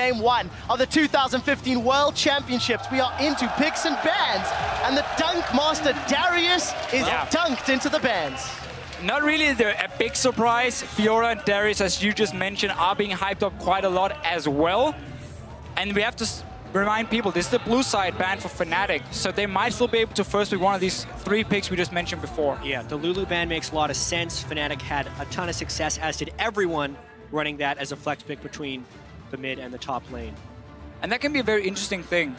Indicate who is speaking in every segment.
Speaker 1: Game 1 of the 2015 World Championships. We are into picks and bans, and the dunk master Darius is dunked into the bans.
Speaker 2: Not really a big surprise. Fiora and Darius, as you just mentioned, are being hyped up quite a lot as well. And we have to remind people, this is the blue side ban for Fnatic, so they might still be able to first pick one of these 3 picks we just mentioned before. Yeah, the Lulu ban makes a lot of sense. Fnatic had a ton of success, as did everyone running that as a flex pick between the mid and the top lane. And that can be a very interesting thing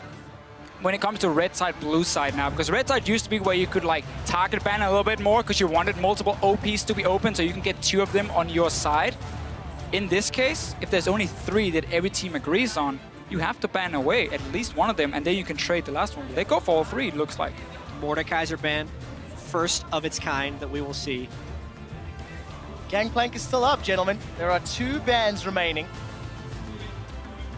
Speaker 2: when it comes to red side, blue side now, because red side used to be where you could like target ban a little bit more because you wanted multiple OPs to be open so you can get 2 of them on your side. In this case, if there's only 3 that every team agrees on, you have to ban away at least one of them, and then you can trade the last one. They go for all 3, it looks like. Mordekaiser ban, first of its kind that we will see.
Speaker 1: Gangplank is still up, gentlemen. There are 2 bans remaining.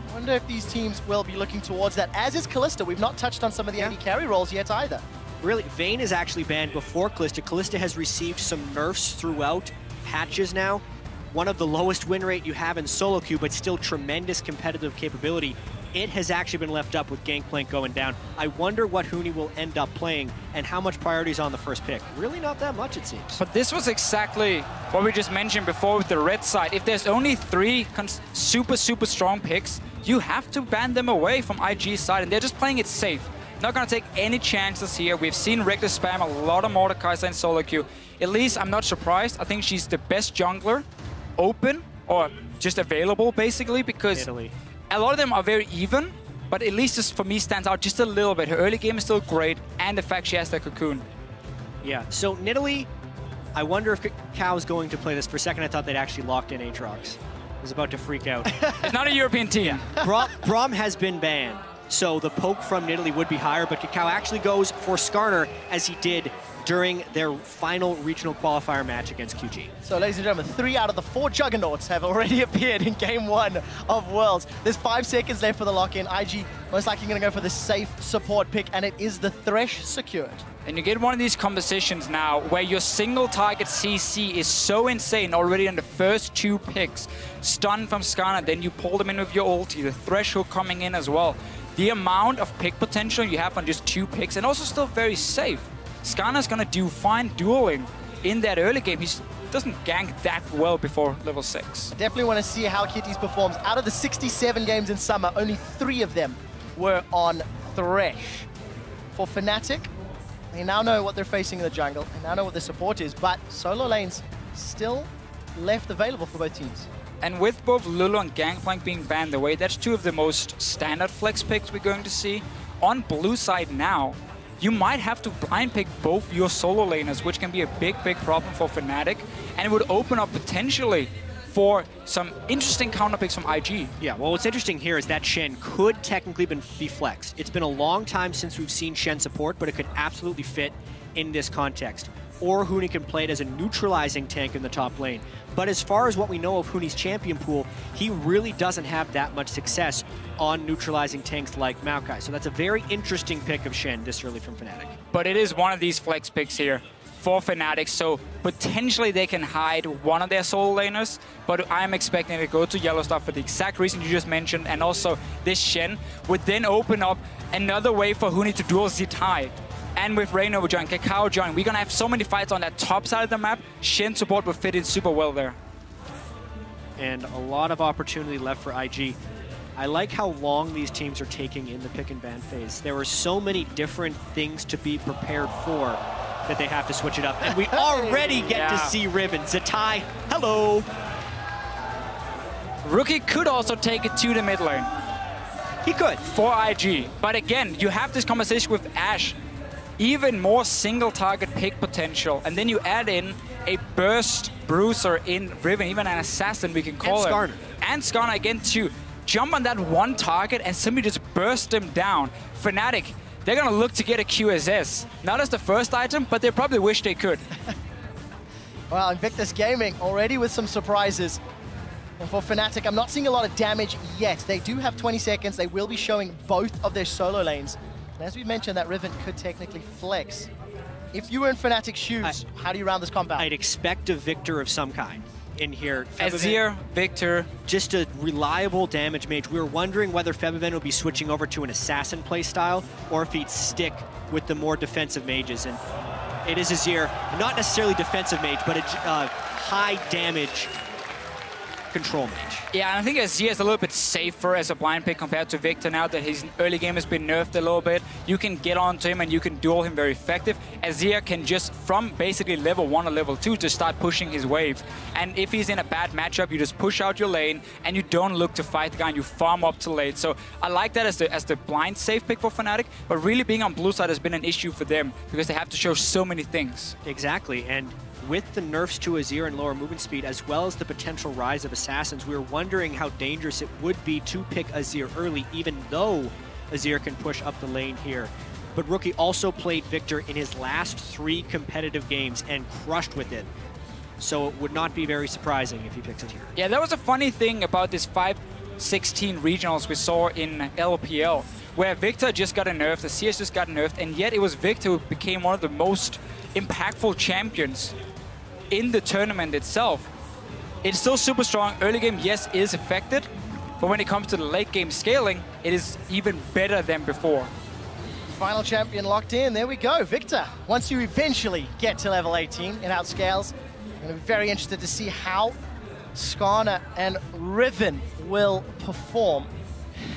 Speaker 1: I wonder if these teams will be looking towards that, as is Kalista. We've not touched on some of the AD carry roles yet either.
Speaker 3: Really, Vayne is actually banned before Kalista. Kalista has received some nerfs throughout patches now. One of the lowest win rate you have in solo queue, but still tremendous competitive capability. It has actually been left up with Gangplank going down. I wonder what Huni will end up playing and how much priority is on the first pick. Really not that much, it seems.
Speaker 2: But this was exactly what we just mentioned before with the red side. If there's only 3 super strong picks, you have to ban them away from IG's side, and they're just playing it safe. Not gonna take any chances here. We've seen Reckless spam a lot of Mordekaiser in solo queue. At least I'm not surprised. I think she's the best jungler, open or just available basically, because a lot of them are very even, but at least this for me stands out just a little bit. Her early game is still great, and the fact she has that cocoon.
Speaker 3: Yeah, so Nidalee, I wonder if KOO is going to play this. For a second I thought they'd actually locked in Aatrox. I was about to freak out.
Speaker 2: It's not a European team.
Speaker 3: Braum has been banned, so the poke from Nidalee would be higher, but KOO actually goes for Skarner, as he did during their final regional qualifier match against QG.
Speaker 1: So ladies and gentlemen, 3 out of the 4 Juggernauts have already appeared in Game 1 of Worlds. There's 5 seconds left for the lock-in. IG most likely going to go for the safe support pick, and it is the Thresh secured.
Speaker 2: And you get one of these compositions now where your single target CC is so insane already in the first 2 picks. Stun from Skarner, then you pull them in with your ulti, the Thresh hook coming in as well. The amount of pick potential you have on just 2 picks, and also still very safe. Skarner's gonna do fine dueling in that early game. He doesn't gank that well before level 6.
Speaker 1: I definitely want to see how Kitties performs. Out of the 67 games in summer, only 3 of them were on Thresh. For Fnatic, they now know what they're facing in the jungle. They now know what their support is, but solo lanes still left available for both teams.
Speaker 2: And with both Lulu and Gangplank being banned away, that's 2 of the most standard flex picks we're going to see. On blue side now, you might have to blind pick both your solo laners, which can be a big problem for Fnatic, and it would open up potentially for some interesting counter picks from IG.
Speaker 3: Yeah, well, what's interesting here is that Shen could technically be flexed. It's been a long time since we've seen Shen support, but it could absolutely fit in this context. Or Huni can play it as a neutralizing tank in the top lane. But as far as what we know of Huni's champion pool, he really doesn't have that much success on neutralizing tanks like Maokai. So that's a very interesting pick of Shen this early from Fnatic.
Speaker 2: But it is one of these flex picks here for Fnatic, so potentially they can hide one of their solo laners, but I'm expecting to go to Yellowstar for the exact reason you just mentioned, and also this Shen would then open up another way for Huni to duel Zitai. And with Reignover join, KOO join, we're gonna have so many fights on that top side of the map. Shen support will fit in super well there.
Speaker 3: And a lot of opportunity left for IG. I like how long these teams are taking in the pick and ban phase. There are so many different things to be prepared for that they have to switch it up. And we already get to see Riven. Zitai, hello!
Speaker 2: Rookie could also take it to the mid lane.
Speaker 3: He could.
Speaker 2: For IG. But again, you have this conversation with Ashe. Even more single target pick potential, and then you add in a burst bruiser in Riven, even an assassin we can call him. And Skarner again to jump on that one target and simply just burst them down. Fnatic, they're gonna look to get a QSS. Not as the first item, but they probably wish they could.
Speaker 1: Well, Invictus Gaming already with some surprises. And for Fnatic, I'm not seeing a lot of damage yet. They do have 20 seconds. They will be showing both of their solo lanes. And as we mentioned, that Riven could technically flex. If you were in Fnatic's shoes, how do you round this comp out?
Speaker 3: I'd expect a Victor of some kind. in here.
Speaker 2: Azir, Victor.
Speaker 3: Just a reliable damage mage. We were wondering whether Febiven would be switching over to an assassin play style or if he'd stick with the more defensive mages. And it is Azir, not necessarily defensive mage, but a high damage control mage.
Speaker 2: Yeah, and I think Azir is a little bit safer as a blind pick compared to Victor now that his early game has been nerfed a little bit. You can get onto him and you can duel him very effective. Azir can just, from basically level 1 or level 2, to start pushing his wave. And if he's in a bad matchup, you just push out your lane and you don't look to fight the guy and you farm up to late. So I like that as the blind safe pick for Fnatic, but really being on blue side has been an issue for them because they have to show so many things.
Speaker 3: Exactly, and with the nerfs to Azir and lower movement speed, as well as the potential rise of Assassins, we were wondering how dangerous it would be to pick Azir early, even though Azir can push up the lane here. But Rookie also played Victor in his last 3 competitive games and crushed with it. So it would not be very surprising if he picks it here.
Speaker 2: Yeah, that was a funny thing about this 5-16 regionals we saw in LPL, where Victor just got nerfed, the CS just got nerfed, and yet it was Victor who became one of the most impactful champions in the tournament itself. It's still super strong. Early game, yes, is affected, but when it comes to the late game scaling, it is even better than before.
Speaker 1: Final champion locked in. There we go. Victor, once you eventually get to level 18 in outscales, I'm going to be very interested to see how Skarner and Riven will perform.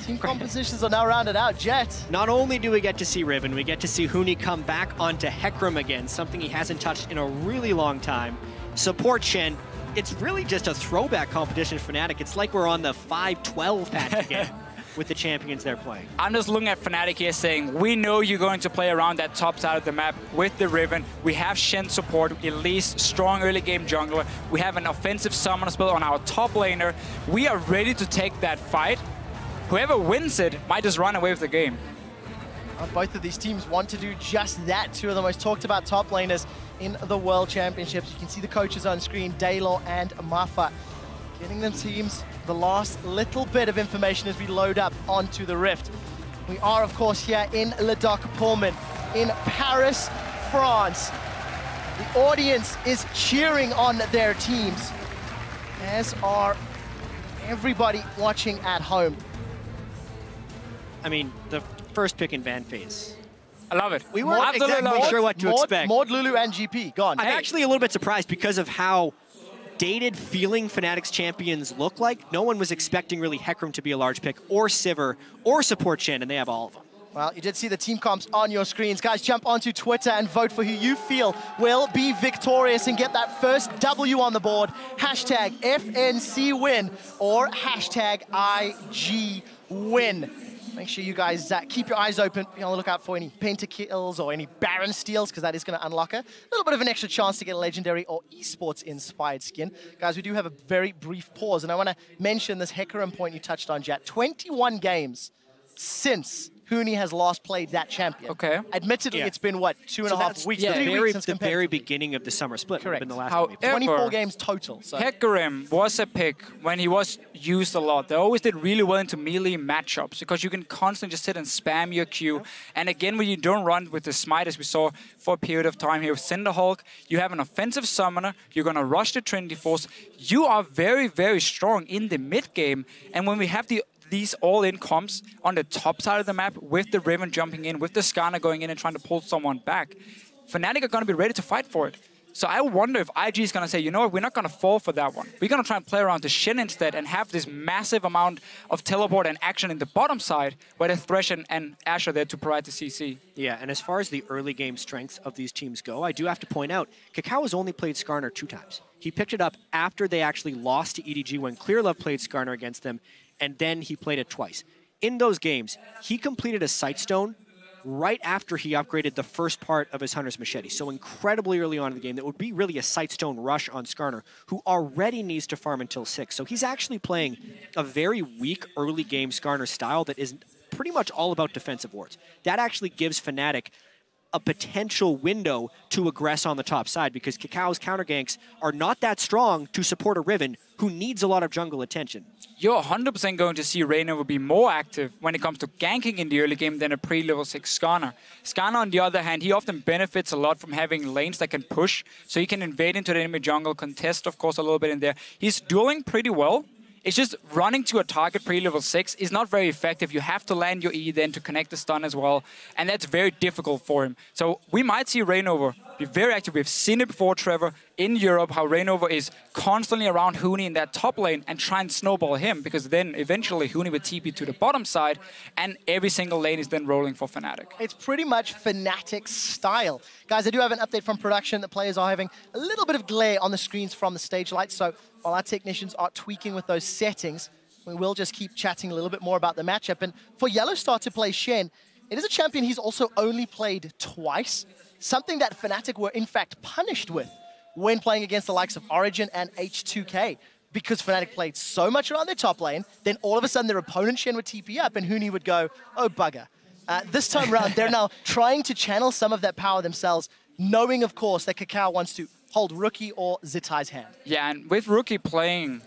Speaker 1: Team compositions are now rounded out. Jet.
Speaker 3: Not only do we get to see Riven, we get to see Huni come back onto Hecarim again, something he hasn't touched in a really long time. Support Shen. It's really just a throwback competition for Fnatic. It's like we're on the 5-12 patch again with the champions they're playing.
Speaker 2: I'm just looking at Fnatic here saying, we know you're going to play around that top side of the map with the Riven. We have Shen support, Elise, strong early game jungler. We have an offensive summoner spell on our top laner. We are ready to take that fight. Whoever wins it might just run away with the game.
Speaker 1: Both of these teams want to do just that. 2 of the most talked about top laners in the World Championships. You can see the coaches on screen, Daylor and Mafa, getting them teams the last little bit of information as we load up onto the Rift. We are, of course, here in Le Doc Pullman in Paris, France. The audience is cheering on their teams, as are everybody watching at home.
Speaker 3: I mean, the first pick in ban phase.
Speaker 2: I love it.
Speaker 3: We weren't exactly sure what to expect.
Speaker 1: Maud, Lulu, and GP, gone.
Speaker 3: I'm actually a little bit surprised because of how dated feeling Fnatic's champions look like. No one was expecting really Hecarim to be a large pick, or Sivir, or support Shen, and they have all of them.
Speaker 1: Well, you did see the team comps on your screens. Guys, jump onto Twitter and vote for who you feel will be victorious and get that first W on the board. Hashtag FNC win or hashtag IG win. Make sure you guys keep your eyes open. Be on the lookout for any pentakills or any Baron steals, because that is going to unlock a little bit of an extra chance to get a legendary or esports inspired skin. Guys, we do have a very brief pause, and I want to mention this Hecarim point you touched on, Jat. 21 games since Huni has last played that champion.
Speaker 2: Okay.
Speaker 1: Admittedly, it's been, what, 2.5 weeks?
Speaker 3: Yeah,
Speaker 1: 3 weeks since
Speaker 3: the very beginning of the summer split.
Speaker 1: Correct.
Speaker 3: Been the last
Speaker 2: However,
Speaker 1: 24 games total. So.
Speaker 2: Hecarim was a pick when he was used a lot. They always did really well into melee matchups because you can constantly just sit and spam your Q. And again, when you don't run with the smite, as we saw for a period of time here with Cinderhulk, you have an offensive summoner, you're going to rush the Trinity Force. You are very, very strong in the mid game. And when we have these all-in comps on the top side of the map with the Riven jumping in, with the Skarner going in and trying to pull someone back, Fnatic are going to be ready to fight for it. So I wonder if IG is going to say, you know what, we're not going to fall for that one. We're going to try and play around the Shen instead and have this massive amount of teleport and action in the bottom side where the Thresh and Ashe are there to provide the CC.
Speaker 3: Yeah, and as far as the early game strengths of these teams go, I do have to point out, KOO has only played Skarner 2 times. He picked it up after they actually lost to EDG when Clearlove played Skarner against them, and then he played it twice. In those games, he completed a Sightstone right after he upgraded the first part of his Hunter's Machete. So incredibly early on in the game, that would be really a Sightstone rush on Skarner, who already needs to farm until 6. So he's actually playing a very weak early game Skarner style that is pretty much all about defensive wards. That actually gives Fnatic a potential window to aggress on the top side, because KOO's counter ganks are not that strong to support a Riven who needs a lot of jungle attention.
Speaker 2: You're 100% going to see Reignover be more active when it comes to ganking in the early game than a pre-level 6 Skarner. Skarner, on the other hand, he often benefits a lot from having lanes that can push, so he can invade into the enemy jungle, contest, of course, a little bit in there. He's dueling pretty well. It's just running to a target pre-level 6 is not very effective. You have to land your E then to connect the stun as well, and that's very difficult for him. So we might see Reignover be very active. We've seen it before, Trevor, in Europe, how Reignover is constantly around Huni in that top lane and try and snowball him, because then eventually Huni would TP to the bottom side, and every single lane is then rolling for Fnatic.
Speaker 1: It's pretty much Fnatic style. Guys, I do have an update from production. The players are having a little bit of glare on the screens from the stage lights, so while our technicians are tweaking with those settings, we will just keep chatting a little bit more about the matchup. And for Yellowstar to play Shen, it is a champion he's also only played twice, something that Fnatic were in fact punished with when playing against the likes of Origin and H2K, because Fnatic played so much around their top lane, then all of a sudden their opponent Shen would TP up and Huni would go, oh bugger. This time around, they're now trying to channel some of that power themselves, knowing of course that KOO wants to hold Rookie or Zitai's hand.
Speaker 2: Yeah, and with Rookie playing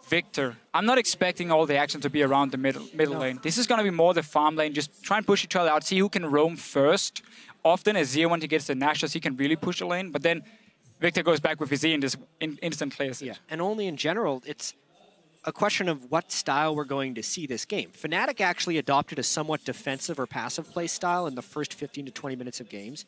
Speaker 2: Victor, I'm not expecting all the action to be around the middle lane. This is going to be more the farm lane. Just try and push each other out, see who can roam first. Often as Zia, when he gets the Nashus, he can really push the lane, but then Victor goes back with his E and just instant clears it.
Speaker 3: Yeah, and only in general, it's a question of what style we're going to see this game. Fnatic actually adopted a somewhat defensive or passive play style in the first 15 to 20 minutes of games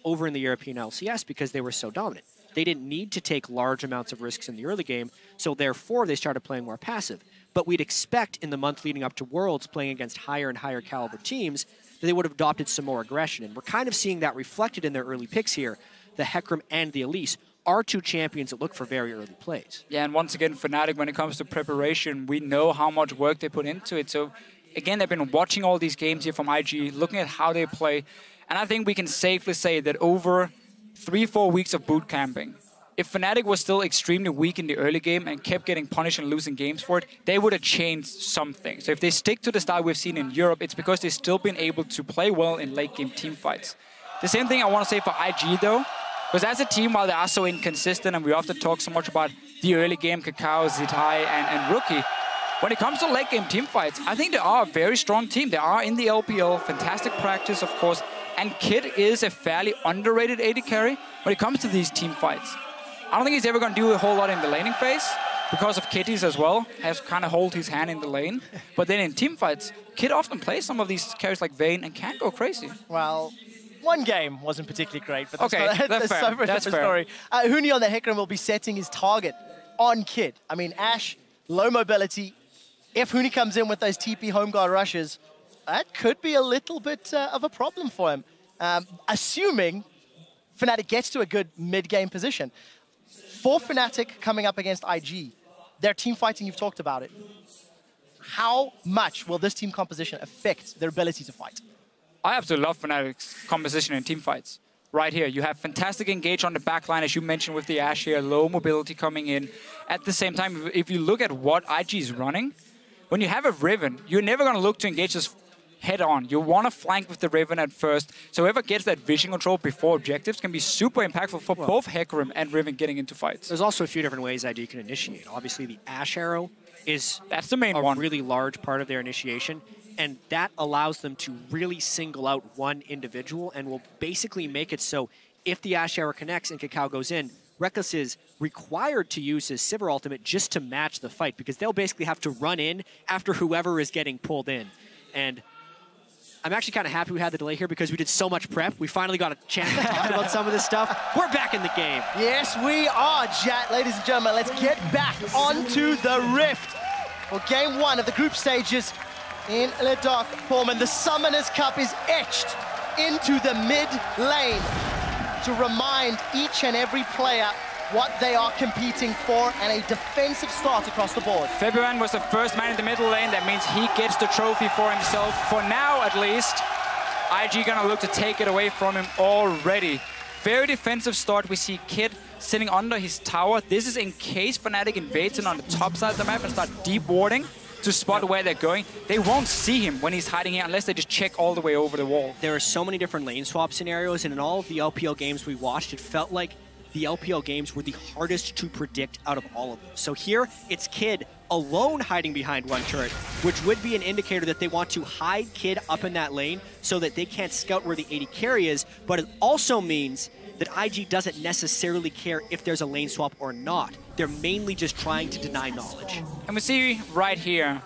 Speaker 3: over in the European LCS because they were so dominant. They didn't need to take large amounts of risks in the early game, so therefore they started playing more passive. But we'd expect in the month leading up to Worlds, playing against higher and higher caliber teams, that they would have adopted some more aggression. And we're kind of seeing that reflected in their early picks here. The Hecarim and the Elise are two champions that look for very early plays.
Speaker 2: Yeah, and once again, Fnatic, when it comes to preparation, we know how much work they put into it. So again, they've been watching all these games here from IG, looking at how they play. And I think we can safely say that over 3-4 weeks of boot camping, if Fnatic was still extremely weak in the early game and kept getting punished and losing games for it, they would have changed something. So if they stick to the style we've seen in Europe, it's because they've still been able to play well in late game team fights. The same thing I want to say for IG though, because as a team, while they are so inconsistent and we often talk so much about the early game, KOO, Zitai, and Rookie, when it comes to late game team fights, I think they are a very strong team. They are in the LPL, fantastic practice, of course, and Kid is a fairly underrated AD carry when it comes to these team fights. I don't think he's ever going to do a whole lot in the laning phase because of Kitties as well, has kind of hold his hand in the lane. But then in team fights, Kid often plays some of these carries like Vayne and can go crazy.
Speaker 1: Well, one game wasn't particularly great, but that's,
Speaker 2: okay,
Speaker 1: that's
Speaker 2: fair.
Speaker 1: so that's fair. Story. Huni on the Hecarim will be setting his target on Kid. I mean, Ashe, low mobility. If Huni comes in with those TP home guard rushes, that could be a little bit of a problem for him. Assuming Fnatic gets to a good mid-game position. For Fnatic coming up against IG, their team fighting, you've talked about it. How much will this team composition affect their ability to fight?
Speaker 2: I absolutely love Fnatic's composition in team fights. Right here, you have fantastic engage on the backline, as you mentioned with the Ashe here, low mobility coming in. At the same time, if you look at what IG is running, when you have a Riven, you're never going to look to engage this head on. You want to flank with the Riven at first. So whoever gets that vision control before objectives can be super impactful for both Hecarim and Riven getting into fights.
Speaker 3: There's also a few different ways IG can initiate. Obviously, the Ashe arrow is
Speaker 2: that's the main one.
Speaker 3: Really large part of their initiation, and that allows them to really single out one individual and will basically make it so if the Ashe arrow connects and KOO goes in, Reckless is required to use his Sivir ultimate just to match the fight, because they'll basically have to run in after whoever is getting pulled in. And I'm actually kind of happy we had the delay here because we did so much prep. We finally got a chance to talk about some of this stuff. We're back in the game.
Speaker 1: Yes, we are, Jat. Ladies and gentlemen, let's get back onto the Rift. Well, game one of the group stages in Le Dark Pullman. The Summoners Cup is etched into the mid lane to remind each and every player what they are competing for, and a defensive start across the board.
Speaker 2: Februan was the first man in the middle lane. That means he gets the trophy for himself, for now at least. IG gonna look to take it away from him already. Very defensive start. We see Kid sitting under his tower. This is in case Fnatic invades him on the top side of the map and start deep warding. to spot where they're going. They won't see him when he's hiding here unless they just check all the way over the wall.
Speaker 3: There are so many different lane swap scenarios, and in all of the LPL games we watched, it felt like the LPL games were the hardest to predict out of all of them. So here, it's Kid alone hiding behind one turret, which would be an indicator that they want to hide Kid up in that lane so that they can't scout where the AD carry is, but it also means that IG doesn't necessarily care if there's a lane swap or not. They're mainly just trying to deny knowledge.
Speaker 2: And we see right here,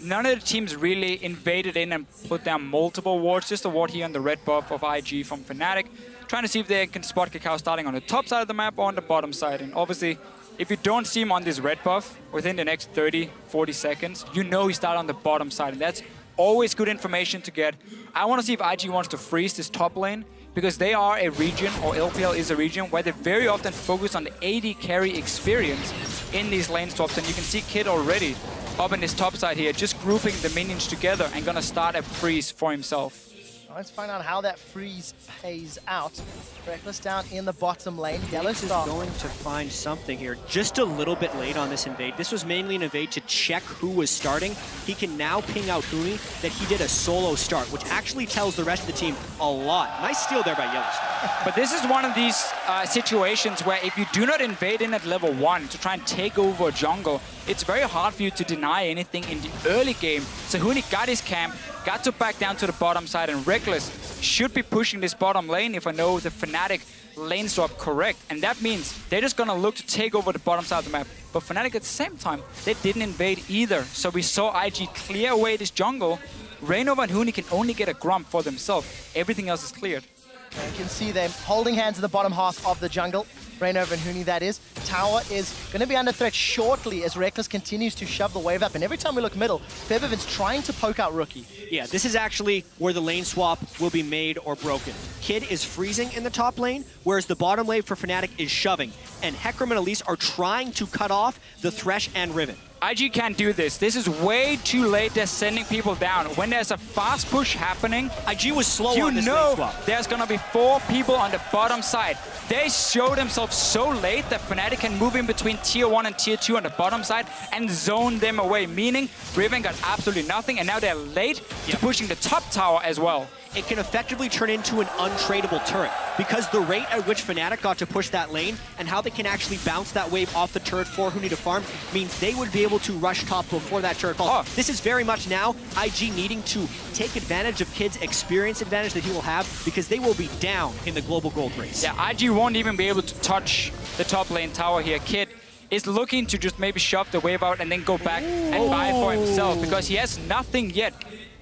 Speaker 2: none of the teams really invaded in and put down multiple wards, just a ward here on the red buff of IG from Fnatic, trying to see if they can spot Kakao starting on the top side of the map or on the bottom side. And obviously, if you don't see him on this red buff within the next 30, 40 seconds, you know he started on the bottom side, and that's always good information to get. I want to see if IG wants to freeze this top lane, because they are a region, or LPL is a region, where they very often focus on the AD carry experience in these lane swaps. And you can see Kid already up in this top side here, just grouping the minions together and gonna start a freeze for himself.
Speaker 1: Let's find out how that freeze pays out. Reckless down in the bottom lane. Yellow Star
Speaker 3: is going to find something here. Just a little bit late on this invade. This was mainly an invade to check who was starting. He can now ping out Huni that he did a solo start, which actually tells the rest of the team a lot. Nice steal there by Yellow Star.
Speaker 2: But this is one of these situations where if you do not invade in at level 1 to try and take over a jungle, it's very hard for you to deny anything in the early game. So Huni got his camp, got to back down to the bottom side, and Reckless should be pushing this bottom lane if I know the Fnatic lane swap correct. And that means they're just gonna look to take over the bottom side of the map. But Fnatic at the same time, they didn't invade either. So we saw IG clear away this jungle. Rainova and Huni can only get a Grump for themselves. Everything else is cleared.
Speaker 1: You can see them holding hands in the bottom half of the jungle. Rainova and Huni, that is. Tower is going to be under threat shortly as Reckless continues to shove the wave up. And every time we look middle, Febiven's trying to poke out Rookie.
Speaker 3: Yeah, this is actually where the lane swap will be made or broken. Kid is freezing in the top lane, whereas the bottom lane for Fnatic is shoving. And Hecarim and Elise are trying to cut off the Thresh and Riven.
Speaker 2: IG can't do this. This is way too late. They're sending people down. When there's a fast push happening,
Speaker 3: IG was slow
Speaker 2: you
Speaker 3: on this
Speaker 2: know
Speaker 3: lane swap.
Speaker 2: There's going to be 4 people on the bottom side. They showed themselves so late that Fnatic can move in between tier 1 and tier 2 on the bottom side and zone them away, meaning Riven got absolutely nothing, and now they're late to pushing the top tower as well.
Speaker 3: It can effectively turn into an untradeable turret because the rate at which Fnatic got to push that lane and how they can actually bounce that wave off the turret for Huni to farm means they would be able to rush top before that turret falls. Oh. This is very much now IG needing to take advantage of Kid's experience advantage that he will have because they will be down in the global gold race.
Speaker 2: Yeah, IG won't even be able to touch the top lane tower here. Kid is looking to just maybe shove the wave out and then go back and buy for himself because he has nothing yet.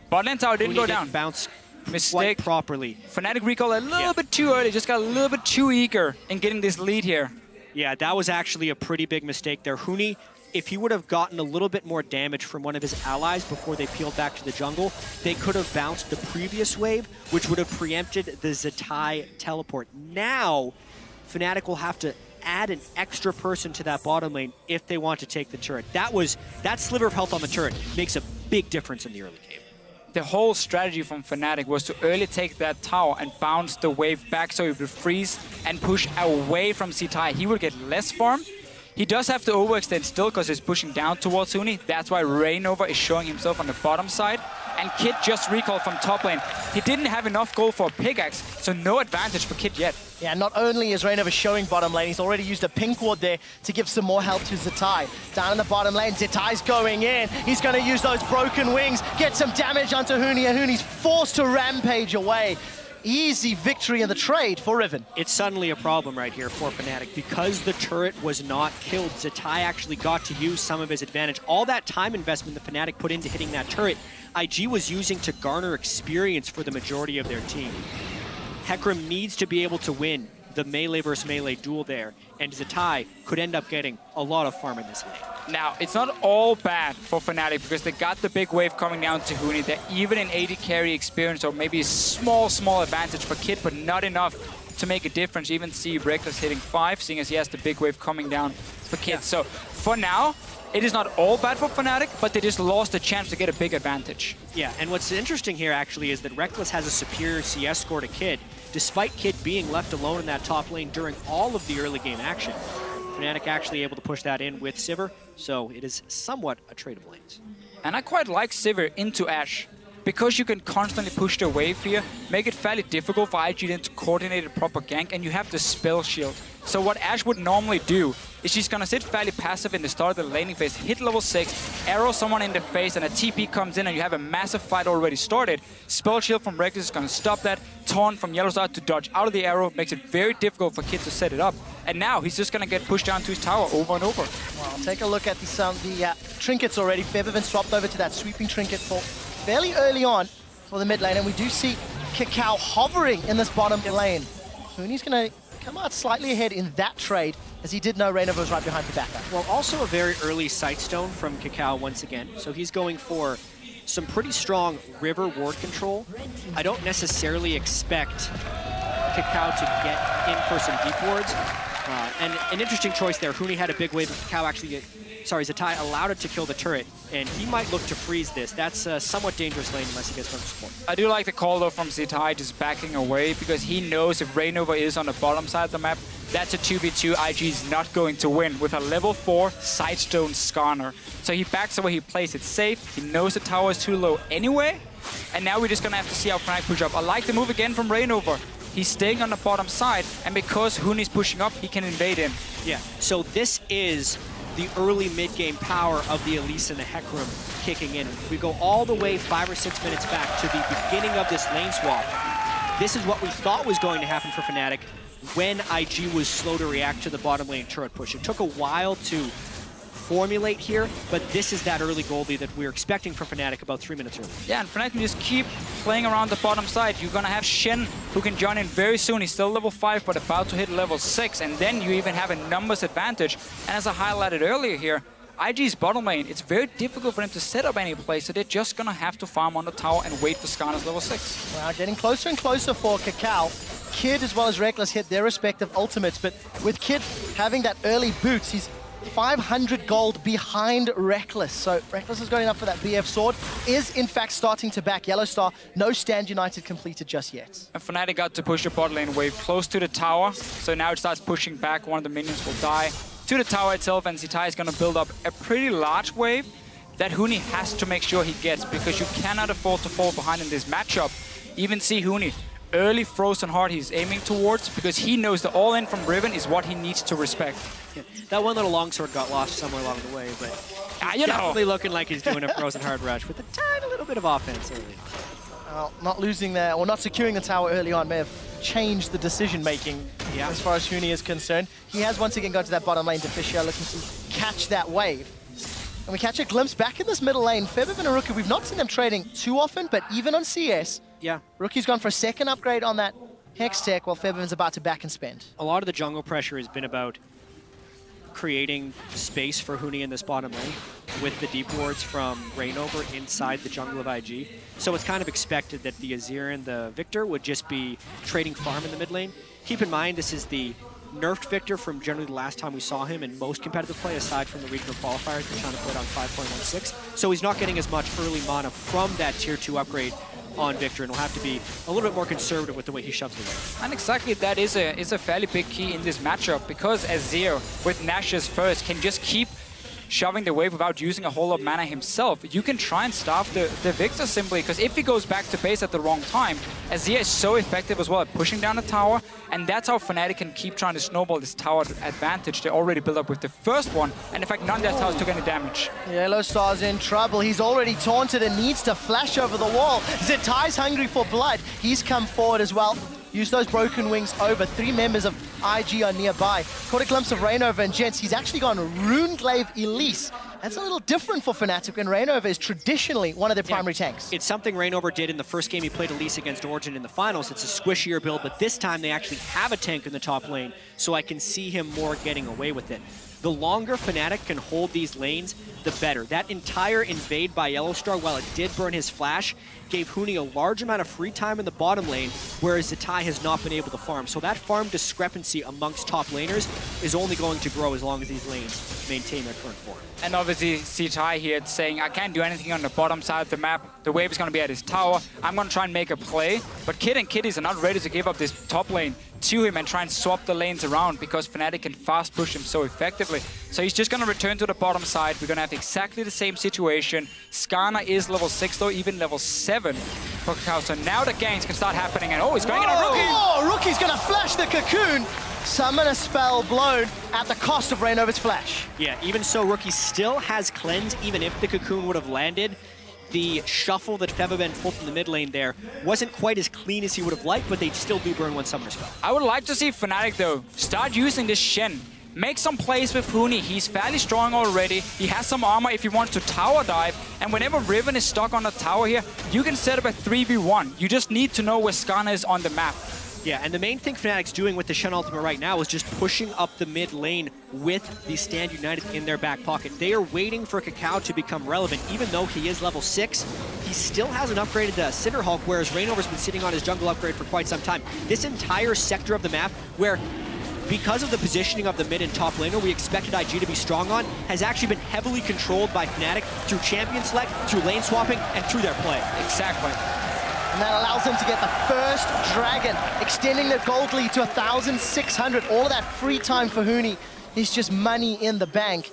Speaker 2: Bot lane tower didn't go down.
Speaker 3: Bounce
Speaker 2: mistake
Speaker 3: properly.
Speaker 2: Fnatic recall a little bit too early, just got a little bit too eager in getting this lead here.
Speaker 3: Yeah, that was actually a pretty big mistake there. Huni, if he would have gotten a little bit more damage from one of his allies before they peeled back to the jungle, they could have bounced the previous wave, which would have preempted the Zatai teleport. Now, Fnatic will have to add an extra person to that bottom lane if they want to take the turret. That sliver of health on the turret makes a big difference in the early game.
Speaker 2: The whole strategy from Fnatic was to early take that tower and bounce the wave back so he would freeze and push away from Zatai. He would get less farm. He does have to overextend still because he's pushing down towards Huni. That's why Rainova is showing himself on the bottom side. And Kid just recalled from top lane. He didn't have enough gold for a pickaxe, so no advantage for Kid yet.
Speaker 1: Yeah, not only is Rainova showing bottom lane, he's already used a pink ward there to give some more help to Zatai. Down in the bottom lane, Zatai's going in. He's going to use those broken wings, get some damage onto Huni, and Huni's forced to rampage away. Easy victory in the trade for Riven.
Speaker 3: It's suddenly a problem right here for Fnatic. Because the turret was not killed, Zatai actually got to use some of his advantage. All that time investment that Fnatic put into hitting that turret, IG was using to garner experience for the majority of their team. Hecarim needs to be able to win the melee versus melee duel there, and Zatai could end up getting a lot of farm in this lane.
Speaker 2: Now, it's not all bad for Fnatic because they got the big wave coming down to Huni. They're even in AD carry experience, or maybe a small advantage for Kid, but not enough to make a difference. You even see Reckless hitting 5, seeing as he has the big wave coming down for Kid. Yeah. So for now, it is not all bad for Fnatic, but they just lost a chance to get a big advantage.
Speaker 3: Yeah, and what's interesting here actually is that Reckless has a superior CS score to Kid, despite Kid being left alone in that top lane during all of the early game action. Fnatic actually able to push that in with Sivir, so it is somewhat a tradable lane.
Speaker 2: And I quite like Sivir into Ashe, because you can constantly push the wave here, make it fairly difficult for IG then to coordinate a proper gank, and you have the spell shield. So what Ashe would normally do is she's gonna sit fairly passive in the start of the laning phase, hit level 6, arrow someone in the face, and a TP comes in and you have a massive fight already started. Spell shield from Reckless is gonna stop that. Taunt from Yellowstar to dodge out of the arrow makes it very difficult for Kid to set it up. And now he's just gonna get pushed down to his tower over and over.
Speaker 1: Well, take a look at the trinkets already. Febiven swapped over to that sweeping trinket for fairly early on for the mid lane, and we do see KOO hovering in this bottom lane. Huni's gonna come out slightly ahead in that trade, as he did know Reynova was right behind the backer.
Speaker 3: Well, also a very early Sightstone from KOO once again. So he's going for some pretty strong river ward control. I don't necessarily expect KOO to get in for some deep wards. And an interesting choice there. Huni had a big wave, but KOO actually Zatai allowed it to kill the turret, and he might look to freeze this. That's a somewhat dangerous lane unless he gets from support.
Speaker 2: I do like the call though from Zatai just backing away, because he knows if Reynova is on the bottom side of the map, that's a 2v2 IG is not going to win with a level 4 Sightstone Skarner. So he backs away, he plays it safe, he knows the tower is too low anyway, and now we're just gonna have to see how Fnatic push up. I like the move again from Reynova. He's staying on the bottom side, and because Huni's pushing up, he can invade in.
Speaker 3: Yeah, so this is the early mid-game power of the Elise and the Hecarim kicking in. We go all the way 5 or 6 minutes back to the beginning of this lane swap. This is what we thought was going to happen for Fnatic when IG was slow to react to the bottom lane turret push. It took a while to formulate here, but this is that early goal lead that we were expecting from Fnatic about 3 minutes early.
Speaker 2: Yeah, and Fnatic can just keep playing around the bottom side. You're gonna have Shen, who can join in very soon. He's still level 5, but about to hit level 6, and then you even have a numbers advantage. And as I highlighted earlier here, IG's bottom lane, it's very difficult for them to set up any play, so they're just gonna have to farm on the tower and wait for Skarner's level 6.
Speaker 1: Well, getting closer and closer for KOO. Kid as well as Reckless hit their respective ultimates, but with Kid having that early boots, he's 500 gold behind Reckless. So Reckless is going up for that BF sword. Is in fact starting to back Yellowstar. No Stand United completed just yet.
Speaker 2: And Fnatic got to push the bot lane wave close to the tower. So now it starts pushing back. One of the minions will die to the tower itself, and Zatai is going to build up a pretty large wave that Huni has to make sure he gets, because you cannot afford to fall behind in this matchup. Even see Huni. Early frozen heart he's aiming towards, because he knows the all-in from Riven is what he needs to respect.
Speaker 3: Yeah. That one little longsword got lost somewhere along the way, but definitely looking like he's doing a frozen heart rush with a tiny little bit of offense early.
Speaker 1: Well, not losing there, or not securing the tower early on may have changed the decision-making as far as Huni is concerned. He has once again gone to that bottom lane to Fisher, looking to catch that wave. And we catch a glimpse back in this middle lane. Febiven and Rookie, we've not seen them trading too often, but even on CS, Rookie's gone for a second upgrade on that Hex tech, while Febiven's about to back and spend.
Speaker 3: A lot of the jungle pressure has been about creating space for Huni in this bottom lane with the deep wards from Reignover inside the jungle of IG. So it's kind of expected that the Azir and the Victor would just be trading farm in the mid lane. Keep in mind, this is the nerfed Victor from generally the last time we saw him in most competitive play, aside from the regional qualifiers. We're trying to put on 5.16. So he's not getting as much early mana from that tier 2 upgrade on Victor, and will have to be a little bit more conservative with the way he shoves the wave.
Speaker 2: And exactly that is a fairly big key in this matchup, because Azir with Nash's first can just keep shoving the wave without using a whole lot of mana himself. You can try and starve the Victor simply, because if he goes back to base at the wrong time, Azir is so effective as well at pushing down the tower, and that's how Fnatic can keep trying to snowball this tower advantage they already built up with the first one, and in fact none of their towers took any damage.
Speaker 1: Yellowstar's in trouble. He's already taunted and needs to flash over the wall. Zetai's hungry for blood. He's come forward as well. Use those broken wings over. 3 members of IG are nearby. Caught a glimpse of Reignover, and gents, he's actually gone Runeglaive Elise. That's a little different for Fnatic, and Reignover is traditionally one of their primary tanks.
Speaker 3: It's something Reignover did in the first game he played Elise against Origin in the finals. It's a squishier build, but this time they actually have a tank in the top lane, so I can see him more getting away with it. The longer Fnatic can hold these lanes, the better. That entire invade by Yellowstar, while it did burn his flash, gave Huni a large amount of free time in the bottom lane, whereas Zatai has not been able to farm. So that farm discrepancy amongst top laners is only going to grow as long as these lanes maintain their current form.
Speaker 2: And obviously Zatai here saying, I can't do anything on the bottom side of the map. The wave is going to be at his tower. I'm going to try and make a play. But Kid and Kitties are not ready to give up this top lane to him and try and swap the lanes around, because Fnatic can fast push him so effectively. So he's just going to return to the bottom side. We're going to have exactly the same situation. Skarner is level 6 though, even level 7 for KOO. So now the ganks can start happening. And oh, he's going in on Rookie!
Speaker 1: Oh, Rookie's going to flash the cocoon. Summon a spell blown at the cost of Reignover's flash.
Speaker 3: Yeah, even so, Rookie still has cleanse, even if the cocoon would have landed. The shuffle that Fevaben pulled from the mid lane there wasn't quite as clean as he would have liked, but they still do burn one summoner spell.
Speaker 2: I would like to see Fnatic, though, start using this Shen. Make some plays with Huni. He's fairly strong already. He has some armor if he wants to tower dive. And whenever Riven is stuck on the tower here, you can set up a 3v1. You just need to know where Skarner is on the map.
Speaker 3: Yeah, and the main thing Fnatic's doing with the Shen ultimate right now is just pushing up the mid lane with the Stand United in their back pocket. They are waiting for KOO to become relevant. Even though he is level 6, he still hasn't upgraded the Cinderhulk, whereas Reignover's been sitting on his jungle upgrade for quite some time. This entire sector of the map, where because of the positioning of the mid and top laner we expected IG to be strong on, has actually been heavily controlled by Fnatic through champion select, through lane swapping, and through their play.
Speaker 2: Exactly.
Speaker 1: And that allows them to get the first dragon, extending their gold lead to 1,600. All of that free time for Huni is just money in the bank.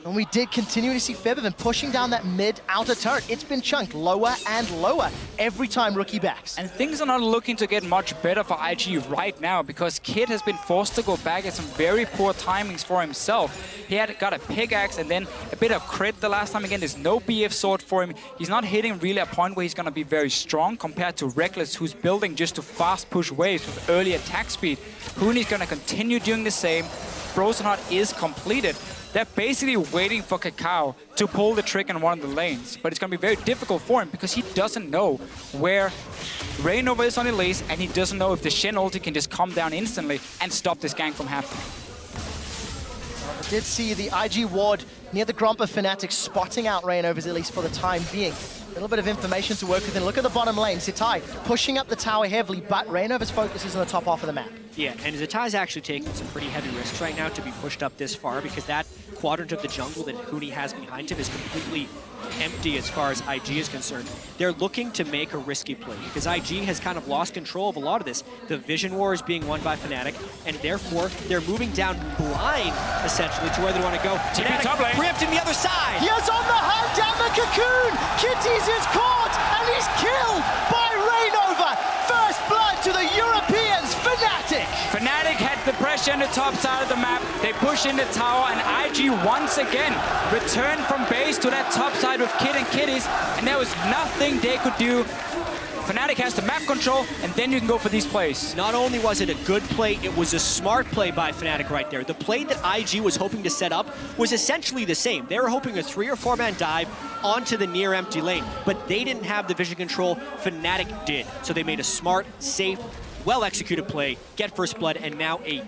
Speaker 1: And we did continue to see Fevaben pushing down that mid outer turret. It's been chunked lower and lower every time Rookie backs.
Speaker 2: And things are not looking to get much better for IG right now because Kid has been forced to go back at some very poor timings for himself. He had got a pickaxe and then a bit of crit the last time. Again, there's no BF sword for him. He's not hitting really a point where he's going to be very strong compared to Reckless, who's building just to fast push waves with early attack speed. Huni's going to continue doing the same. Frozen Heart is completed. They're basically waiting for KOO to pull the trick in one of the lanes. But it's going to be very difficult for him because he doesn't know where Reignover is on the lanes, and he doesn't know if the Shen ulti can just come down instantly and stop this gank from happening.
Speaker 1: I did see the IG ward near the Gromp of Fnatic spotting out Reignovers, at least for the time being. A little bit of information to work with. And look at the bottom lane. Zitai pushing up the tower heavily, but Reignover's focus is on the top half of the map.
Speaker 3: Yeah, and Zitai's actually taking some pretty heavy risks right now to be pushed up this far because that quadrant of the jungle that Huni has behind him is completely empty as far as IG is concerned. They're looking to make a risky play because IG has kind of lost control of a lot of this. The Vision War is being won by Fnatic, and therefore they're moving down blind, essentially, to where they want to go. Fnatic preempting the other side!
Speaker 1: He is on the hunt down the cocoon! Kitties is caught, and he's killed by Reignover! First blood to the Europeans, Fnatic!
Speaker 2: Fnatic had the pressure on the top side of the map. They push in the tower, and IG once again returned from base to that top side with Kid and Kitties, and there was nothing they could do. Fnatic has the map control, and then you can go for these plays.
Speaker 3: Not only was it a good play, it was a smart play by Fnatic right there. The play that IG was hoping to set up was essentially the same. They were hoping a 3 or 4 man dive onto the near empty lane, but they didn't have the vision control. Fnatic did. So they made a smart, safe, well-executed play, get first blood, and now a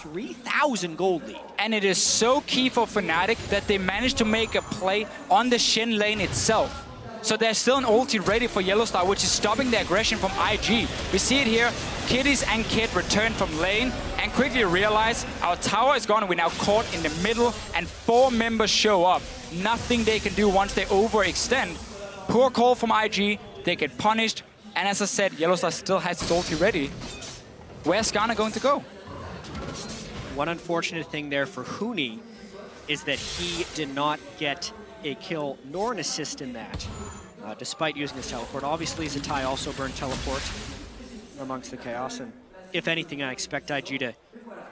Speaker 3: 3,000 gold lead.
Speaker 2: And it is so key for Fnatic that they managed to make a play on the Shen lane itself. So there's still an ulti ready for Yellowstar, which is stopping the aggression from IG. We see it here. Kitties and Kid return from lane and quickly realize our tower is gone. We're now caught in the middle, and 4 members show up. Nothing they can do once they overextend. Poor call from IG. They get punished. And as I said, Yellowstar still has its ulti ready. Where's Skarner going to go?
Speaker 3: One unfortunate thing there for Huni is that he did not get a kill nor an assist in that, despite using his teleport. Obviously, Zitai also burned teleport amongst the chaos, and if anything, I expect IG to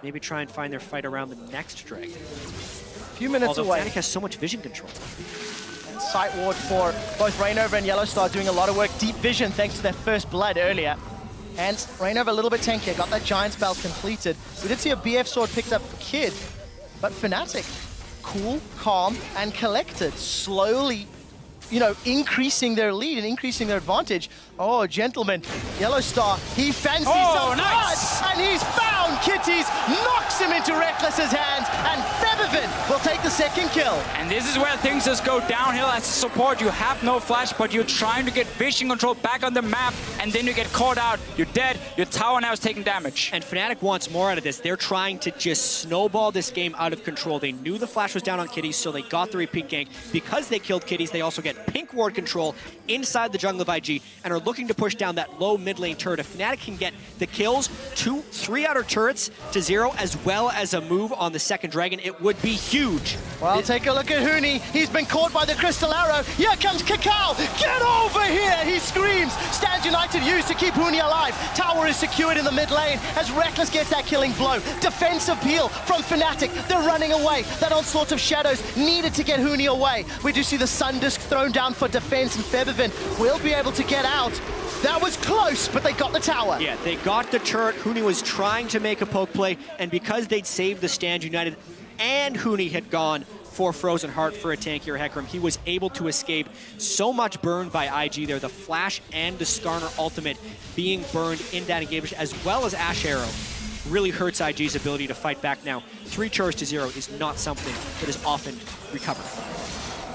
Speaker 3: maybe try and find their fight around the next dragon.
Speaker 1: A few minutes
Speaker 3: Although
Speaker 1: away.
Speaker 3: Fnatic has so much vision control.
Speaker 1: And sight ward for both Reignover and Yellowstar doing a lot of work. Deep vision thanks to their first blood earlier. And Reignover a little bit tankier, got that giant spell completed. We did see a BF sword picked up for Kid, but Fnatic, cool, calm, and collected, slowly, you know, increasing their lead and increasing their advantage. Oh, gentlemen, Yellowstar, he fancies some
Speaker 2: nice.
Speaker 1: blood, and he's found Kitties, knocks him into Reckless's hands, and Fevaben will take the second kill.
Speaker 2: And this is where things just go downhill. As a support, you have no flash, but you're trying to get vision control back on the map, and then you get caught out, you're dead, your tower now is taking damage.
Speaker 3: And Fnatic wants more out of this. They're trying to just snowball this game out of control. They knew the flash was down on Kitties, so they got the repeat gank. Because they killed Kitties, they also get pink ward control inside the jungle of IG, and are looking to push down that low mid lane turret. If Fnatic can get the kills, 3 out of turrets to 0, as well as a move on the second dragon, it would be huge.
Speaker 1: Well, take a look at Huni. He's been caught by the crystal arrow. Here comes KOO. Get over here, he screams. Stand United used to keep Huni alive. Tower is secured in the mid lane as Reckless gets that killing blow. Defensive peel from Fnatic. They're running away. That onslaught of shadows needed to get Huni away. We do see the Sun Disc thrown down for defense, and Feathervin will be able to get out. That was close, but they got the tower.
Speaker 3: Yeah, they got the turret. Huni was trying to make a poke play, and because they'd saved the stand United and Huni had gone for Frozen Heart for a tankier Hecarim, he was able to escape. So much burned by IG there. The Flash and the Skarner ultimate being burned in that engagement, as well as Ash Arrow, really hurts IG's ability to fight back now. 3 charge to 0 is not something that is often recovered.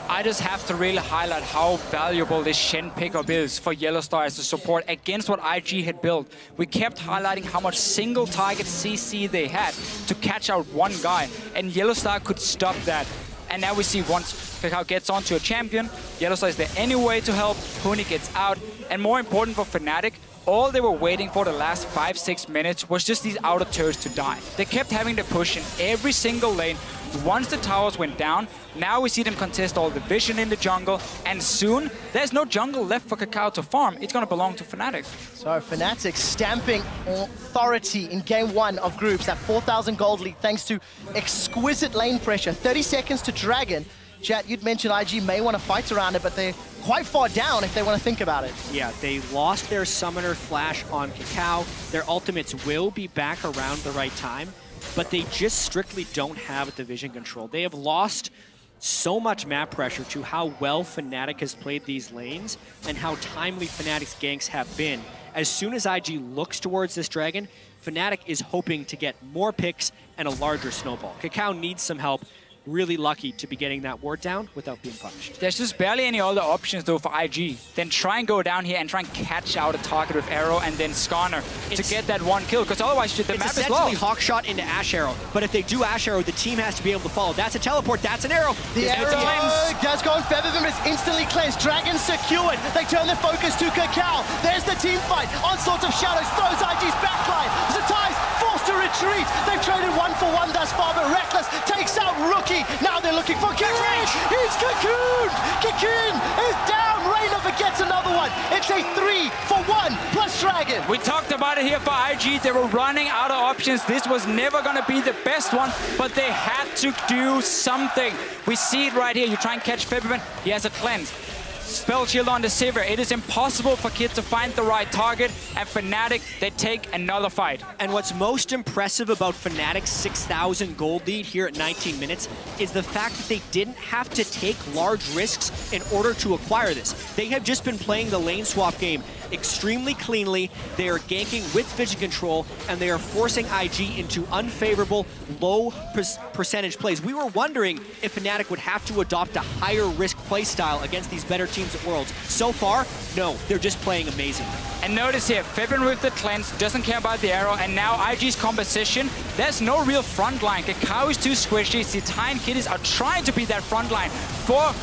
Speaker 2: I just have to really highlight how valuable this Shen pickup is for Yellowstar as a support against what IG had built. We kept highlighting how much single target CC they had to catch out one guy, and Yellowstar could stop that. And now we see once KOO gets onto a champion, Yellowstar is there anyway to help, Huni gets out, and more important for Fnatic, all they were waiting for the last 5-6 minutes was just these outer turrets to die. They kept having to push in every single lane. Once the towers went down, now we see them contest all the vision in the jungle, and soon there's no jungle left for KOO to farm. It's going to belong to Fnatic.
Speaker 1: So Fnatic stamping authority in game 1 of groups, that 4,000 gold lead thanks to exquisite lane pressure. 30 seconds to Dragon. Chat, you'd mentioned IG may want to fight around it, but they're quite far down if they want to think about it.
Speaker 3: Yeah, they lost their Summoner Flash on KOO. Their ultimates will be back around the right time, but they just strictly don't have the vision control. They have lost so much map pressure to how well Fnatic has played these lanes and how timely Fnatic's ganks have been. As soon as IG looks towards this dragon, Fnatic is hoping to get more picks and a larger snowball. KOO needs some help. Really lucky to be getting that ward down without being punished.
Speaker 2: There's just barely any other options though for IG. Then try and go down here and try and catch out a target with Arrow and then Skarner to get that one kill, because otherwise the map is lost.
Speaker 3: It's essentially Hawkshot into Ash Arrow, but if they do Ash Arrow, the team has to be able to follow. That's a teleport, that's an arrow.
Speaker 1: The arrow does go on Feathervin, is instantly cleansed. Dragon secured. They turn their focus to KOO. There's the team fight. Onslaught of shadows throws IG's backline. Zatais forced to retreat. They've traded 1-for-1 thus far, but Reckless takes out Rookie. Now they're looking for Cocoon. He's Cocoon. Cocoon is down. Rainover gets another one. It's a 3-for-1 plus Dragon.
Speaker 2: We talked about it here for IG. They were running out of options. This was never going to be the best one, but they had to do something. We see it right here. You try and catch Feathervin. He has a cleanse. Spell shield on the Sivir. It is impossible for Kid to find the right target, and Fnatic, they take another fight.
Speaker 3: And what's most impressive about Fnatic's 6,000 gold lead here at 19 minutes is the fact that they didn't have to take large risks in order to acquire this. They have just been playing the lane swap game extremely cleanly. They are ganking with vision control, and they are forcing IG into unfavorable, low percentage plays. We were wondering if Fnatic would have to adopt a higher risk play style against these better teams at Worlds. So far, no, they're just playing amazingly.
Speaker 2: And notice here, Feathervin with the cleanse, doesn't care about the arrow, and now IG's composition, there's no real front line. KOO is too squishy. Zitai and Kiddies are trying to be that front line for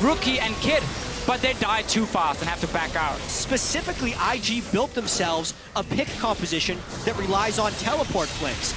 Speaker 2: Rookie and Kid, but they die too fast and have to back out.
Speaker 3: Specifically, IG built themselves a pick composition that relies on teleport flanks.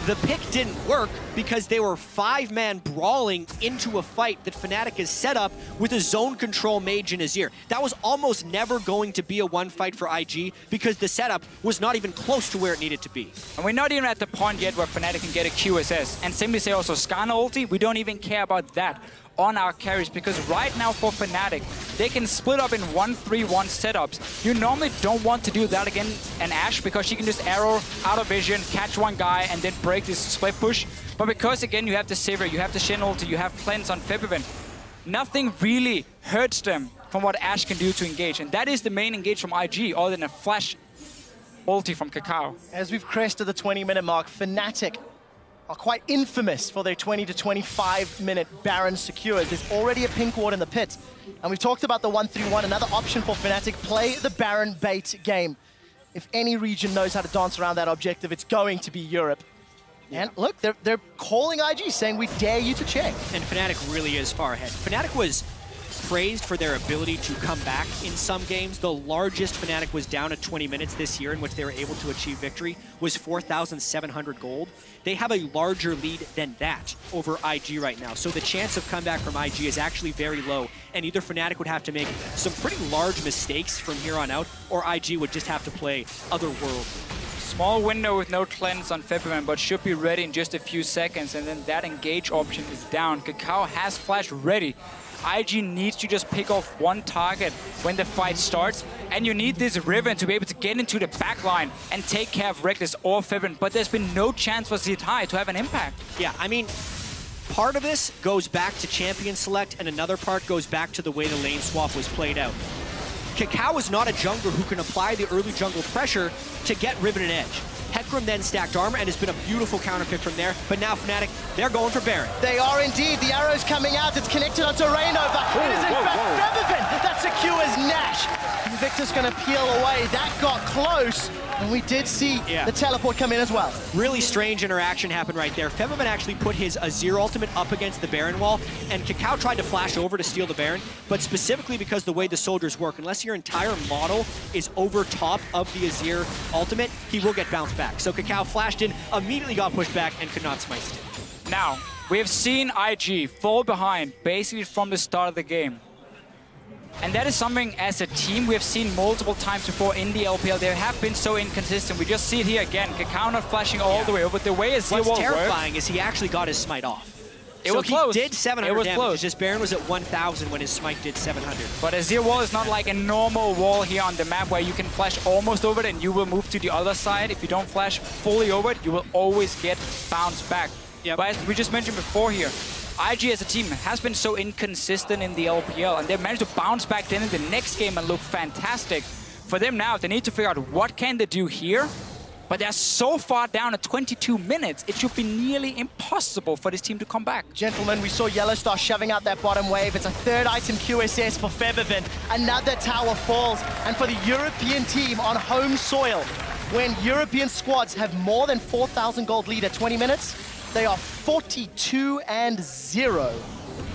Speaker 3: The pick didn't work because they were 5-man brawling into a fight that Fnatic has set up with a zone control mage in Azir. That was almost never going to be a one fight for IG because the setup was not even close to where it needed to be.
Speaker 2: And we're not even at the point yet where Fnatic can get a QSS. And simply say also Skarner ulti, we don't even care about that on our carries, because right now for Fnatic, they can split up in 1-3-1 setups. You normally don't want to do that against an Ashe because she can just arrow out of vision, catch one guy, and then break this split push. But because again you have the Sivir, you have the Shen ulti, you have cleanse on Feathervin, nothing really hurts them from what Ashe can do to engage. And that is the main engage from IG, other than a flash ulti from KOO.
Speaker 1: As we've crested the 20-minute mark, Fnatic are quite infamous for their 20 to 25-minute Baron secures. There's already a pink ward in the pit. And we've talked about the 1-3-1, another option for Fnatic. Play the Baron bait game. If any region knows how to dance around that objective, it's going to be Europe. Yeah. And look, they're calling IG, saying we dare you to check.
Speaker 3: And Fnatic really is far ahead. Fnatic was praised for their ability to come back in some games. The largest Fnatic was down at 20 minutes this year in which they were able to achieve victory was 4,700 gold. They have a larger lead than that over IG right now. So the chance of comeback from IG is actually very low. And either Fnatic would have to make some pretty large mistakes from here on out, or IG would just have to play otherworldly.
Speaker 2: Small window with no cleanse on February, but should be ready in just a few seconds, and then that engage option is down. KOO has flash ready. IG needs to just pick off one target when the fight starts, and you need this Riven to be able to get into the backline and take care of Reckless or February, but there's been no chance for ZTI to have an impact.
Speaker 3: Yeah, I mean, part of this goes back to champion select, and another part goes back to the way the lane swap was played out. KOO is not a jungler who can apply the early jungle pressure to get Riven and Edge. Hecarim then stacked armor, and it's been a beautiful counter pick from there. But now Fnatic, they're going for Baron.
Speaker 1: They are indeed. The arrow's coming out. It's connected onto Rainover. It is in fact Featherfin that secures Nash. Victor's going to peel away. That got close. And we did see the teleport come in as well.
Speaker 3: Really strange interaction happened right there. Featherfin actually put his Azir ultimate up against the Baron wall, and KOO tried to flash over to steal the Baron, but specifically because the way the soldiers work, unless your entire model is over top of the Azir ultimate, he will get bounced back. So KOO flashed in, immediately got pushed back, and could not smite it.
Speaker 2: Now, we have seen IG fall behind basically from the start of the game. And that is something as a team we have seen multiple times before in the LPL. They have been so inconsistent. We just see it here again. KOO not flashing all the way over. The way Azir
Speaker 3: What's terrifying is he actually got his smite off.
Speaker 2: It was close.
Speaker 3: He did 700 damage.
Speaker 2: Close.
Speaker 3: Just Baron was at 1,000 when his smite did 700.
Speaker 2: But Azir wall is not like a normal wall here on the map where you can flash almost over it and you will move to the other side. If you don't flash fully over it, you will always get bounced back. But as we just mentioned before here, IG as a team has been so inconsistent in the LPL, and they've managed to bounce back then in the next game and look fantastic. For them now, they need to figure out what can they do here, but they're so far down at 22 minutes, it should be nearly impossible for this team to come back.
Speaker 1: Gentlemen, we saw Yellowstar shoving out that bottom wave. It's a third item QSS for Featherfin. Another tower falls, and for the European team on home soil, when European squads have more than 4,000 gold lead at 20 minutes, they are 42-0.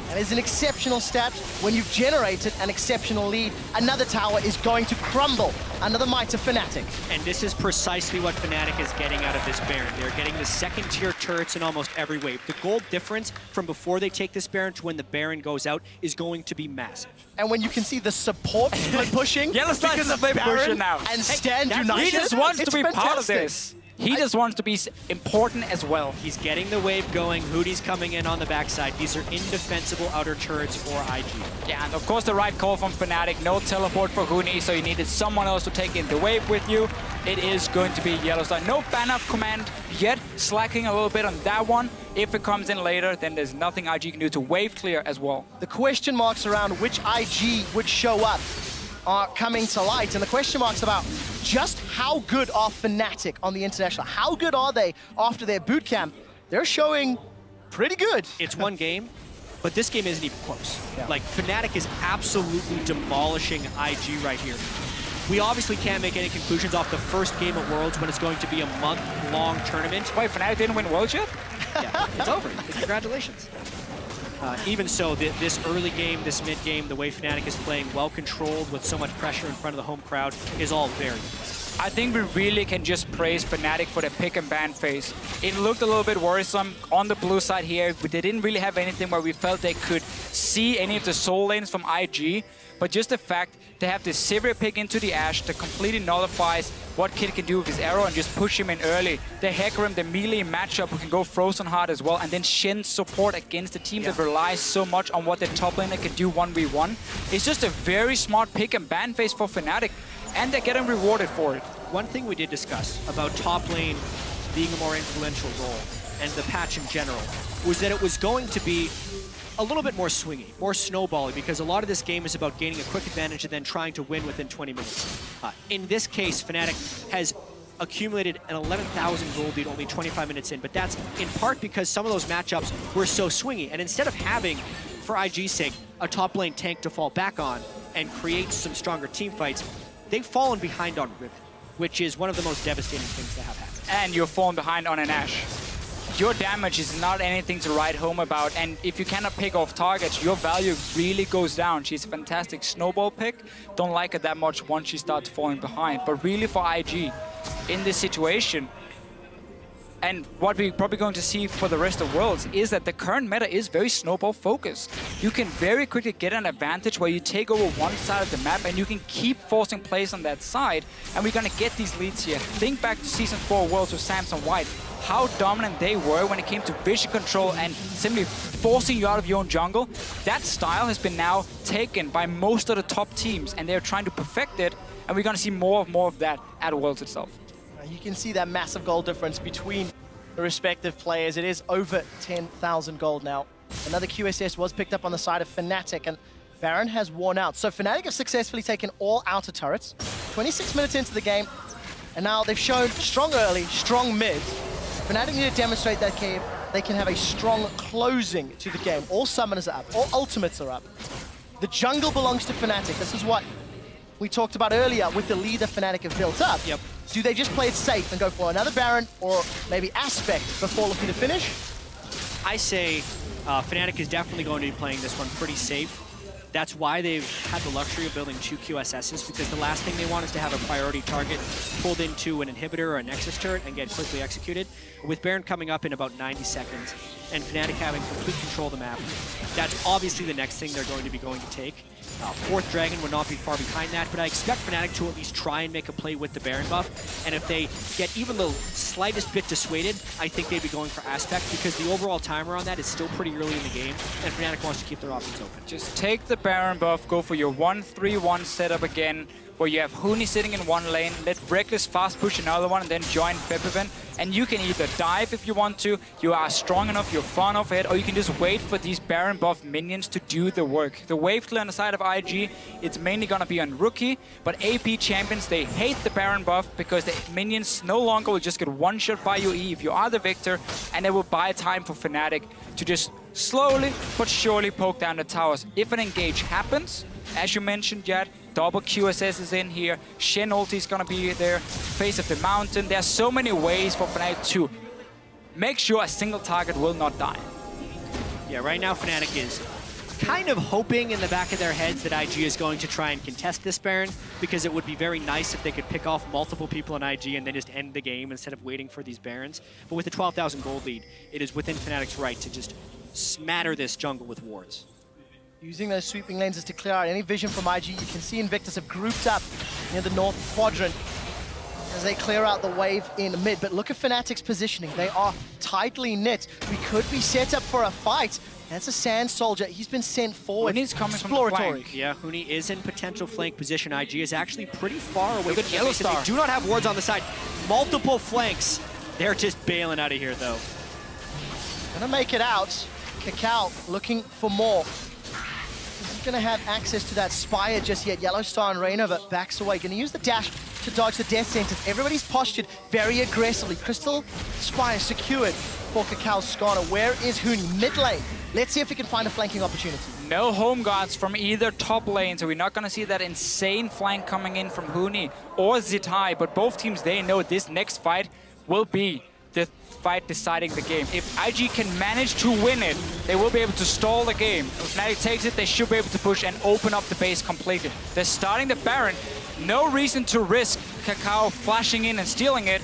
Speaker 1: And it's an exceptional stat. When you've generated an exceptional lead, another tower is going to crumble under the might of Fnatic.
Speaker 3: And this is precisely what Fnatic is getting out of this Baron. They're getting the second-tier turrets in almost every wave. The gold difference from before they take this Baron to when the Baron goes out is going to be massive.
Speaker 1: And when you can see the support pushing
Speaker 2: Yellowstar
Speaker 1: because of
Speaker 2: Baron
Speaker 1: now and Stand United,
Speaker 2: he just wants to be
Speaker 1: fantastic.
Speaker 2: part of this. He just wants to be important as well.
Speaker 3: He's getting the wave going. Hootie's coming in on the backside. These are indefensible outer turrets for IG.
Speaker 2: Yeah, and of course the right call from Fnatic. No teleport for Huni, so you needed someone else to take in the wave with you. It is going to be Yellowstar. No ban off command yet, slacking a little bit on that one. If it comes in later, then there's nothing IG can do to wave clear as well.
Speaker 1: The question marks around which IG would show up are coming to light, and the question marks about just how good are Fnatic on the international. How good are they after their boot camp? They're showing pretty good.
Speaker 3: It's one game, but this game isn't even close. Like, Fnatic is absolutely demolishing IG right here. We obviously can't make any conclusions off the first game at Worlds when it's going to be a month-long tournament.
Speaker 2: Wait, Fnatic didn't win Worlds yet?
Speaker 3: Yeah, it's over. Congratulations. Even so, this early game, this mid game, the way Fnatic is playing well controlled with so much pressure in front of the home crowd is all very good.
Speaker 2: I think we really can just praise Fnatic for the pick and ban phase. It looked a little bit worrisome on the blue side here. They didn't really have anything where we felt they could see any of the soul lanes from IG, but just the fact they have this Sivir pick into the Ashe that completely nullifies what Kid can do with his arrow and just push him in early. The Hecarim, the melee matchup who can go Frozen Heart as well, and then Shin's support against the team that relies so much on what the top laner can do 1v1. It's just a very smart pick and ban phase for Fnatic, and they're getting rewarded for it.
Speaker 3: One thing we did discuss about top lane being a more influential role, and the patch in general, was that it was going to be a little bit more swingy, more snowbally, because a lot of this game is about gaining a quick advantage and then trying to win within 20 minutes. In this case, Fnatic has accumulated an 11,000 gold lead only 25 minutes in, but that's in part because some of those matchups were so swingy. And instead of having, for IG's sake, a top lane tank to fall back on and create some stronger team fights, they've fallen behind on Riven, which is one of the most devastating things to have happen.
Speaker 2: And you're falling behind on an Ashe. your damage is not anything to write home about, and if you cannot pick off targets, your value really goes down. She's a fantastic snowball pick. Don't like her that much once she starts falling behind. But really for IG, in this situation, and what we're probably going to see for the rest of Worlds is that the current meta is very snowball focused. You can very quickly get an advantage where you take over one side of the map and you can keep forcing plays on that side, and we're going to get these leads here. Think back to Season 4 Worlds with Samson White, how dominant they were when it came to vision control and simply forcing you out of your own jungle. That style has been now taken by most of the top teams, and they're trying to perfect it, and we're going to see more of that at Worlds itself.
Speaker 1: You can see that massive gold difference between the respective players. It is over 10,000 gold now. Another QSS was picked up on the side of Fnatic, and Baron has worn out. So Fnatic have successfully taken all outer turrets. 26 minutes into the game, and now they've shown strong early, strong mid. Fnatic need to demonstrate that they can have a strong closing to the game. All summoners are up, all ultimates are up. The jungle belongs to Fnatic. This is what we talked about earlier with the leader Fnatic have built up.
Speaker 3: Yep.
Speaker 1: Do they just play it safe and go for another Baron or maybe Aspect before looking to finish?
Speaker 3: I say Fnatic is definitely going to be playing this one pretty safe. That's why they've had the luxury of building 2 QSSs, because the last thing they want is to have a priority target pulled into an inhibitor or a Nexus turret and get quickly executed. With Baron coming up in about 90 seconds and Fnatic having complete control of the map, that's obviously the next thing they're going to take. Fourth Dragon would not be far behind that, but I expect Fnatic to at least try and make a play with the Baron buff, and if they get even the slightest bit dissuaded, I think they'd be going for Aspect, because the overall timer on that is still pretty early in the game, and Fnatic wants to keep their options open.
Speaker 2: Just take the Baron buff, go for your 1-3-1 setup again, where you have Huni sitting in one lane, let Reckless fast push another one, and then join Febiven. And you can either dive if you want to, you are strong enough, you're far enough ahead, or you can just wait for these Baron buff minions to do the work. The wave clear on the side of IG, it's mainly gonna be on Rookie, but AP champions, they hate the Baron buff because the minions no longer will just get one shot by your E if you are the victor, and they will buy time for Fnatic to just slowly but surely poke down the towers. If an engage happens, as you mentioned, Jad, double QSS is in here, Shen ulti is gonna be there, face of the mountain. There's so many ways for Fnatic to make sure a single target will not die.
Speaker 3: Yeah, right now Fnatic is kind of hoping in the back of their heads that IG is going to try and contest this Baron, because it would be very nice if they could pick off multiple people in IG and then just end the game instead of waiting for these Barons. But with the 12,000 gold lead, it is within Fnatic's right to just smatter this jungle with wards.
Speaker 1: Using those sweeping lenses to clear out any vision from IG. You can see Invictus have grouped up near the north quadrant as they clear out the wave in mid. But look at Fnatic's positioning. They are tightly knit. We could be set up for a fight. That's a Sand Soldier. He's been sent forward.
Speaker 2: Huni's coming from the flank.
Speaker 3: Yeah, Huni is in potential flank position. IG is actually pretty far away.
Speaker 2: Look at Yellow Star.
Speaker 3: They do not have wards on the side. Multiple flanks. They're just bailing out of here, though.
Speaker 1: Gonna make it out. KOO looking for more. He's gonna have access to that Spire just yet. Yellow Star and Rainover backs away. Gonna use the dash to dodge the death sentence. Everybody's postured very aggressively. Crystal Spire secured for KOO Skarner. Where is Huni? Mid lane. Let's see if we can find a flanking opportunity.
Speaker 2: No home guards from either top lane, so we're not going to see that insane flank coming in from Huni or Zitai, but both teams, they know this next fight will be the fight deciding the game. If IG can manage to win it, they will be able to stall the game. If Fnatic takes it, they should be able to push and open up the base completely. They're starting the Baron. No reason to risk KOO flashing in and stealing it.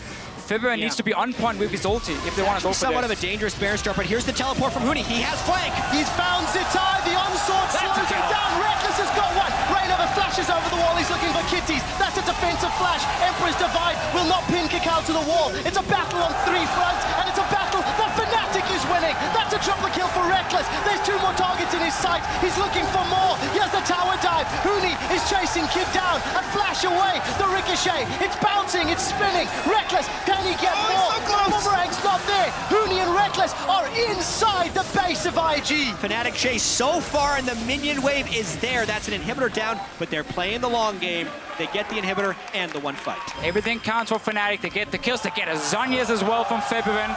Speaker 2: Febiven needs to be on point with his ulti if they want to go for
Speaker 3: somewhat
Speaker 2: this.
Speaker 3: of a dangerous Baron start, but here's the teleport from Huni. He has flank.
Speaker 1: He's found Zitai. The onslaught slows him down. Reckless has got one. Rainover flashes over the wall. He's looking for kitties. That's a defensive flash. Emperor's Divide will not pin KOO to the wall. It's a battle on 3 fronts, and it's a battle that Fnatic is winning. That's a triple kill for Reckless. There's 2 more targets in his sight. He's looking for more. Here's the tower dive. Huni is chasing Kid down. A flash away. The ricochet. It's bouncing. It's spinning. Reckless, can he get more? Boomerang's not there. Huni and Reckless are inside the base of IG.
Speaker 3: Fnatic chase so far, and the minion wave is there. That's an inhibitor down, but they're playing the long game. They get the inhibitor and the one fight.
Speaker 2: Everything counts for Fnatic. They get the kills. They get a Zhonya's as well from Febiven.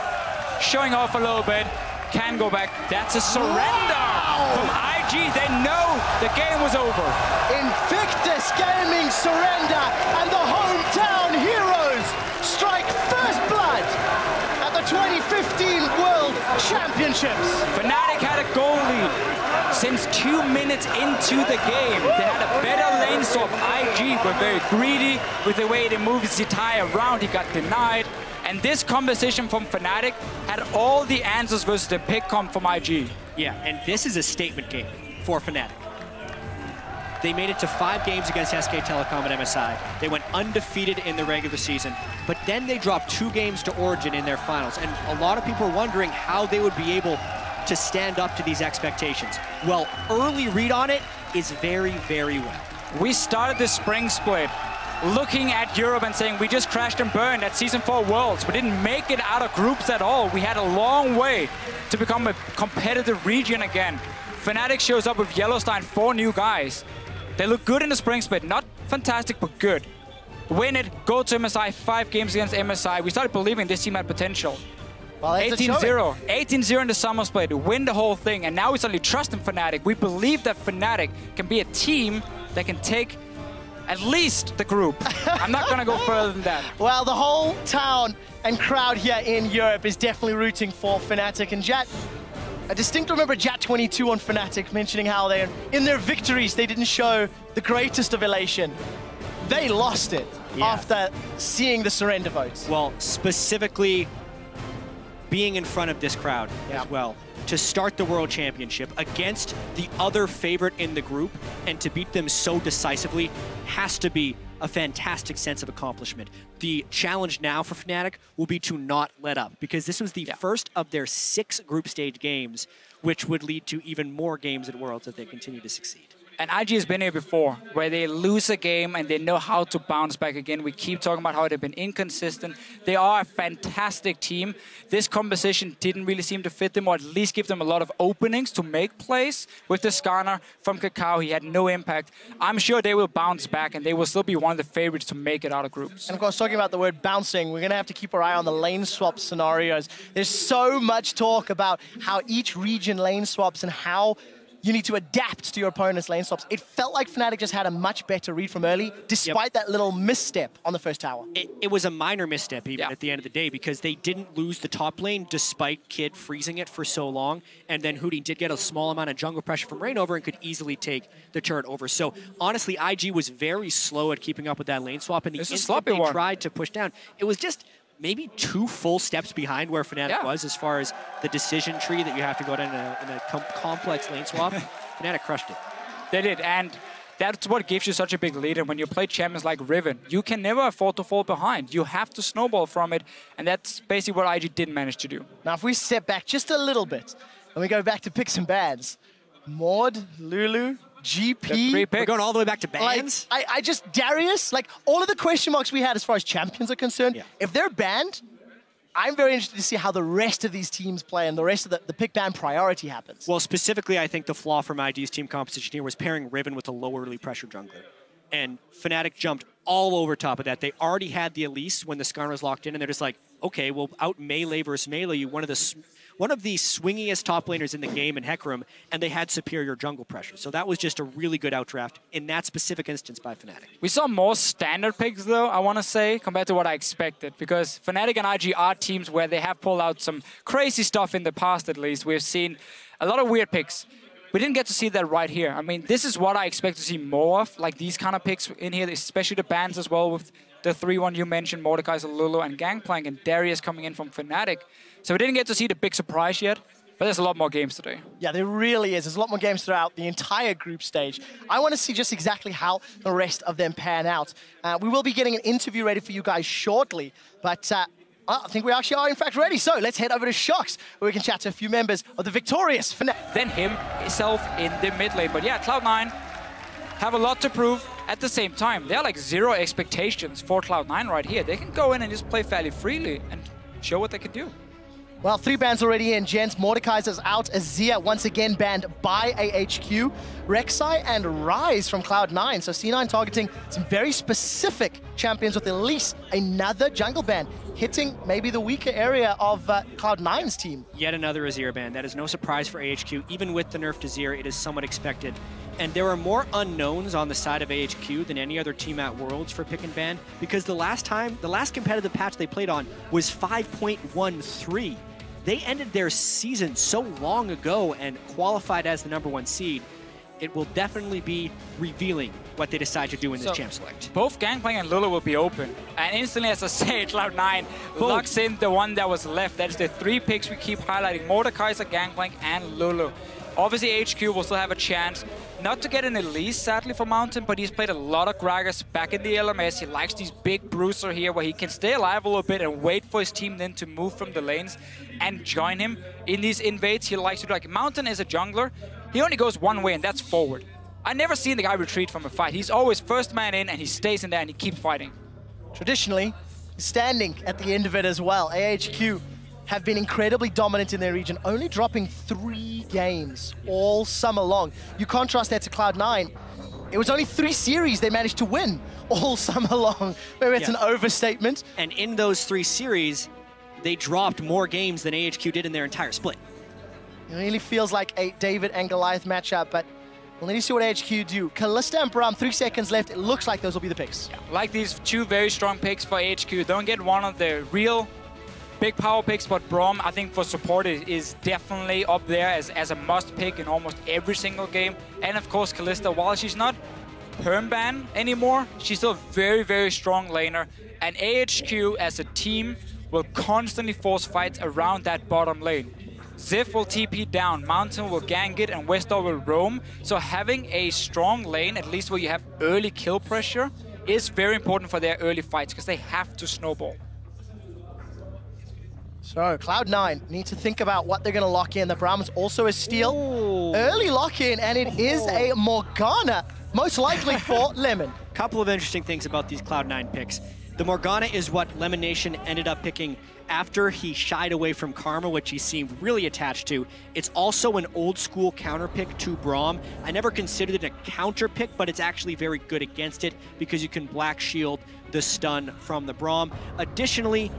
Speaker 2: Showing off a little bit. Can go back. That's a surrender from IG. They know the game was over.
Speaker 1: Invictus Gaming surrender, and the hometown heroes strike first blood at the 2015 World chips.
Speaker 2: Fnatic had a goal lead since 2 minutes into the game. They had a better lane swap. IG were very greedy with the way they moved Zitai around. He got denied. And this composition from Fnatic had all the answers versus the pick comp from IG.
Speaker 3: Yeah, and this is a statement game for Fnatic. They made it to 5 games against SK Telecom and MSI. They went undefeated in the regular season, but then they dropped 2 games to Origin in their finals. And a lot of people are wondering how they would be able to stand up to these expectations. Well, early read on it is very, very well.
Speaker 2: We started the spring split looking at Europe and saying we just crashed and burned at Season 4 Worlds. We didn't make it out of groups at all. We had a long way to become a competitive region again. Fnatic shows up with Yellowstone, 4 new guys. They look good in the spring split, not fantastic, but good. Win it, go to MSI, 5 games against MSI. We started believing this team had potential.
Speaker 1: Well,
Speaker 2: 18-0, 18-0 in the summer split, win the whole thing, and now we suddenly trust in Fnatic. We believe that Fnatic can be a team that can take at least the group. I'm not gonna go further than that.
Speaker 1: Well, the whole town and crowd here in Europe is definitely rooting for Fnatic. And Jat, I distinctly remember Jat22 on Fnatic mentioning how they, in their victories, they didn't show the greatest of elation. They lost it after seeing the surrender votes.
Speaker 3: Well, specifically being in front of this crowd as well, to start the World Championship against the other favorite in the group and to beat them so decisively has to be a fantastic sense of accomplishment. The challenge now for Fnatic will be to not let up, because this was the first of their 6 group stage games, which would lead to even more games at Worlds if they continue to succeed.
Speaker 2: And IG has been here before, where they lose a game and they know how to bounce back again. We keep talking about how they've been inconsistent. They are a fantastic team. This composition didn't really seem to fit them, or at least give them a lot of openings to make plays. With the Skarner from KOO, he had no impact. I'm sure they will bounce back and they will still be one of the favorites to make it out of groups.
Speaker 1: And of course, talking about the word bouncing, we're going to have to keep our eye on the lane swap scenarios. There's so much talk about how each region lane swaps and how you need to adapt to your opponent's lane swaps. It felt like Fnatic just had a much better read from early, despite that little misstep on the first tower.
Speaker 3: It was a minor misstep even at the end of the day, because they didn't lose the top lane despite Kid freezing it for so long. And then Hootie did get a small amount of jungle pressure from Rainover and could easily take the turret over. So honestly, IG was very slow at keeping up with that lane swap. And the instant they tried to push down, it was just maybe 2 full steps behind where Fnatic was as far as the decision tree that you have to go down in a complex lane swap. Fnatic crushed it.
Speaker 2: They did, and that's what gives you such a big lead. And when you play champions like Riven, you can never afford to fall behind. You have to snowball from it, and that's basically what IG didn't manage to do.
Speaker 1: Now, if we step back just a little bit, and we go back to picks and bans, Maud, Lulu, GP.
Speaker 3: We're going all the way back to bans?
Speaker 1: Like, I just, Darius, like all of the question marks we had as far as champions are concerned, if they're banned, I'm very interested to see how the rest of these teams play and the rest of the pick ban priority happens.
Speaker 3: Well, specifically, I think the flaw from IG's team composition here was pairing Riven with a low early pressure jungler. And Fnatic jumped all over top of that. They already had the Elise when the Skarner was locked in, and they're just like, okay, well, out melee versus melee, you one of the swingiest top laners in the game in Hecarim, and they had superior jungle pressure. So that was just a really good outdraft in that specific instance by Fnatic.
Speaker 2: We saw more standard picks, though, I want to say, compared to what I expected, because Fnatic and IG are teams where they have pulled out some crazy stuff in the past, at least. We've seen a lot of weird picks. We didn't get to see that right here. I mean, this is what I expect to see more of, like these kind of picks in here, especially the bans as well, with the 3-1 you mentioned, Mordekaiser, Lulu, and Gangplank, and Darius coming in from Fnatic. So we didn't get to see the big surprise yet, but there's a lot more games today.
Speaker 1: Yeah, there really is. There's a lot more games throughout the entire group stage. I want to see just exactly how the rest of them pan out. We will be getting an interview ready for you guys shortly, but I think we actually are, in fact, ready. So let's head over to Shox, where we can chat to a few members of the victorious Fnatic.
Speaker 2: Then himself in the mid lane. But yeah, Cloud9 have a lot to prove. At the same time, there are like 0 expectations for Cloud9 right here. They can go in and just play fairly freely and show what they can do.
Speaker 1: Well, 3 bans already in, gents. Mordekaiser's out. Azir once again banned by AHQ. Rek'Sai and Rise from Cloud9. So C9 targeting some very specific champions with at least another jungle ban, hitting maybe the weaker area of Cloud9's team.
Speaker 3: Yet another Azir ban. That is no surprise for AHQ. Even with the nerf to Azir, it is somewhat expected. And there are more unknowns on the side of AHQ than any other team at Worlds for pick and ban, because the last competitive patch they played on was 5.13. they ended their season so long ago and qualified as the #1 seed. It will definitely be revealing what they decide to do in this champ select.
Speaker 2: Both Gangplank and Lulu will be open. And instantly, as I say, Cloud9 locks in the one that was left. That is the 3 picks we keep highlighting. Mordekaiser, Gangplank, and Lulu. Obviously, AHQ will still have a chance. Not to get an Elise, sadly, for Mountain, but he's played a lot of Gragas back in the LMS. He likes these big bruiser here where he can stay alive a little bit and wait for his team then to move from the lanes and join him in these invades. He likes to do, like, Mountain is a jungler. He only goes one way, and that's forward. I've never seen the guy retreat from a fight. He's always first man in, and he stays in there, and he keeps fighting.
Speaker 1: Traditionally, standing at the end of it as well. AHQ have been incredibly dominant in their region, only dropping 3 games all summer long. You contrast that to Cloud9. It was only 3 series they managed to win all summer long. Maybe it's an overstatement.
Speaker 3: And in those 3 series, they dropped more games than AHQ did in their entire split.
Speaker 1: It really feels like a David and Goliath matchup, but we'll need to see what AHQ do. Kalista and Braum, 3 seconds left. It looks like those will be the picks.
Speaker 2: Yeah, like these 2 very strong picks for AHQ. Don't get one of the real big power picks, but Braum, I think for support, is definitely up there as a must pick in almost every single game. And of course, Kalista, while she's not perm ban anymore, she's still a very, very strong laner. And AHQ as a team will constantly force fights around that bottom lane. Ziv will TP down, Mountain will gank it, and Westar will roam. So having a strong lane, at least where you have early kill pressure, is very important for their early fights because they have to snowball.
Speaker 1: So Cloud9 need to think about what they're going to lock in. The Braum's also a steal. Ooh. Early lock-in, and it is a Morgana, most likely for Lemon.
Speaker 3: Couple of interesting things about these Cloud9 picks. The Morgana is what Lemon Nation ended up picking after he shied away from Karma, which he seemed really attached to. It's also an old school counter pick to Braum. I never considered it a counter pick, but it's actually very good against it because you can black shield the stun from the Braum. Additionally,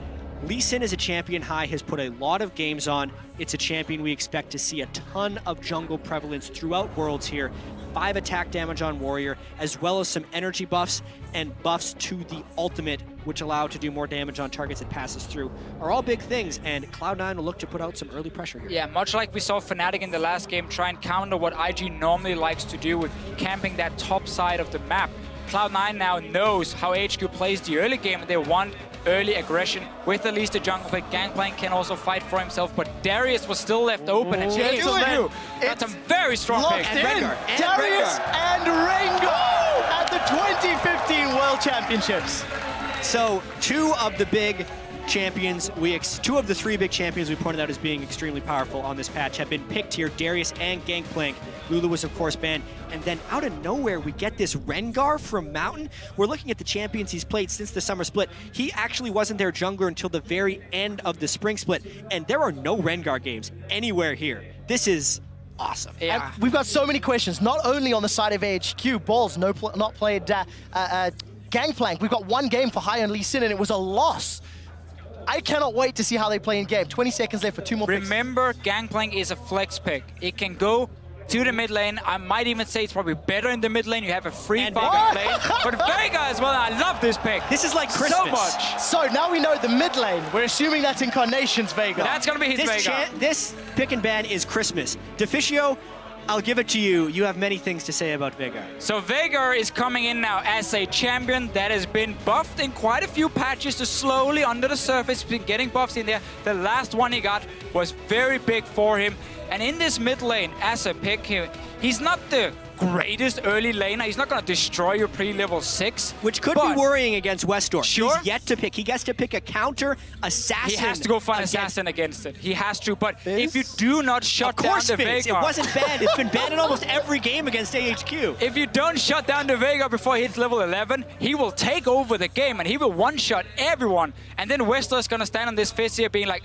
Speaker 3: Lee Sin as a champion high has put a lot of games on. It's a champion we expect to see a ton of jungle prevalence throughout Worlds here. 5 attack damage on Warrior, as well as some energy buffs and buffs to the ultimate, which allow to do more damage on targets it passes through, are all big things, and Cloud9 will look to put out some early pressure here.
Speaker 2: Yeah, much like we saw Fnatic in the last game try and counter what IG normally likes to do with camping that top side of the map. Cloud9 now knows how HQ plays the early game, and they want early aggression with at least a jungle pick. Gangplank can also fight for himself, but Darius was still left open. And Gentleman, that's a very strong pick.
Speaker 1: And Rengar. Darius and Rengar at the 2015 World Championships.
Speaker 3: So 2 of the big champions, 2 of the 3 big champions we pointed out as being extremely powerful on this patch have been picked here, Darius and Gangplank. Lulu was, of course, banned. And then out of nowhere, we get this Rengar from Mountain. We're looking at the champions he's played since the summer split. He actually wasn't their jungler until the very end of the spring split. And there are no Rengar games anywhere here. This is awesome.
Speaker 1: Yeah. And we've got so many questions, not only on the side of AHQ. Balls not played Gangplank. We've got 1 game for High on Lee Sin, and it was a loss. I cannot wait to see how they play in game. 20 seconds left for 2 more picks.
Speaker 2: Remember, Gangplank is a flex pick. It can go to the mid lane. I might even say it's probably better in the mid lane. You have a free farming lane. But Vega as well, I love this pick.
Speaker 3: This is like Christmas.
Speaker 2: So much.
Speaker 1: So now we know the mid lane. We're assuming that's Incarnation's Vega.
Speaker 2: That's going to be his Vega.
Speaker 3: This pick and ban is Christmas. Deficio, I'll give it to you. You have many things to say about Vega.
Speaker 2: So Vega is coming in now as a champion that has been buffed in quite a few patches to slowly under the surface, been getting buffs in there. The last one he got was very big for him. And in this mid lane, as a pick here, he's not the greatest early laner. He's not going to destroy your pre-level 6.
Speaker 3: Which could be worrying against Westar.
Speaker 2: Sure.
Speaker 3: He's yet to pick. He gets to pick a counter assassin.
Speaker 2: He has to go find assassin against it. He has to. But if you do not shut down the Vega...
Speaker 3: It wasn't banned. It's been banned in almost every game against AHQ.
Speaker 2: If you don't shut down the Vega before he hits level 11, he will take over the game and he will one-shot everyone. And then Westar is going to stand on this fist here being like,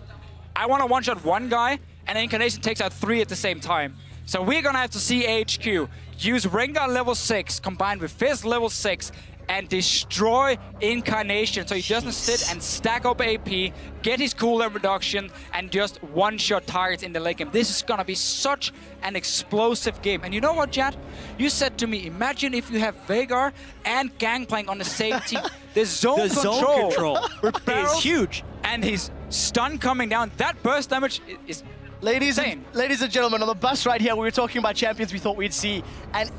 Speaker 2: I want to one-shot one guy, and then Incarnation takes out 3 at the same time. So we're going to have to see AHQ use Rengar level 6 combined with Fizz level 6 and destroy Incarnation so he doesn't sit and stack up AP, get his cooldown reduction, and just one-shot targets in the late game. This is going to be such an explosive game. And you know what, Jad? You said to me, imagine if you have Veigar and Gangplank on the same team. The zone control
Speaker 3: is huge.
Speaker 2: And he's stun coming down. That burst damage is
Speaker 1: ladies and gentlemen, on the bus right here, we were talking about champions we thought we'd see, and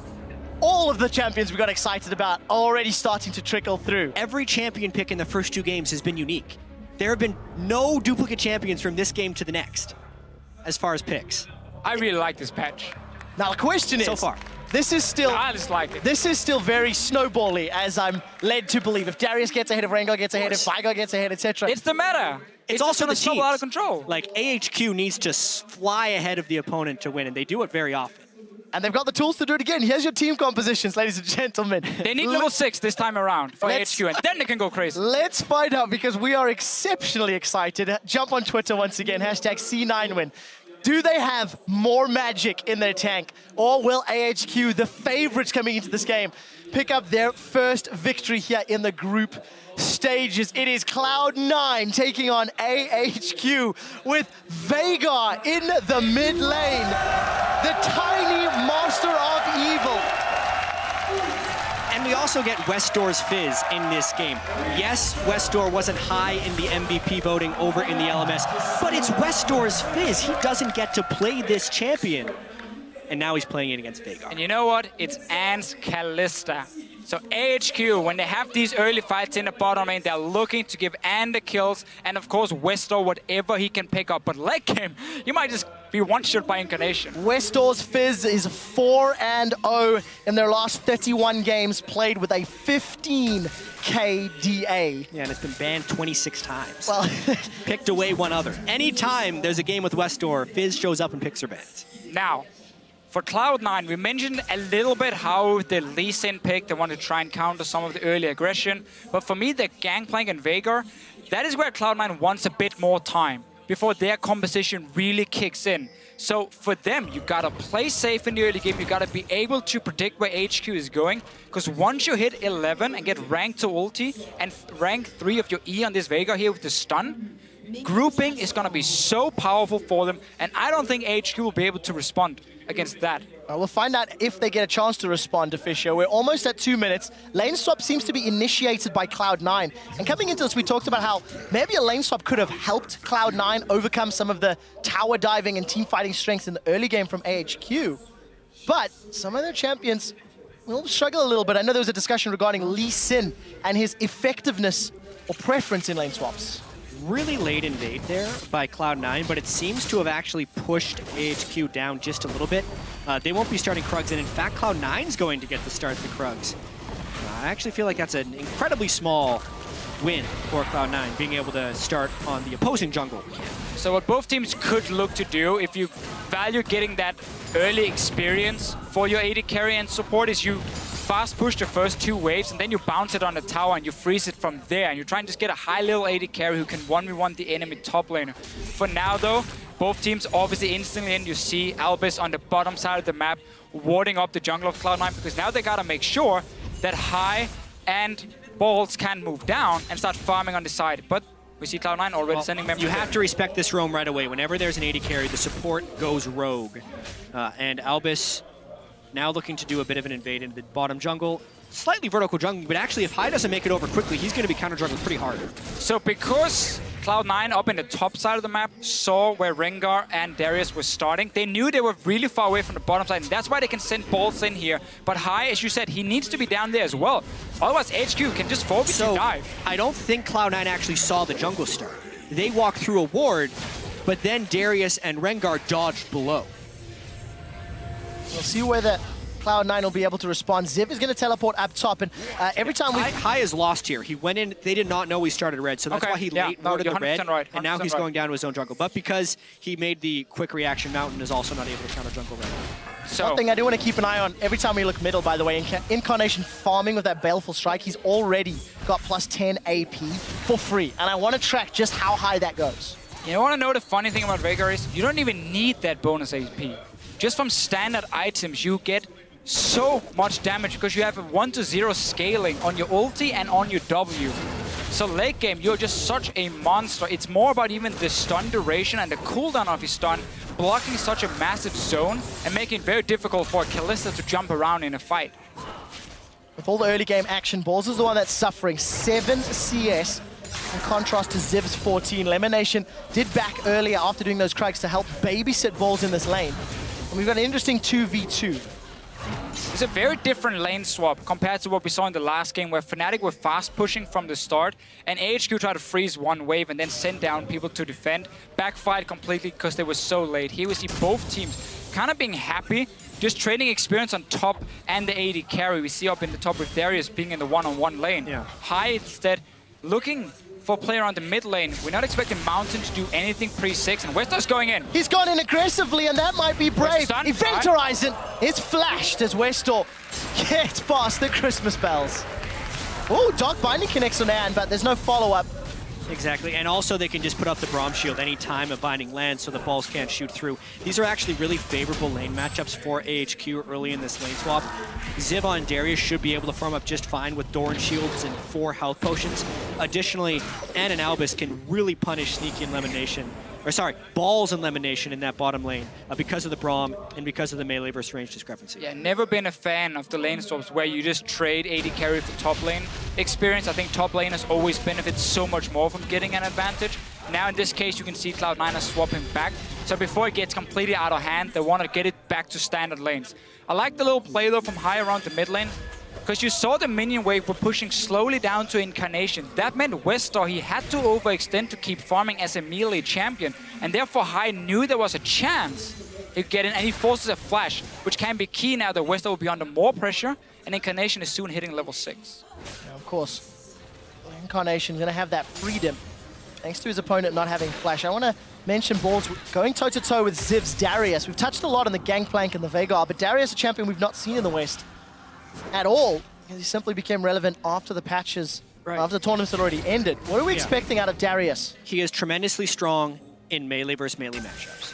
Speaker 1: all of the champions we got excited about are already starting to trickle through.
Speaker 3: Every champion pick in the first 2 games has been unique. There have been no duplicate champions from this game to the next, as far as picks.
Speaker 2: I really like this patch.
Speaker 1: Now the question is,
Speaker 3: so far,
Speaker 1: this is still
Speaker 2: I just like it.
Speaker 1: This is still very snowbally, as I'm led to believe. If Darius gets ahead, if Rengar gets ahead, if Vigo gets ahead, etc.
Speaker 2: It's the meta.
Speaker 3: It's also the teams.
Speaker 2: Out of control.
Speaker 3: Like AHQ needs to fly ahead of the opponent to win, and they do it very often.
Speaker 1: And they've got the tools to do it again. Here's your team compositions, ladies and gentlemen.
Speaker 2: They need level 6 this time around for AHQ, and then they can go crazy.
Speaker 1: Let's find out, because we are exceptionally excited. Jump on Twitter once again, hashtag C9win. Do they have more magic in their tank, or will AHQ, the favorites coming into this game, pick up their first victory here in the group stages? It is Cloud9 taking on AHQ with Veigar in the mid lane, the tiny master of evil.
Speaker 3: And we also get Westdoor's Fizz in this game. Yes, Westdoor wasn't high in the MVP voting over in the LMS, but it's Westdoor's Fizz. He doesn't get to play this champion. And now he's playing it against Veigar.
Speaker 2: And you know what? It's Ant's Kalista. So AHQ, when they have these early fights in the bottom lane, they're looking to give Ant the kills, and of course Westdoor whatever he can pick up. But late game, you might just be one-shot by Incarnation.
Speaker 1: Westdoor's Fizz is 4-0 in their last 31 games, played with a 15K DA.
Speaker 3: Yeah, and it's been banned 26 times.
Speaker 1: Well,
Speaker 3: picked away one other. Anytime there's a game with Westdoor, Fizz shows up and picks her bans.
Speaker 2: Now, for Cloud9, we mentioned a little bit how the Lee Sin pick, they want to try and counter some of the early aggression. But for me, the Gangplank and Veigar, that is where Cloud9 wants a bit more time before their composition really kicks in. So for them, you gotta play safe in the early game. You gotta be able to predict where HQ is going. Because once you hit 11 and get rank 2 ulti and rank 3 of your E on this Veigar here with the stun, grouping is gonna be so powerful for them. And I don't think HQ will be able to respond against that.
Speaker 1: We'll find out if they get a chance to respond to Fisher. We're almost at 2 minutes. Lane swap seems to be initiated by Cloud9. And coming into this, we talked about how maybe a lane swap could have helped Cloud9 overcome some of the tower diving and team fighting strengths in the early game from AHQ. But some of their champions will struggle a little bit. I know there was a discussion regarding Lee Sin and his effectiveness or preference in lane swaps.
Speaker 3: Really late invade there by Cloud9, but it seems to have actually pushed AHQ down just a little bit. They won't be starting Krugs, and in fact, Cloud9's going to get the start the Krugs. I actually feel like that's an incredibly small win for Cloud9, being able to start on the opposing jungle.
Speaker 2: So what both teams could look to do, if you value getting that early experience for your AD carry and support, is you fast push the first 2 waves, and then you bounce it on the tower and you freeze it from there. And you try and just get a high-level AD carry who can 1v1 the enemy top laner. For now, though, both teams obviously instantly in. You see Albus on the bottom side of the map warding up the jungle of Cloud9, because now they gotta make sure that High and Balls can move down and start farming on the side. But we see Cloud9 already sending members.
Speaker 3: You have to respect this roam right away. Whenever there's an AD carry, the support goes rogue. And Albus now looking to do a bit of an invade into the bottom jungle. Slightly vertical jungle, but actually if High doesn't make it over quickly, he's going to be counter-jungling pretty hard.
Speaker 2: So because Cloud9 up in the top side of the map saw where Rengar and Darius were starting, they knew they were really far away from the bottom side, and that's why they can send Balls in here. But High, as you said, he needs to be down there as well. Otherwise, HQ can just focus and dive.
Speaker 3: I don't think Cloud9 actually saw the jungle start. They walked through a ward, but then Darius and Rengar dodged below.
Speaker 1: We'll see whether Cloud9 will be able to respond. Ziv is going to teleport up top, and every time we...
Speaker 3: High is lost here. He went in, they did not know he started red, so that's why he late warded the red, and now he's going down to his own jungle. But because he made the quick reaction, Mountain is also not able to counter jungle red.
Speaker 1: So one thing I do want to keep an eye on, every time we look middle, by the way, Incarnation farming with that Baleful Strike, he's already got plus 10 AP for free, and I want to track just how high that goes.
Speaker 2: You want to know the funny thing about Veigar is you don't even need that bonus AP. Just from standard items, you get so much damage because you have a 1-to-0 scaling on your ulti and on your W. So late game, you're just such a monster. It's more about even the stun duration and the cooldown of your stun, blocking such a massive zone and making it very difficult for Kalista to jump around in a fight.
Speaker 1: With all the early game action, Balls is the one that's suffering 7 CS In contrast to Ziv's 14, Lemonation did back earlier after doing those cracks to help babysit balls in this lane. And we've got an interesting 2v2.
Speaker 2: It's a very different lane swap compared to what we saw in the last game, where Fnatic were fast pushing from the start and AHQ tried to freeze one wave and then send down people to defend. Backfired completely because they were so late. Here we see both teams kind of being happy, just trading experience on top and the AD carry. We see up in the top with Darius being in the one-on-one lane.
Speaker 3: Yeah.
Speaker 2: High instead looking for a player on the mid lane. We're not expecting Mountain to do anything pre-6, and Westar's going in.
Speaker 1: He's gone in aggressively, and that might be brave. Event Horizon is flashed as Westar gets past the Christmas bells. Oh, Dark Binding connects on Ann, but there's no follow-up.
Speaker 3: Exactly, and also they can just put up the Braum Shield any time a Binding lands so the balls can't shoot through. These are actually really favorable lane matchups for AHQ early in this lane swap. Ziv on Darius should be able to farm up just fine with Doran Shields and 4 health potions. Additionally, Ann and Albus can really punish Sneaky and Lemonation, or sorry, Balls and Lemonation in that bottom lane because of the Braum and because of the melee versus range discrepancy.
Speaker 2: Yeah, never been a fan of the lane swaps where you just trade AD carry for top lane experience. I think top lane has always benefited so much more from getting an advantage. Now in this case, you can see Cloud9 is swapping back. So before it gets completely out of hand, they want to get it back to standard lanes. I like the little play though from high around the mid lane, because you saw the minion wave were pushing slowly down to Incarnation. That meant Westar, he had to overextend to keep farming as a melee champion, and therefore High knew there was a chance he'd get in, and he forces a flash, which can be key now that Westar will be under more pressure, and Incarnation is soon hitting level 6.
Speaker 1: Yeah, of course, Incarnation's going to have that freedom, thanks to his opponent not having flash. I want to mention Balls going toe-to-toe with Ziv's Darius. We've touched a lot on the Gangplank and the Veigar, but Darius, a champion we've not seen in the West at all. He simply became relevant after the patches, after the tournaments had already ended. What are we expecting out of Darius?
Speaker 3: He is tremendously strong in melee versus melee matchups.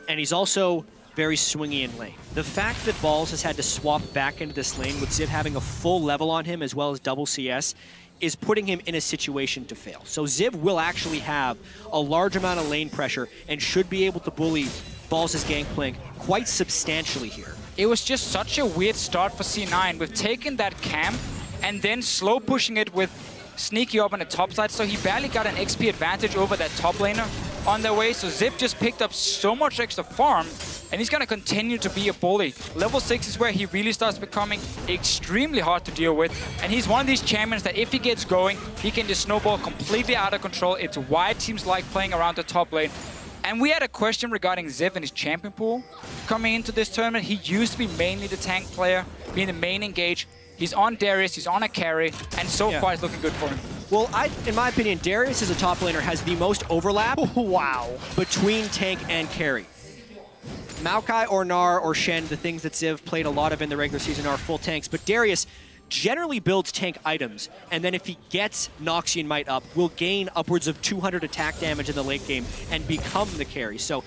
Speaker 3: And he's also very swingy in lane. The fact that Balls has had to swap back into this lane with Ziv having a full level on him as well as double CS is putting him in a situation to fail. So Ziv will actually have a large amount of lane pressure and should be able to bully Balls' Gangplank quite substantially here.
Speaker 2: It was just such a weird start for C9 with taking that camp and then slow pushing it with Sneaky up on the top side, so he barely got an XP advantage over that top laner on their way. So Ziv just picked up so much extra farm, and he's going to continue to be a bully. Level 6 is where he really starts becoming extremely hard to deal with, and he's one of these champions that if he gets going, he can just snowball completely out of control. It's why teams like playing around the top lane. And we had a question regarding Ziv and his champion pool coming into this tournament. He used to be mainly the tank player, being the main engage. He's on Darius, he's on a carry, and so far it's looking good for him.
Speaker 3: Well, in my opinion, Darius as a top laner has the most overlap between tank and carry. Maokai or Gnar or Shen, the things that Ziv played a lot of in the regular season, are full tanks, but Darius generally builds tank items, and then if he gets Noxian Might up, will gain upwards of 200 attack damage in the late game and become the carry. So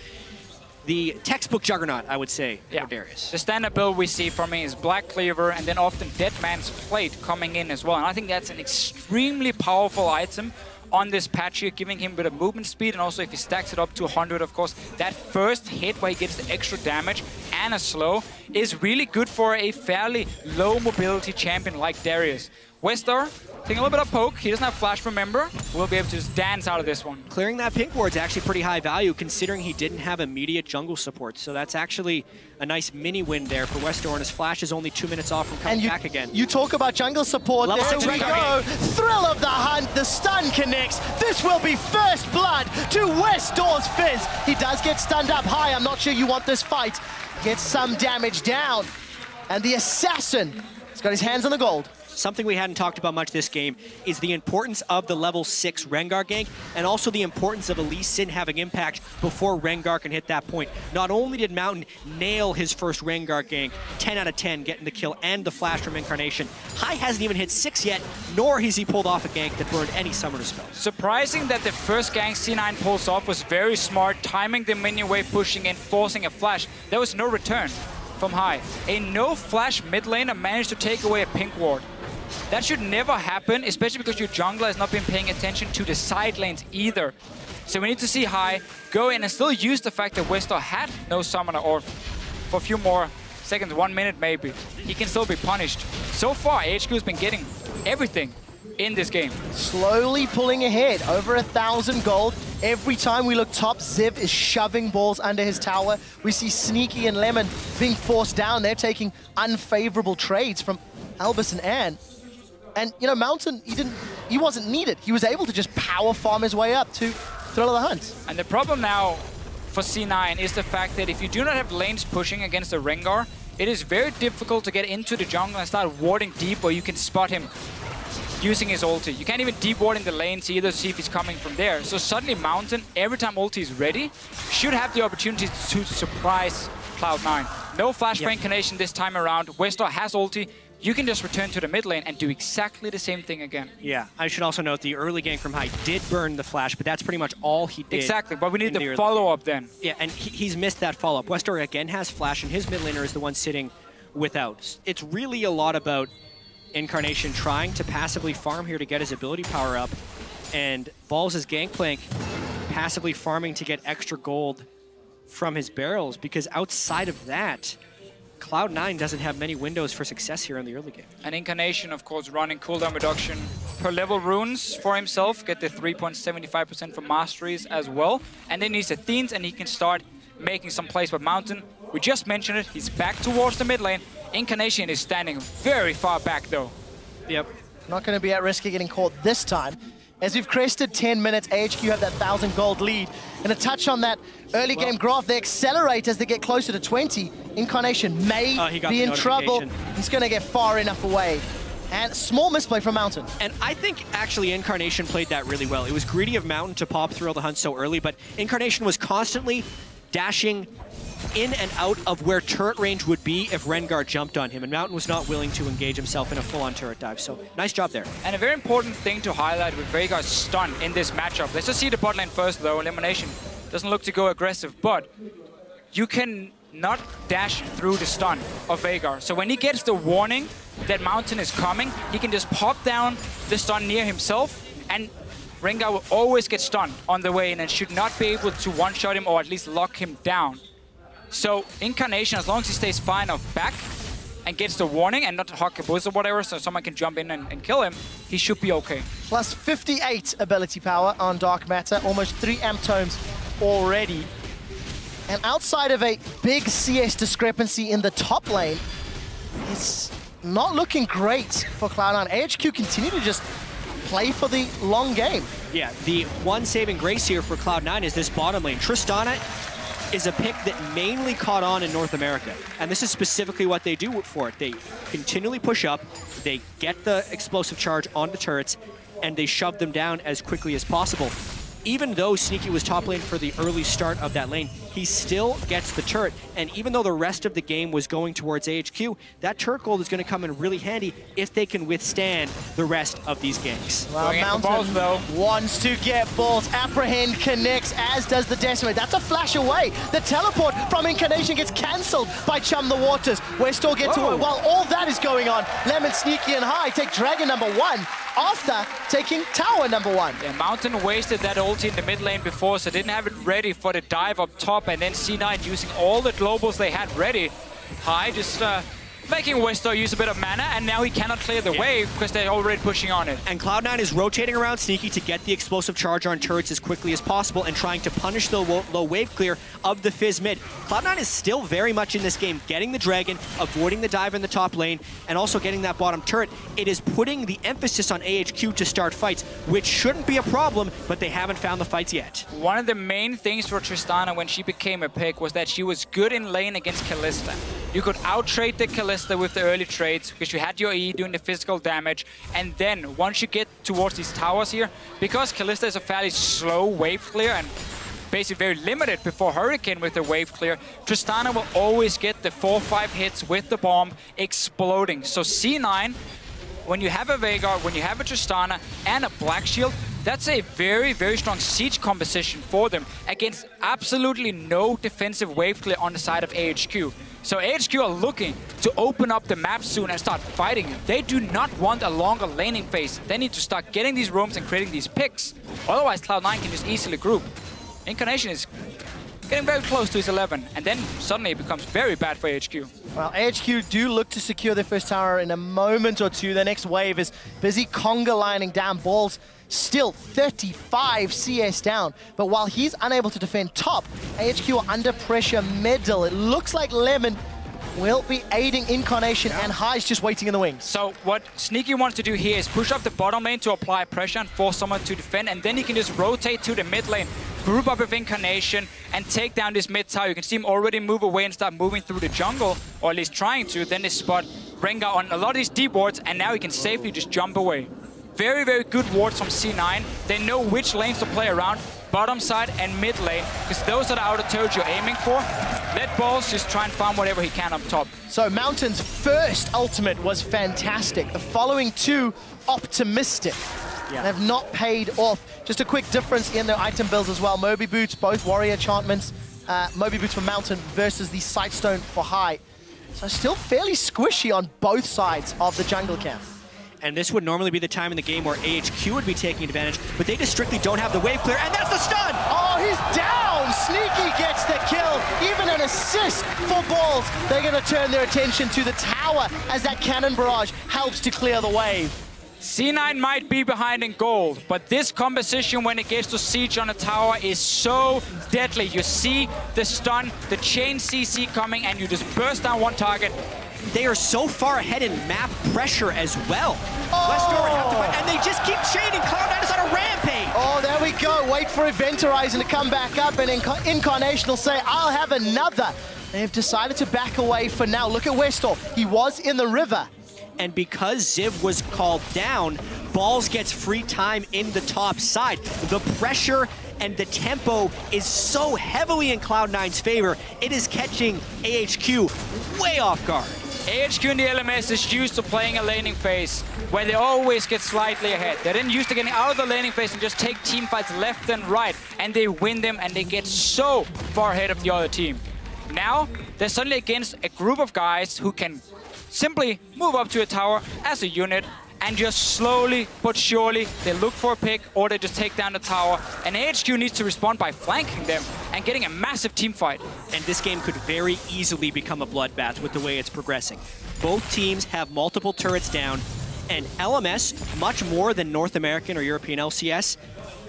Speaker 3: the textbook juggernaut, I would say, for Darius.
Speaker 2: The standard build we see from me is Black Cleaver and then often Dead Man's Plate coming in as well. And I think that's an extremely powerful item on this patch here, giving him a bit of movement speed, and also if he stacks it up to 100, of course, that first hit where he gets the extra damage and a slow is really good for a fairly low mobility champion like Darius. Westar, taking a little bit of poke. He doesn't have flash, remember. We'll be able to just dance out of this one.
Speaker 3: Clearing that pink ward's actually pretty high value considering he didn't have immediate jungle support. So that's actually a nice mini win there for Westar, and his flash is only 2 minutes off from coming back again.
Speaker 1: You talk about jungle support. There we go. Thrill of the hunt. The stun connects. This will be first blood to Westar's Fizz. He does get stunned up high. I'm not sure you want this fight. Gets some damage down. And the assassin has got his hands on the gold.
Speaker 3: Something we hadn't talked about much this game is the importance of the level 6 Rengar gank, and also the importance of Elise Sin having impact before Rengar can hit that point. Not only did Mountain nail his first Rengar gank, 10 out of 10, getting the kill and the flash from Incarnation, High hasn't even hit 6 yet, nor has he pulled off a gank that burned any summoner spell.
Speaker 2: Surprising that the first gank C9 pulls off was very smart, timing the minion wave, pushing in, forcing a flash. There was no return from High. A no flash mid laner managed to take away a pink ward. That should never happen, especially because your jungler has not been paying attention to the side lanes either. So we need to see High go in and still use the fact that Westar had no summoner, or for a few more seconds, 1 minute maybe, he can still be punished. So far, AHQ has been getting everything in this game.
Speaker 1: Slowly pulling ahead, over 1,000 gold. Every time we look top, Ziv is shoving balls under his tower. We see Sneaky and Lemon being forced down. They're taking unfavorable trades from Albus and Ann. And, you know, Mountain, he wasn't needed. He was able to just power farm his way up to Thrill of the Hunt.
Speaker 2: And the problem now for C9 is the fact that if you do not have lanes pushing against the Rengar, it is very difficult to get into the jungle and start warding deep where you can spot him using his ulti. You can't even deep ward in the lanes either to see if he's coming from there. So suddenly Mountain, every time ulti is ready, should have the opportunity to surprise Cloud9. No flashbang Incarnation this time around. Westar has ulti. You can just return to the mid lane and do exactly the same thing again.
Speaker 3: Yeah, I should also note the early gank from High did burn the flash, but that's pretty much all he did.
Speaker 2: Exactly, but we need the follow-up then.
Speaker 3: Yeah, and he's missed that follow-up. Westar again has flash, and his mid laner is the one sitting without. It's really a lot about Incarnation trying to passively farm here to get his ability power up, and Balls' Gangplank passively farming to get extra gold from his barrels, because outside of that, Cloud9 doesn't have many windows for success here in the early game.
Speaker 2: And Incarnation, of course, running cooldown reduction per level runes for himself, get the 3.75% for masteries as well. And then he's Athenes, and he can start making some plays. But Mountain, we just mentioned it, he's back towards the mid lane. Incarnation is standing very far back, though.
Speaker 3: Yep.
Speaker 1: Not going to be at risk of getting caught this time. As we've crested 10 minutes, AHQ have that 1,000 gold lead. And a touch on that early game graph, they accelerate as they get closer to 20. Incarnation may be in trouble. He's going to get far enough away. And small misplay from Mountain.
Speaker 3: And I think actually Incarnation played that really well. It was greedy of Mountain to pop Thrill the Hunt so early, but Incarnation was constantly dashing in and out of where turret range would be if Rengar jumped on him, and Mountain was not willing to engage himself in a full-on turret dive, so nice job there.
Speaker 2: And a very important thing to highlight with Veigar's stun in this matchup. Let's just see the bot lane first, though. Elimination doesn't look to go aggressive, but you can not dash through the stun of Veigar. So when he gets the warning that Mountain is coming, he can just pop down the stun near himself, and Rengar will always get stunned on the way in and should not be able to one-shot him or at least lock him down. So Incarnation, as long as he stays far enough back and gets the warning and not hawk a buzz or whatever, so someone can jump in and kill him, he should be okay.
Speaker 1: Plus 58 ability power on Dark Matter, almost 3 amp tomes already. And outside of a big CS discrepancy in the top lane, it's not looking great for Cloud9. AHQ continue to just play for the long game.
Speaker 3: Yeah, the one saving grace here for Cloud9 is this bottom lane. Tristana is a pick that mainly caught on in North America. And this is specifically what they do for it. They continually push up, they get the explosive charge on the turrets, and they shove them down as quickly as possible. Even though Sneaky was top lane for the early start of that lane, he still gets the turret. And even though the rest of the game was going towards AHQ, that turret gold is going to come in really handy if they can withstand the rest of these ganks.
Speaker 1: Well, Mountain wants to get balls. Apprehend connects, as does the Decimate. That's a flash away. The teleport from Incarnation gets cancelled by Chum the Waters. Westar gets away. While all that is going on, Lemon, Sneaky, and High take Dragon #1 after taking Tower #1.
Speaker 2: Yeah, Mountain wasted that ulti in the mid lane before, so didn't have it ready for the dive up top, and then C9 using all the globals they had ready. High just making Westar use a bit of mana, and now he cannot clear the wave because they're already pushing on it.
Speaker 3: And Cloud9 is rotating around Sneaky to get the explosive charge on turrets as quickly as possible and trying to punish the low wave clear of the Fizz mid. Cloud9 is still very much in this game, getting the Dragon, avoiding the dive in the top lane, and also getting that bottom turret. It is putting the emphasis on AHQ to start fights, which shouldn't be a problem, but they haven't found the fights yet.
Speaker 2: One of the main things for Tristana when she became a pick was that she was good in lane against Kalista. You could out-trade the Kalista with the early trades because you had your E doing the physical damage, and then once you get towards these towers here, because Kalista is a fairly slow wave clear and basically very limited before Hurricane with the wave clear, Tristana will always get the 4-5 hits with the bomb exploding. So C9, when you have a Veigar, when you have a Tristana and a Black Shield, that's a very, very strong siege composition for them against absolutely no defensive wave clear on the side of AHQ. So AHQ are looking to open up the map soon and start fighting. They do not want a longer laning phase. They need to start getting these roams and creating these picks. Otherwise, Cloud9 can just easily group. Incarnation is getting very close to his 11, and then suddenly it becomes very bad for AHQ.
Speaker 1: Well, AHQ do look to secure their first tower in a moment or two. The next wave is busy conga lining down. Balls still 35 CS down, but while he's unable to defend top, AHQ are under pressure middle. It looks like Lemon will be aiding Incarnation, and High's just waiting in the wings.
Speaker 2: So what Sneaky wants to do here is push up the bottom lane to apply pressure and force someone to defend, and then he can just rotate to the mid lane, group up with Incarnation, and take down this mid tower. You can see him already move away and start moving through the jungle, or at least trying to. Then they spot Rengar on a lot of these deep wards, and now he can safely just jump away. Very, very good wards from C9. They know which lanes to play around, bottom side and mid lane, because those are the outer turrets you're aiming for. Let Balls just try and farm whatever he can up top.
Speaker 1: So Mountain's first ultimate was fantastic. The following two, optimistic. They have not paid off. Just a quick difference in their item builds as well. Moby Boots, both warrior enchantments. Moby Boots for Mountain versus the Sightstone for High. So still fairly squishy on both sides of the jungle camp.
Speaker 3: And this would normally be the time in the game where AHQ would be taking advantage, but they just strictly don't have the wave clear, and that's the stun!
Speaker 1: Oh, he's down! Sneaky gets the kill, even an assist for Balls. They're gonna turn their attention to the tower as that cannon barrage helps to clear the wave.
Speaker 2: C9 might be behind in gold, but this composition when it gets to siege on a tower is so deadly. You see the stun, the chain CC coming, and you just burst down one target.
Speaker 3: They are so far ahead in map pressure as well. Westor would have to fight, and they just keep chaining. Cloud9 is on a rampage.
Speaker 1: Oh, there we go. Wait for Eventhorizon to come back up, and Incarnation will say, I'll have another. They've decided to back away for now. Look at Westor. He was in the river.
Speaker 3: And because Ziv was called down, Balls gets free time in the top side. The pressure and the tempo is so heavily in Cloud9's favor, it is catching AHQ way off guard.
Speaker 2: AHQ in the LMS is used to playing a laning phase where they always get slightly ahead. They're then used to getting out of the laning phase and just take team fights left and right, and they win them and they get so far ahead of the other team. Now, they're suddenly against a group of guys who can simply move up to a tower as a unit and just slowly but surely they look for a pick or they just take down the tower, and AHQ needs to respond by flanking them and getting a massive team fight.
Speaker 3: And this game could very easily become a bloodbath with the way it's progressing. Both teams have multiple turrets down, and LMS, much more than North American or European LCS,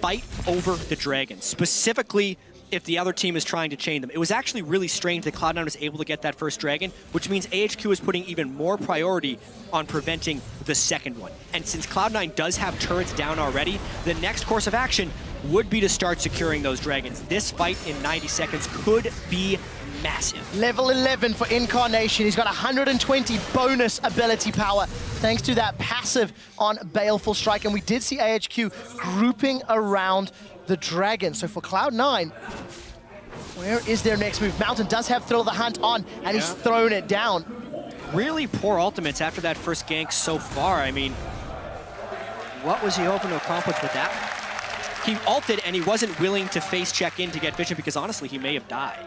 Speaker 3: fight over the Dragons, specifically if the other team is trying to chain them. It was actually really strange that Cloud9 was able to get that first Dragon, which means AHQ is putting even more priority on preventing the second one. And since Cloud9 does have turrets down already, the next course of action would be to start securing those Dragons. This fight in 90 seconds could be massive.
Speaker 1: Level 11 for Incarnation. He's got 120 bonus ability power thanks to that passive on Baleful Strike. And we did see AHQ grouping around the Dragon. So for Cloud9, where is their next move? Mountain does have Thrill the Hunt on, and he's thrown it down.
Speaker 3: Really poor ultimates after that first gank so far. I mean, what was he hoping to accomplish with that? He ulted, and he wasn't willing to face check in to get vision because honestly, he may have died.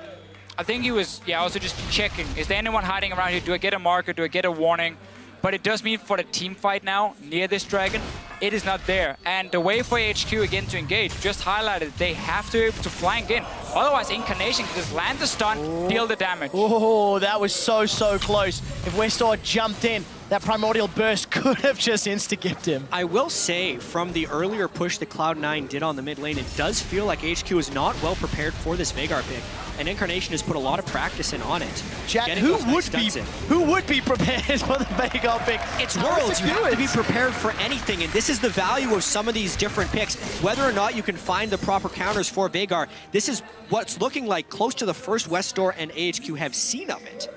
Speaker 2: I think he was, also just checking. Is there anyone hiding around here? Do I get a marker? Do I get a warning? But it does mean for the team fight now, near this Dragon, it is not there. And the way for AHQ again to engage, just highlighted, they have to be able to flank in. Otherwise, Incarnation can just land the stun, deal the damage.
Speaker 1: Oh, that was so, so close. If Westor jumped in, that Primordial Burst could have just insta-gipped him.
Speaker 3: I will say, from the earlier push that Cloud9 did on the mid lane, it does feel like AHQ is not well prepared for this Veigar pick. And Incarnation has put a lot of practice in on it.
Speaker 1: Jack, who would be prepared for the Veigar pick?
Speaker 3: It's Worlds. You have to be prepared for anything, and this is the value of some of these different picks. Whether or not you can find the proper counters for Veigar, this is what's looking like close to the first Westor and AHQ have seen of it.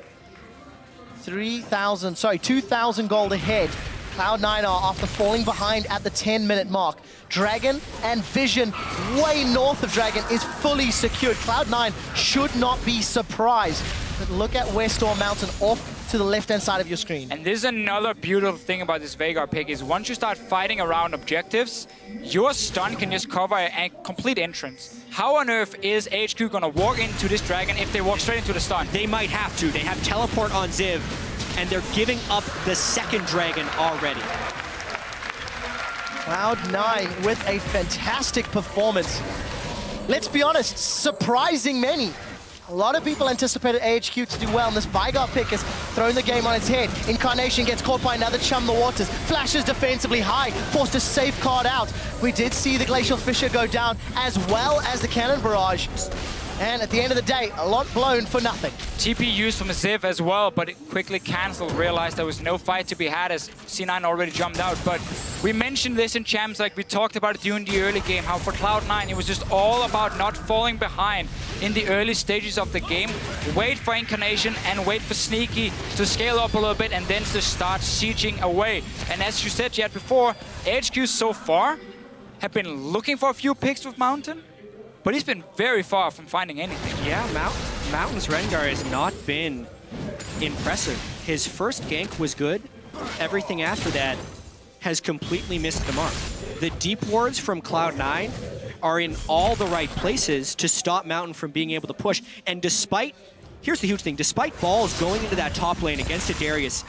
Speaker 1: 2,000 gold ahead. Cloud9 are after falling behind at the 10-minute mark. Dragon and Vision, way north of Dragon, is fully secured. Cloud9 should not be surprised. But look at Westor Mountain off to the left-hand side of your screen.
Speaker 2: And this is another beautiful thing about this Veigar pick is once you start fighting around objectives, your stun can just cover a complete entrance. How on earth is AHQ gonna walk into this Dragon if they walk straight into the stun?
Speaker 3: They might have to. They have teleport on Ziv, and they're giving up the second Dragon already.
Speaker 1: Cloud9 with a fantastic performance. let's be honest, surprising many. A lot of people anticipated AHQ to do well, and this Vigor pick has thrown the game on its head. Incarnation gets caught by another Chum the Waters, flashes defensively high, forced to safeguard out. We did see the Glacial Fissure go down, as well as the Cannon Barrage. And at the end of the day, a lot blown for nothing.
Speaker 2: TP used from Ziv as well, but it quickly cancelled, realized there was no fight to be had as C9 already jumped out. But we mentioned this in Champs, like we talked about it during the early game, how for Cloud9 it was just all about not falling behind in the early stages of the game. Wait for Incarnation and wait for Sneaky to scale up a little bit and then to start sieging away. And as you said, Jed, before, AHQ so far have been looking for a few picks with Mountain, but he's been very far from finding anything. Yeah,
Speaker 3: Mountain's Rengar has not been impressive. His first gank was good. Everything after that has completely missed the mark. The deep wards from Cloud9 are in all the right places to stop Mountain from being able to push. And despite, here's the huge thing, despite balls going into that top lane against a Darius,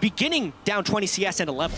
Speaker 3: beginning down 20 CS and a level,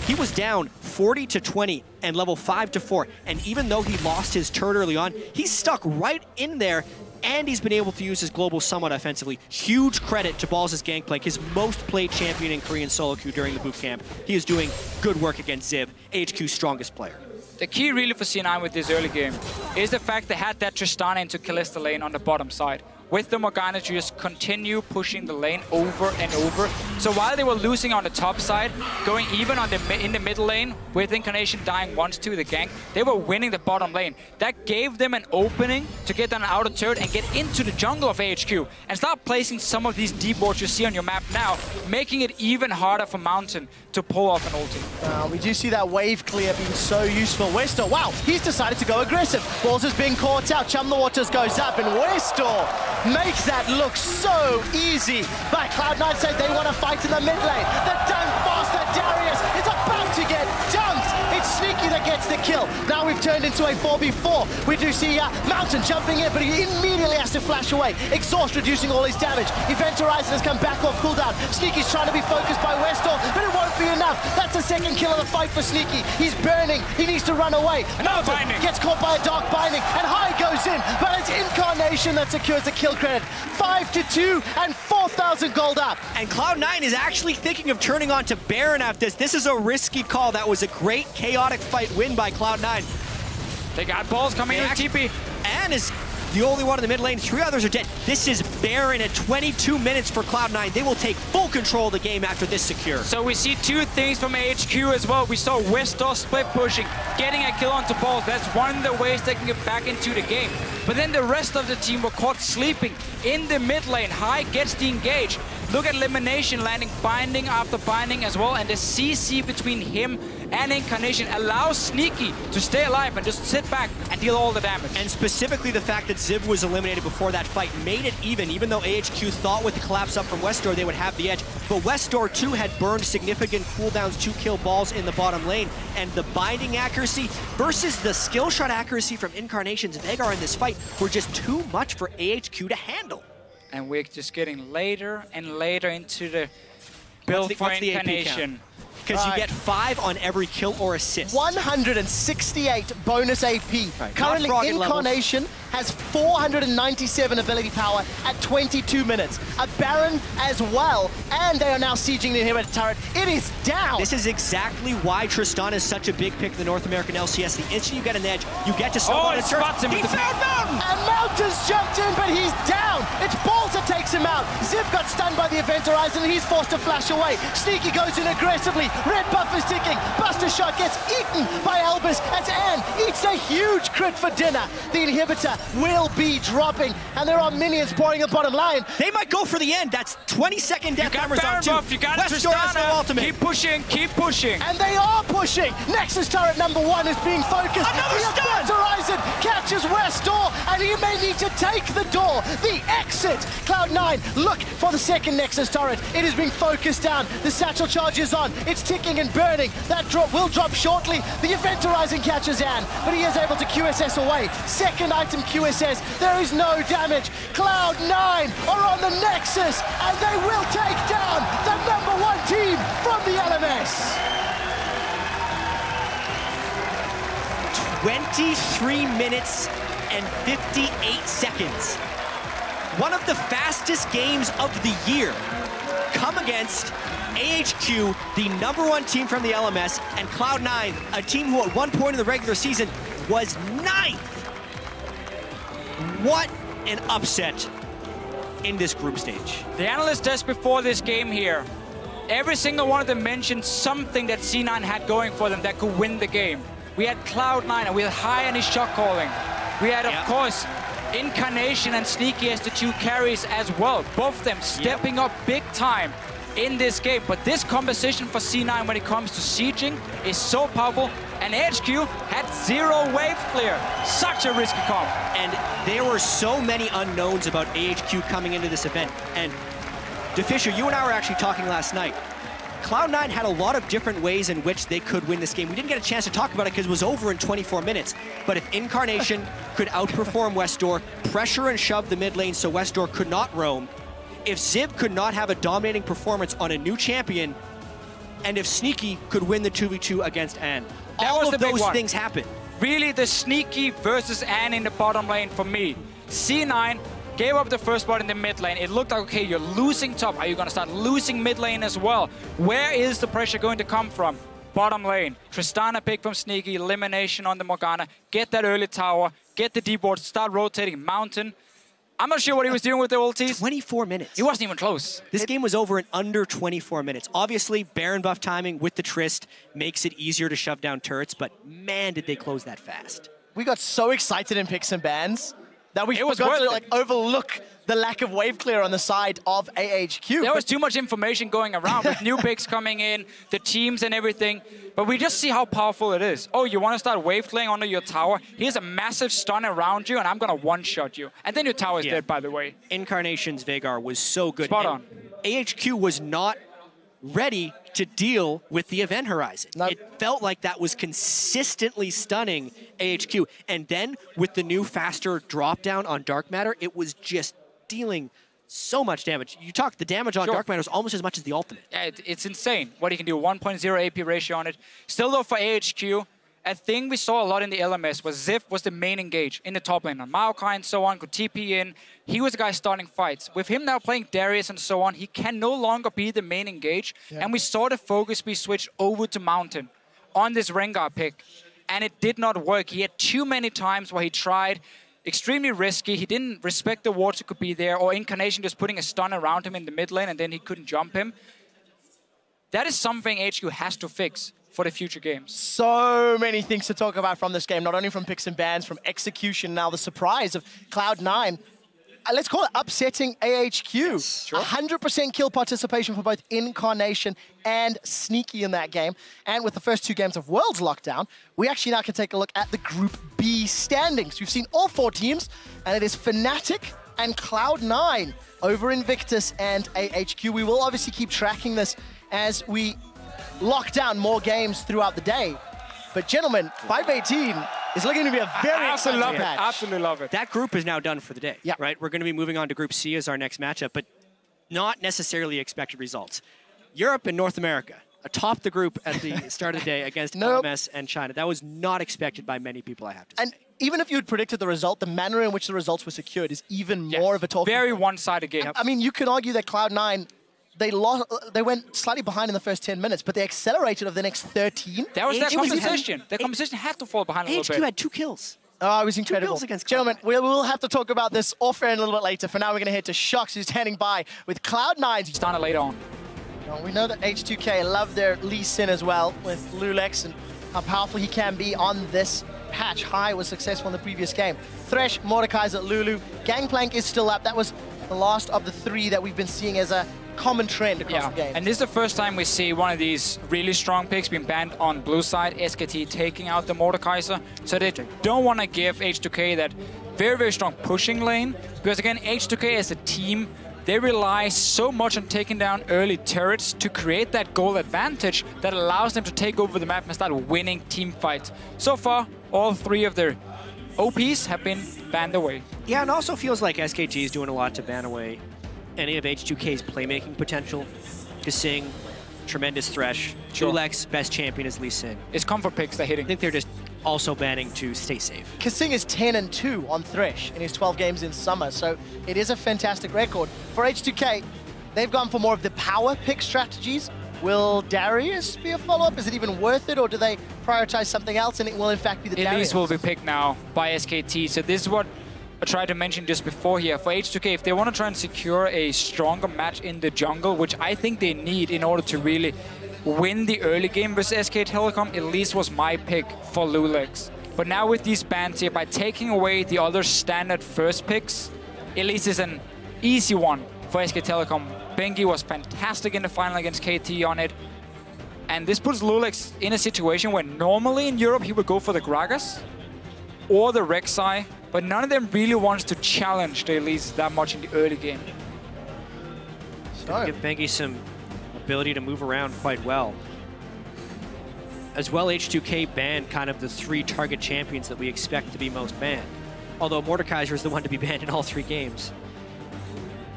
Speaker 3: he was down 40 to 20 and level 5 to 4. And even though he lost his turret early on, he's stuck right in there, and he's been able to use his global somewhat offensively. Huge credit to Balls' Gangplank, his most played champion in Korean solo queue during the boot camp. He is doing good work against Ziv, AHQ's strongest player.
Speaker 2: The key really for C9 with this early game is the fact they had that Tristana into Kalista lane on the bottom side. With the Morgana to just continue pushing the lane over and over. So while they were losing on the top side, going even on in the middle lane, with Incarnation dying once to the gank, they were winning the bottom lane. That gave them an opening to get an outer turret and get into the jungle of AHQ and start placing some of these deep wards you see on your map now, making it even harder for Mountain to pull off an ulti.
Speaker 1: We do see that wave clear being so useful. Westor, wow, he's decided to go aggressive. Balls is being caught out, Chum the Waters goes up, and Westor makes that look so easy. But Cloud9 said they want to fight in the mid lane. The dunk faster Darius is about to get dunked. It's Sneaky that gets the kill. Now we've turned into a 4v4. We do see Mountain jumping in, but he immediately has to flash away. Exhaust reducing all his damage. Event Horizon has come back off cooldown. Sneaky's trying to be focused by Westor, but it won't be enough. That's the second kill of the fight for Sneaky. He's burning. He needs to run away.
Speaker 2: Another binding.
Speaker 1: Gets caught by a dark binding, and High goes in, but it's Incarnation that secures the kill credit. 5-2 and 4,000 gold up.
Speaker 3: And Cloud9 is actually thinking of turning on to Baron after this. This is a risky call. That was a great chaotic fight win by Cloud9.
Speaker 2: They got balls coming in TP.
Speaker 3: And is the only one in the mid lane. 3 others are dead. This is Baron at 22 minutes for Cloud9. They will take full control of the game after this secure.
Speaker 2: So we see two things from AHQ as well. We saw Westor split pushing, getting a kill onto balls. That's one of the ways they can get back into the game. But then the rest of the team were caught sleeping in the mid lane. High gets the engage. Look at Elimination landing binding after binding as well, and the CC between him and Incarnation allows Sneaky to stay alive and just sit back and deal all the damage.
Speaker 3: And specifically the fact that Ziv was eliminated before that fight made it even though AHQ thought with the collapse up from Westor they would have the edge. But Westor too had burned significant cooldowns to kill balls in the bottom lane, and the binding accuracy versus the skill shot accuracy from Incarnation's Veigar in this fight were just too much for AHQ to handle.
Speaker 2: And we're just getting later and later into the build for Incarnation.
Speaker 3: Because you get 5 on every kill or assist.
Speaker 1: 168 bonus AP.
Speaker 3: Right.
Speaker 1: Currently, Incarnation has 497 ability power at 22 minutes. A Baron as well, and they are now sieging the inhibitor turret. It is down.
Speaker 3: This is exactly why Tristana is such a big pick in the North American LCS. The instant you get an edge, you get to snowball the turret. He found Mountain!
Speaker 1: And Mountain's jumped in, but he's down. It's Balls that takes him out. Ziv got stunned by the Event Horizon, and he's forced to flash away. Sneaky goes in aggressively. Red buff is ticking. Buster Shot gets eaten by Albus as Anne eats a huge crit for dinner. The inhibitor will be dropping, and there are minions pouring the bottom line.
Speaker 3: They might go for the end. That's 20-second death timers on 2.
Speaker 2: You got Tristana. Keep pushing, keep pushing.
Speaker 1: And they are pushing. Nexus turret number 1 is being focused.
Speaker 3: Another
Speaker 1: the
Speaker 3: stun!
Speaker 1: Horizon catches Westor, and he may need to take the door. The exit. Cloud9 look for the second Nexus turret. It is being focused down. The satchel charge is on. It's ticking and burning. That drop will drop shortly. The Event Horizon catches Anne, but he is able to QSS away. Second item QSS. There is no damage. Cloud9 are on the Nexus, and they will take down the #1 team from the LMS.
Speaker 3: 23 minutes and 58 seconds. One of the fastest games of the year come against AHQ, the #1 team from the LMS, and Cloud9, a team who at one point in the regular season was 9th. What an upset in this group stage.
Speaker 2: The analyst desk before this game here, every single one of them mentioned something that C9 had going for them that could win the game. We had Cloud9 and we had High on his shot calling. We had, of course, Incarnation and Sneaky as the 2 carries as well. Both of them stepping up big time in this game. But this composition for C9 when it comes to sieging is so powerful. And AHQ had 0 wave clear. Such a risky comp.
Speaker 3: And there were so many unknowns about AHQ coming into this event. And DeFisher, you and I were actually talking last night. Cloud9 had a lot of different ways in which they could win this game. We didn't get a chance to talk about it because it was over in 24 minutes. But if Incarnation could outperform Westdoor, pressure and shove the mid lane so Westdoor could not roam, if Ziv could not have a dominating performance on a new champion, and if Sneaky could win the 2v2 against Ann. All of those things happen.
Speaker 2: Really, the Sneaky versus Ann in the bottom lane for me. C9 gave up the first spot in the mid lane. It looked like, okay, you're losing top. Are you going to start losing mid lane as well? Where is the pressure going to come from? Bottom lane. Tristana pick from Sneaky, elimination on the Morgana. Get that early tower, get the deep ward, start rotating Mountain. I'm not sure what he was doing with the ultis.
Speaker 3: 24 minutes.
Speaker 2: He wasn't even close.
Speaker 3: This game was over in under 24 minutes. Obviously, Baron buff timing with the Trist makes it easier to shove down turrets, but man, did they close that fast.
Speaker 1: We got so excited in picks and bans that we forgot to overlook the lack of wave clear on the side of AHQ.
Speaker 2: There was too much information going around with new picks coming in, the teams and everything. But we just see how powerful it is. Oh, you want to start wave clearing under your tower? Here's a massive stun around you, and I'm going to one-shot you. And then your tower is dead, by the way.
Speaker 3: Incarnation's Veigar was so good.
Speaker 2: Spot on.
Speaker 3: AHQ was not ready to deal with the event horizon.
Speaker 1: Nope.
Speaker 3: It felt like that was consistently stunning AHQ. And then with the new faster drop down on Dark Matter, it was just dealing so much damage. You talk, the damage on Dark Matter is almost as much as the ultimate.
Speaker 2: Yeah, it's insane what he can do. 1.0 AP ratio on it. Still though, for AHQ, a thing we saw a lot in the LMS was Ziv was the main engage in the top lane. On Maokai and so on, could TP in. He was the guy starting fights. With him now playing Darius and so on, he can no longer be the main engage. Yeah. And we saw the focus be switched over to Mountain on this Rengar pick. And it did not work. He had too many times where he tried. Extremely risky. He didn't respect the wards that could be there, or Incarnation just putting a stun around him in the mid lane and then he couldn't jump him. That is something HQ has to fix for the future games.
Speaker 1: So many things to talk about from this game, not only from picks and bans, from execution, now the surprise of Cloud9. Let's call it upsetting AHQ. Sure. 100% kill participation for both Incarnation and Sneaky in that game. And with the first 2 games of Worlds lockdown, we actually now can take a look at the Group B standings. We've seen all 4 teams, and it is Fnatic and Cloud9 over Invictus and AHQ. We will obviously keep tracking this as we lock down more games throughout the day. But gentlemen, 518 is looking to be a very exciting match.
Speaker 2: Absolutely love it.
Speaker 3: That group is now done for the day, right? We're going to be moving on to Group C as our next matchup, but not necessarily expected results. Europe and North America atop the group at the start of the day against LMS and China. That was not expected by many people, I have to say.
Speaker 1: And even if you had predicted the result, the manner in which the results were secured is even more of a talking.
Speaker 2: Very one-sided game.
Speaker 1: I mean, you could argue that Cloud9, they went slightly behind in the first 10 minutes, but they accelerated over the next 13.
Speaker 2: That was their competition. Their competition had to fall behind a little bit.
Speaker 3: AHQ had 2 kills.
Speaker 1: Oh, it was incredible.
Speaker 3: 2 kills against
Speaker 1: Gentlemen, we'll have to talk about this off-air a little bit later. For now, we're going to head to Shox, who's standing by with Cloud9.
Speaker 2: Started later on.
Speaker 1: Well, we know that H2K love their Lee Sin as well with Lulex and how powerful he can be on this patch. High was successful in the previous game. Thresh, Mordekaiser, Lulu. Gangplank is still up. That was the last of the 3 that we've been seeing as a common trend across the game.
Speaker 2: And this is the first time we see one of these really strong picks being banned on blue side, SKT taking out the Mordekaiser. So they don't want to give H2K that very, very strong pushing lane, because again, H2K as a team, they rely so much on taking down early turrets to create that goal advantage that allows them to take over the map and start winning team fights. So far, all 3 of their OPs have been banned away.
Speaker 3: Yeah, and also feels like SKT is doing a lot to ban away any of H2K's playmaking potential. Kasing, tremendous Thresh. Lulex, best champion is Lee Sin.
Speaker 2: It's comfort picks they're hitting.
Speaker 3: I think they're just also banning to stay safe.
Speaker 1: Kasing is 10-2 on Thresh in his 12 games in summer, so it is a fantastic record. For H2K, they've gone for more of the power pick strategies. Will Darius be a follow-up? Is it even worth it, or do they prioritize something else and it will in fact be the Darius?
Speaker 2: Elise will be picked now by SKT, so this is what I tried to mention just before here. For H2K, if they want to try and secure a stronger match in the jungle, which I think they need in order to really win the early game versus SK Telecom, Elise was my pick for Lulex. But now with these bans here, by taking away the other standard first picks, Elise is an easy one for SK Telecom. Bengi was fantastic in the final against KT on it. And this puts Lulex in a situation where normally in Europe he would go for the Gragas or the Rek'Sai, but none of them really wants to challenge the Elise that much in the early game.
Speaker 3: So give Bengi some ability to move around quite well. As well, H2K banned kind of the 3 target champions that we expect to be most banned. Although Mordekaiser is the one to be banned in all 3 games.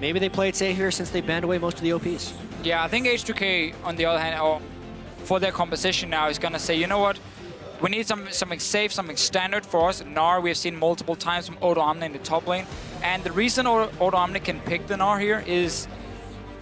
Speaker 3: Maybe they play it safe here since they banned away most of the OPs.
Speaker 2: Yeah, I think H2K, on the other hand, or for their composition now, is going to say, you know what? We need something safe, something standard for us. Gnar, we have seen multiple times from Odo Omni in the top lane. And the reason Odo Omni can pick the Gnar here is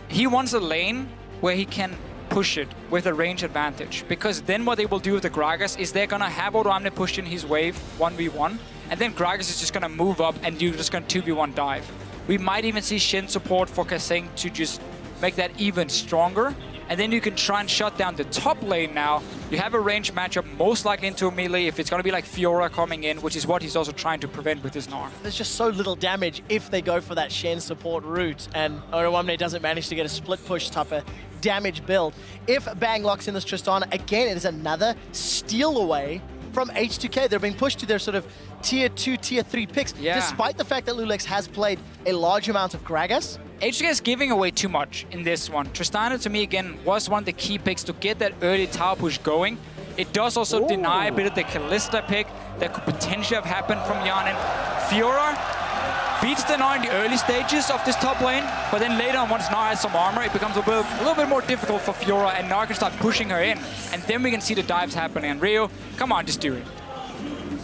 Speaker 2: he wants a lane where he can push it with a range advantage. Because then what they will do with the Gragas is they're going to have Odo Omni push in his wave 1v1. And then Gragas is just going to move up and you're just going to 2v1 dive. We might even see Shin support for Kasing to just make that even stronger. And then you can try and shut down the top lane now. You have a range matchup, most likely into a melee, if it's going to be like Fiora coming in, which is what he's also trying to prevent with his Gnar.
Speaker 1: There's just so little damage if they go for that Shen support route, and Odo Omni doesn't manage to get a split push type of damage build. If Bang locks in this Tristana, again, it is another steal away from H2K. They're being pushed to their sort of tier 2, tier 3 picks, despite the fact that Lulex has played a large amount of Gragas.
Speaker 2: H2K is giving away too much in this one. Tristana, to me, again, was one of the key picks to get that early tower push going. It does also deny a bit of the Kalista pick that could potentially have happened from Yanin. Fiora beats the Gnar in the early stages of this top lane, but then later on, once Gnar has some armor, it becomes a little bit more difficult for Fiora, and Gnar can start pushing her in. And then we can see the dives happening. And Rio, come on, just do it.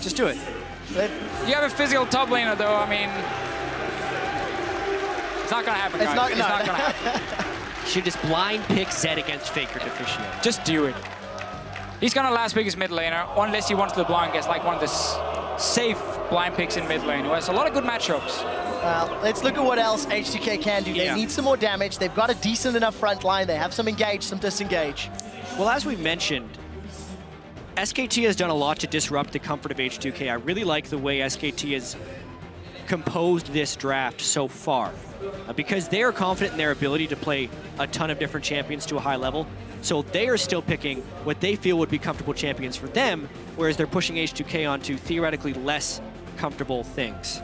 Speaker 3: Just do it.
Speaker 2: You have a physical top laner, though. I mean, it's not going to happen, guys. It's not going to happen.
Speaker 3: Should just blind pick Zed against Faker to officiate.
Speaker 2: Just do it. He's going to last pick his mid laner, unless he wants the blind guess, like one of the safe blind picks in mid lane, who has a lot of good matchups.
Speaker 1: Well, let's look at what else H2K can do. They need some more damage. They've got a decent enough front line. They have some engage, some disengage.
Speaker 3: Well, as we mentioned, SKT has done a lot to disrupt the comfort of H2K. I really like the way SKT has composed this draft so far, because they are confident in their ability to play a ton of different champions to a high level. So they are still picking what they feel would be comfortable champions for them, whereas they're pushing H2K onto theoretically less comfortable things.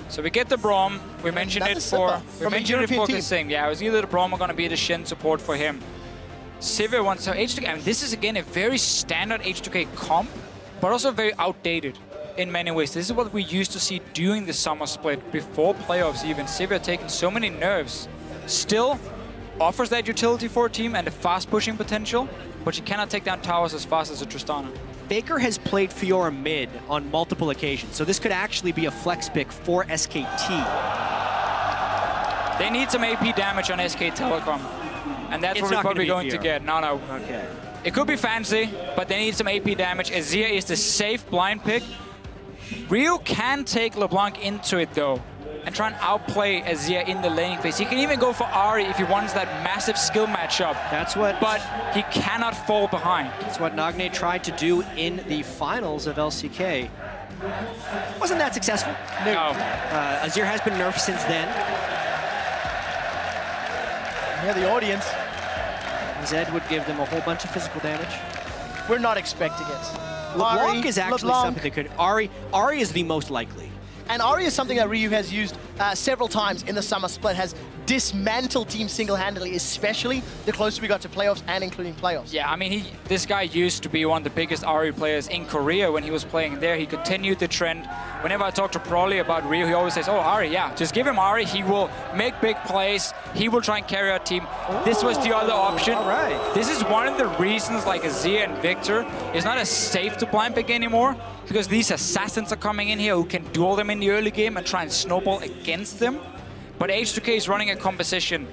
Speaker 2: So we get the Braum. We mentioned it for Kasing. Yeah, it was either the Braum or going to be the Shin support for him. Sivir wants so H2K. I mean, this is again a very standard H2K comp, but also very outdated in many ways. This is what we used to see during the summer split, before playoffs even. Sivir taking so many nerfs, still offers that utility for a team and the fast pushing potential, but she cannot take down towers as fast as a Tristana.
Speaker 3: Faker has played Fiora mid on multiple occasions, so this could actually be a flex pick for SKT.
Speaker 2: They need some AP damage on SK Telecom, and that's what we're probably going to get. No.
Speaker 3: Okay.
Speaker 2: It could be fancy, but they need some AP damage. Azir is the safe blind pick. Ryu can take LeBlanc into it, though, and try and outplay Azir in the laning phase. He can even go for Ahri if he wants that massive skill matchup.
Speaker 3: That's what...
Speaker 2: But he cannot fall behind.
Speaker 3: That's what Nagne tried to do in the finals of LCK. Wasn't that successful?
Speaker 2: No.
Speaker 3: Azir has been nerfed since then.
Speaker 1: Yeah, the audience.
Speaker 3: Zed would give them a whole bunch of physical damage.
Speaker 1: We're not expecting it.
Speaker 3: LeBlanc is actually something that could... Ahri is the most likely.
Speaker 1: And Ahri is something that Ryu has used several times in the summer split, has dismantled teams single-handedly, especially the closer we got to playoffs and including playoffs.
Speaker 2: Yeah, I mean, this guy used to be one of the biggest Ari players in Korea when he was playing there. He continued the trend. Whenever I talk to Prolly about Rio, he always says, oh, Ari, yeah, just give him Ari. He will make big plays. He will try and carry our team. Ooh, this was the other option.
Speaker 3: All right.
Speaker 2: This is one of the reasons like Azir and Victor is not as safe to blind pick anymore, because these assassins are coming in here who can duel them in the early game and try and snowball against them. But H2K is running a composition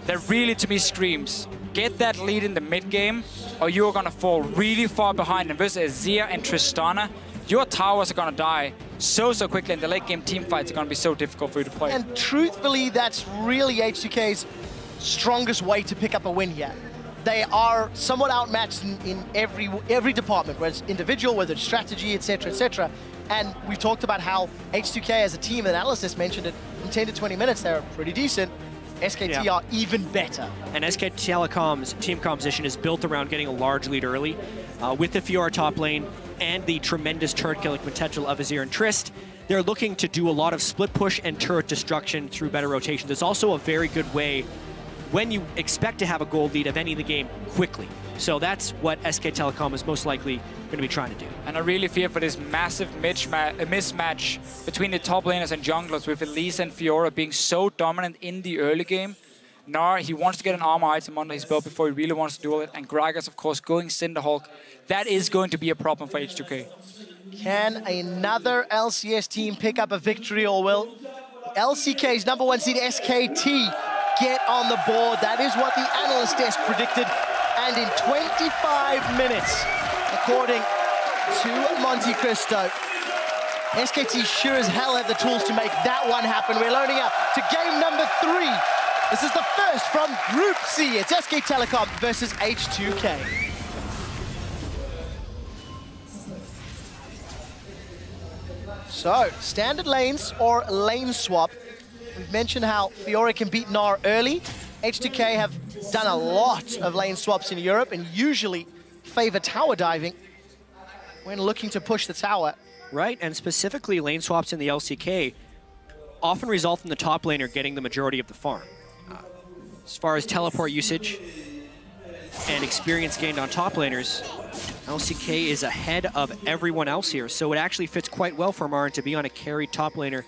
Speaker 2: that really, to me, screams, get that lead in the mid game, or you're going to fall really far behind. And versus Azir and Tristana, your towers are going to die so quickly, and the late game team fights are going to be so difficult for you to play.
Speaker 1: And truthfully, that's really H2K's strongest way to pick up a win here. They are somewhat outmatched in every department, whether it's individual, whether it's strategy, etc., etc. And we've talked about how H2K as a team, and Analysis mentioned it, from 10 to 20 minutes, they're pretty decent. SKT are even better.
Speaker 3: And SK Telecom's team composition is built around getting a large lead early. With the Fiora top lane and the tremendous turret killing potential of Azir and Trist, they're looking to do a lot of split push and turret destruction through better rotations. It's also a very good way when you expect to have a gold lead of ending the game quickly. So that's what SK Telecom is most likely going to be trying to do.
Speaker 2: And I really fear for this massive mismatch between the top laners and junglers, with Elise and Fiora being so dominant in the early game. Gnar, he wants to get an armor item under his belt before he really wants to duel it. And Gragas, of course, going Cinderhulk. That is going to be a problem for H2K.
Speaker 1: Can another LCS team pick up a victory, or will LCK's #1 seed SKT get on the board? That is what the analyst desk predicted. And in 25 minutes, according to Monte Cristo, SKT sure as hell have the tools to make that one happen. We're loading up to game number 3. This is the first from Group C. It's SK Telecom versus H2K. So, standard lanes or lane swap. We've mentioned how Fiora can beat Gnar early. H2K have done a lot of lane swaps in Europe and usually favor tower diving when looking to push the tower.
Speaker 3: Right, and specifically lane swaps in the LCK often result in the top laner getting the majority of the farm. As far as teleport usage and experience gained on top laners, LCK is ahead of everyone else here, so it actually fits quite well for Marin to be on a carried top laner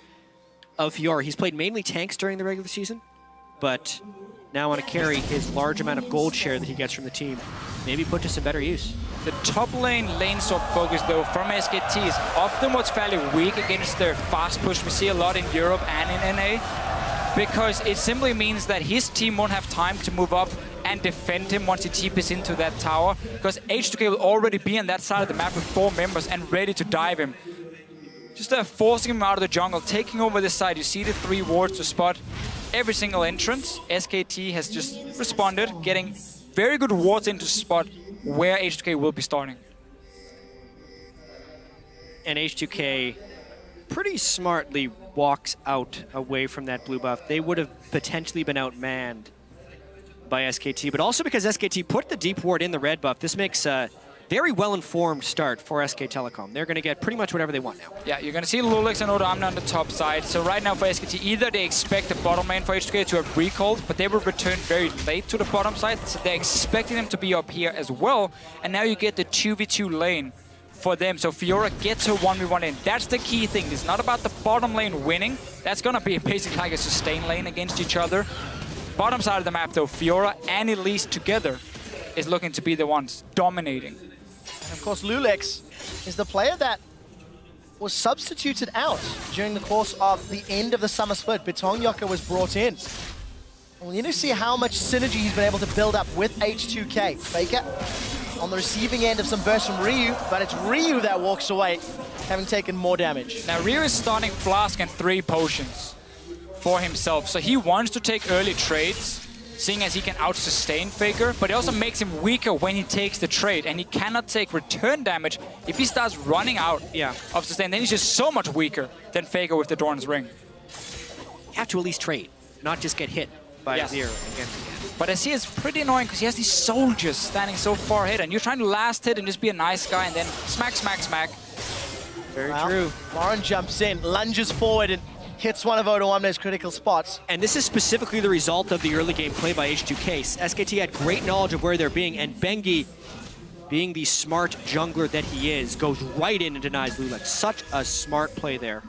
Speaker 3: of Fiora. He's played mainly tanks during the regular season, but now on a carry, his large amount of gold share that he gets from the team maybe put to some better use.
Speaker 2: The top lane swap focus, though, from SKT is often what's fairly weak against their fast push we see a lot in Europe and in NA, because it simply means that his team won't have time to move up and defend him once he TPs into that tower, because H2K will already be on that side of the map with 4 members and ready to dive him. Just forcing him out of the jungle, taking over this side. You see the 3 wards to spot every single entrance. SKT has just responded, getting very good wards into spot where H2K will be starting.
Speaker 3: And H2K pretty smartly walks out away from that blue buff. They would have potentially been outmanned by SKT, but also because SKT put the deep ward in the red buff, this makes a very well-informed start for SK Telecom. They're going to get pretty much whatever they want now.
Speaker 2: Yeah, you're going to see Lulix and Oda on the top side. So right now for SKT, either they expect the bottom lane for H2K to have recalled, but they will return very late to the bottom side, so they're expecting them to be up here as well. And now you get the 2v2 lane for them. So Fiora gets her 1v1 in. That's the key thing. It's not about the bottom lane winning. That's going to be basically like a sustain lane against each other. Bottom side of the map, though, Fiora and Elise together is looking to be the ones dominating.
Speaker 1: And of course, Lulix is the player that was substituted out during the course of the end of the summer split. Bitong Yoka was brought in. And we need to see how much synergy he's been able to build up with H2K. Faker on the receiving end of some bursts from Ryu, but it's Ryu that walks away, having taken more damage.
Speaker 2: Now, Ryu is starting Flask and 3 potions for himself, so he wants to take early trades, seeing as he can out-sustain Faker, but it also makes him weaker when he takes the trade, and he cannot take return damage if he starts running out of sustain. Then he's just so much weaker than Faker with the Dorn's Ring.
Speaker 3: You have to at least trade, not just get hit by Azir again.
Speaker 2: But Azir is pretty annoying because he has these soldiers standing so far ahead, and you're trying to last hit and just be a nice guy, and then smack, smack, smack.
Speaker 3: Very true.
Speaker 1: Marin jumps in, lunges forward, and hits one of Odoamne's critical spots.
Speaker 3: And this is specifically the result of the early game play by H2K. SKT had great knowledge of where they're being, and Bengi, being the smart jungler that he is, goes right in and denies Lulex. Such a smart play there.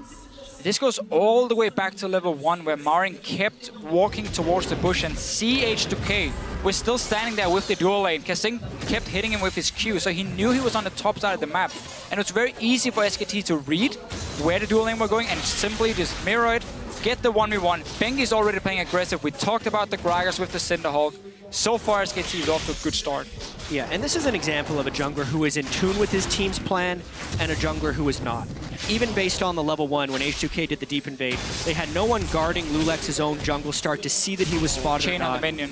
Speaker 2: This goes all the way back to level 1, where Marin kept walking towards the bush, and H2K was still standing there with the dual lane. Kasing kept hitting him with his Q, so he knew he was on the top side of the map. And it was very easy for SKT to read where the dual lane were going and simply just mirror it, get the 1v1. Bengi's already playing aggressive. We talked about the Gragas with the Cinderhulk. So far, SKT is off to a good start.
Speaker 3: Yeah, and this is an example of a jungler who is in tune with his team's plan and a jungler who is not. Even based on the level 1, when H2K did the deep invade, they had no one guarding Lulex's own jungle start to see that he was spotted
Speaker 2: Chain
Speaker 3: or not.
Speaker 2: on the minion.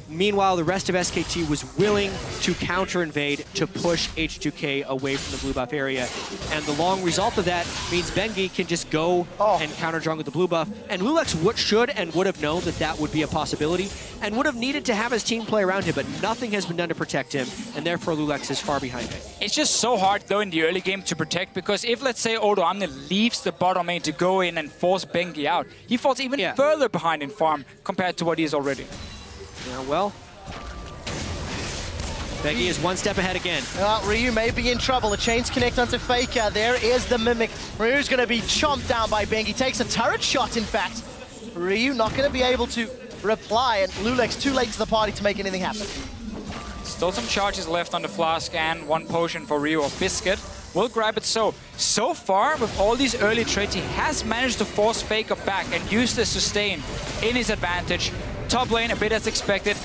Speaker 3: Meanwhile, the rest of SKT was willing to counter-invade to push H2K away from the blue buff area. And the long result of that means Bengi can just go and counter-jungle the blue buff. And Lulex should and would have known that that would be a possibility and would have needed to have his team play around him, but nothing has been done to protect him, and therefore Lulex is far behind him.
Speaker 2: It's just so hard, though, in the early game to protect, because if, let's say, Odoamne leaves the bottom lane to go in and force Bengi out, he falls even further behind in farm compared to what he is already.
Speaker 3: Yeah, well, Bengi is one step ahead again.
Speaker 1: Ryu may be in trouble. The chains connect onto Faker. There is the Mimic. Ryu's going to be chomped down by Bengi. Takes a turret shot, in fact. Ryu not going to be able to reply, and Lulex too late to the party to make anything happen.
Speaker 2: Still some charges left on the flask and one potion for Ryu or Biscuit. We'll grab it so far, with all these early trades, he has managed to force Faker back and use the sustain in his advantage. Top lane, a bit as expected.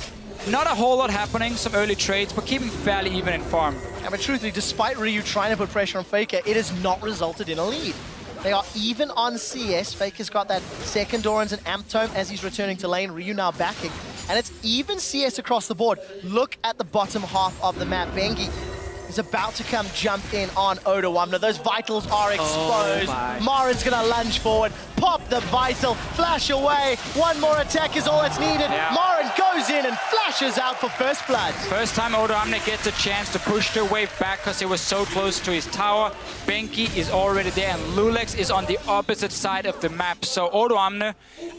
Speaker 2: Not a whole lot happening, some early trades, but keeping fairly even in farm.
Speaker 1: Yeah, but truthfully, despite Ryu trying to put pressure on Faker, it has not resulted in a lead. They are even on CS. Faker's got that second Doran's and Amp Tome as he's returning to lane. Ryu now backing. And it's even CS across the board. Look at the bottom half of the map. Bengi is about to come jump in on Odoamne. Those vitals are exposed. Marin's gonna lunge forward, pop the vital, flash away. One more attack is all that's needed.
Speaker 2: Yeah.
Speaker 1: Marin goes in and flashes out for first blood.
Speaker 2: First time Odoamne gets a chance to push their wave back because he was so close to his tower. Bengi is already there, and Lulex is on the opposite side of the map. So Odoamne,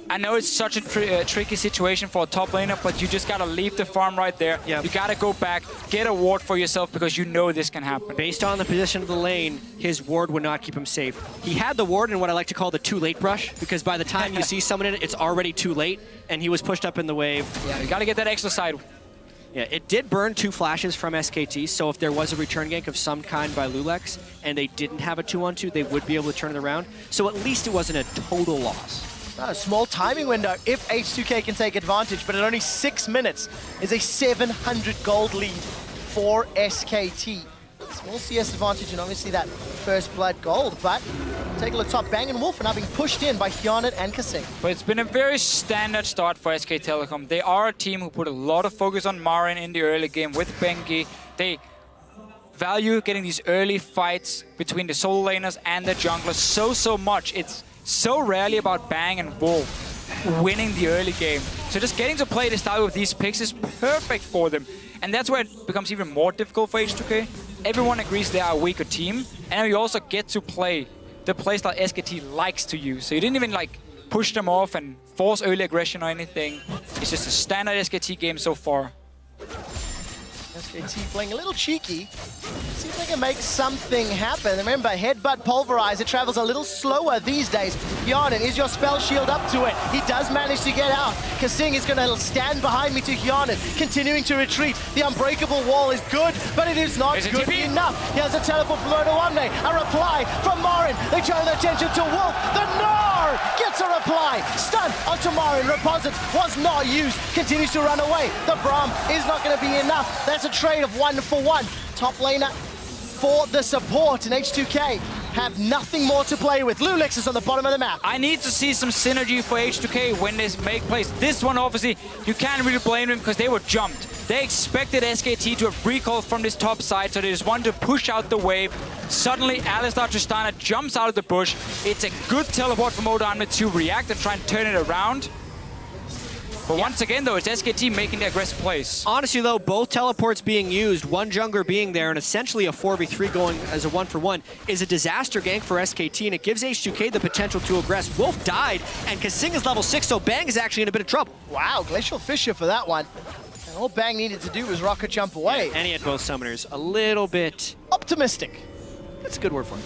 Speaker 2: I know it's such a tricky situation for a top laner, but you just gotta leave the farm right there.
Speaker 3: Yep.
Speaker 2: You gotta go back, get a ward for yourself, because you know this can happen.
Speaker 3: Based on the position of the lane, his ward would not keep him safe. He had the ward in what I like to call the too late brush, because by the time you see someone in it, it's already too late, and he was pushed up in the wave.
Speaker 2: Yeah, you gotta get that extra side.
Speaker 3: Yeah, it did burn 2 flashes from SKT, so if there was a return gank of some kind by Lulex, and they didn't have a 2-on-2, they would be able to turn it around. So at least it wasn't a total loss.
Speaker 1: A small timing window if H2K can take advantage, but at only 6 minutes is a 700 gold lead for SKT. Small CS advantage and obviously that first blood gold, but take a look top. Bang and Wolf are now being pushed in by Hyanet and Kasing.
Speaker 2: But it's been a very standard start for SK Telecom. They are a team who put a lot of focus on Marin in the early game with Bengi. They value getting these early fights between the solo laners and the junglers so much. It's so rarely about Bang and Wolf winning the early game. So just getting to play this style with these picks is perfect for them. And that's where it becomes even more difficult for H2K. Everyone agrees they are a weaker team, and you also get to play the playstyle SKT likes to use. So you didn't even like push them off and force early aggression or anything. It's just a standard SKT game so far.
Speaker 1: SKT playing a little cheeky. See if they can make something happen. Remember, headbutt pulverize, it travels a little slower these days. Hyanet, is your spell shield up to it? He does manage to get out. Kasing is gonna stand behind me to Hyanet, continuing to retreat. The unbreakable wall is good, but it is not good enough. He has a teleport from Odoamne, a reply from Marin. They turn their attention to Wolf. The Gnar gets a reply. Stun onto Marin, reposits, was not used, continues to run away. The Braum is not gonna be enough. That's a trade of 1-for-1. Top laner for the support, and H2K have nothing more to play with. Lulex is on the bottom of the map.
Speaker 2: I need to see some synergy for H2K when they make plays. This one, obviously, you can't really blame them because they were jumped. They expected SKT to have recall from this top side, so they just wanted to push out the wave. Suddenly, Alistar Tristana jumps out of the bush. It's a good teleport from Odoamne to react and try and turn it around. But once again, though, it's SKT making the aggressive plays.
Speaker 3: Honestly, though, both teleports being used, one jungler being there, and essentially a 4v3 going as a 1-for-1 is a disaster gank for SKT, and it gives H2K the potential to aggress. Wolf died, and Kasing is level 6, so Bang is actually in a bit of trouble.
Speaker 1: Wow, Glacial Fissure for that one. And all Bang needed to do was rocket jump away.
Speaker 3: Yeah, and he had both summoners. A little bit...
Speaker 1: optimistic.
Speaker 3: That's a good word for it.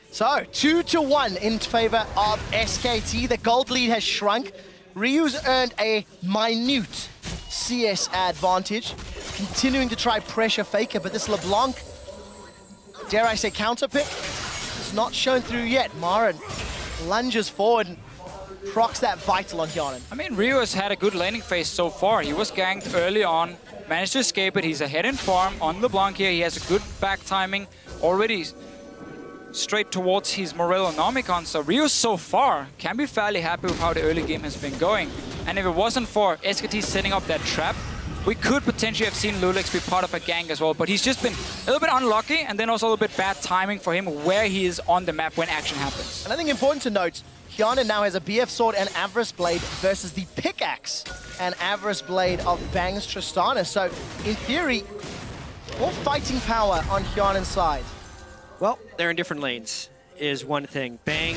Speaker 1: So, 2-1 in favor of SKT. The gold lead has shrunk. Ryu's earned a minute CS advantage, continuing to try pressure Faker, but this LeBlanc, dare I say, counter pick, it's not shown through yet. Marin lunges forward and procs that Vital on Hyanin.
Speaker 2: I mean, Ryu has had a good laning phase so far. He was ganked early on, managed to escape it. He's ahead in farm on LeBlanc here. He has a good back timing already straight towards his Morello Nomicon. So Ryu so far can be fairly happy with how the early game has been going. And if it wasn't for SKT setting up that trap, we could potentially have seen Lulex be part of a gank as well. But he's just been a little bit unlucky, and then also a little bit bad timing for him where he is on the map when action happens.
Speaker 1: And I think important to note, Hyanin now has a BF Sword and Avarice Blade versus the Pickaxe and Avarice Blade of Bang's Tristana. So, in theory, more fighting power on Hyanin's side.
Speaker 3: Well, they're in different lanes, is one thing. Bang,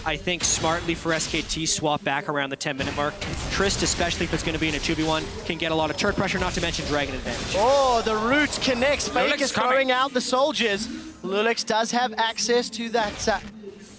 Speaker 3: I think smartly for SKT, swap back around the 10-minute mark. Trist, especially if it's going to be in a 2v1, can get a lot of turret pressure, not to mention Dragon advantage.
Speaker 1: Oh, the root connects. Fake is
Speaker 2: coming.
Speaker 1: throwing out the soldiers. Lulex does have access to that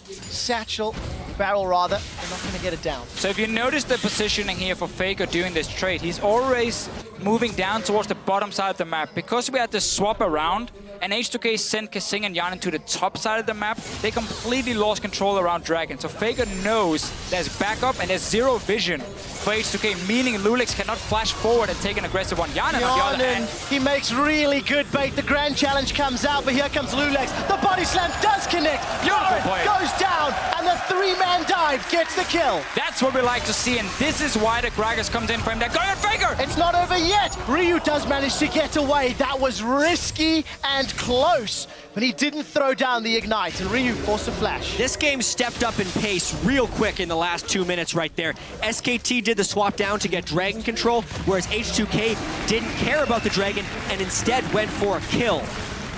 Speaker 1: satchel, barrel rather. They're not going to get it down.
Speaker 2: So if you notice the positioning here for Faker doing this trade, he's always moving down towards the bottom side of the map. Because we had to swap around, and H2K sent Kasing and Hyanin to the top side of the map, they completely lost control around Dragon. So Faker knows there's backup and there's zero vision for H2K, meaning Lulex cannot flash forward and take an aggressive one. Hyanin, on the other hand,
Speaker 1: he makes really good bait. The grand challenge comes out, but here comes Lulex. The body slam does connect.
Speaker 2: Beautiful play.
Speaker 1: Goes down, and the three-man dive gets the kill.
Speaker 2: that's what we like to see, and this is why the Gragas comes in for him. Go ahead, Faker!
Speaker 1: It's not over yet. Ryu does manage to get away. That was risky and close, but he didn't throw down the ignite, and Ryu forced a flash.
Speaker 3: This game stepped up in pace real quick in the last 2 minutes right there. SKT did the swap down to get Dragon control, whereas H2K didn't care about the Dragon and instead went for a kill.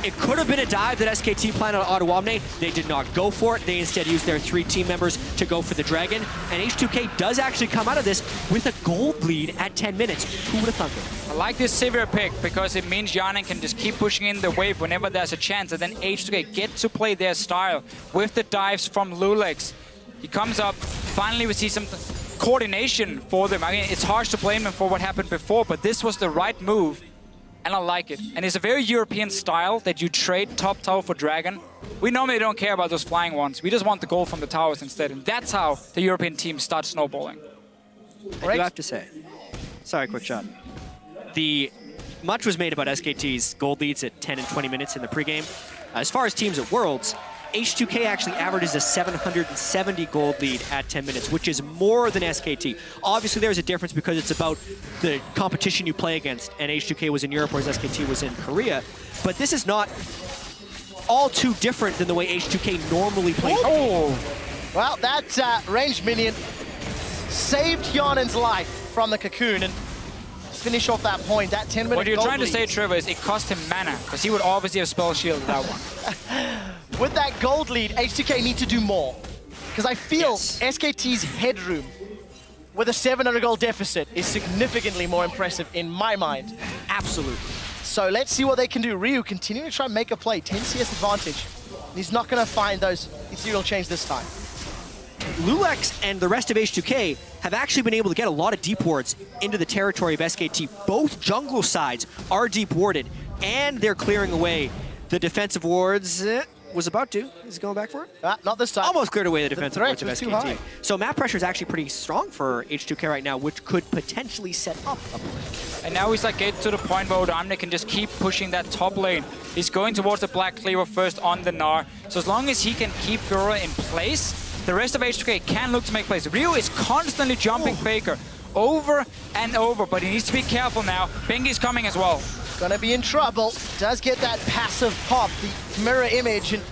Speaker 3: It could have been a dive that SKT planned on Ottawamne. They did not go for it. They instead used their 3 team members to go for the Dragon. And H2K does actually come out of this with a gold lead at 10 minutes. Who would have thunk it?
Speaker 2: I like this Sivir pick because it means Hyanin can just keep pushing in the wave whenever there's a chance, and then H2K get to play their style with the dives from Lulex. He comes up, finally we see some coordination for them. I mean, it's harsh to blame him for what happened before, but this was the right move, and I like it. And it's a very European style that you trade top tower for Dragon. We normally don't care about those flying ones. We just want the gold from the towers instead, and that's how the European teams start snowballing.
Speaker 3: I do have to say, sorry, quick shot. Much was made about SKT's gold leads at 10 and 20 minutes in the pregame. As far as teams at Worlds, H2K actually averages a 770 gold lead at 10 minutes, which is more than SKT. Obviously, there's a difference because it's about the competition you play against, and H2K was in Europe, whereas SKT was in Korea. But this is not all too different than the way H2K normally plays.
Speaker 1: Oh! Well, that ranged minion saved Hyanin's life from the cocoon, and finish off that point, that 10-minute
Speaker 2: What you're
Speaker 1: gold
Speaker 2: trying to
Speaker 1: lead.
Speaker 2: say, Trevor, is it cost him mana, because he would obviously have spell shield that one.
Speaker 1: With that gold lead, H2K need to do more. Because I feel
Speaker 3: Yes.
Speaker 1: SKT's headroom with a 700 gold deficit is significantly more impressive in my mind.
Speaker 3: Absolutely.
Speaker 1: So let's see what they can do. Ryu continuing to try and make a play, 10 CS advantage. He's not going to find those ethereal chains this time.
Speaker 3: Lulex and the rest of H2K have actually been able to get a lot of deep wards into the territory of SKT. Both jungle sides are deep warded, and they're clearing away the defensive wards. Was about to. He's going back for it.
Speaker 1: Not this time.
Speaker 3: Almost cleared away the defensive
Speaker 1: threat
Speaker 3: wards of
Speaker 1: was too high.
Speaker 3: SKT. So map pressure is actually pretty strong for H2K right now, which could potentially set up a play.
Speaker 2: And now he's like getting to the point where Ottawamne can just keep pushing that top lane. He's going towards the Black Cleaver first on the Gnar. So as long as he can keep Fiora in place, the rest of H2K can look to make plays. Ryu is constantly jumping Faker over and over, but he needs to be careful now. Bengi's coming as well.
Speaker 1: Gonna be in trouble. Does get that passive pop, the mirror image, and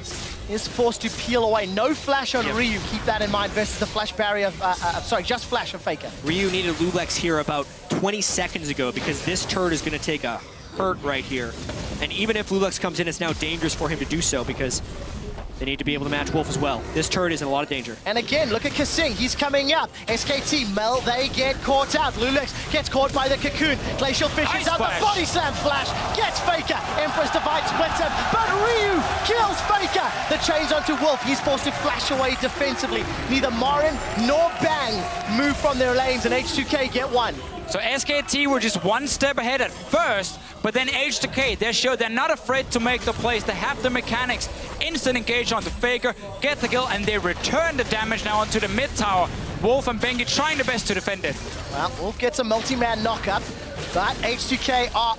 Speaker 1: is forced to peel away. No flash on
Speaker 3: Yep.
Speaker 1: Ryu, keep that in mind, versus the flash barrier of, sorry, just flash of Faker.
Speaker 3: Ryu needed Lublex here about 20 seconds ago because this turret is going to take a hurt right here. And even if Lublex comes in, it's now dangerous for him to do so because they need to be able to match Wolf as well. This turret is in a lot of danger.
Speaker 1: And again, look at Kasing, he's coming up. SKT, Mel, they get caught out. Lulix gets caught by the Cocoon. Glacial Fish is out, the body slam flash, gets Faker. Empress Divide splits him, but Ryu kills Faker. The chains onto Wolf, he's forced to flash away defensively. Neither Marin nor Bang move from their lanes, and H2K get one.
Speaker 2: So SKT were just one step ahead at first, but then H2K, they showed they're not afraid to make the plays. They have the mechanics. Instant engage onto Faker, get the kill, and they return the damage now onto the mid tower. Wolf and Bengi trying their best to defend it.
Speaker 1: Well, Wolf gets a multi-man knockup, but H2K are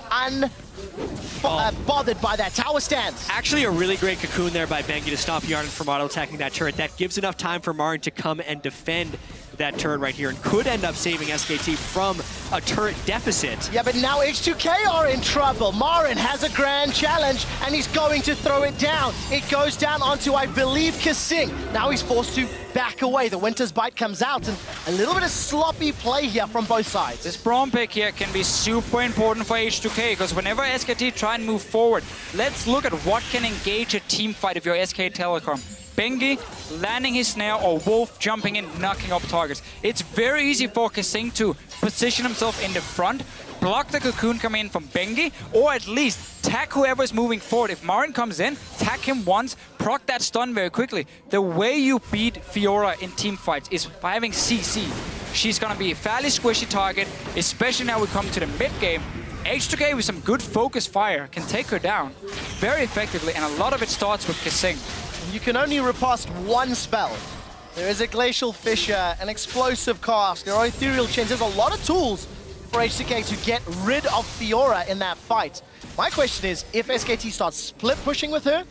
Speaker 1: unbothered by that tower stance.
Speaker 3: Actually, a really great cocoon there by Bengi to stop Yarn from auto-attacking that turret. That gives enough time for Marin to come and defend that turret right here and could end up saving SKT from a turret deficit.
Speaker 1: Yeah, but now H2K are in trouble. Marin has a grand challenge and he's going to throw it down. It goes down onto, I believe, Kasing. Now he's forced to back away. The Winter's Bite comes out and a little bit of sloppy play here from both sides.
Speaker 2: This Braum pick here can be super important for H2K because whenever SKT try and move forward, let's look at what can engage a team fight if you're SK Telecom. Bengi landing his snare or Wolf jumping in, knocking up targets. It's very easy for Kasing to position himself in the front, block the cocoon coming in from Bengi, or at least tag whoever's moving forward. If Marin comes in, tag him once, proc that stun very quickly. The way you beat Fiora in team fights is by having CC. She's gonna be a fairly squishy target, especially now we come to the mid game. H2K with some good focus fire can take her down very effectively, and a lot of it starts with Kasing.
Speaker 1: You can only riposte one spell. There is a Glacial Fissure, an Explosive Cast, there are Ethereal Chains. There's a lot of tools for H2K to get rid of Fiora in that fight. My question is, if SKT starts split pushing with her,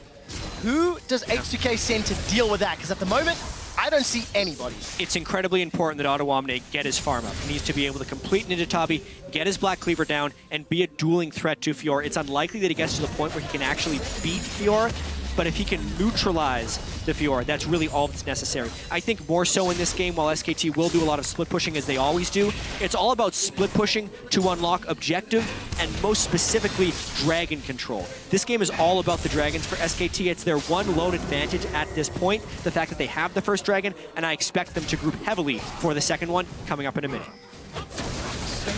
Speaker 1: who does H2K send to deal with that? Because at the moment, I don't see anybody.
Speaker 3: It's incredibly important that Ottawamne get his farm up. He needs to be able to complete Ninja Tabi, get his Black Cleaver down, and be a dueling threat to Fiora. It's unlikely that he gets to the point where he can actually beat Fiora, but if he can neutralize the Fiora, that's really all that's necessary. I think more so in this game, while SKT will do a lot of split pushing as they always do, it's all about split pushing to unlock objective and most specifically dragon control. This game is all about the dragons for SKT. It's their one lone advantage at this point, the fact that they have the first dragon, and I expect them to group heavily for the second one coming up in a minute.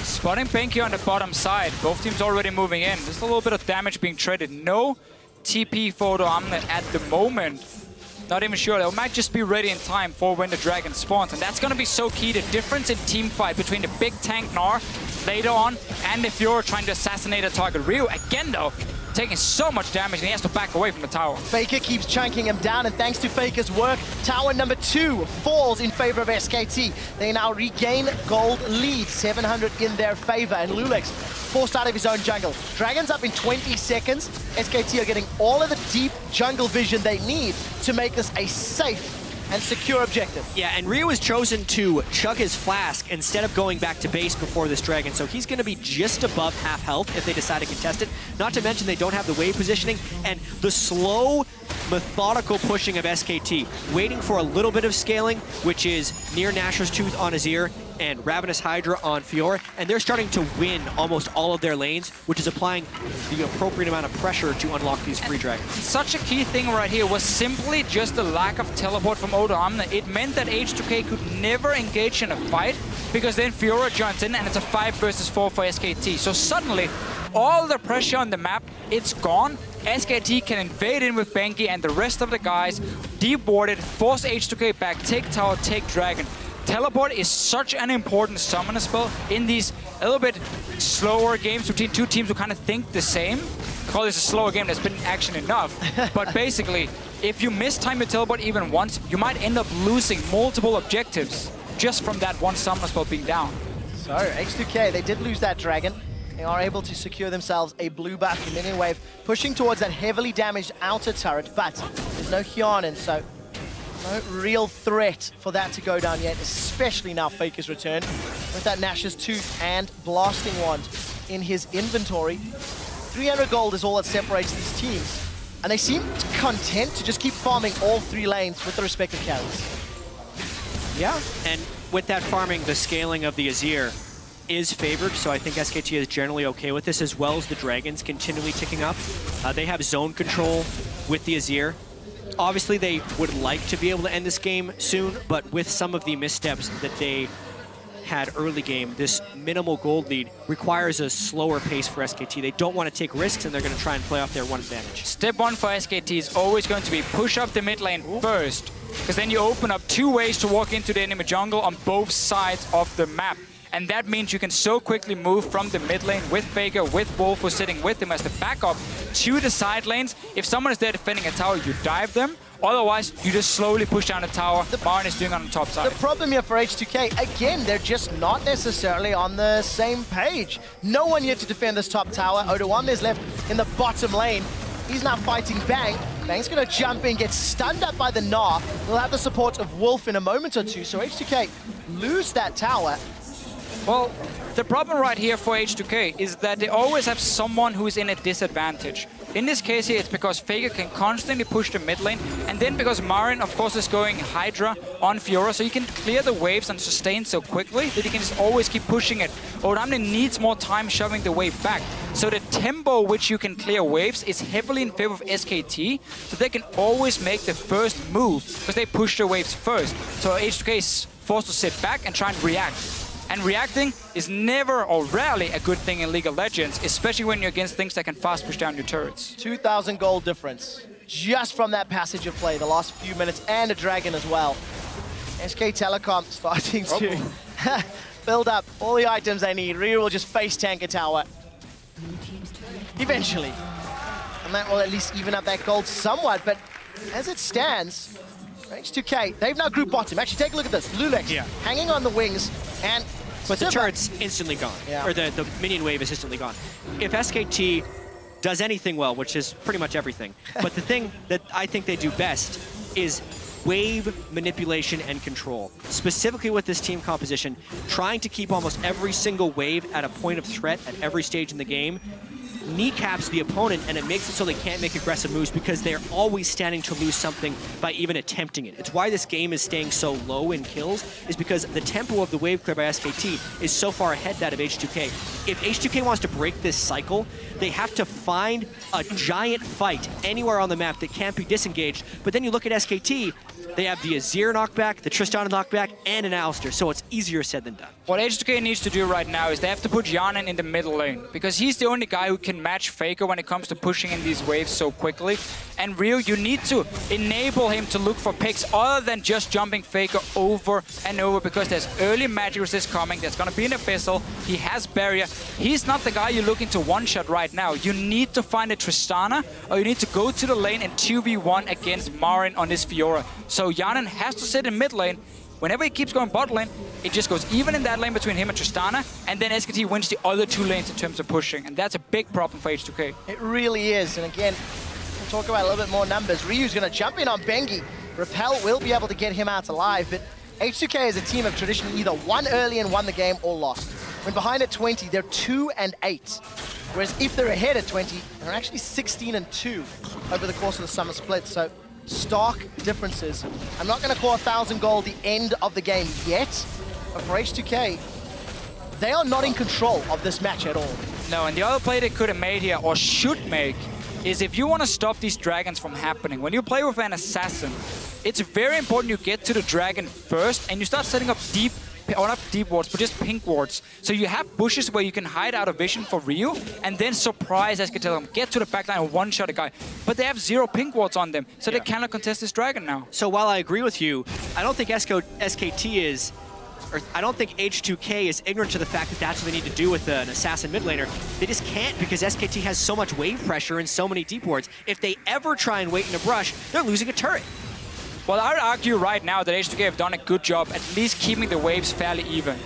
Speaker 2: Spotting Bengi on the bottom side. Both teams already moving in. Just a little bit of damage being traded. No TP for Ottawamne at the moment. Not even sure. They might just be ready in time for when the dragon spawns. And that's going to be so key. The difference in team fight between the big tank Gnar later on and if you're trying to assassinate a target. Ryu, again though, taking so much damage and he has to back away from the tower.
Speaker 1: Faker keeps chunking him down, and thanks to Faker's work, tower number 2 falls in favor of SKT. They now regain gold lead, 700 in their favor, and Lulix forced out of his own jungle. Dragon's up in 20 seconds. SKT are getting all of the deep jungle vision they need to make this a safe and secure objective.
Speaker 3: Yeah, and Ryu has chosen to chug his flask instead of going back to base before this dragon, so he's going to be just above half health if they decide to contest it. Not to mention they don't have the wave positioning, and the slow, methodical pushing of SKT, waiting for a little bit of scaling, which is near Nashor's Tooth on Azir and Ravenous Hydra on Fiora, and they're starting to win almost all of their lanes, which is applying the appropriate amount of pressure to unlock these free dragons.
Speaker 2: Such a key thing right here was simply just the lack of teleport from Ottawamne. It meant that H2K could never engage in a fight because then Fiora joins in and it's a 5 versus 4 for SKT. So suddenly, all the pressure on the map, it's gone. SKT can invade in with Bengi and the rest of the guys, deboard it, force H2K back, take tower, take dragon. Teleport is such an important summoner spell in these a little bit slower games between two teams who kind of think the same. Call this a slower game that's been in action enough. But basically, if you mistime your teleport even once, you might end up losing multiple objectives just from that one summoner spell being down.
Speaker 1: So, H2K, they did lose that dragon. They are able to secure themselves a blue buff minion wave, pushing towards that heavily damaged outer turret, but there's no Hyanin, so no real threat for that to go down yet, especially now Faker's returned with that Nashor's Tooth and Blasting Wand in his inventory. 300 gold is all that separates these teams. And they seem content to just keep farming all 3 lanes with the respective carries.
Speaker 3: Yeah, and with that farming, the scaling of the Azir is favored, so I think SKT is generally okay with this, as well as the Dragons continually ticking up. They have zone control with the Azir. Obviously, they would like to be able to end this game soon, but with some of the missteps that they had early game, this minimal gold lead requires a slower pace for SKT. They don't want to take risks, and they're going to try and play off their one advantage.
Speaker 2: Step 1 for SKT is always going to be push up the mid lane first, because then you open up 2 ways to walk into the enemy jungle on both sides of the map. And that means you can so quickly move from the mid lane with Faker, with Wolf, who's sitting with him as the backup, to the side lanes. If someone is there defending a tower, you dive them. Otherwise, you just slowly push down the tower. The Baron is doing on the top side.
Speaker 1: The problem here for H2K, again, they're just not necessarily on the same page. No one yet to defend this top tower. Odoamne is left in the bottom lane. He's now fighting Bang. Bang's going to jump in, get stunned up by the Gnar. We'll have the support of Wolf in a moment or two, so H2K lose that tower.
Speaker 2: Well, the problem right here for H2K is that they always have someone who's in a disadvantage. In this case here, it's because Faker can constantly push the mid lane, and then because Marin, of course, is going Hydra on Fiora, so he can clear the waves and sustain so quickly that he can just always keep pushing it. Odoamne needs more time shoving the wave back. So the tempo which you can clear waves is heavily in favor of SKT, so they can always make the first move, because they push the waves first. So H2K is forced to sit back and try and react. And reacting is never or rarely a good thing in League of Legends, especially when you're against things that can fast push down your turrets.
Speaker 1: 2,000 gold difference just from that passage of play the last few minutes, and a dragon as well. SK Telecom starting to build up all the items they need. Ryu will just face tank a tower eventually. And that will at least even up that gold somewhat, but as it stands, H2K, they've now grouped bottom. Actually, take a look at this. Lulex hanging on the wings, and
Speaker 3: but the turret's instantly gone, or the minion wave is instantly gone. If SKT does anything well, which is pretty much everything, but the thing that I think they do best is wave manipulation and control. Specifically with this team composition, trying to keep almost every single wave at a point of threat at every stage in the game kneecaps the opponent, and it makes it so they can't make aggressive moves because they're always standing to lose something by even attempting it. It's why this game is staying so low in kills, is because the tempo of the wave clear by SKT is so far ahead that of H2K. If H2K wants to break this cycle, they have to find a giant fight anywhere on the map that can't be disengaged. But then you look at SKT, they have the Azir knockback, the Tristana knockback, and an Alistar, so it's easier said than done.
Speaker 2: What H2K needs to do right now is they have to put Yanin in the middle lane, because he's the only guy who can match Faker when it comes to pushing in these waves so quickly. And Ryu, you need to enable him to look for picks other than just jumping Faker over and over, because there's early magic resist coming, there's going to be an Abyssal, he has barrier. He's not the guy you're looking to one-shot right now. You need to find a Tristana, or you need to go to the lane and 2v1 against Marin on this Fiora. So Yanin has to sit in mid lane. Whenever he keeps going bot lane, it just goes even in that lane between him and Tristana, and then SKT wins the other 2 lanes in terms of pushing, and that's a big problem for H2K.
Speaker 1: It really is, and again, we'll talk about a little bit more numbers. Ryu's going to jump in on Bengi. Repel will be able to get him out alive, but H2K is a team have traditionally either won early and won the game or lost. When behind at 20, they're 2-8. Whereas if they're ahead at 20, they're actually 16-2 over the course of the summer split. So stark differences. I'm not going to call 1,000 gold the end of the game yet, but for H2K, they are not in control of this match at all.
Speaker 2: No, and the other play they could have made here, or should make, is if you want to stop these dragons from happening, when you play with an assassin, it's very important you get to the dragon first, and you start setting up deep, or not deep wards, but just pink wards. So you have bushes where you can hide out of vision for Ryu, and then surprise SK Telecom, get to the backline and one-shot a guy. But they have 0 pink wards on them, so they cannot contest this dragon now.
Speaker 3: So while I agree with you, I don't think SKT is, or I don't think H2K is ignorant to the fact that that's what they need to do with an assassin mid laner. They just can't, because SKT has so much wave pressure and so many deep wards. If they ever try and wait in a brush, they're losing a turret.
Speaker 2: Well, I would argue right now that H2K have done a good job at least keeping the waves fairly even.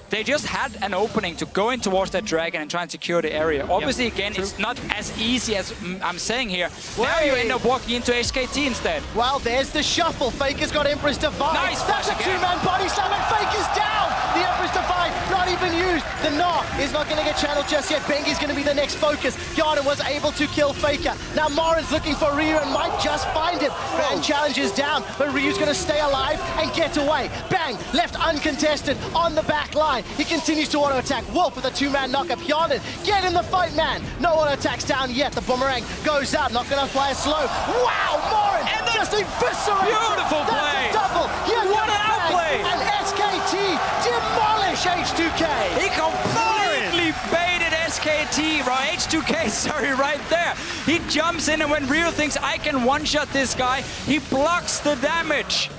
Speaker 2: They just had an opening to go in towards that dragon and try and secure the area. Obviously, again, it's not as easy as I'm saying here. Now you end up walking into HKT instead.
Speaker 1: Well, there's the shuffle. Faker's got Empress Divine.
Speaker 2: Nice.
Speaker 1: That's a 2-man body slam, and Faker's down. The Empress Divide, not even used. The knock is not going to get channeled just yet. Bengi's going to be the next focus. Yarden was able to kill Faker. Now Morin's looking for Ryu and might just find him. Bang challenges down, but Ryu's going to stay alive and get away. Bang, left uncontested on the back line. He continues to auto-attack. Wolf with a two-man knock-up. Yarden, get in the fight, man. No auto-attacks down yet. The boomerang goes out, not going to fly slow. Wow, Morin just eviscerates.
Speaker 2: Beautiful play.
Speaker 1: That's a double.
Speaker 2: What an outplay.
Speaker 1: And SKT demolish H2K.
Speaker 2: He completely baited SKT, right? H2K, sorry, right there. He jumps in, and when Ryu thinks I can one-shot this guy, he blocks the damage.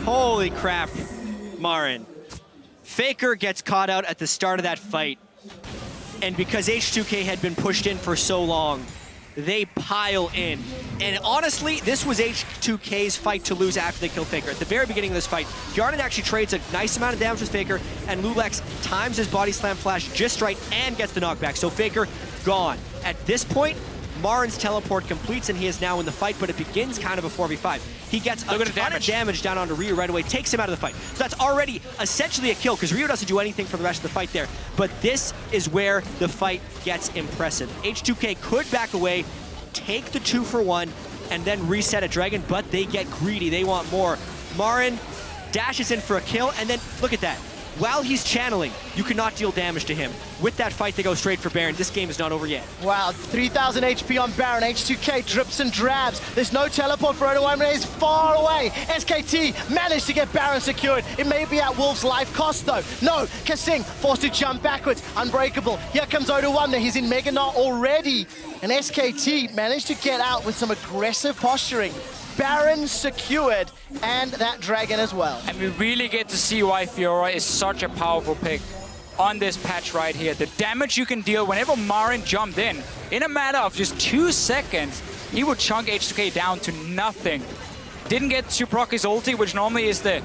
Speaker 3: Holy crap, Marin. Faker gets caught out at the start of that fight. And because H2K had been pushed in for so long, they pile in. And honestly, this was H2K's fight to lose after they killed Faker. At the very beginning of this fight, Yarden actually trades a nice amount of damage with Faker, and Lulex times his body slam flash just right and gets the knockback. So Faker, gone. At this point, Marin's teleport completes and he is now in the fight, but it begins kind of a 4v5. He gets a ton of damage down onto Ryu right away, takes him out of the fight. So that's already essentially a kill because Ryu doesn't do anything for the rest of the fight there. But this is where the fight gets impressive. H2K could back away, take the 2-for-1, and then reset a dragon, but they get greedy. They want more. Marin dashes in for a kill, and then look at that. While he's channeling, you cannot deal damage to him. With that fight, they go straight for Baron. This game is not over yet.
Speaker 1: Wow, 3,000 HP on Baron. H2K drips and drabs. There's no teleport for Odoamne. He's far away. SKT managed to get Baron secured. It may be at Wolf's life cost, though. No, Kasing forced to jump backwards. Unbreakable. Here comes Odoamne. He's in Mega Knot already. And SKT managed to get out with some aggressive posturing. Baron secured, and that dragon as well.
Speaker 2: And we really get to see why Fiora is such a powerful pick on this patch right here. The damage you can deal whenever Marin jumped in a matter of just 2 seconds, he would chunk H2K down to nothing. Didn't get to proc his ulti, which normally is the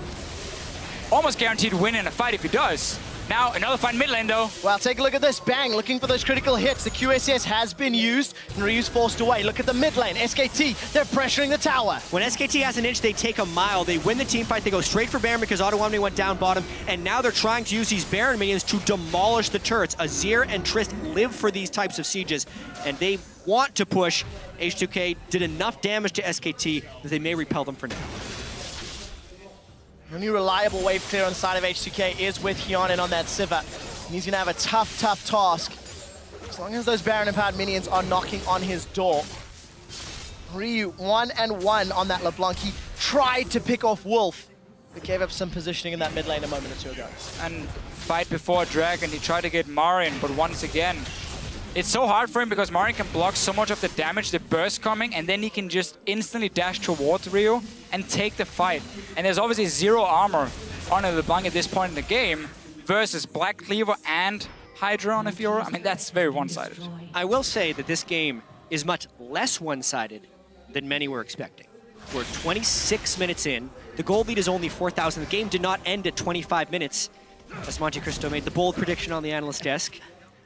Speaker 2: almost guaranteed win in a fight if he does. Now, another fight mid lane, though.
Speaker 1: Well, take a look at this. Bang, looking for those critical hits. The QSS has been used, and Ryu's forced away. Look at the mid lane. SKT, they're pressuring the tower.
Speaker 3: When SKT has an inch, they take a mile. They win the team fight. They go straight for Baron because Odoamne went down bottom, and now they're trying to use these Baron minions to demolish the turrets. Azir and Trist live for these types of sieges, and they want to push. H2K did enough damage to SKT that they may repel them for now.
Speaker 1: The only reliable wave clear on the side of H2K is with Hyonin on that Sivir. And he's going to have a tough, tough task. As long as those Baron-empowered minions are knocking on his door. Ryu, 1-1 on that LeBlanc. He tried to pick off Wolf, but gave up some positioning in that mid lane a moment or two ago.
Speaker 2: And fight before Dragon, he tried to get Marin, but once again, it's so hard for him because Marin can block so much of the damage, the burst coming, and then he can just instantly dash towards Ryu and take the fight. And there's obviously 0 armor on LeBlanc at this point in the game versus Black Cleaver and Hydra on a Fiora. I mean, that's very one-sided.
Speaker 3: I will say that this game is much less one-sided than many were expecting. We're 26 minutes in. The gold lead is only 4,000. The game did not end at 25 minutes, as Monte Cristo made the bold prediction on the analyst desk.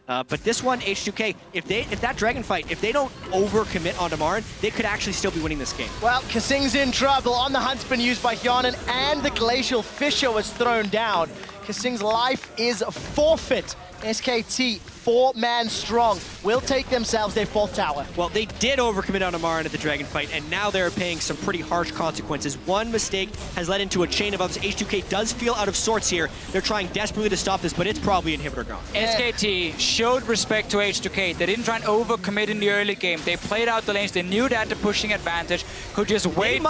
Speaker 3: But this one, H2K, if that dragon fight, if they don't overcommit onto Marin, they could actually still be winning this game.
Speaker 1: Well, Kasing's in trouble. On the hunt's been used by Hyonin, and the Glacial Fissure was thrown down. Kasing's life is forfeit. SKT, 4-man strong, will take themselves their 4th tower.
Speaker 3: Well, they did overcommit on Marin at the dragon fight, and now they're paying some pretty harsh consequences. One mistake has led into a chain of others. H2K does feel out of sorts here. They're trying desperately to stop this, but it's probably inhibitor gone.
Speaker 2: SKT showed respect to H2K. They didn't try and overcommit in the early game. They played out the lanes. They knew that the pushing advantage could just wait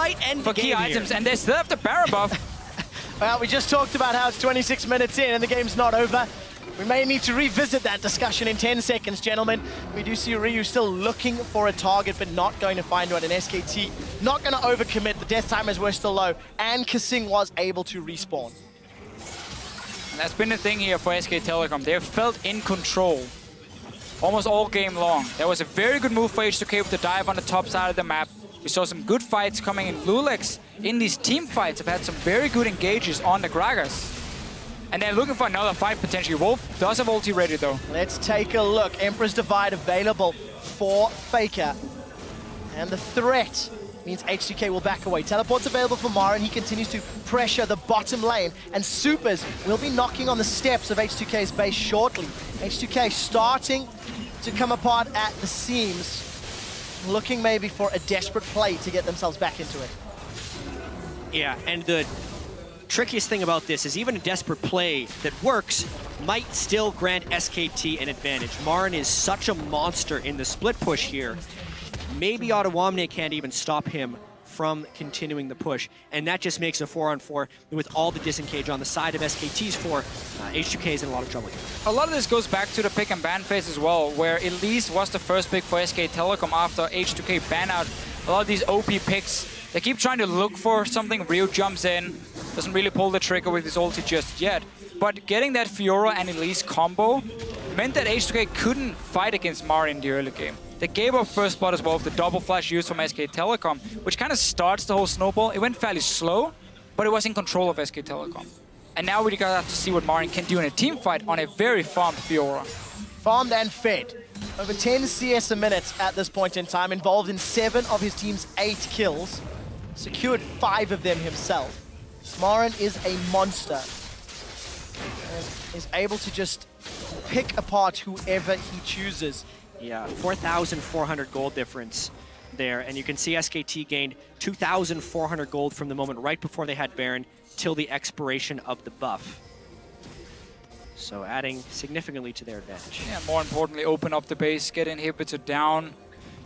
Speaker 2: for key items, and they still have the Baron buff.
Speaker 1: Well, we just talked about how it's 26 minutes in and the game's not over. We may need to revisit that discussion in 10 seconds, gentlemen. We do see Ryu still looking for a target, but not going to find one. And SKT not going to overcommit. The death timers were still low, and Kasing was able to respawn.
Speaker 2: And that's been the thing here for SK Telecom. They've felt in control almost all game long. There was a very good move for H2K with the dive on the top side of the map. We saw some good fights coming in. Lulex in these team fights have had some very good engages on the Gragas. And they're looking for another fight potentially. Wolf does have ulti ready though.
Speaker 1: Let's take a look. Emperor's Divide available for Faker. And the threat means H2K will back away. Teleport's available for Mara, and he continues to pressure the bottom lane. And Supers will be knocking on the steps of H2K's base shortly. H2K starting to come apart at the seams, looking maybe for a desperate play to get themselves back into it.
Speaker 3: Yeah, and the trickiest thing about this is even a desperate play that works might still grant SKT an advantage. Marin is such a monster in the split push here. Maybe Ottawamne can't even stop him from continuing the push, and that just makes a 4-on-4 with all the disengage on the side of SKT's 4. H2K is in a lot of trouble here.
Speaker 2: A lot of this goes back to the pick and ban phase as well, where Elise was the first pick for SK Telecom after H2K ban out a lot of these OP picks. They keep trying to look for something. Ryu jumps in, doesn't really pull the trigger with his ulti just yet. But getting that Fiora and Elise combo meant that H2K couldn't fight against Mara in the early game. They gave up first blood as well with the double flash used from SK Telecom, which kind of starts the whole snowball. It went fairly slow, but it was in control of SK Telecom. And now we got to see what Marin can do in a team fight on a very farmed Fiora.
Speaker 1: Farmed and fed. Over 10 CS a minute at this point in time, involved in 7 of his team's 8 kills. Secured 5 of them himself. Marin is a monster. And is able to just pick apart whoever he chooses.
Speaker 3: Yeah, 4,400 gold difference there. And you can see SKT gained 2,400 gold from the moment right before they had Baron till the expiration of the buff. So adding significantly to their advantage.
Speaker 2: Yeah, more importantly, open up the base, get inhibitor down.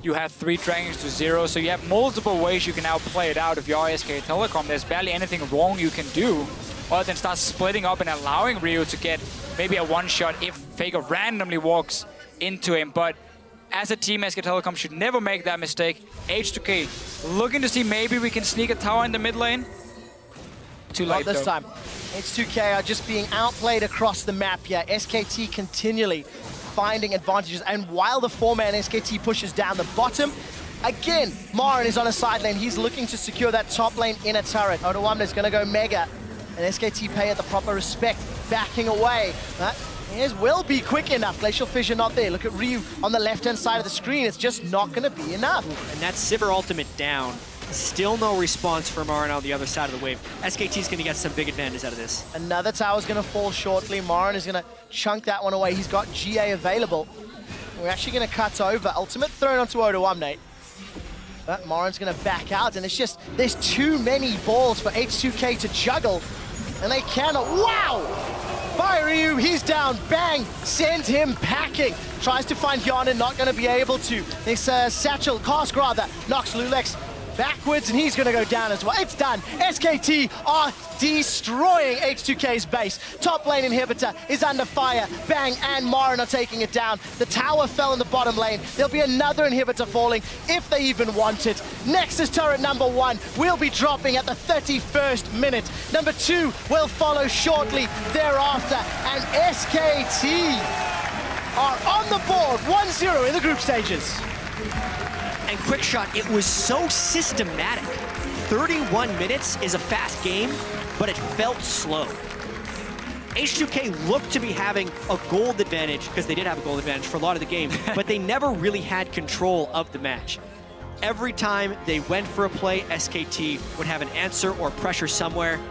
Speaker 2: You have 3 dragons to 0, so you have multiple ways you can now play it out if you're SK Telecom. There's barely anything wrong you can do other than start splitting up and allowing Ryu to get maybe a one-shot if Faker randomly walks into him. But as a team, SK Telecom should never make that mistake. H2K looking to see maybe we can sneak a tower in the mid lane. Too late,
Speaker 1: not this
Speaker 2: though.
Speaker 1: time. H2K are just being outplayed across the map here. SKT continually finding advantages, and while the 4-man SKT pushes down the bottom, again, Marin is on a side lane. He's looking to secure that top lane inner turret. Ottawamne is going to go mega, and SKT pay it the proper respect, backing away. His will be quick enough. Glacial Fissure not there. Look at Ryu on the left-hand side of the screen. It's just not going to be enough.
Speaker 3: And that Sivir ultimate down. Still no response from Marin on the other side of the wave. SKT's going to get some big advantage out of this.
Speaker 1: Another tower's going to fall shortly. Marin is going to chunk that one away. He's got GA available. We're actually going to cut over. Ultimate thrown onto Ottawamne. But Marin's going to back out, and it's just, there's too many balls for H2K to juggle, and they cannot. Wow! By Ryu, he's down, bang, sends him packing. Tries to find Yana, not going to be able to. This Satchel, Cask rather, knocks Lulex backwards, and he's going to go down as well. It's done. SKT are destroying H2K's base. Top lane inhibitor is under fire. Bang, and Marin are taking it down. The tower fell in the bottom lane. There'll be another inhibitor falling if they even want it. Nexus turret number 1 will be dropping at the 31st minute. Number 2 will follow shortly thereafter. And SKT are on the board, 1-0 in the group stages.
Speaker 3: And quick shot, it was so systematic. 31 minutes is a fast game, but it felt slow. H2K looked to be having a gold advantage, because they did have a gold advantage for a lot of the game, but they never really had control of the match. Every time they went for a play, SKT would have an answer or pressure somewhere,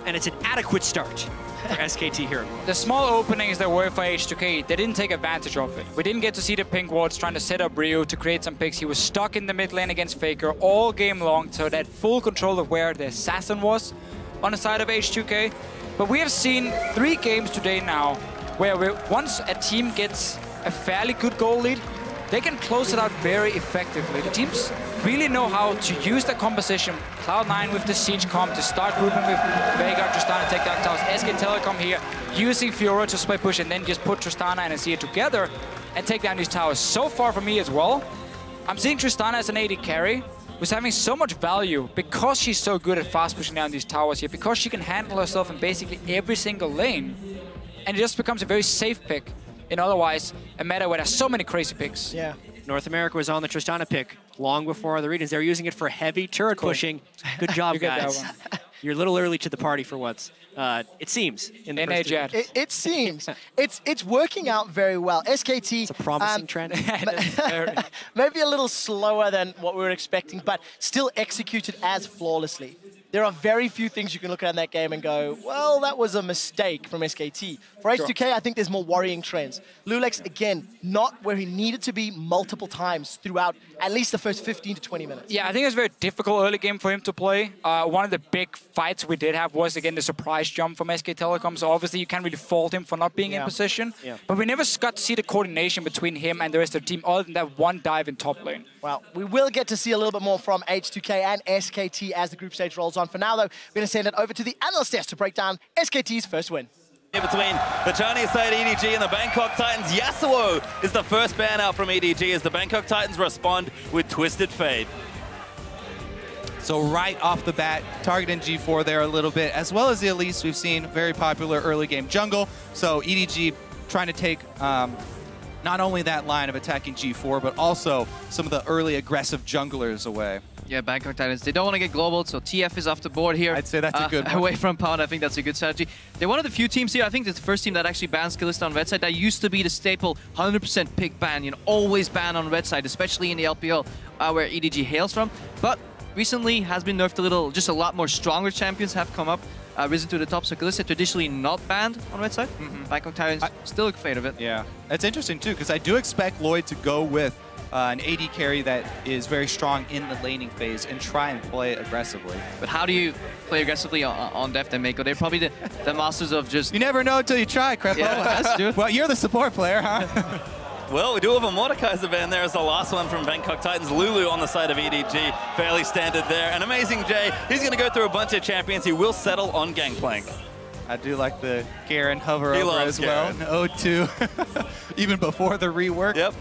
Speaker 3: and it's an adequate start for SKT here.
Speaker 2: The small openings that were for H2K, they didn't take advantage of it. We didn't get to see the pink wards trying to set up Ryu to create some picks. He was stuck in the mid lane against Faker all game long, so that full control of where the assassin was on the side of H2K. But we have seen 3 games today now where once a team gets a fairly good goal lead, they can close it out very effectively. The teams really know how to use the composition. Cloud9 with the Siege comp to start grouping with Veigar, Tristana, take down towers. SK Telecom here using Fiora to split push and then just put Tristana and Azir together and take down these towers. So far for me as well, I'm seeing Tristana as an AD carry who's having so much value because she's so good at fast pushing down these towers here, because she can handle herself in basically every single lane. And it just becomes a very safe pick in otherwise a meta where there's so many crazy picks.
Speaker 1: Yeah.
Speaker 3: North America was on the Tristana pick long before other regions. They were using it for heavy turret pushing. Good job, guys. You're a little early to the party for once. It seems. In the first
Speaker 2: Jet.
Speaker 1: It seems. It's working out very well. SKT...
Speaker 3: It's a promising trend.
Speaker 1: Maybe a little slower than what we were expecting, but still executed as flawlessly. There are very few things you can look at in that game and go, well, that was a mistake from SKT. For H2K, I think there's more worrying trends. Lulex, again, not where he needed to be multiple times throughout at least the first 15 to 20 minutes.
Speaker 2: Yeah, I think it was a very difficult early game for him to play. One of the big fights we did have was, again, the surprise jump from SK Telecom. So obviously you can't really fault him for not being in position.
Speaker 1: Yeah.
Speaker 2: But we never got to see the coordination between him and the rest of the team other than that one dive in top lane.
Speaker 1: Well, we will get to see a little bit more from H2K and SKT as the group stage rolls on. For now, though, we're going to send it over to the analyst desk to break down SKT's first win.
Speaker 4: Between the Chinese side EDG and the Bangkok Titans, Yasuo is the first ban out from EDG as the Bangkok Titans respond with Twisted Fate.
Speaker 5: So right off the bat, targeting G4 there a little bit, as well as the Elise we've seen, very popular early game jungle. So EDG trying to take not only that line of attacking G4, but also some of the early aggressive junglers away.
Speaker 6: Yeah, Bangkok Titans, they don't want to get global, so TF is off the board here.
Speaker 5: I'd say that's a good one.
Speaker 6: Away from Pound, I think that's a good strategy. They're one of the few teams here, I think it's the first team that actually bans Skillista on red side. That used to be the staple 100% pick ban, you know, always ban on red side, especially in the LPL where EDG hails from. But recently has been nerfed a little, just a lot more stronger champions have come up, risen to the top. So Skillista traditionally not banned on red side. Bangkok Titans still a fan of it.
Speaker 5: Yeah, that's interesting too, because I do expect Lloyd to go with an AD carry that is very strong in the laning phase and try and play aggressively.
Speaker 6: But how do you play aggressively on Deft and Mako? They're probably the masters of just...
Speaker 5: You never know until you try, Crepo.
Speaker 6: Yeah, that's true.
Speaker 5: Well, you're the support player, huh?
Speaker 4: Well, we do have a Mordekaiser ban there as the last one from Bangkok Titans. Lulu on the side of EDG, fairly standard there. And Amazing J, he's going to go through a bunch of champions. He will settle on Gangplank.
Speaker 5: I do like the Garen hover
Speaker 4: He
Speaker 5: over
Speaker 4: loves
Speaker 5: as well. O2, even before the rework.
Speaker 4: Yep.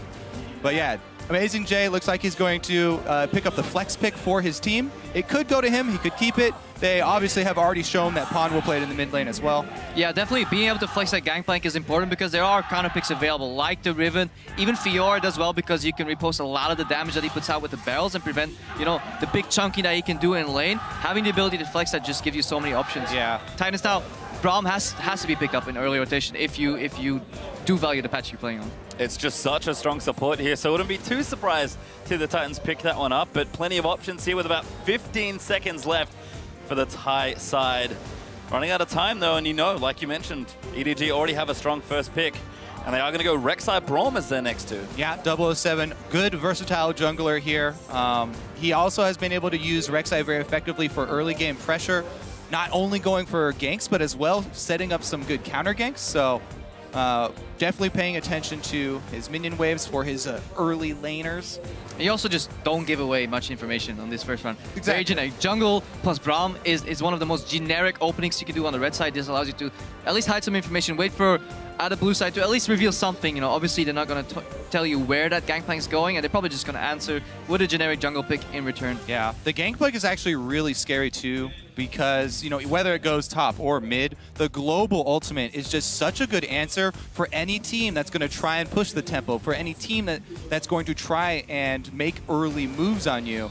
Speaker 5: But yeah, Amazing J looks like he's going to pick up the flex pick for his team. It could go to him. He could keep it. They obviously have already shown that Pond will play it in the mid lane as well.
Speaker 6: Yeah, definitely being able to flex that Gangplank is important because there are counter picks available, like the Riven. Even Fiora does well because you can repost a lot of the damage that he puts out with the barrels and prevent, you know, the big chunky that he can do in lane. Having the ability to flex that just gives you so many options.
Speaker 5: Yeah.
Speaker 6: Titans now, Braum has to be picked up in early rotation if you do value the patch you're playing on.
Speaker 4: It's just such a strong support here, so I wouldn't be too surprised to the Titans pick that one up, but plenty of options here with about 15 seconds left for the Thai side. Running out of time though, and you know, like you mentioned, EDG already have a strong first pick, and they are going to go Rek'Sai Braum as their next two.
Speaker 5: Yeah, 007, good versatile jungler here. He also has been able to use Rek'Sai very effectively for early game pressure, not only going for ganks, but as well setting up some good counter ganks. So definitely paying attention to his minion waves for his early laners.
Speaker 6: You also just don't give away much information on this first round.
Speaker 5: Exactly.
Speaker 6: Very generic. Jungle plus Braum is one of the most generic openings you can do on the red side. This allows you to at least hide some information, wait for the blue side to at least reveal something. You know, obviously they're not going to tell you where that Gangplank's going, and they're probably just going to answer with a generic jungle pick in return.
Speaker 5: Yeah, the Gangplank is actually really scary too, because, you know, whether it goes top or mid, the global ultimate is just such a good answer for any team that's going to try and push the tempo, for any team that's going to try and make early moves on you.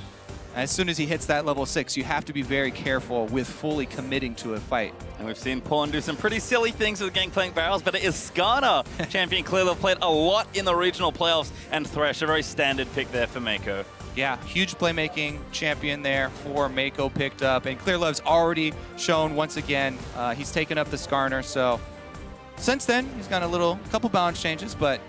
Speaker 5: As soon as he hits that level 6, you have to be very careful with fully committing to a fight.
Speaker 4: And we've seen Pawn do some pretty silly things with Gangplank barrels, but it is Skarner, champion clearly played a lot in the regional playoffs, and Thresh, a very standard pick there for Mako.
Speaker 5: Yeah, huge playmaking champion there for Mako picked up, and Clearlove's already shown once again he's taken up the Skarner. So since then, he's got a couple balance changes, but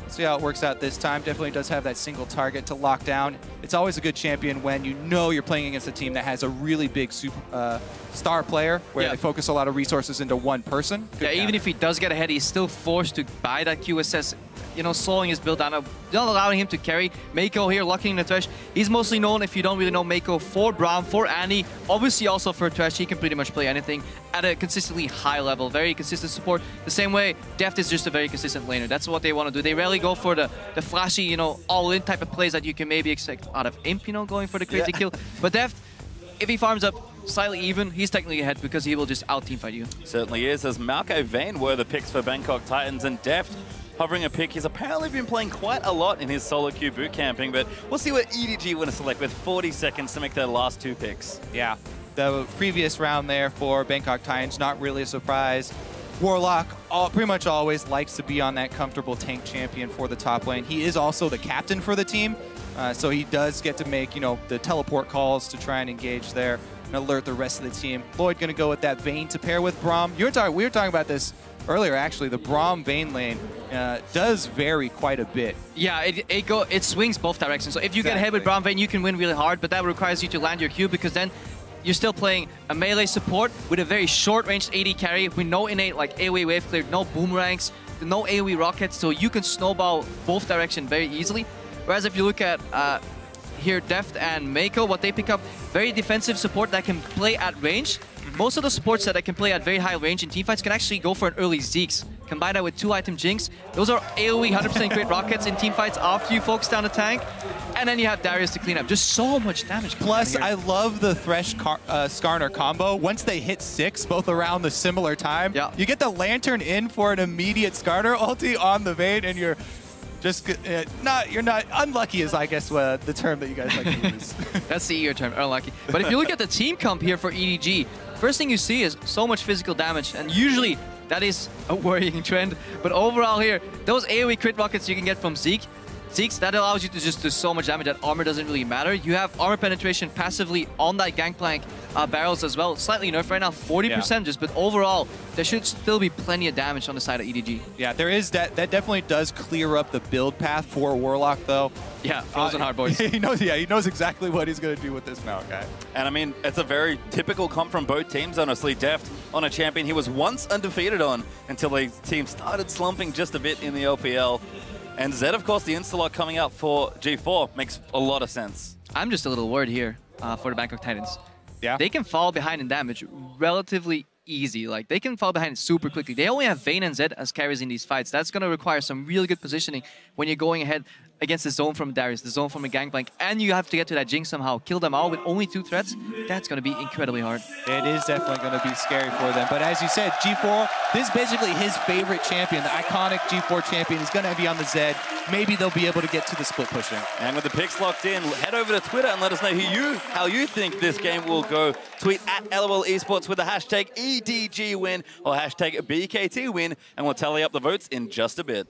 Speaker 5: let's see how it works out this time. Definitely does have that single target to lock down. It's always a good champion when you know you're playing against a team that has a really big super star player where they focus a lot of resources into one person.
Speaker 6: Yeah, even if he does get ahead, he's still forced to buy that QSS, you know, slowing his build down, not allowing him to carry. Mako here locking in the Thresh. He's mostly known, if you don't really know Mako, for Braum, for Annie, obviously also for Thresh. He can pretty much play anything at a consistently high level, very consistent support. The same way, Deft is just a very consistent laner. That's what they want to do. They rarely go for the flashy, you know, all-in type of plays that you can maybe expect out of Imp, you know, going for the crazy kill. But Deft, if he farms up slightly even, he's technically ahead because he will just out-teamfight you.
Speaker 4: Certainly is, as Malco Vayne were the picks for Bangkok Titans, and Deft hovering a pick. He's apparently been playing quite a lot in his solo queue boot camping, but we'll see what EDG want to select with 40 seconds to make their last two picks.
Speaker 5: Yeah, the previous round there for Bangkok Titans, not really a surprise. Warlock pretty much always likes to be on that comfortable tank champion for the top lane. He is also the captain for the team, so he does get to make, you know, the teleport calls to try and engage there and alert the rest of the team. Lloyd going to go with that Vayne to pair with Braum. We were talking about this earlier, actually. The Braum Vayne lane does vary quite a bit.
Speaker 6: Yeah, it swings both directions. So if you get ahead with Braum Vayne, you can win really hard, but that requires you to land your Q, because then you're still playing a melee support with a very short-ranged AD carry with no innate like AoE wave clear, no boomerangs, no AoE rockets, so you can snowball both directions very easily. Whereas if you look at here, Deft and Mako, what they pick up, very defensive support that can play at range. Most of the supports that can play at very high range in teamfights can actually go for an early Zeke's. Combine that with 2-item Jinx. Those are AoE 100% crit rockets in teamfights after you focus down the tank. And then you have Darius to clean up. Just so much damage.
Speaker 5: Plus, I love the Thresh Skarner combo. Once they hit 6, both around the similar time, you get the Lantern in for an immediate Skarner ulti on the Vayne, and you're just you're not unlucky is, I guess, the term that you guys like to use.
Speaker 6: That's the eager term, unlucky. But if you look at the team comp here for EDG, first thing you see is so much physical damage, and usually that is a worrying trend. But overall here, those AoE crit rockets you can get from Zeke's, that allows you to just do so much damage that armor doesn't really matter. You have armor penetration passively on that Gangplank barrels as well. Slightly nerfed right now, 40% just, but overall, there should still be plenty of damage on the side of EDG.
Speaker 5: Yeah, there is that definitely does clear up the build path for Warlock, though.
Speaker 6: Yeah, frozen hard boys.
Speaker 5: He knows exactly what he's going to do with this now, guy.
Speaker 4: And I mean, it's a very typical comp from both teams, honestly. Deft on a champion he was once undefeated on until the team started slumping just a bit in the LPL. And Zed, of course, the insta-lock coming out for G4 makes a lot of sense.
Speaker 6: I'm just a little worried here for the Bangkok Titans.
Speaker 5: Yeah.
Speaker 6: They can fall behind in damage relatively easy. Like, they can fall behind super quickly. They only have Vayne and Zed as carries in these fights. That's going to require some really good positioning when you're going ahead against the zone from Darius, the zone from a Gangplank, and you have to get to that Jinx somehow. Kill them all with only 2 threats. That's going to be incredibly hard.
Speaker 5: It is definitely going to be scary for them. But as you said, G4, this is basically his favorite champion. The iconic G4 champion is going to be on the Zed. Maybe they'll be able to get to the split pushing.
Speaker 4: And with the picks locked in, head over to Twitter and let us know how you think this game will go. Tweet at LOL Esports with the hashtag EDG win or hashtag BKT win, and we'll tally up the votes in just a bit.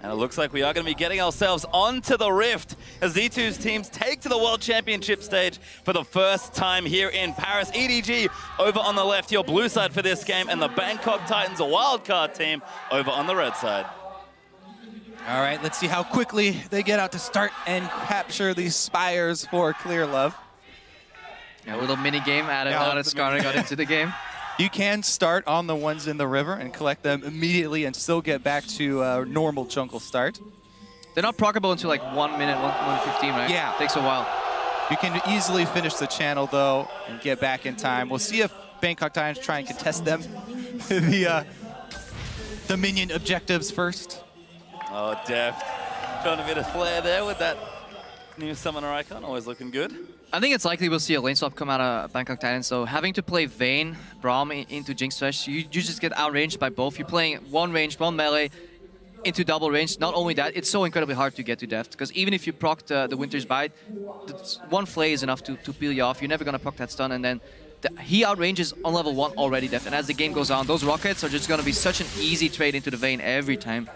Speaker 4: And it looks like we are going to be getting ourselves onto the Rift as Z2's teams take to the World Championship stage for the first time here in Paris. EDG over on the left, your blue side for this game, and the Bangkok Titans, a wildcard team, over on the red side.
Speaker 5: All right, let's see how quickly they get out to start and capture these spires for Clear Love.
Speaker 6: A little mini game added on as Skarner got into the game.
Speaker 5: You can start on the ones in the river and collect them immediately and still get back to a normal jungle start.
Speaker 6: They're not proccable until like 1 minute, 1:15, right?
Speaker 5: Yeah.
Speaker 6: It takes a while.
Speaker 5: You can easily finish the channel, though, and get back in time. We'll see if Bangkok Titans try and contest them. the minion objectives first.
Speaker 4: Oh, Deft. Trying a bit of flair there with that new summoner icon. Always looking good.
Speaker 6: I think it's likely we'll see a lane swap come out of Bangkok Titans. So having to play Vayne, Braum into Jinx Thresh, you just get outranged by both. You're playing one range, one melee into double range. Not only that, it's so incredibly hard to get to Deft, because even if you proc the Winter's Bite, one flay is enough to peel you off. You're never going to proc that stun, and then he outranges on level 1 already, Deft. And as the game goes on, those rockets are just going to be such an easy trade into the Vayne every time.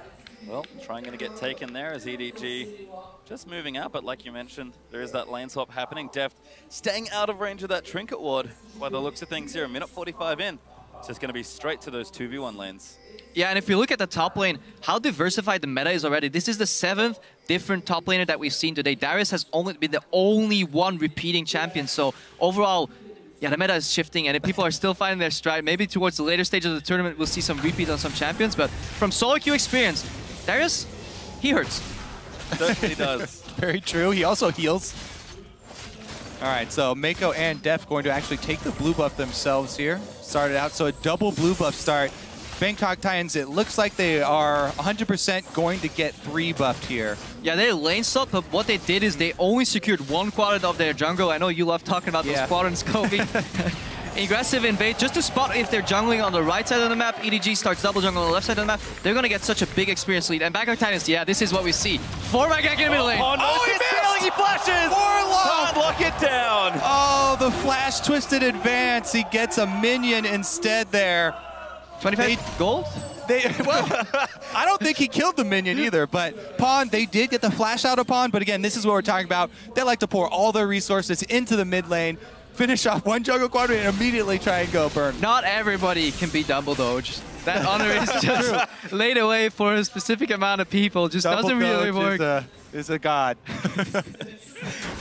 Speaker 4: Well, trying to get taken there as EDG just moving out, but like you mentioned, there is that lane swap happening. Deft staying out of range of that Trinket Ward by the looks of things here. A minute 45 in. It's just going to be straight to those 2v1 lanes.
Speaker 6: Yeah, and if you look at the top lane, how diversified the meta is already. This is the 7th different top laner that we've seen today. Darius has only been the only one repeating champion, so overall, yeah, the meta is shifting and people are still finding their stride. Maybe towards the later stage of the tournament, we'll see some repeat on some champions, but from solo queue experience, Darius, he hurts.
Speaker 4: He does.
Speaker 5: Very true. He also heals. All right, so Mako and Def going to actually take the blue buff themselves here. Started out, so a double blue buff start. Bangkok Titans, it looks like they are 100% going to get 3 buffed here.
Speaker 6: Yeah, they lane stopped, but what they did is they only secured 1 quadrant of their jungle. I know you love talking about those quadrants, Kobe. Aggressive invade, just to spot if they're jungling on the right side of the map. EDG starts double jungle on the left side of the map. They're going to get such a big experience lead. And Bangkok Titans, yeah, this is what we see. 4 back in the middle lane.
Speaker 4: Oh, no, he flashes!
Speaker 5: Warlock!
Speaker 4: Can't lock it down!
Speaker 5: the flash twisted advance. He gets a minion instead there.
Speaker 6: 25 gold?
Speaker 5: Well, I don't think he killed the minion either, but Pawn, they did get the flash out of Pawn, but again, this is what we're talking about. They like to pour all their resources into the mid lane, finish off one jungle quadrant, and immediately try and go burn.
Speaker 6: Not everybody can be double though. Just, that honor is just laid away for a specific amount of people. Just
Speaker 5: Double
Speaker 6: doesn't really work.
Speaker 5: Is a god.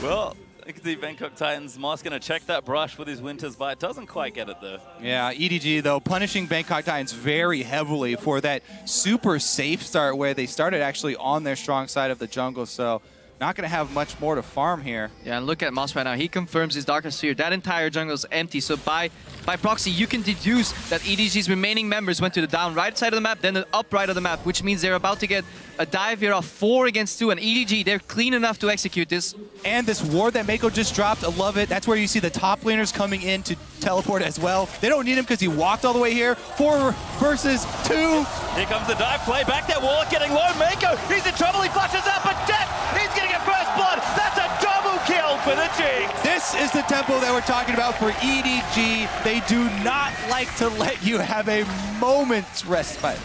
Speaker 4: Well, you can see Bangkok Titans. Moss going to check that brush with his Winter's Bite. Doesn't quite get it, though.
Speaker 5: Yeah, EDG, though, punishing Bangkok Titans very heavily for that super safe start where they started actually on their strong side of the jungle. So not going to have much more to farm here.
Speaker 6: Yeah, and look at Moss right now. He confirms his Darker Sphere. That entire jungle is empty. So by proxy, you can deduce that EDG's remaining members went to the down right side of the map, then the up right of the map, which means they're about to get a dive here of 4 against 2. And EDG, they're clean enough to execute this.
Speaker 5: And this ward that Mako just dropped, I love it. That's where you see the top laners coming in to teleport as well. They don't need him because he walked all the way here. 4 versus 2.
Speaker 4: Here comes the dive play. Back there, Warlock getting low. Mako, he's in trouble. He flushes out, but Death, he's going to get first blood. That's a double kill for the Jinx.
Speaker 5: This is the tempo that we're talking about for EDG. They do not like to let you have a moment's respite.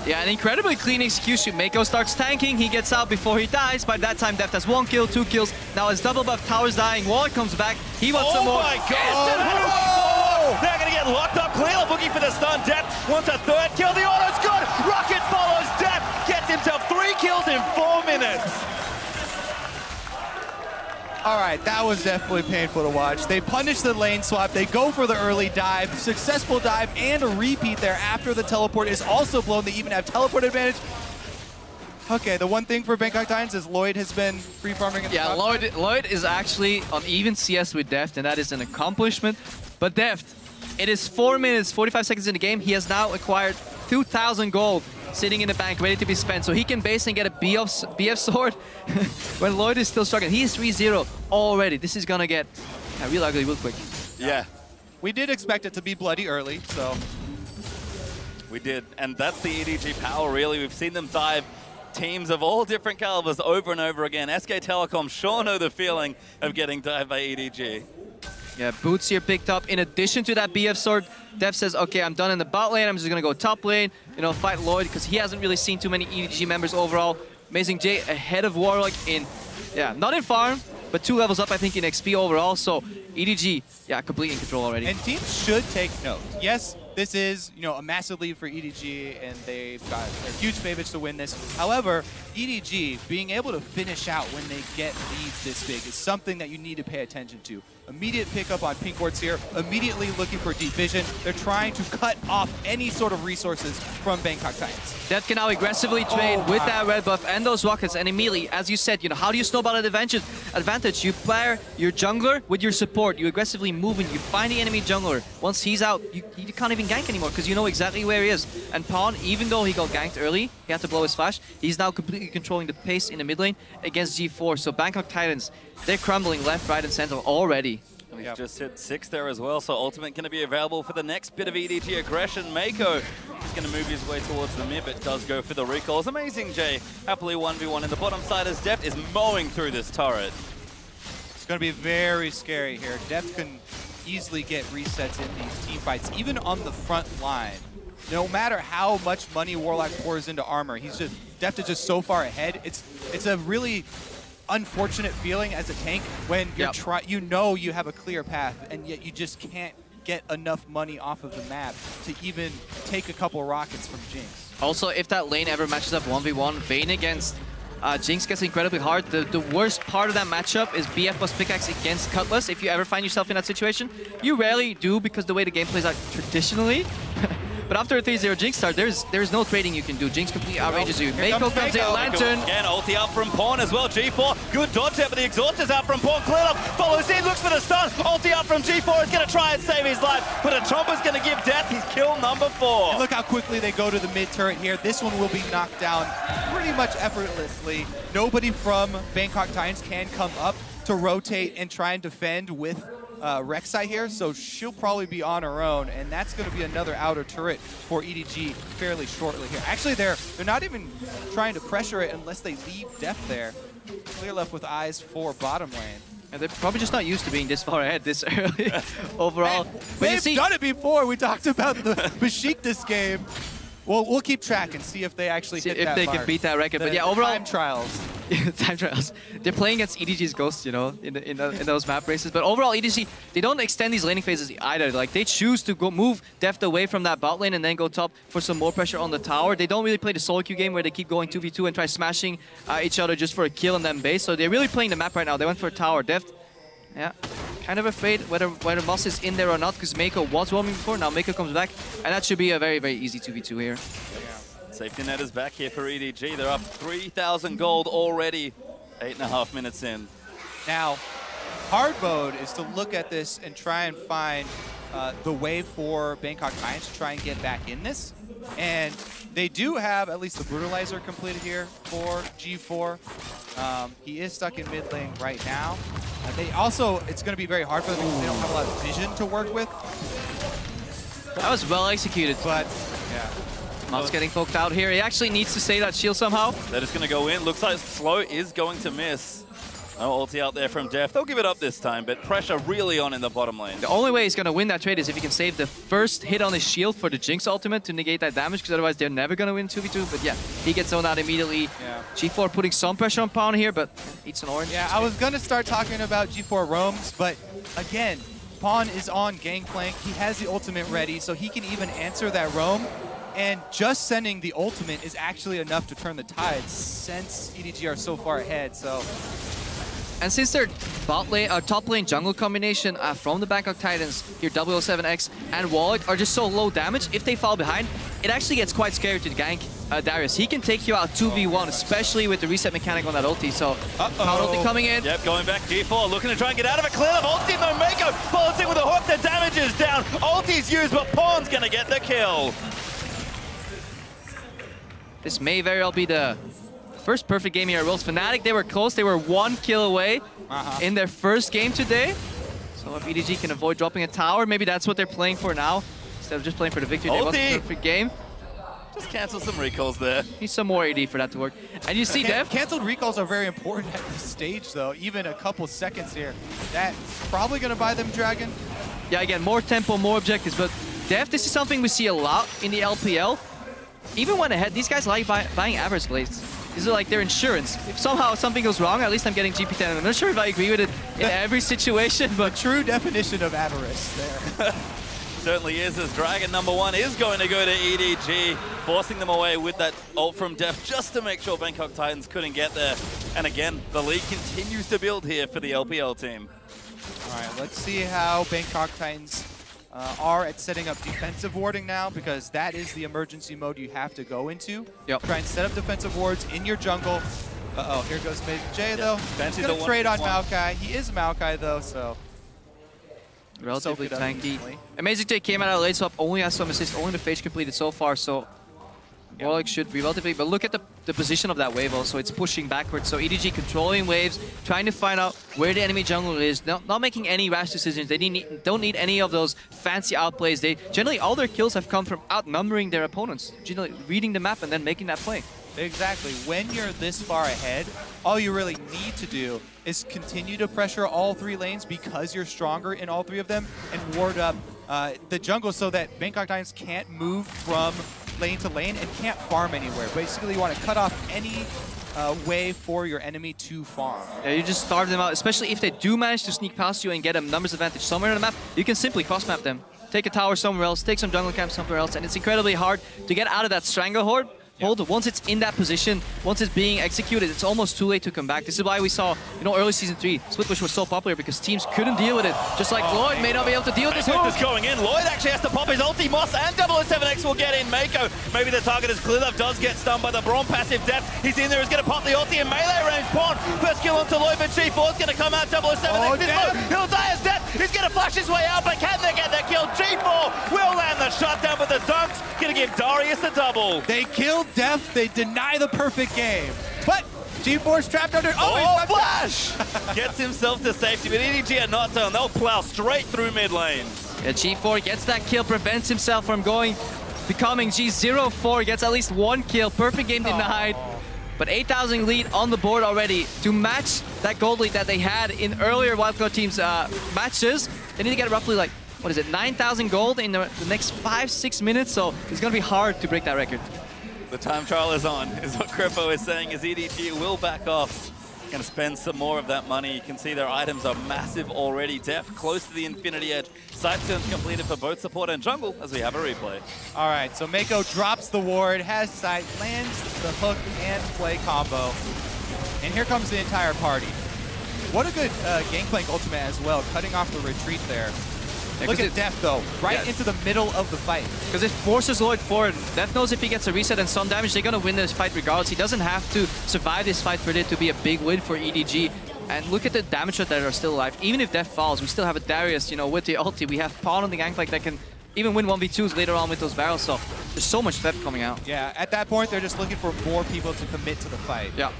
Speaker 6: Yeah, an incredibly clean execution. Mako starts tanking, he gets out before he dies. By that time, Deft has 1 kill, 2 kills. Now his double buff tower's dying. Warlock comes back, he wants some more.
Speaker 4: Oh my god! They're going to get locked up. Clearly looking for the stun. Deft wants a 3rd kill. The auto's good. Rocket follows Deft. Gets himself 3 kills in 4 minutes.
Speaker 5: All right, that was definitely painful to watch. They punish the lane swap. They go for the early dive, successful dive, and a repeat there after the teleport is also blown. They even have teleport advantage. Okay, the one thing for Bangkok Titans is Lloyd has been free farming.
Speaker 6: Yeah, Lloyd is actually on even CS with Deft, and that is an accomplishment. But Deft, it is 4 minutes, 45 seconds in the game. He has now acquired 2,000 gold sitting in the bank, ready to be spent. So he can basically get a BF sword when Lloyd is still struggling. He is 3-0 already. This is going to get real ugly real quick.
Speaker 4: Yeah.
Speaker 5: We did expect it to be bloody early, so.
Speaker 4: We did, and that's the EDG power, really. We've seen them dive teams of all different calibers over and over again. SK Telecom sure know the feeling of getting dived by EDG.
Speaker 6: Yeah, Boots here picked up. In addition to that BF sword, Def says, okay, I'm done in the bot lane. I'm just going to go top lane, you know, fight Lloyd, because he hasn't really seen too many EDG members overall. Amazing J ahead of Warlock in, yeah, not in farm, but 2 levels up, I think, in XP overall. So EDG, yeah, completely in control already.
Speaker 5: And teams should take note. Yes, this is, you know, a massive lead for EDG, and they've got huge favorites to win this. However, EDG being able to finish out when they get leads this big is something that you need to pay attention to. Immediate pickup on pink wards here, immediately looking for deep vision. They're trying to cut off any sort of resources from Bangkok Titans.
Speaker 6: Def can now aggressively trade with that red buff and those rockets, and immediately, as you said, you know, how do you snowball an advantage? You pair your jungler with your support. You aggressively move and you find the enemy jungler. Once he's out, you can't even gank anymore because you know exactly where he is. And Pawn, even though he got ganked early, he had to blow his flash, he's now completely controlling the pace in the mid lane against G4. So Bangkok Titans, they're crumbling left, right, and center already.
Speaker 4: He's just hit 6 there as well, so ultimate going to be available for the next bit of EDG aggression. Mako is going to move his way towards the mid, but does go for the recalls. Amazing J, happily 1v1 in the bottom side as Deft is mowing through this turret.
Speaker 5: It's going to be very scary here. Deft can easily get resets in these team fights, even on the front line. No matter how much money Warlock pours into armor, Deft is just so far ahead. It's a really unfortunate feeling as a tank when you're you know you have a clear path, and yet you just can't get enough money off of the map to even take a couple rockets from Jinx.
Speaker 6: Also, if that lane ever matches up 1v1, Vayne against Jinx gets incredibly hard. The worst part of that matchup is BF plus pickaxe against Cutlass. If you ever find yourself in that situation, you rarely do because the way the game plays out traditionally. But after a 3-0 Jinx start, there's no trading you can do. Jinx completely outrages you. Mako comes in, Lantern.
Speaker 4: Again, ulti up from Pawn as well. G4, good dodge there, but the exhaust is out from Pawn. Cleared up, follows in, looks for the stun. Ulti up from G4 is going to try and save his life, but a Tromper's going to give Death his kill number 4.
Speaker 5: And look how quickly they go to the mid turret here. This one will be knocked down pretty much effortlessly. Nobody from Bangkok Titans can come up to rotate and try and defend with Rek'Sai here, so she'll probably be on her own, and that's going to be another outer turret for EDG fairly shortly here. Actually, they're not even trying to pressure it unless they leave Deft there. Clear left with eyes for bottom lane.
Speaker 6: And they're probably just not used to being this far ahead this early overall.
Speaker 5: They've done it before. We talked about the Bashik this game. Well, we'll keep track and see if they actually hit that
Speaker 6: if they
Speaker 5: mark.
Speaker 6: can beat that record. But yeah, overall
Speaker 5: time trials.
Speaker 6: time trials. They're playing against EDG's Ghosts, you know, in those map races. But overall, EDG, they don't extend these laning phases either. Like, they choose to go move Deft away from that bot lane and then go top for some more pressure on the tower. They don't really play the solo queue game where they keep going 2v2 and try smashing each other just for a kill on them base. So they're really playing the map right now. They went for a tower. Deft, yeah, kind of afraid whether Moss is in there or not, because Meiko was roaming before. Now Meiko comes back, and that should be a very, very easy 2v2 here.
Speaker 4: Safety net is back here for EDG. They're up 3,000 gold already, 8.5 minutes in.
Speaker 5: Now, hard mode is to look at this and try and find the way for Bangkok Titans to try and get back in this. And they do have at least the Brutalizer completed here for G4. He is stuck in mid lane right now. They also, it's going to be very hard for them because they don't have a lot of vision to work with.
Speaker 6: That was well executed.
Speaker 5: But, yeah.
Speaker 6: Moss getting poked out here. He actually needs to save that shield somehow.
Speaker 4: That is going to go in. Looks like Slow is going to miss. No ulti out there from Deft. They'll give it up this time, but pressure really on in the bottom lane.
Speaker 6: The only way he's going to win that trade is if he can save the first hit on his shield for the Jinx ultimate to negate that damage, because otherwise they're never going to win 2v2. But yeah, he gets zoned out immediately. Yeah. G4 putting some pressure on Pawn here, but eats an orange.
Speaker 5: Yeah, I was going to start talking about G4 roams, but again, Pawn is on Gangplank. He has the ultimate ready, so he can even answer that roam. And just sending the ultimate is actually enough to turn the tides since EDG are so far ahead. So,
Speaker 6: and since their bot lane, top lane jungle combination from the Bangkok Titans, here 007X and Warlock are just so low damage, if they fall behind, it actually gets quite scary to gank Darius. He can take you out 2v1, especially with the reset mechanic on that ulti. So, power ulti coming in.
Speaker 4: Yep, going back G4, looking to try and get out of it. Clear of ulti, no Meiko follows in with a hook. The damage is down. Ulti's used, but Pawn's going to get the kill.
Speaker 6: This may very well be the first perfect game here at Worlds. Fnatic, they were close. They were 1 kill away in their first game today. So if EDG can avoid dropping a tower, maybe that's what they're playing for now. Instead of just playing for the victory, they want a perfect game.
Speaker 4: Just cancel some recalls there.
Speaker 6: Need some more AD for that to work. And you see Dev.
Speaker 5: Cancelled recalls are very important at this stage, though. Even a couple seconds here. That's probably going to buy them Dragon.
Speaker 6: Yeah, again, more tempo, more objectives. But Dev, this is something we see a lot in the LPL. Even when ahead, these guys like buying average blades. These are like their insurance. If somehow something goes wrong, at least I'm getting GP10. I'm not sure if I agree with it in every situation, but
Speaker 5: true definition of avarice there.
Speaker 4: Certainly is, as Dragon #1 is going to go to EDG, forcing them away with that ult from Deft just to make sure Bangkok Titans couldn't get there. And again, the lead continues to build here for the LPL team.
Speaker 5: All right, let's see how Bangkok Titans are at setting up defensive warding now, because that is the emergency mode you have to go into.
Speaker 6: Yep.
Speaker 5: Try and set up defensive wards in your jungle. Uh-oh, here goes J though. He's going to trade on Maokai. He is Maokai though, so...
Speaker 6: Relatively tanky. Amazing Take came out of late swap, only has some assist, only the phase completed so far, so Warlock should be relatively, but look at the position of that wave also, it's pushing backwards, so EDG controlling waves, trying to find out where the enemy jungle is, not making any rash decisions. They don't need any of those fancy outplays. They generally, all their kills have come from outnumbering their opponents, generally reading the map and then making that play.
Speaker 5: Exactly. When you're this far ahead, all you really need to do is continue to pressure all 3 lanes because you're stronger in all 3 of them, and ward up the jungle so that Bangkok Titans can't move from lane to lane and can't farm anywhere. Basically, you want to cut off any way for your enemy to farm.
Speaker 6: Yeah, you just starve them out, especially if they do manage to sneak past you and get a numbers advantage somewhere on the map. You can simply cross-map them. Take a tower somewhere else, take some jungle camp somewhere else, and it's incredibly hard to get out of that stranglehold. Once it's in that position, once it's being executed, it's almost too late to come back. This is why we saw, early Season 3, Split Push was so popular because teams couldn't deal with it. Just like Lloyd may not be able to deal with this hook.
Speaker 4: Is going in. Lloyd actually has to pop his ulti. Moss and 007X will get in. Meiko, maybe the target is clear. Does get stunned by the Braum passive Deft. He's in there. He's going to pop the ulti in melee range. Pawn, first kill onto Lloyd, but G4's going to come out. 007X. He'll die as Deft. He's going to flash his way out, but can they get that kill? G4 will land the shutdown, but the dunks going to give Darius the double.
Speaker 5: They killed Deft. They deny the perfect game. But G4's trapped under...
Speaker 4: Oh, flash! Gets himself to safety, but EDG are not done. They'll plow straight through mid lane.
Speaker 6: Yeah, G4 gets that kill, prevents himself from becoming G04, gets at least 1 kill. Perfect game denied. But 8,000 lead on the board already. To match that gold lead that they had in earlier wildcard teams matches, they need to get roughly like, what is it, 9,000 gold in the next 5-6 minutes. So it's going to be hard to break that record.
Speaker 4: The time trial is on, is what Crippo is saying, as EDG will back off. Going to spend some more of that money. You can see their items are massive already. Def close to the Infinity Edge. Side turns completed for both support and jungle as we have a replay.
Speaker 5: All right, so Mako drops the ward, has sight, lands the hook and play combo. And here comes the entire party. What a good Gangplank ultimate as well, cutting off the retreat there. Yeah, look at Def though, right into the middle of the fight.
Speaker 6: Because it forces Lloyd forward. Def knows if he gets a reset and some damage, they're going to win this fight regardless. He doesn't have to survive this fight for it to be a big win for EDG. And look at the damage that are still alive. Even if Def falls, we still have a Darius, you know, with the ulti. We have Pawn on the Gangplank that can even win 1v2s later on with those barrels. So there's so much depth coming out.
Speaker 5: Yeah, at that point, they're just looking for more people to commit to the fight.
Speaker 6: Yeah.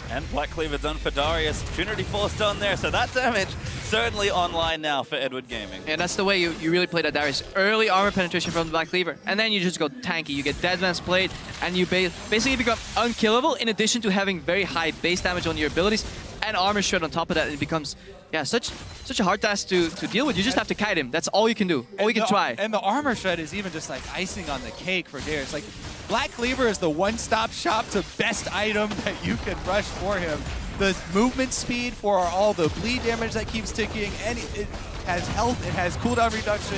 Speaker 4: And Black Cleaver done for Darius. Trinity Force done there, so that damage certainly online now for Edward Gaming.
Speaker 6: And that's the way you really play that Darius. Early armor penetration from the Black Cleaver, and then you just go tanky. You get Dead Man's Blade, and you basically become unkillable in addition to having very high base damage on your abilities, and armor shred on top of that. It becomes, yeah, such a hard task to deal with. You just have to kite him. That's all you can do. All you can try.
Speaker 5: And the armor shred is even just like icing on the cake for Darius. Like, Black Cleaver is the one-stop shop to best item that you can rush for him. The movement speed for all the bleed damage that keeps ticking, and it has health, it has cooldown reduction.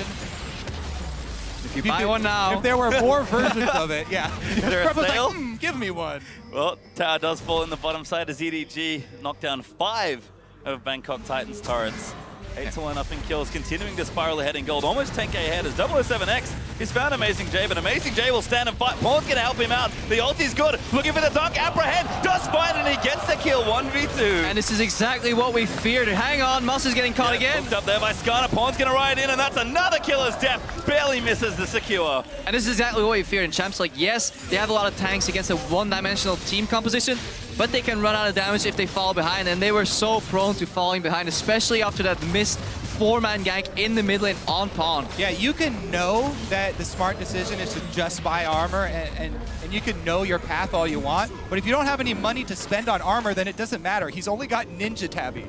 Speaker 6: If you buy one now.
Speaker 5: If there were more versions of it, yeah.
Speaker 4: There a sale?
Speaker 5: Like, give me one.
Speaker 4: Well, tower does fall in the bottom side as EDG knocked down 5 of Bangkok Titans' turrets. 8-1 up in kills, continuing to spiral ahead in gold. Almost 10k ahead as 007X he's found Amazing J, but Amazing J will stand and fight. Paul's going to help him out. The ulti's good. Looking for the dunk. Apprehend. Does find and he gets the kill. 1v2.
Speaker 6: And this is exactly what we feared. Hang on. Moss is getting caught again.
Speaker 4: Hooked up there by Skarner. Pawn's going to ride in, and that's another killer's death. Barely misses the secure.
Speaker 6: And this is exactly what we feared. And Champs, like, yes, they have a lot of tanks against a one-dimensional team composition, but they can run out of damage if they fall behind. And they were so prone to falling behind, especially after that missed 4-man gank in the mid lane on Pawn.
Speaker 5: Yeah, you can know that the smart decision is to just buy armor, and you can know your path all you want, but if you don't have any money to spend on armor, then it doesn't matter. He's only got Ninja Tabby.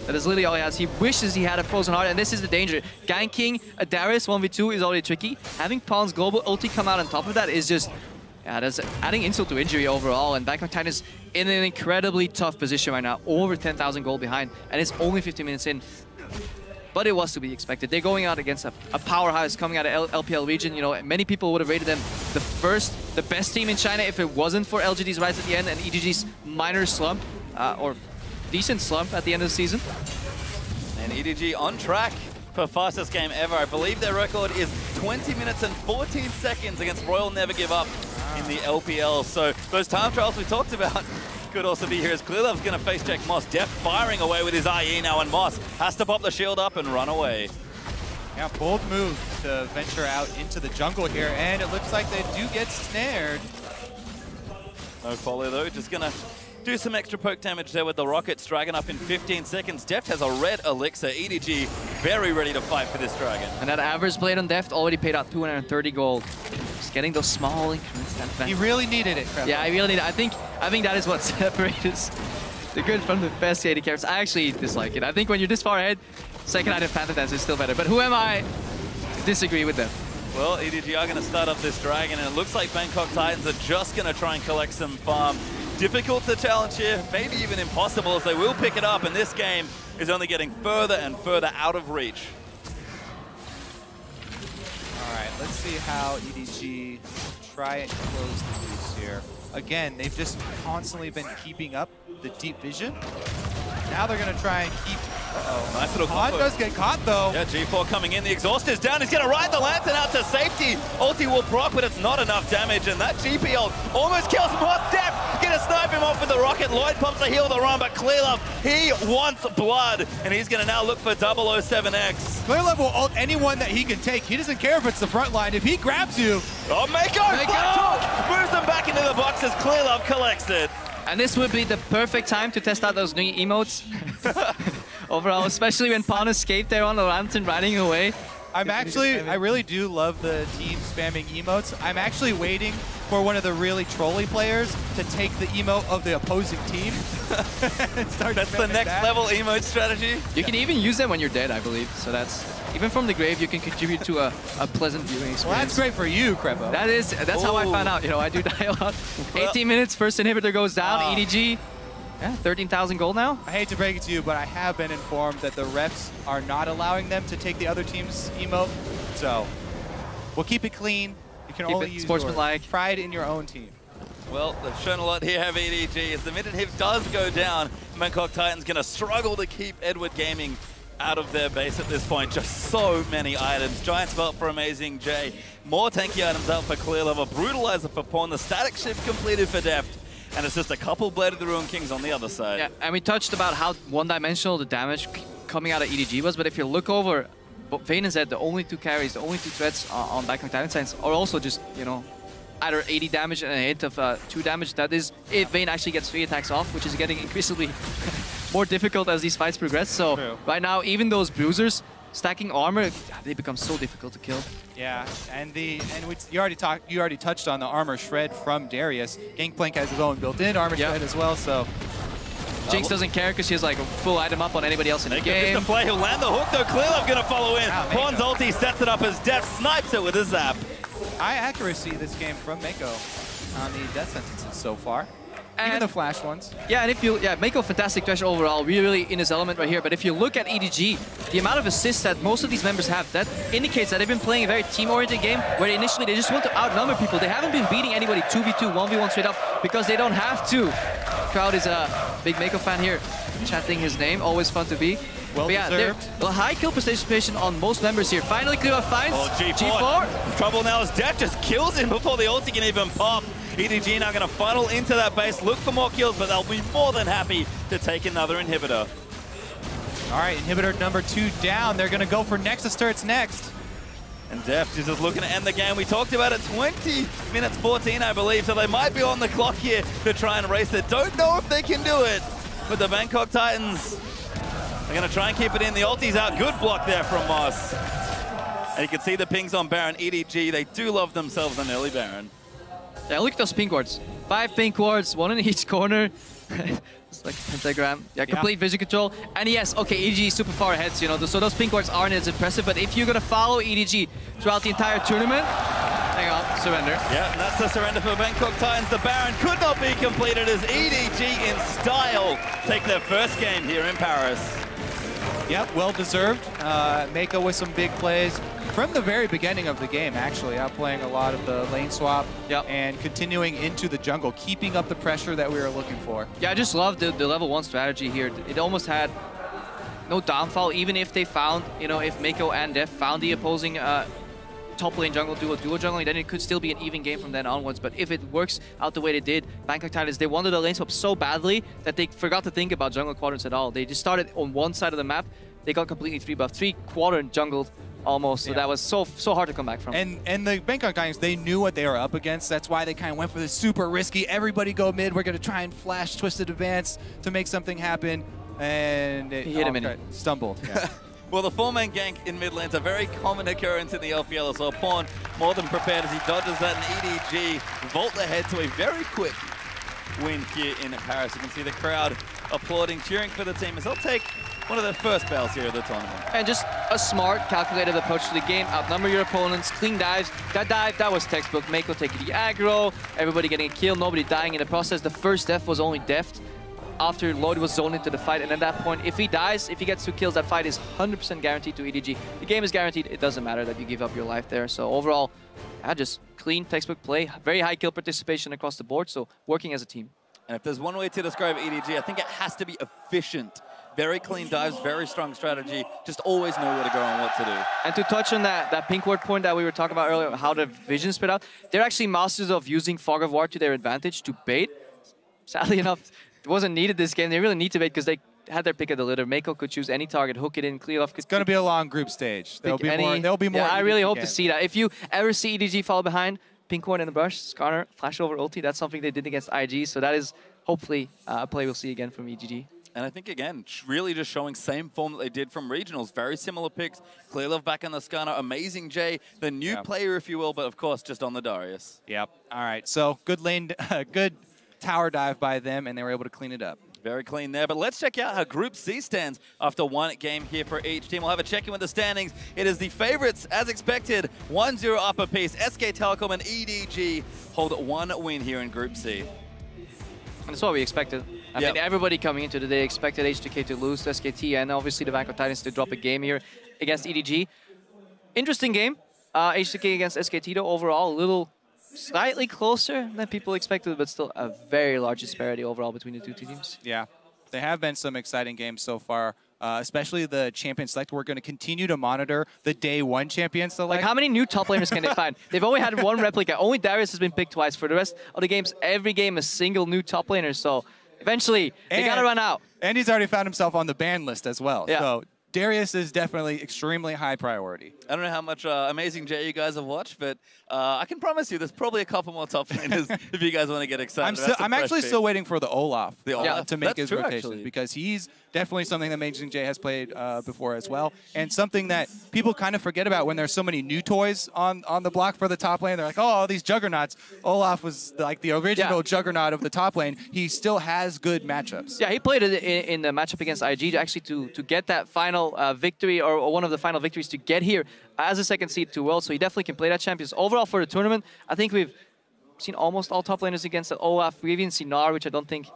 Speaker 6: That is literally all he has. He wishes he had a Frozen Heart, and this is the danger. Ganking a Darius 1v2 is already tricky. Having Pawn's global ulti come out on top of that is just, yeah, that's adding insult to injury overall, and Bangkok Titans is in an incredibly tough position right now, over 10,000 gold behind, and it's only 15 minutes in. But it was to be expected. They're going out against a powerhouse coming out of LPL region. You know, many people would have rated them the best team in China if it wasn't for LGD's rise at the end and EDG's minor slump, or decent slump at the end of the season.
Speaker 4: And EDG on track for fastest game ever. I believe their record is 20 minutes and 14 seconds against Royal Never Give Up in the LPL. So those time trials we talked about could also be here as Clearlove's going to face check Moss. Def firing away with his IE now, and Moss has to pop the shield up and run away.
Speaker 5: Yeah, bold move to venture out into the jungle here, and it looks like they do get snared.
Speaker 4: No follow though, just going to do some extra poke damage there with the rockets. Dragon up in 15 seconds. Deft has a red elixir. EDG very ready to fight for this dragon.
Speaker 6: And that average blade on Deft already paid out 230 gold. Just getting those small increments.
Speaker 5: He really needed it, Trevor.
Speaker 6: Yeah, I really need it. I think that is what separates the good from the best AD carries. I actually dislike it. I think when you're this far ahead, second item Panther Dance is still better. But who am I to disagree with them?
Speaker 4: Well, EDG are going to start up this dragon, and it looks like Bangkok Titans are just going to try and collect some farm. Difficult to challenge here, maybe even impossible, as they will pick it up, and this game is only getting further and further out of reach.
Speaker 5: All right, let's see how EDG try and close the loose here. Again, they've just constantly been keeping up the deep vision. Now they're going to try and keep... Uh-oh.
Speaker 4: Nice little
Speaker 5: Pod
Speaker 4: combo.
Speaker 5: does get caught, though.
Speaker 4: Yeah, G4 coming in. The exhaust is down. He's going to ride the Lantern out to safety. Ulti will proc, but it's not enough damage. And that GP ult almost kills Moss. Def going to snipe him off with the rocket. Lloyd pumps a heal the run, but Clearlove, he wants blood. And he's going to now look for 007X.
Speaker 5: Clearlove will ult anyone that he can take. He doesn't care if it's the front line. If he grabs you...
Speaker 4: Oh, Mako! Moves them back into the box as Clearlove collects it.
Speaker 6: And this would be the perfect time to test out those new emotes. Overall, especially when Pawn escaped there on the Lantern riding away.
Speaker 5: I really do love the team spamming emotes. I'm actually waiting for one of the really trolly players to take the emote of the opposing team.
Speaker 4: That's the next level emote strategy.
Speaker 6: You can even use them when you're dead, I believe. So that's, even from the grave, you can contribute to a pleasant viewing experience.
Speaker 5: Well, that's great for you, Krepo.
Speaker 6: That's how I found out. You know, I do die a lot. 18 minutes, first inhibitor goes down, EDG. Yeah, 13,000 gold now.
Speaker 5: I hate to break it to you, but I have been informed that the refs are not allowing them to take the other team's emote. So we'll keep it clean. You can only use your pride in your own team.
Speaker 4: Well, they've shown a lot here, have EDG. As the mid-inhib does go down, Bangkok Titans going to struggle to keep Edward Gaming out of their base at this point. Just so many items. Giant's Belt for Amazing J. More tanky items out for Clear Level. Brutalizer for Pawn. The static shift completed for Deft. And it's just a couple Blade of the Ruined Kings on the other side.
Speaker 6: Yeah, and we touched about how one-dimensional the damage coming out of EDG was, but if you look over, Vayne and Zed, the only two carries, the only two threats on Bangkok Titans are also just, you know, either 80 damage and a hit of 2 damage. That is if Vayne actually gets 3 attacks off, which is getting increasingly more difficult as these fights progress. So right now, even those bruisers stacking armor, they become so difficult to kill.
Speaker 5: Yeah, and you already touched on the armor shred from Darius. Gangplank has his own built-in armor shred as well, so.
Speaker 6: Jinx doesn't care because she has like a full item up on anybody else in the game.
Speaker 4: Just a play, he'll land the hook though. Clearlove gonna follow in. Pawn's ulti sets it up as Deft snipes it with a zap.
Speaker 5: High accuracy this game from Mako on the death sentences so far. And even the flash ones.
Speaker 6: Yeah, and if you, Mako fantastic Thresh overall, really in his element right here. But if you look at EDG, the amount of assists that most of these members have, that indicates that they've been playing a very team-oriented game where initially they just want to outnumber people. They haven't been beating anybody 2v2, 1v1 straight up because they don't have to. Crowd is a big Mako fan here, chanting his name, always fun to be.
Speaker 5: Well deserved.
Speaker 6: A high kill participation on most members here. Finally, Clear finds G4.
Speaker 4: Trouble now as Deft just kills him before the ulti can even pop. EDG now going to funnel into that base, look for more kills, but they'll be more than happy to take another inhibitor.
Speaker 5: All right, inhibitor number 2 down. They're going to go for Nexus turrets next.
Speaker 4: And Deft is just looking to end the game. We talked about it, 20 minutes 14, I believe, so they might be on the clock here to try and race it. Don't know if they can do it, but the Bangkok Titans are going to try and keep it in. The ulti's out. Good block there from Moss. And you can see the pings on Baron. EDG, they do love themselves an early Baron.
Speaker 6: Yeah, look at those pink wards. 5 pink wards, 1 in each corner. It's like a pentagram. Yeah, complete vision control. And yes, okay, EDG is super far ahead, so, you know, so those pink wards aren't as impressive, but if you're gonna follow EDG throughout the entire tournament, hang on, surrender.
Speaker 4: Yeah, and that's the surrender for Bangkok Titans. The Baron could not be completed as EDG in style take their first game here in Paris.
Speaker 5: Yep, well deserved. Mako with some big plays from the very beginning of the game, actually, outplaying a lot of the lane swap and continuing into the jungle, keeping up the pressure that we were looking for.
Speaker 6: Yeah, I just love the level 1 strategy here. It almost had no downfall, even if they found, you know, if Mako and Def found the opposing top lane jungle duo jungling, then it could still be an even game from then onwards. But if it works out the way they did, Bangkok Titans, they wanted the lane swap so badly that they forgot to think about jungle quadrants at all. They just started on one side of the map. They got completely 3-buffed, 3-quadrant jungled almost. So that was so hard to come back from.
Speaker 5: And the Bangkok Titans, they knew what they were up against. That's why they kind of went for this super risky, everybody go mid, we're going to try and flash Twisted Advance to make something happen. And it
Speaker 6: he hit him
Speaker 5: stumbled. Yeah.
Speaker 4: Well, the 4-man gank in mid lane's a very common occurrence in the LPL as well. Pawn more than prepared as he dodges that, and EDG vault ahead to a very quick win here in Paris. You can see the crowd applauding, cheering for the team as they'll take one of their first bells here of the tournament.
Speaker 6: And just a smart, calculated approach to the game. Outnumber your opponents, clean dives. That dive, that was textbook. Mako taking the aggro, everybody getting a kill, nobody dying in the process. The first death was only Deft after Lloyd was zoned into the fight, and at that point, if he dies, if he gets 2 kills, that fight is 100% guaranteed to EDG. The game is guaranteed. It doesn't matter that you give up your life there. So overall, just clean textbook play, very high kill participation across the board, so working as a team.
Speaker 4: And if there's one way to describe EDG, I think it has to be efficient. Very clean dives, very strong strategy, just always know where to go and what to do.
Speaker 6: And to touch on that pink ward point that we were talking about earlier, how the vision spread out, they're actually masters of using Fog of War to their advantage to bait. Sadly enough, it wasn't needed this game. They really need to bait because they had their pick of the litter. Mako could choose any target, hook it in, clear off.
Speaker 5: It's going to be a long group stage. There'll be more.
Speaker 6: Yeah, I really hope to see that. If you ever see EDG fall behind, pink ward in the brush, Skarner, flash over ulti, that's something they did against IG. So that is hopefully a play we'll see again from EDG.
Speaker 4: And I think, again, really just showing same form that they did from regionals. Very similar picks. Clearlove back in the Skarner. Amazing J, the new player, if you will, but of course, just on the Darius.
Speaker 5: Yep. All right. So good lane, good tower dive by them, and they were able to clean it up.
Speaker 4: Very clean there. But let's check out how Group C stands after one game here for each team. We'll have a check-in with the standings. It is the favorites, as expected, 1-0 up apiece. SK Telecom and EDG hold 1 win here in Group C.
Speaker 6: And that's what we expected. I mean, everybody coming into the day expected H2K to lose to SKT, and obviously the Vanguard Titans to drop a game here against EDG. Interesting game. H2K against SKT, though, overall a little slightly closer than people expected, but still a very large disparity overall between the two teams.
Speaker 5: Yeah, there have been some exciting games so far, especially the champion select. We're going to continue to monitor the day 1 champion select.
Speaker 6: Like, how many new top laners can they find? They've only had 1 replica. Only Darius has been picked twice. For the rest of the games, every game a single new top laner. So eventually, they got to run out.
Speaker 5: And he's already found himself on the ban list as well.
Speaker 6: Yeah.
Speaker 5: So Darius is definitely extremely high priority.
Speaker 4: I don't know how much Amazing J you guys have watched, but I can promise you there's probably a couple more top laners if you guys want to get excited.
Speaker 5: I'm actually still waiting for the Olaf, to make his rotation,
Speaker 4: actually,
Speaker 5: because he's definitely something that Amazing J has played before as well, and something that people kind of forget about when there's so many new toys on the block for the top lane. They're like, oh, all these juggernauts. Olaf was like the original juggernaut of the top lane. He still has good matchups.
Speaker 6: Yeah, he played it in the matchup against IG actually to get that final victory, or one of the final victories to get here as a second seed to World. So he definitely can play that champions. Overall for the tournament, I think we've seen almost all top laners against the Olaf. We've even seen Gnar, which I don't think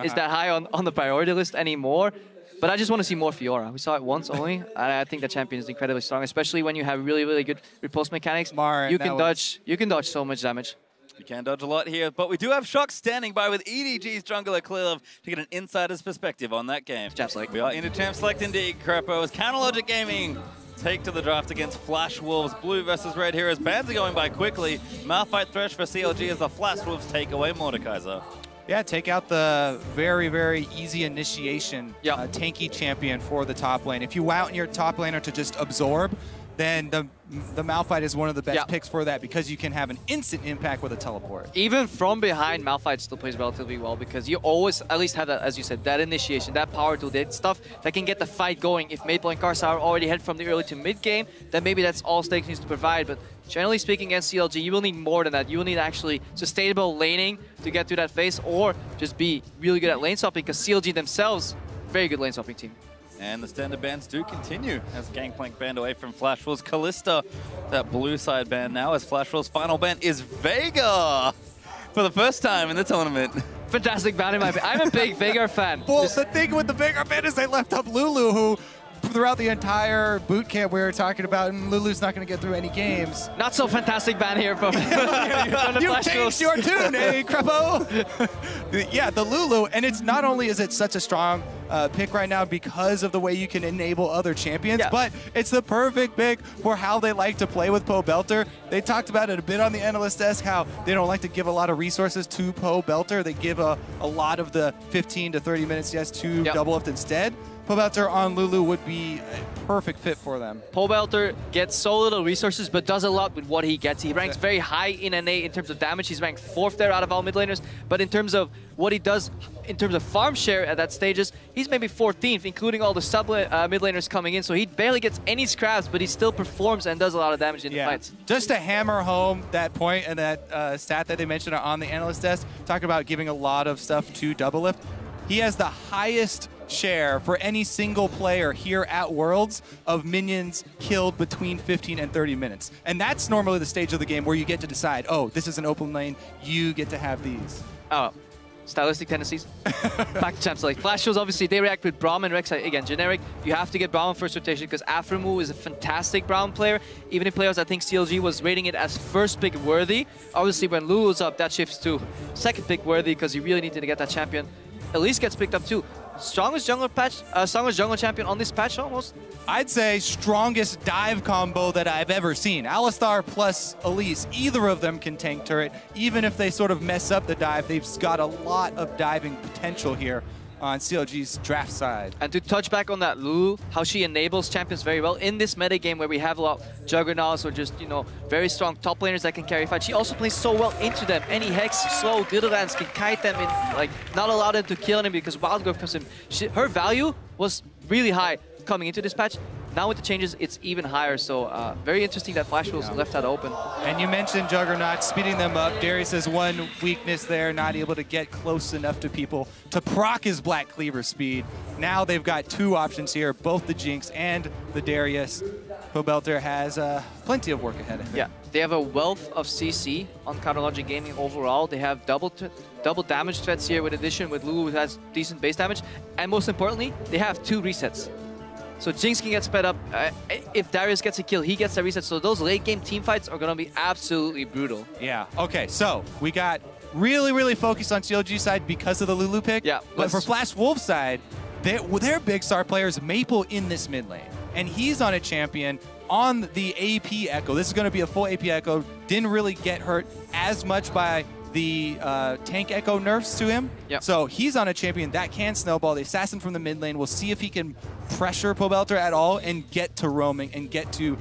Speaker 6: is that high on the priority list anymore. But I just want to see more Fiora. We saw it once only, and I think the champion is incredibly strong, especially when you have really, really good riposte mechanics. You can dodge so much damage.
Speaker 4: You can dodge a lot here, but we do have Shock standing by with EDG's jungler Clearlove to get an insider's perspective on that game.
Speaker 6: Champ Select.
Speaker 4: We are into Champ Select indeed. Crepo as Counterlogic Gaming take to the draft against Flash Wolves. Blue versus red here as bans are going by quickly. Malphite Thresh for CLG as the Flash Wolves take away Mordekaiser.
Speaker 5: Yeah, take out the very, very easy initiation tanky champion for the top lane. If you want your top laner to just absorb, then the Malphite is one of the best picks for that, because you can have an instant impact with a teleport.
Speaker 6: Even from behind, Malphite still plays relatively well, because you always at least have that, as you said, that initiation, that power tool, that stuff that can get the fight going. If Maple and Karsa are already head from the early to mid game, then maybe that's all Stakes needs to provide. But generally speaking, against CLG, you will need more than that. You will need actually sustainable laning to get through that phase, or just be really good at lane swapping, because CLG themselves, very good lane swapping team.
Speaker 4: And the standard bans do continue as Gangplank banned away from Flash Wolves. Callista, that blue side ban now, as Flash Wolves' final ban is Veigar for the first time in the tournament.
Speaker 6: Fantastic ban in my opinion. I'm a big Veigar fan.
Speaker 5: Well, the thing with the Veigar ban is they left up Lulu, who throughout the entire boot camp we were talking about, and Lulu's not going to get through any games.
Speaker 6: Not so fantastic ban here from
Speaker 5: You changed your tune, eh, Crepo? Yeah, the Lulu, and it's not only is it such a strong pick right now because of the way you can enable other champions, but it's the perfect pick for how they like to play with Poe Belter. They talked about it a bit on the analyst desk, how they don't like to give a lot of resources to Poe Belter. They give a lot of the 15 to 30 minutes to Double Lift instead. Poe Belter on Lulu would be a perfect fit for them.
Speaker 6: Poe Belter gets so little resources, but does a lot with what he gets. He ranks very high in NA in terms of damage. He's ranked 4th there out of all mid laners. But in terms of what he does, in terms of farm share at that stages, he's maybe 14th, including all the sub mid laners coming in. So he barely gets any scraps, but he still performs and does a lot of damage in the fights.
Speaker 5: Just to hammer home that point and that stat that they mentioned on the analyst desk, talking about giving a lot of stuff to Double Lift, he has the highest share for any single player here at Worlds of minions killed between 15 and 30 minutes. And that's normally the stage of the game where you get to decide, oh, this is an open lane, you get to have these.
Speaker 6: Oh, stylistic tendencies. Back to Champ Select. Flash shows, obviously, they react with Braum and Rex. Again, generic. You have to get Braum first rotation because Aframu is a fantastic Braum player. Even if players, I think CLG was rating it as first pick worthy. Obviously, when Lulu's up, that shifts to second pick worthy because you really need to get that champion. Elise gets picked up too. Strongest jungle champion on this patch almost?
Speaker 5: I'd say strongest dive combo that I've ever seen. Alistar plus Elise, either of them can tank turret. Even if they sort of mess up the dive, they've got a lot of diving potential here. on CLG's draft side.
Speaker 6: And to touch back on that, Lulu, how she enables champions very well in this meta game where we have a lot of juggernauts or just, you know, very strong top laners that can carry fight. She also plays so well into them. Any Hex, slow, Diddlelands can kite them in, like, not allow them to kill them because Wildgrowth comes in. Her value was really high coming into this patch. Now with the changes, it's even higher. So very interesting that Flash Wolves left that open.
Speaker 5: And you mentioned Juggernaut, speeding them up. Darius has one weakness there, not able to get close enough to people to proc his Black Cleaver speed. Now they've got two options here, both the Jinx and the Darius. Pobelter has plenty of work ahead of him.
Speaker 6: Yeah, they have a wealth of CC on Counterlogic Gaming overall. They have double damage threats here with addition with Lulu, who has decent base damage. And most importantly, they have 2 resets. So Jinx can get sped up. If Darius gets a kill, he gets a reset. So those late game team fights are going to be absolutely brutal.
Speaker 5: Yeah, okay, so we got really focused on CLG side because of the Lulu pick.
Speaker 6: Yeah.
Speaker 5: But for Flash Wolves side, their big star player is Maple in this mid lane. And he's on a champion on the AP Echo. This is going to be a full AP Echo. Didn't really get hurt as much by the tank Echo nerfs to him.
Speaker 6: Yep.
Speaker 5: So he's on a champion that can snowball. The assassin from the mid lane. We'll see if he can pressure Pobelter at all and get to roaming and get to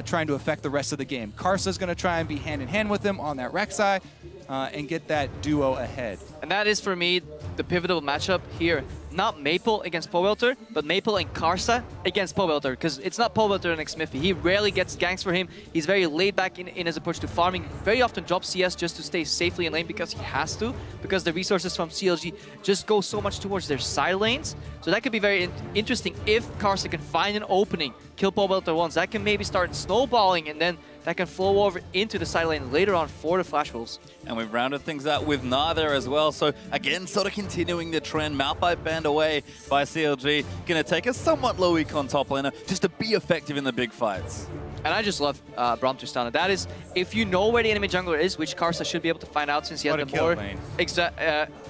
Speaker 5: trying to affect the rest of the game. Karsa's going to try and be hand in hand with him on that Rek'Sai and get that duo ahead.
Speaker 6: And that is, for me, the pivotal matchup here. Not Maple against Pobelter, but Maple and Karsa against Pobelter, because it's not Pobelter and Xmiffy. He rarely gets ganks for him. He's very laid back in his approach to farming. Very often drops CS just to stay safely in lane because he has to, because the resources from CLG just go so much towards their side lanes. So that could be very interesting if Karsa can find an opening, kill Pobelter once. That can maybe start snowballing, and then that can flow over into the side lane later on for the Flash Wolves.
Speaker 4: And we've rounded things out with Na there as well. So again, sort of continuing the trend. Malphite banned away by CLG. Going to take a somewhat low econ top laner just to be effective in the big fights.
Speaker 6: And I just love Braum Tristana. That is, if you know where the enemy jungler is, which Karsa should be able to find out since he has the more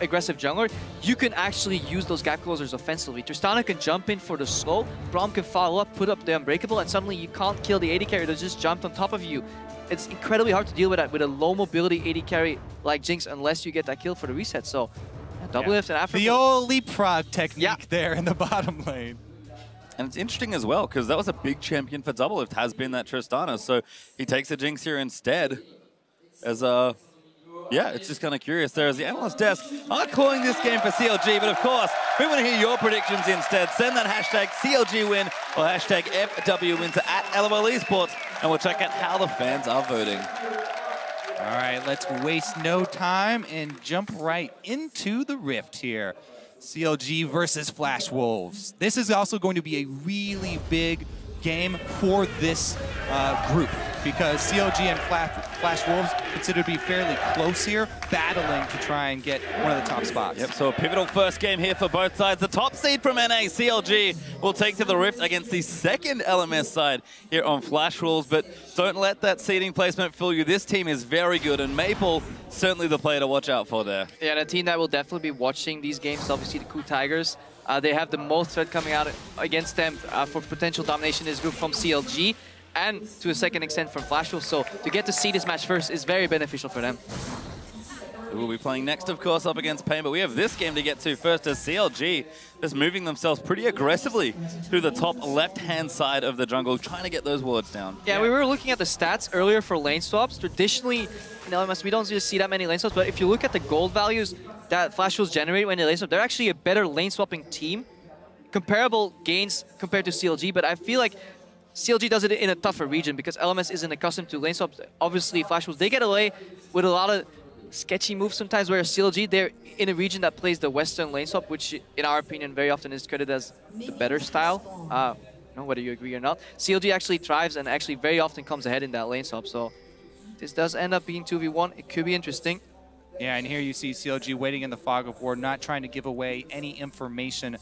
Speaker 6: aggressive jungler, you can actually use those gap closers offensively. Tristana can jump in for the slow, Braum can follow up, put up the Unbreakable, and suddenly you can't kill the AD carry that just jumped on top of you. It's incredibly hard to deal with that with a low mobility AD carry like Jinx unless you get that kill for the reset. So, double lift and after...
Speaker 5: The old leapfrog technique there in the bottom lane.
Speaker 4: And it's interesting as well, because that was a big champion for double lift, has been that Tristana. So he takes a Jinx here instead. As yeah, it's just kind of curious there as the analyst desk are calling this game for CLG, but of course, we want to hear your predictions instead. Send that hashtag CLG win or hashtag FW win to @LOL eSports, and we'll check out how the fans are voting.
Speaker 5: All right, let's waste no time and jump right into the Rift here. CLG versus Flash Wolves. This is also going to be a really big game for this group because CLG and Flash Wolves consider to be fairly close here, battling to try and get one of the top spots.
Speaker 4: Yep, so a pivotal first game here for both sides. The top seed from NA, CLG, will take to the Rift against the second LMS side here on Flash Wolves, but don't let that seeding placement fool you. This team is very good, and Maple, certainly the player to watch out for there.
Speaker 6: Yeah, the team that will definitely be watching these games, obviously the KOO Tigers. They have the most threat coming out against them for potential domination in this group from CLG and to a second extent from Flash Wolves. So to get to see this match first is very beneficial for them.
Speaker 4: Who will be playing next, of course, up against Pain, but we have this game to get to first as CLG just moving themselves pretty aggressively through the top left-hand side of the jungle, trying to get those wards down.
Speaker 6: Yeah, we were looking at the stats earlier for lane swaps. Traditionally, in LMS, we don't really see that many lane swaps, but if you look at the gold values that Flash Wolves generate when they lane swap, they're actually a better lane swapping team. Comparable gains compared to CLG, but I feel like CLG does it in a tougher region because LMS isn't accustomed to lane swaps. Obviously, Flash Wolves, they get away with a lot of sketchy moves sometimes, whereas CLG, they're in a region that plays the Western lane swap, which in our opinion very often is credited as the better style. Whether you agree or not. CLG actually thrives and actually very often comes ahead in that lane swap, so this does end up being 2v1. It could be interesting.
Speaker 5: Yeah, and here you see CLG waiting in the fog of war, not trying to give away any information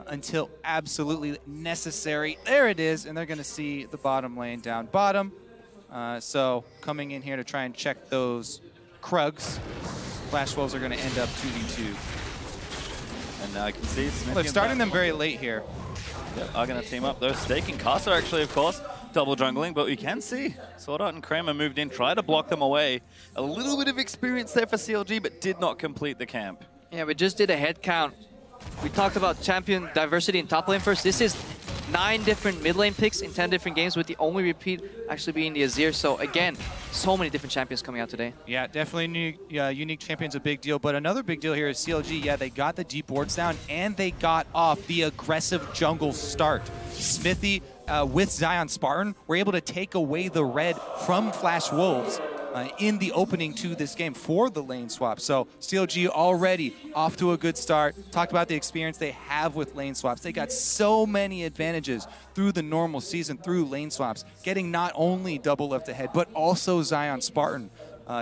Speaker 5: until absolutely necessary. There it is, and they're going to see the bottom lane down bottom. So coming in here to try and check those Krugs. Flash Wolves are going to end up 2v2.
Speaker 4: And now I can see
Speaker 5: Well, they're starting them very late here.
Speaker 4: Yep, are going to team up. They're staking Casa actually, of course, double jungling, but we can see Sword Art and Kramer moved in, try to block them away. A little bit of experience there for CLG, but did not complete the camp.
Speaker 6: Yeah, we just did a head count we talked about champion diversity in top lane first. This is 9 different mid lane picks in 10 different games, with the only repeat actually being the Azir. So again, so many different champions coming out today.
Speaker 5: Yeah, definitely unique champion's a big deal. But another big deal here is CLG. Yeah, they got the deep wards down and they got off the aggressive jungle start. Smithy with Zion Spartan were able to take away the red from Flash Wolves in the opening to this game for the lane swap. So CLG already off to a good start. Talked about the experience they have with lane swaps. They got so many advantages through the normal season, through lane swaps, getting not only double left ahead, but also Zion Spartan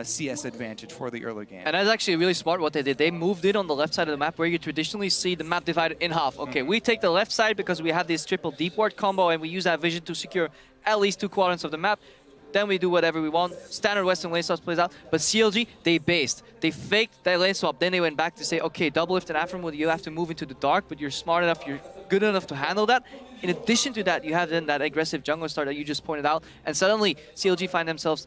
Speaker 5: CS advantage for the early game.
Speaker 6: And that's actually really smart what they did. They moved it on the left side of the map where you traditionally see the map divided in half. Okay, we take the left side because we have this triple deep ward combo and we use that vision to secure at least 2 quadrants of the map. Then we do whatever we want. Standard Western lane swaps plays out. But CLG, they based. They faked that lane swap. Then they went back to say, okay, double lift and Aftermoon, you have to move into the dark, but you're smart enough, you're good enough to handle that. In addition to that, you have then that aggressive jungle start that you just pointed out. And suddenly, CLG find themselves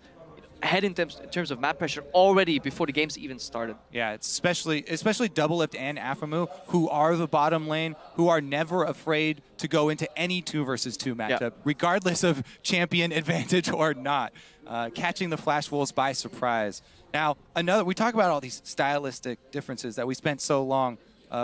Speaker 6: ahead in terms of map pressure already before the game's even started.
Speaker 5: Yeah, it's especially Double Lift and Aphromoo, who are the bottom lane, who are never afraid to go into any 2 versus 2 matchup, regardless of champion advantage or not, catching the Flash Wolves by surprise. Now, we talk about all these stylistic differences that we spent so long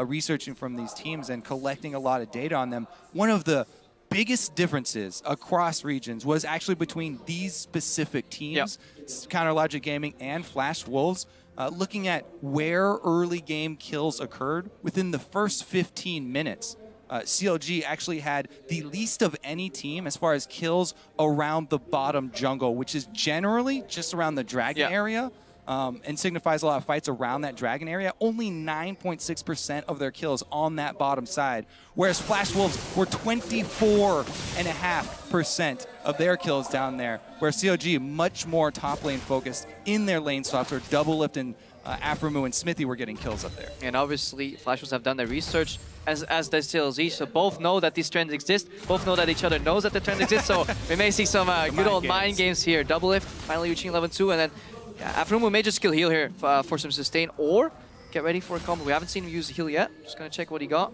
Speaker 5: researching from these teams and collecting a lot of data on them. One of the biggest differences across regions was actually between these specific teams, Counterlogic Gaming and Flash Wolves, looking at where early game kills occurred within the first 15 minutes. CLG actually had the least of any team as far as kills around the bottom jungle, which is generally just around the dragon area. And signifies a lot of fights around that dragon area. Only 9.6% of their kills on that bottom side, whereas Flash Wolves were 24.5% of their kills down there, where CLG much more top lane focused in their lane swaps, where Double Lift and Aphromoo and Smithy were getting kills up there.
Speaker 6: And obviously, Flash Wolves have done their research, as does CLG, so both know that these trends exist, both know that each other knows that the trend exists, so we may see some good old mind games here. Double Lift finally reaching level 2, and then Aphromoo may just skill heal here for some sustain or get ready for a combo. We haven't seen him use the heal yet. Just gonna check what he got.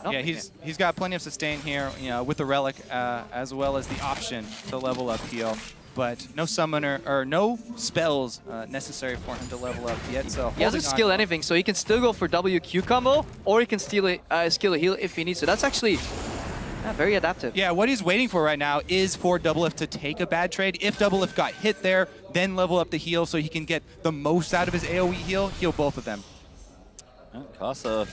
Speaker 5: No? Yeah, he's got plenty of sustain here, with the relic as well as the option to level up heal. But no summoner or no spells necessary for him to level up yet. So
Speaker 6: he hasn't skilled anything, so he can still go for WQ combo or he can skill a heal if he needs to. That's actually very adaptive.
Speaker 5: Yeah, what he's waiting for right now is for Double Lift to take a bad trade. If Double Lift got hit there, then level up the heal so he can get the most out of his AoE heal both of them.
Speaker 4: Casa.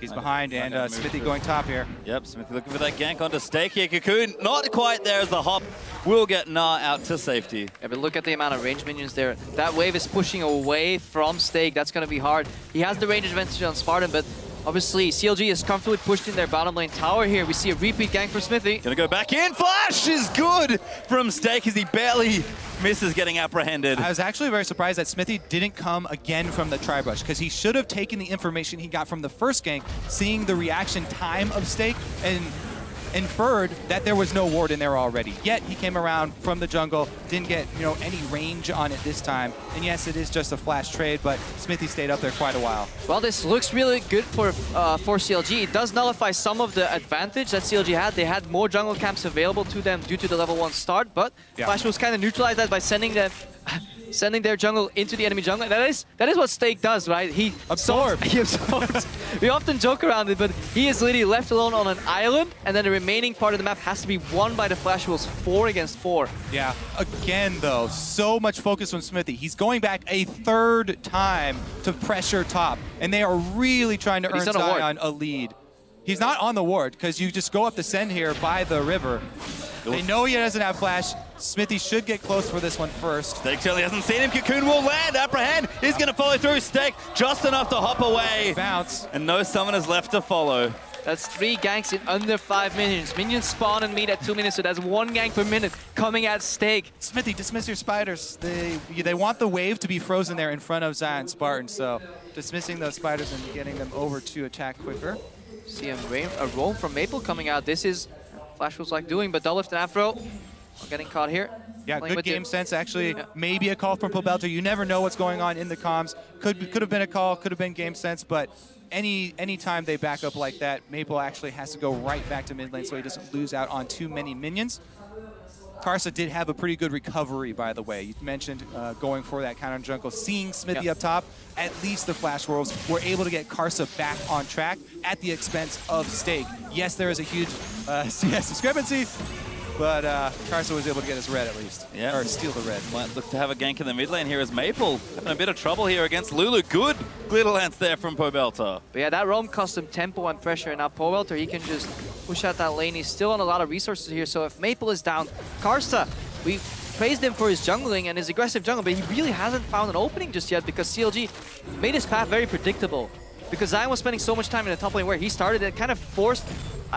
Speaker 5: He's behind, and Smithy going top here.
Speaker 4: Yep, Smithy looking for that gank onto Stake here. Cocoon not quite there as the hop will get Nah out to safety.
Speaker 6: Yeah, but look at the amount of range minions there. That wave is pushing away from Stake. That's going to be hard. He has the range advantage on Spartan, but obviously, CLG is comfortably pushed in their bottom lane tower here. We see a repeat gank from Smithy.
Speaker 4: Gonna go back in. Flash is good from Stake as he barely misses getting apprehended.
Speaker 5: I was actually very surprised that Smithy didn't come again from the tri-brush, because he should have taken the information he got from the first gank, seeing the reaction time of Stake, and inferred that there was no ward in there already. Yet he came around from the jungle, didn't get any range on it this time. And yes, it is just a flash trade, but Smithy stayed up there quite a while.
Speaker 6: Well, this looks really good for CLG. It does nullify some of the advantage that CLG had. They had more jungle camps available to them due to the level 1 start, but Flash was kind of neutralized that by sending their jungle into the enemy jungle. That is what Stake does, right? He absorbs. He absorbs. We often joke around it, but he is literally left alone on an island, and then the remaining part of the map has to be won by the Flash Wolves 4 against 4.
Speaker 5: Yeah, again though, so much focus from Smithy. He's going back a 3rd time to pressure top, and they are really trying to earn Zion a lead. He's not on the ward, because you just go up the send here by the river. They know he doesn't have flash. Smithy should get close for this one first.
Speaker 4: Stake certainly hasn't seen him. Cocoon will land. Apprehend. He's going to follow through. Stake just enough to hop away.
Speaker 5: Bounce.
Speaker 4: And no summoners left to follow.
Speaker 6: That's 3 ganks in under 5 minutes. Minions spawn and meet at 2 minutes, so that's 1 gank per minute coming at Stake.
Speaker 5: Smithy, dismiss your spiders. They want the wave to be frozen there in front of Zion Spartan, so dismissing those spiders and getting them over to attack quicker.
Speaker 6: See a roam from Maple coming out. This is Flash was like doing, but Double Lift and Afro are getting caught here.
Speaker 5: Yeah, good game sense, actually. Yeah. Maybe a call from Pobelter. You never know what's going on in the comms. Could have been a call, could have been game sense, but any time they back up like that, Maple actually has to go right back to mid lane so he doesn't lose out on too many minions. Karsa did have a pretty good recovery, by the way. You mentioned going for that counter jungle, seeing Smithy up top. At least the Flash Wolves were able to get Karsa back on track at the expense of Stake. Yes, there is a huge CS discrepancy, but Karsa was able to get his red at least, or steal the red.
Speaker 4: Might look to have a gank in the mid lane here as Maple having a bit of trouble here against Lulu. Good glitter lance there from Pobelter.
Speaker 6: But yeah, that roam cost him tempo and pressure, and now Pobelter, he can just push out that lane. He's still on a lot of resources here, so if Maple is down, Karsa, we praised him for his jungling and his aggressive jungle, but he really hasn't found an opening just yet because CLG made his path very predictable. Because Zion was spending so much time in the top lane where he started, it kind of forced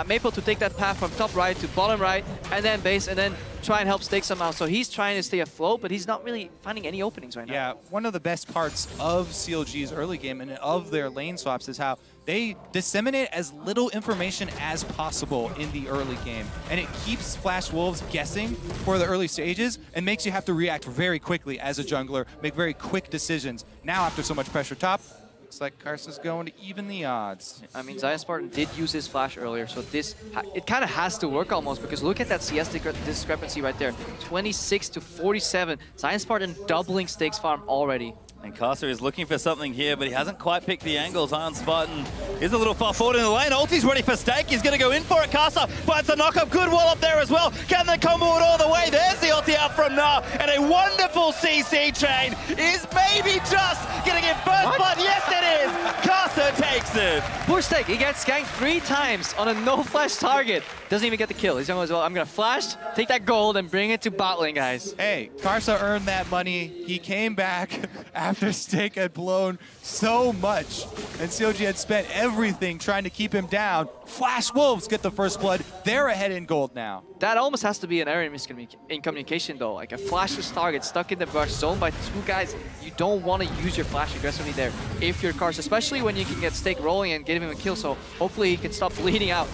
Speaker 6: Maple to take that path from top right to bottom right, and then base, and then try and help Stake somehow. So he's trying to stay afloat, but he's not really finding any openings right now.
Speaker 5: Yeah, one of the best parts of CLG's early game and of their lane swaps is how they disseminate as little information as possible in the early game. And it keeps Flash Wolves guessing for the early stages and makes you have to react very quickly as a jungler, make very quick decisions. Now, after so much pressure top, looks like Karsa's going to even the odds.
Speaker 6: I mean, Zion Spartan did use his flash earlier, so this, it kind of has to work almost, because look at that CS discrepancy right there. 26 to 47. Zion Spartan doubling Stake's farm already.
Speaker 4: And Karsa is looking for something here, but he hasn't quite picked the angles. Zion Spartan is a little far forward in the lane. Ulti's ready for Stake. He's going to go in for it. Karsa finds a knock-up. Good wall up there as well. Can they combo it all the way? There's the ulti out from Nah. And a wonderful CC chain is maybe just going to get first blood. Yes, it is. Karsa takes it.
Speaker 6: Poor Stake. He gets skanked 3 times on a no-flash target. Doesn't even get the kill. He's going as well. I'm going to flash, take that gold, and bring it to bot lane, guys.
Speaker 5: Hey, Karsa earned that money. He came back after Stake had blown so much, and CLG had spent everything trying to keep him down. Flash Wolves get the first blood. They're ahead in gold now.
Speaker 6: That almost has to be an error in communication, though. Like a flashless target stuck in the brush, zoned by 2 guys. You don't want to use your flash aggressively there if you're Karsa, especially when you can get Stake rolling and give him a kill. So hopefully he can stop bleeding out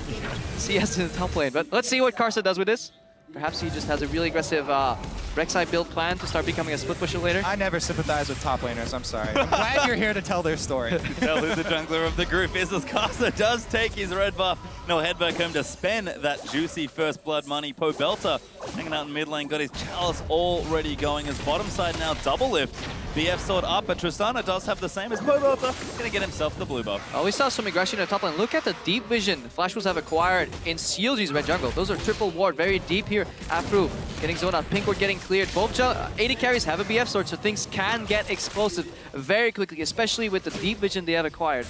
Speaker 6: CS in the top lane. But let's see what Karsa does with this. Perhaps he just has a really aggressive Rek'Sai build plan to start becoming a split pusher later.
Speaker 5: I never sympathize with top laners, I'm sorry. I'm glad you're here to tell their story.
Speaker 4: Tell who the jungler of the group is, as Karsa does take his red buff. No, head back home to spend that juicy first blood money. Pobelter hanging out in mid lane, got his chalice already going. His bottom side now double lift. BF sword up, but Tristana does have the same as Pobelter. Gonna get himself the blue buff.
Speaker 6: Oh, we saw some aggression in the top lane. Look at the deep vision Flash Wolves have acquired in CLG's red jungle. Those are triple ward, very deep here. Afro getting zoned out, pink ward getting cleared. Both AD carries have a BF sword, so things can get explosive very quickly, especially with the deep vision they have acquired.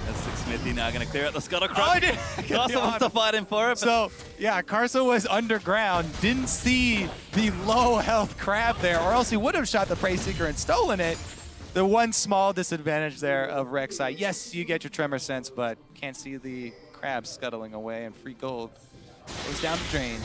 Speaker 4: That's Smithy now going to clear out the Scuttlecross. Oh, he did! Karsa wants to fight him for it.
Speaker 5: So, yeah, Karsa was underground, didn't see the low health crab there, or else he would have shot the Prey Seeker and stolen it. The one small disadvantage there of Rek'Sai. Yes, you get your tremor sense, but can't see the crab scuttling away, and free gold goes down the drain.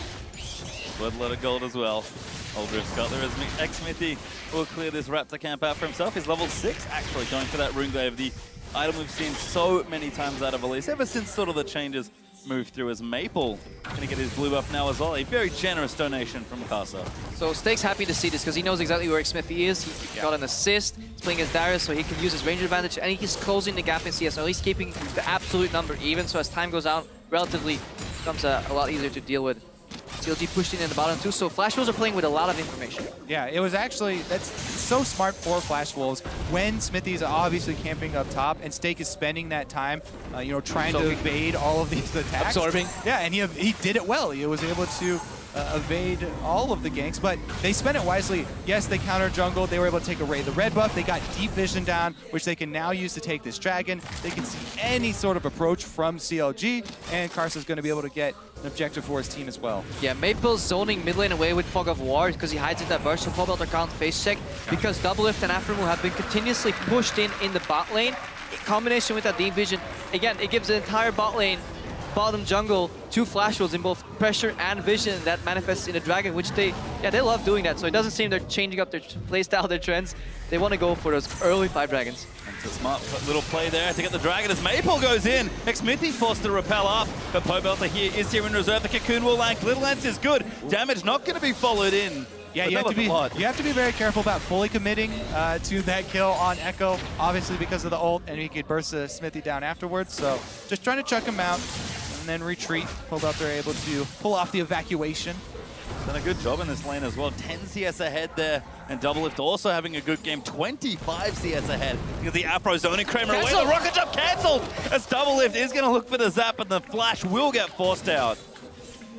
Speaker 4: With a lot of gold as well. AlphaDraft Scuttler as ex-Smithy will clear this Raptor camp out for himself. He's level 6, actually, going for that Rune Glaive, the item we've seen so many times out of Elise, ever since sort of the changes moved through, as Maple gonna get his blue buff now as well. A very generous donation from Karsa.
Speaker 6: So Stake's happy to see this because he knows exactly where Smithy is. He got an assist. He's playing as Darius, so he can use his range advantage, and he's closing the gap in CS, or at least keeping the absolute number even. So as time goes on, relatively becomes a lot easier to deal with. CLG pushed in the bottom too, so Flash Wolves are playing with a lot of information.
Speaker 5: Yeah, it was actually, that's so smart for Flash Wolves when Smithy's obviously camping up top and Stake is spending that time, you know, trying to evade all of these attacks.
Speaker 6: Absorbing.
Speaker 5: Yeah, and he did it well. He was able to evade all of the ganks, but they spent it wisely. Yes, they counter jungle. They were able to take away the red buff. They got deep vision down, which they can now use to take this dragon. They can see any sort of approach from CLG, and Karsa's going to be able to get an objective for his team as well.
Speaker 6: Yeah, Maple's zoning mid lane away with Fog of War because he hides in that burst, so Pobelter can't face check because Double Lift and Aframu have been continuously pushed in the bot lane. In combination with that deep vision, again, it gives the entire bot lane bottom jungle 2 flash rolls in both pressure and vision that manifests in a dragon, which they love doing that. So it doesn't seem they're changing up their playstyle, their trends. They want to go for those early 5 dragons.
Speaker 4: And it's a smart little play there to get the dragon as Maple goes in. ex-Smithy forced to repel up, but Pobelter is here in reserve. The Cocoon will land. Little Lance is good. Damage not going to be followed in
Speaker 5: Yeah,
Speaker 4: but
Speaker 5: you have to be very careful about fully committing to that kill on Echo, obviously because of the ult, and he could burst the Smithy down afterwards. So just trying to chuck him out and then retreat. They're able to pull off the evacuation.
Speaker 4: Done a good job in this lane as well. 10 CS ahead there, and Doublelift also having a good game. 25 CS ahead because the Afro zoning Kramer away. The rocket jump cancelled as Doublelift is going to look for the zap, and the flash will get forced out.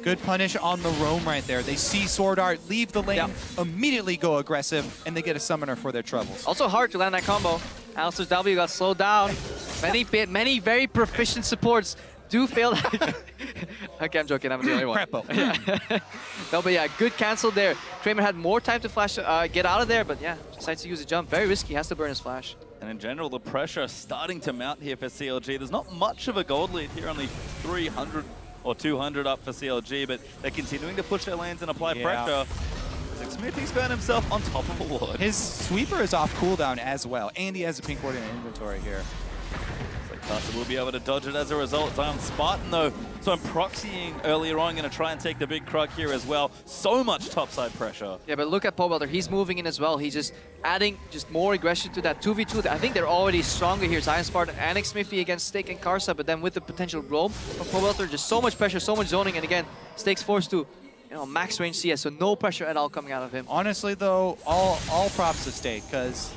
Speaker 5: Good punish on the roam right there. They see Sword Art leave the lane, immediately go aggressive, and they get a summoner for their troubles.
Speaker 6: Also hard to land that combo. Alistair's W got slowed down. Many very proficient supports do fail that. Okay, I'm joking. I'm the only one.
Speaker 5: Yeah.
Speaker 6: No, but yeah, good cancel there. Kramer had more time to flash, get out of there, but yeah, decides to use a jump. Very risky. Has to burn his flash.
Speaker 4: And in general, the pressure starting to mount here for CLG. There's not much of a gold lead here, only 300 or 200 up for CLG, but they're continuing to push their lanes and apply pressure. Smithy's found himself on top of a ward.
Speaker 5: His sweeper is off cooldown as well, and he has a pink ward in inventory here.
Speaker 4: Carson will be able to dodge it as a result. Zion Spartan, though, so I'm proxying earlier on, going to try and take the big Krug here as well. So much topside pressure.
Speaker 6: Yeah, but look at Pobelter. He's moving in as well. He's just adding more aggression to that 2v2. I think they're already stronger here. Zion Spartan and Smithy against Steak and Karsa, but then with the potential roam from Pobelter, just so much pressure, so much zoning, and again, Steak's forced to max range CS, so no pressure at all coming out of him.
Speaker 5: Honestly, though, all props to Steak, because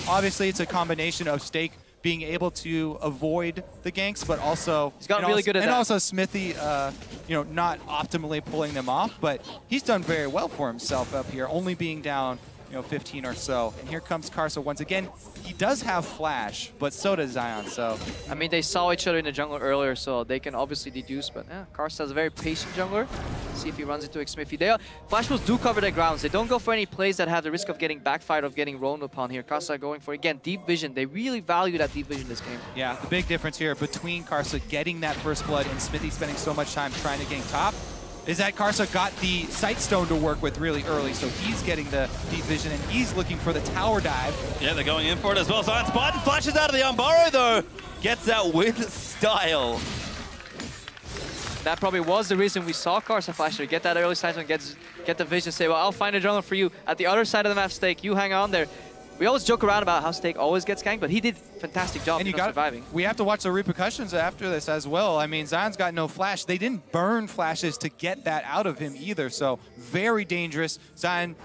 Speaker 5: obviously it's a combination of Steak being able to avoid the ganks, but also
Speaker 6: he's gotten really good at that.
Speaker 5: And also Smithy, not optimally pulling them off, but he's done very well for himself up here, only being down 15 or so. And here comes Karsa once again. He does have flash, but so does Zion. So
Speaker 6: I mean, they saw each other in the jungle earlier, so they can obviously deduce. But yeah, Karsa is a very patient jungler. Let's see if he runs into Smithy. Flash wolves do cover their grounds. They don't go for any plays that have the risk of getting backfired, of getting roamed upon here. Karsa going for, again, deep vision. They really value that deep vision this game.
Speaker 5: Yeah, the big difference here between Karsa getting that first blood and Smithy spending so much time trying to gank top is that Karsa got the Sight Stone to work with really early, so he's getting the deep vision, and he's looking for the tower dive.
Speaker 4: Yeah, they're going in for it as well. Zion Spartan flashes out of the Unburrow, though. Gets out with style.
Speaker 6: That probably was the reason we saw Karsa flash there. Get that early Sight Stone, get the vision, say, well, I'll find a jungler for you. At the other side of the map, Steak, you hang on there. We always joke around about how Steak always gets ganked, but he did a fantastic job surviving.
Speaker 5: We have to watch the repercussions after this as well. I mean, Zion's got no flash. They didn't burn flashes to get that out of him either, so very dangerous. Zion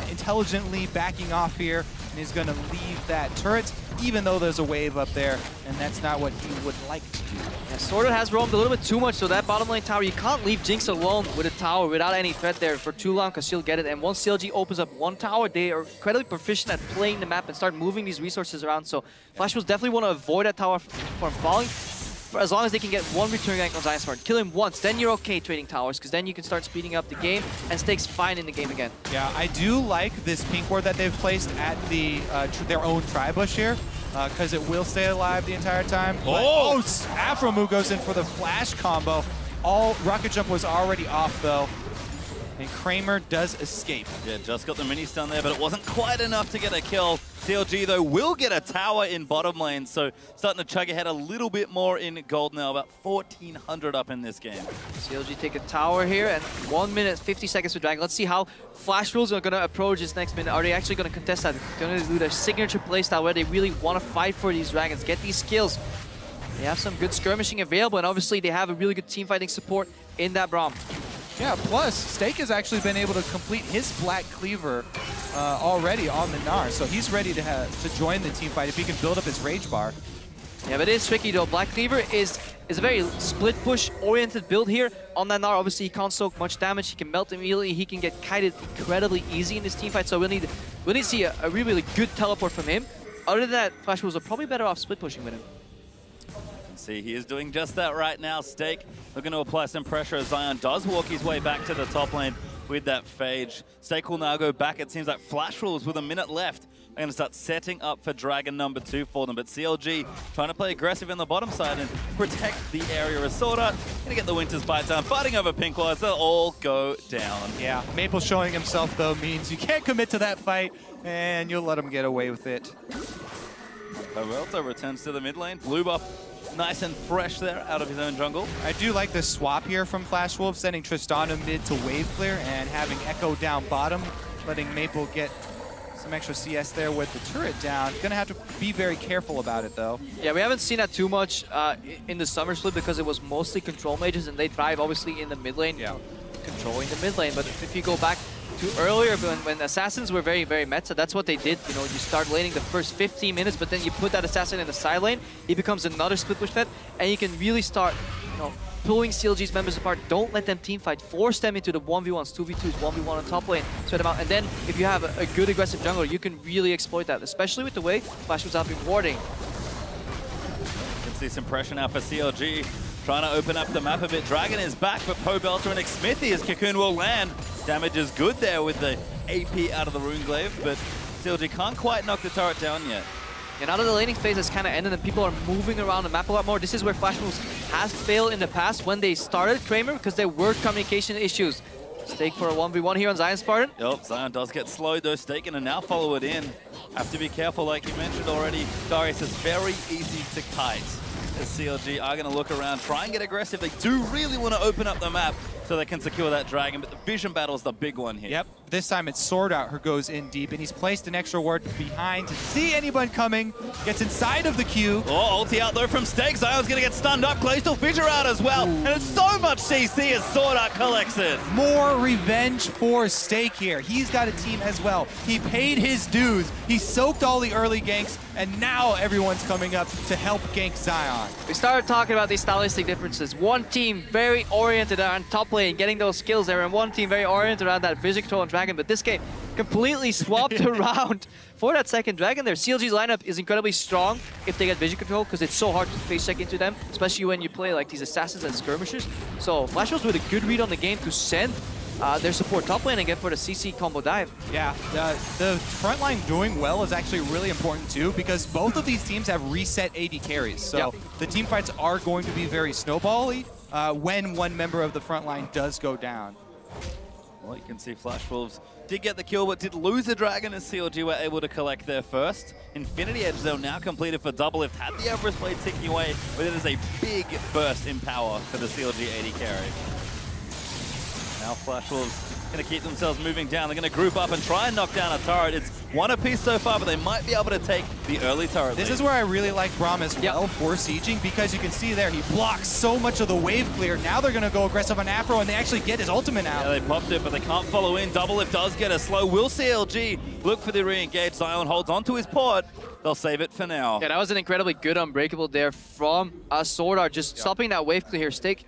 Speaker 5: intelligently backing off here, and he's going to leave that turret, even though there's a wave up there, and that's not what he would like to do.
Speaker 6: Yeah, Sorter has roamed a little bit too much, so that bottom lane tower, you can't leave Jinx alone with a tower without any threat there for too long, because she'll get it. And once CLG opens up one tower, they are incredibly proficient at playing the map and start moving these resources around. So Flash will definitely want to avoid that tower from falling, for as long as they can get one return gank on Zion Spartan. Kill him once, then you're okay trading towers, because then you can start speeding up the game, and Steak's fine in the game again.
Speaker 5: Yeah, I do like this pink ward that they've placed at the their own tri-bush here, because it will stay alive the entire time.
Speaker 4: Oh!
Speaker 5: Afromu goes in for the flash combo. All rocket jump was already off, though. And Kramer does escape.
Speaker 4: Yeah, just got the mini stun there, but it wasn't quite enough to get a kill. CLG, though, will get a tower in bottom lane, so starting to chug ahead a little bit more in gold now, about 1,400 up in this game.
Speaker 6: CLG take a tower here, and 1 minute, 50 seconds to drag. Let's see how Flash Rules are going to approach this next minute. Are they actually going to contest that? They're going to do their signature playstyle where they really want to fight for these dragons, get these kills. They have some good skirmishing available, and obviously they have a really good team fighting support in that Braum.
Speaker 5: Yeah, plus, Steak has actually been able to complete his Black Cleaver already on the Gnar, so he's ready to join the team fight if he can build up his Rage Bar.
Speaker 6: Yeah, but it is tricky though. Black Cleaver is a very split push oriented build here on that Gnar. Obviously, he can't soak much damage. He can melt immediately. He can get kited incredibly easy in this team fight, so we'll need to see a really, really good teleport from him. Other than that, Flash Wolves are probably better off split pushing with him.
Speaker 4: See, he is doing just that right now. Steak looking to apply some pressure as Zion does walk his way back to the top lane with that Phage. Steak will now go back. It seems like Flash Rules with a minute left are going to start setting up for Dragon number 2 for them. But CLG trying to play aggressive in the bottom side and protect the area as Sword Art. Going to get the Winter's Bite down, fighting over pink wards. They'll all go down.
Speaker 5: Yeah, Maple showing himself, though, means you can't commit to that fight, and you'll let him get away with it.
Speaker 4: Peralta returns to the mid lane. Blue buff nice and fresh there out of his own jungle.
Speaker 5: I do like the swap here from Flash Wolf, sending Tristana mid to wave clear and having Echo down bottom. letting Maple get some extra CS there with the turret down. Gonna have to be very careful about it though.
Speaker 6: Yeah, we haven't seen that too much in the summer split because it was mostly control mages and they thrive obviously in the mid lane, controlling the mid lane. But if you go back to earlier when assassins were very, very meta, that's what they did. You know, you start laning the first 15 minutes, but then you put that assassin in the side lane, he becomes another split push fed, and you can really start, you know, pulling CLG's members apart. Don't let them team fight. Force them into the 1v1s, 2v2s, 1v1 on top lane, spread them out. And then if you have a good aggressive jungler, you can really exploit that, especially with the way Flash was out been warding.
Speaker 4: You can see some pressure now for CLG. Trying to open up the map a bit. Dragon is back, but Poe Belter and Xmithy as Cocoon will land. Damage is good there with the AP out of the Runeglaive, but CLG can't quite knock the turret down yet.
Speaker 6: And now that the laning phase has kind of ended and people are moving around the map a lot more, this is where Flash moves has failed in the past when they started Kramer because there were communication issues. Stake for a 1v1 here on Zion Spartan.
Speaker 4: Yep, Zion does get slowed though. Stake gonna now follow it in. Have to be careful, like you mentioned already. Darius is very easy to kite. As CLG are gonna look around, try and get aggressive. They do really want to open up the map so they can secure that dragon, but the vision battle is the big one here.
Speaker 5: Yep, this time it's Sword Out who goes in deep, and he's placed an extra ward behind to see anyone coming, gets inside of the queue.
Speaker 4: Oh, ulti out though from Stake. Zion's gonna get stunned up. Glacial Fissure out as well. And it's so much CC as Sword Out collects it.
Speaker 5: More revenge for Stake here. He's got a team as well. He paid his dues. He soaked all the early ganks, and now everyone's coming up to help gank Zion.
Speaker 6: We started talking about these stylistic differences. One team very oriented on top lane, getting those kills there, and one team very oriented around that vision control and dragon. But this game completely swapped around for that second dragon there. CLG's lineup is incredibly strong if they get vision control because it's so hard to face check into them, especially when you play like these assassins and skirmishers. So Flash was with a good read on the game to send their support top lane again for the CC combo dive.
Speaker 5: Yeah, the front line doing well is actually really important too because both of these teams have reset AD carries. So the team fights are going to be very snowball-y when one member of the front line does go down.
Speaker 4: Well, you can see Flash Wolves did get the kill, but did lose the dragon as CLG were able to collect their first. Infinity Edge, though, now completed for Doublelift. Had the Everest Blade ticking away, but it is a big burst in power for the CLG AD carry. Now Flash Wolves going to keep themselves moving down. They're going to group up and try and knock down a turret. It's one apiece so far, but they might be able to take the early turret
Speaker 5: This
Speaker 4: lead.
Speaker 5: is where I really like Braum as well for sieging because you can see there, he blocks so much of the wave clear. Now they're going to go aggressive on Afro and they actually get his ultimate out.
Speaker 4: Yeah, they popped it, but they can't follow in. Doublelift does get a slow. Will CLG look for the re-engage? Zion holds onto his port. They'll save it for now.
Speaker 6: Yeah, that was an incredibly good unbreakable there from Sword Art, just stopping that wave clear here. Stake,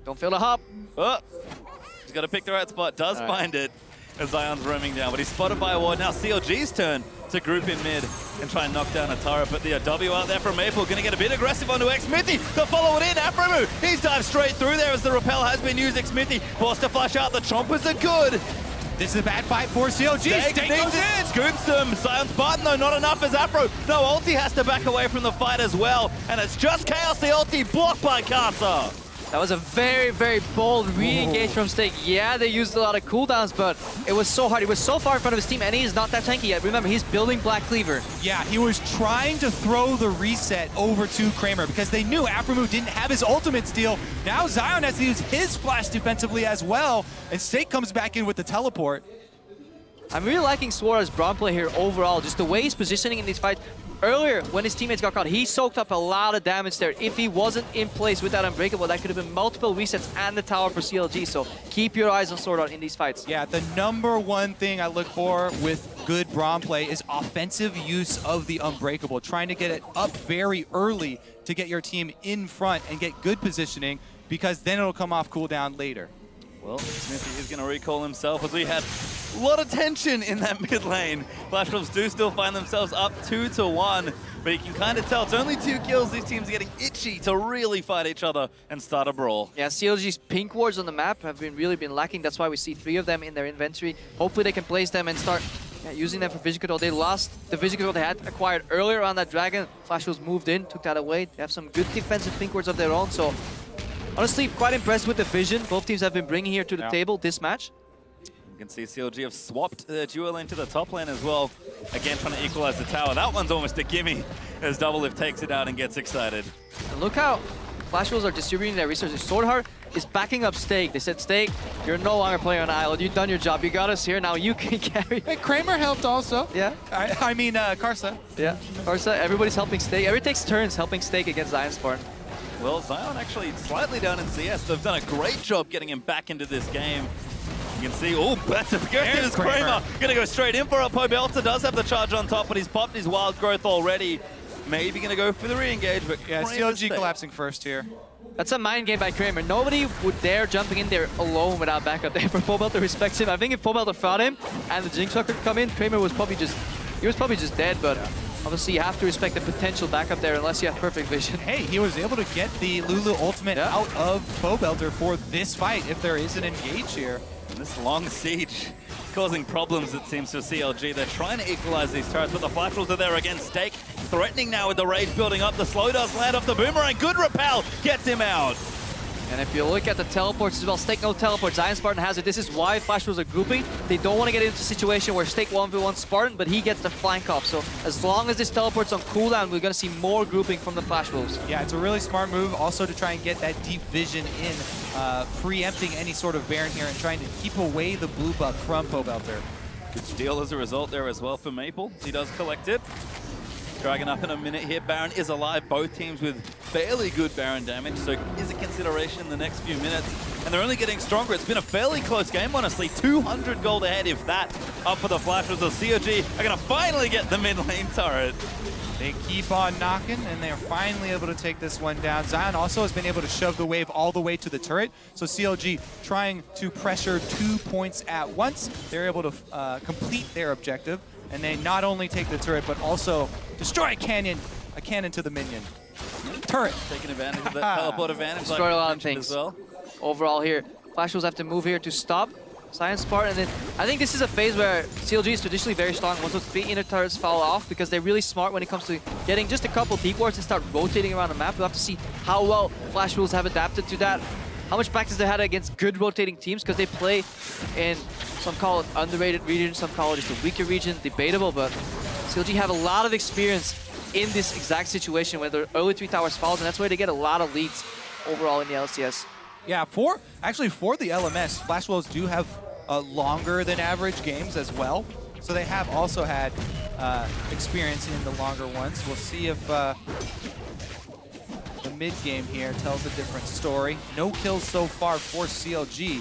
Speaker 6: don't fail to hop.
Speaker 4: Oh. He's got to pick the right spot. Does find it as Zion's roaming down, but he's spotted by a ward. Now CLG's turn to group in mid and try and knock down a turret, but the W out there from Maple going to get a bit aggressive onto Xmithy. They'll follow it in. Afro, he's dived straight through there as the repel has been used. Xmithy forced to flash out. The chompers are good.
Speaker 5: This is a bad fight for CLG. Stake goes in.
Speaker 4: Scoops them. Zion Spartan, though, not enough as Afro. No, ulti has to back away from the fight as well, and it's just Chaos. The ulti blocked by Casa.
Speaker 6: That was a very, very bold re-engage from Stake. Yeah, they used a lot of cooldowns, but it was so hard. He was so far in front of his team, and he's not that tanky yet. Remember, he's building Black Cleaver.
Speaker 5: Yeah, he was trying to throw the reset over to Kramer because they knew Aframu didn't have his ultimate steal. Now Zion has to use his flash defensively as well, and Stake comes back in with the teleport.
Speaker 6: I'm really liking Suarez's Braum play here overall, just the way he's positioning in these fights. Earlier, when his teammates got caught, he soaked up a lot of damage there. If he wasn't in place with that Unbreakable, that could have been multiple resets and the tower for CLG, so keep your eyes on Sword Art in these fights.
Speaker 5: Yeah, the number one thing I look for with good Braum play is offensive use of the Unbreakable, trying to get it up very early to get your team in front and get good positioning, because then it'll come off cooldown later.
Speaker 4: Well, Smithy is going to recall himself as we had a lot of tension in that mid lane. Flash Wolves do still find themselves up 2-1, but you can kind of tell it's only 2 kills. These teams are getting itchy to really fight each other and start a brawl.
Speaker 6: Yeah, CLG's pink wards on the map have really been lacking. That's why we see 3 of them in their inventory. Hopefully they can place them and start using them for vision control. They lost the vision control they had acquired earlier on that dragon. Flash Wolves moved in, took that away. They have some good defensive pink wards of their own, so honestly, quite impressed with the vision both teams have been bringing here to the table this match.
Speaker 4: You can see CLG have swapped their duo lane to the top lane as well. Again, trying to equalize the tower. That one's almost a gimme as Doublelift takes it out and gets excited.
Speaker 6: And look how Flash Wolves are distributing their resources. Swordheart is backing up Steak. They said, Steak, you're no longer playing on Island. You've done your job. You got us here. Now you can carry.
Speaker 5: Hey, Kramer helped also.
Speaker 6: Yeah.
Speaker 5: I mean, Karsa.
Speaker 6: Yeah. Karsa, everybody's helping Steak. Everybody takes turns helping Steak against Zion Spartan.
Speaker 4: Well, Zion actually slightly down in CS. They've done a great job getting him back into this game. You can see, oh, better goes Kramer. Gonna go straight in for it. Pobelter does have the charge on top, but he's popped his wild growth already. Maybe gonna go for the re-engage, but
Speaker 5: yeah, CLG collapsing first here.
Speaker 6: That's a mind game by Kramer. Nobody would dare jumping in there alone without backup there for Pobelter respects him. I think if Pobelter fought him and the Jinx could come in, Kramer was probably just dead, but obviously you have to respect the potential backup there unless you have perfect vision.
Speaker 5: Hey, he was able to get the Lulu ultimate out of Pobelter for this fight if there is an engage here.
Speaker 4: And this long siege causing problems, it seems, for CLG. They're trying to equalize these turrets, but the Flash Wolves are there against Steak. Threatening now with the rage building up. The slow does land off the boomerang. Good repel gets him out.
Speaker 6: And if you look at the teleports as well, Steak no teleport, Zion Spartan has it. This is why Flash Wolves are grouping. They don't want to get into a situation where Steak 1v1 Spartan, but he gets the flank off. So as long as this teleport's on cooldown, we're going to see more grouping from the Flash Wolves.
Speaker 5: Yeah, it's a really smart move also to try and get that deep vision in, preempting any sort of Baron here and trying to keep away the blue buff from Pobelter.
Speaker 4: Good steal as a result there as well for Maple. He does collect it. Dragon up in a minute here. Baron is alive. Both teams with fairly good Baron damage, so is a consideration in the next few minutes. And they're only getting stronger. It's been a fairly close game, honestly. 200 gold ahead, if that, up for the Flashers. The CLG are going to finally get the mid lane turret.
Speaker 5: They keep on knocking, and they're finally able to take this one down. Zion also has been able to shove the wave all the way to the turret. So CLG trying to pressure 2 points at once. They're able to complete their objective. And they not only take the turret, but also destroy a cannon to the minion. Turret.
Speaker 4: Taking advantage of that teleport advantage.
Speaker 6: Destroy a lot of things.
Speaker 4: As well.
Speaker 6: Overall here, Flash Wolves have to move here to stop Zion Spartan. And then I think this is a phase where CLG is traditionally very strong once those 3 inner turrets fall off because they're really smart when it comes to getting just a couple peak wards and start rotating around the map. We'll have to see how well Flash Wolves have adapted to that. How much practice they had against good rotating teams because they play in, some call it underrated region, some call it just a weaker region, debatable, but CLG have a lot of experience in this exact situation where the early 3 towers falls, and that's why they get a lot of leads overall in the LCS.
Speaker 5: Yeah, for the LMS, Flash Wolves do have longer than average games as well, so they have also had experience in the longer ones. We'll see if the mid game here tells a different story. No kills so far for CLG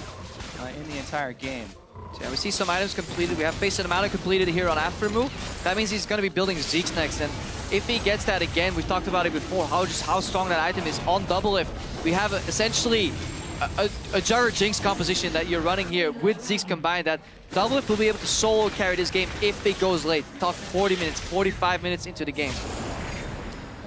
Speaker 5: in the entire game.
Speaker 6: So yeah, we see some items completed. We have Face and Amount completed here on After Move. That means he's going to be building Zeke's next. And if he gets that again, we've talked about it before, how strong that item is on Double Lift. We have essentially a Jugger Jinx composition that you're running here with Zeke's combined that Double Lift will be able to solo carry this game if it goes late. Talk 40 minutes, 45 minutes into the game.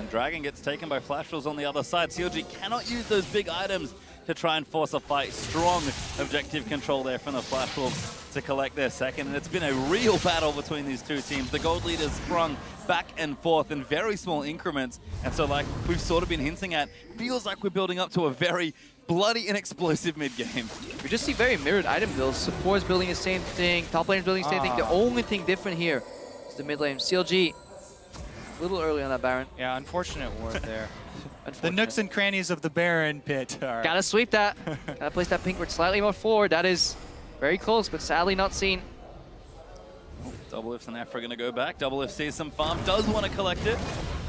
Speaker 4: Dragon gets taken by Flash Wolves on the other side. CLG cannot use those big items to try and force a fight. Strong objective control there from the Flash Wolves to collect their second. And it's been a real battle between these two teams. The gold lead has sprung back and forth in very small increments. And so, like we've sort of been hinting at, feels like we're building up to a very bloody and explosive mid-game.
Speaker 6: We just see very mirrored item builds. Support's building the same thing, top lane building the same thing. The only thing different here is the mid lane. CLG a little early on that Baron.
Speaker 5: Yeah, unfortunate ward there. The nooks and crannies of the Baron pit. Right.
Speaker 6: Gotta sweep that. Gotta place that pink ward slightly more forward. That is very close, but sadly not seen.
Speaker 4: Double Ifs and Afra are going to go back. Double If sees some farm, does want to collect it,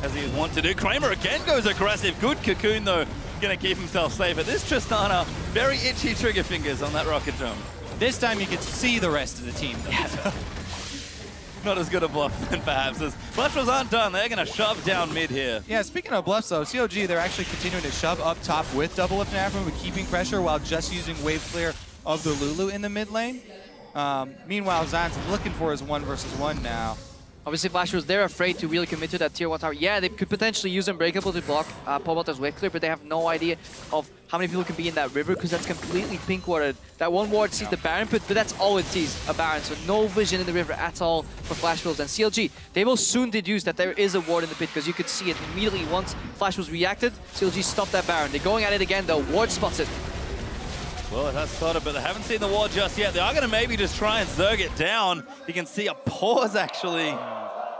Speaker 4: as he wants to do. Kramer again goes aggressive. Good cocoon, though. Going to keep himself safe. But this Tristana, very itchy trigger fingers on that rocket jump.
Speaker 5: This time you can see the rest of the team, though.
Speaker 6: Yeah.
Speaker 4: Not as good a bluff then perhaps as Flash Wolves aren't done. They're going to shove down mid here.
Speaker 5: Yeah, speaking of bluffs though, CLG, they're actually continuing to shove up top with Double Lift and Afro, but keeping pressure while just using wave clear of the Lulu in the mid lane. Meanwhile, Zion's looking for his 1v1 now.
Speaker 6: Obviously, Flash was they're afraid to really commit to that tier 1 tower. Yeah, they could potentially use Unbreakable to block Pobelter's wave clear, but they have no idea of how many people can be in that river because that's completely pink warded. That one ward sees the Baron pit, but that's all it sees, a Baron. So no vision in the river at all for Flash Wolves. And CLG, they will soon deduce that there is a ward in the pit because you could see it immediately once Flash was reacted. CLG stopped that Baron. They're going at it again though. Ward spots it.
Speaker 4: Well, it has started, but they haven't seen the ward just yet. They are going to maybe just try and zerg it down. You can see a pause, actually.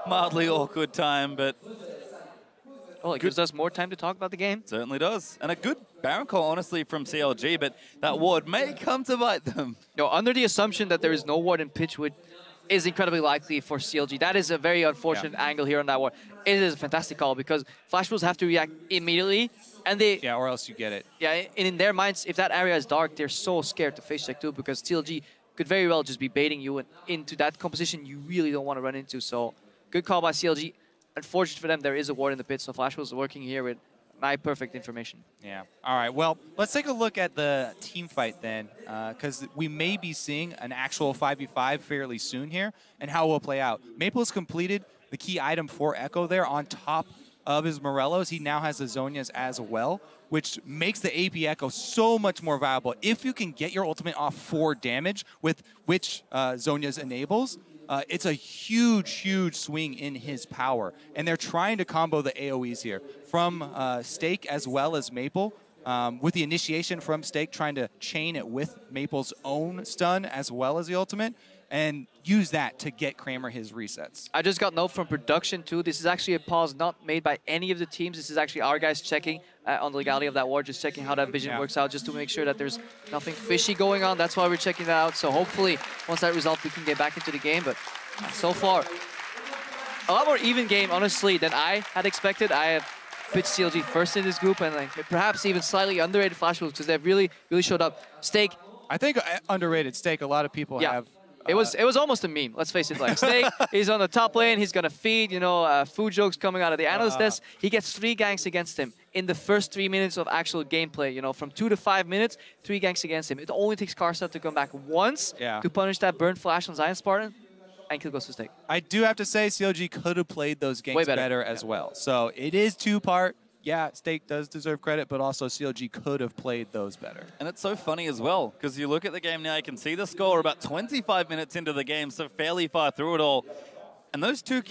Speaker 4: Mildly awkward time, but
Speaker 6: Well, it gives us more time to talk about the game.
Speaker 4: Certainly does. And a good Baron call, honestly, from CLG, but that ward may come to bite them.
Speaker 6: No, under the assumption that there is no ward in pitch, which is incredibly likely for CLG. That is a very unfortunate angle here on that ward. It is a fantastic call because Flash Wolves have to react immediately. And they...
Speaker 5: Yeah, or else you get it.
Speaker 6: Yeah, and in their minds, if that area is dark, they're so scared to face check too because CLG could very well just be baiting you into that composition you really don't want to run into. So, good call by CLG. Unfortunate for them, there is a ward in the pit, so Flash Wolves working here with my perfect information.
Speaker 5: Yeah. All right. Well, let's take a look at the team fight then, because we may be seeing an actual 5v5 fairly soon here, and how it will play out. Maple has completed the key item for Echo there on top of his Morellos. He now has the Zhonya's as well, which makes the AP Echo so much more viable. If you can get your ultimate off 4 damage, with which Zhonya's enables, it's a huge, huge swing in his power. And they're trying to combo the AoEs here from Stake as well as Maple. With the initiation from Stake, trying to chain it with Maple's own stun as well as the ultimate, and use that to get Kramer his resets.
Speaker 6: I just got note from production too. This is actually a pause not made by any of the teams. This is actually our guys checking on the legality of that ward, just checking how that vision works out, just to make sure that there's nothing fishy going on. That's why we're checking that out. So hopefully, once that resolves, we can get back into the game. But so far, a lot more even game, honestly, than I had expected. I have pitched CLG first in this group, and like, perhaps even slightly underrated Flash Wolves because they've really showed up. Stake.
Speaker 5: I think underrated Stake. A lot of people have.
Speaker 6: It was almost a meme, let's face it. Like Snake, he's on the top lane, he's gonna feed, you know, food jokes coming out of the analyst desk. He gets 3 ganks against him in the first 3 minutes of actual gameplay. You know, from 2 to 5 minutes, 3 ganks against him. It only takes Karstad to come back once to punish that burn flash on Zion Spartan, and kill goes to Snake.
Speaker 5: I do have to say, CLG could have played those games better as well. So it is 2-part. Yeah, Stake does deserve credit, but also CLG could have played those better.
Speaker 4: And it's so funny as well, because you look at the game now, you can see the score about 25 minutes into the game, so fairly far through it all. And those two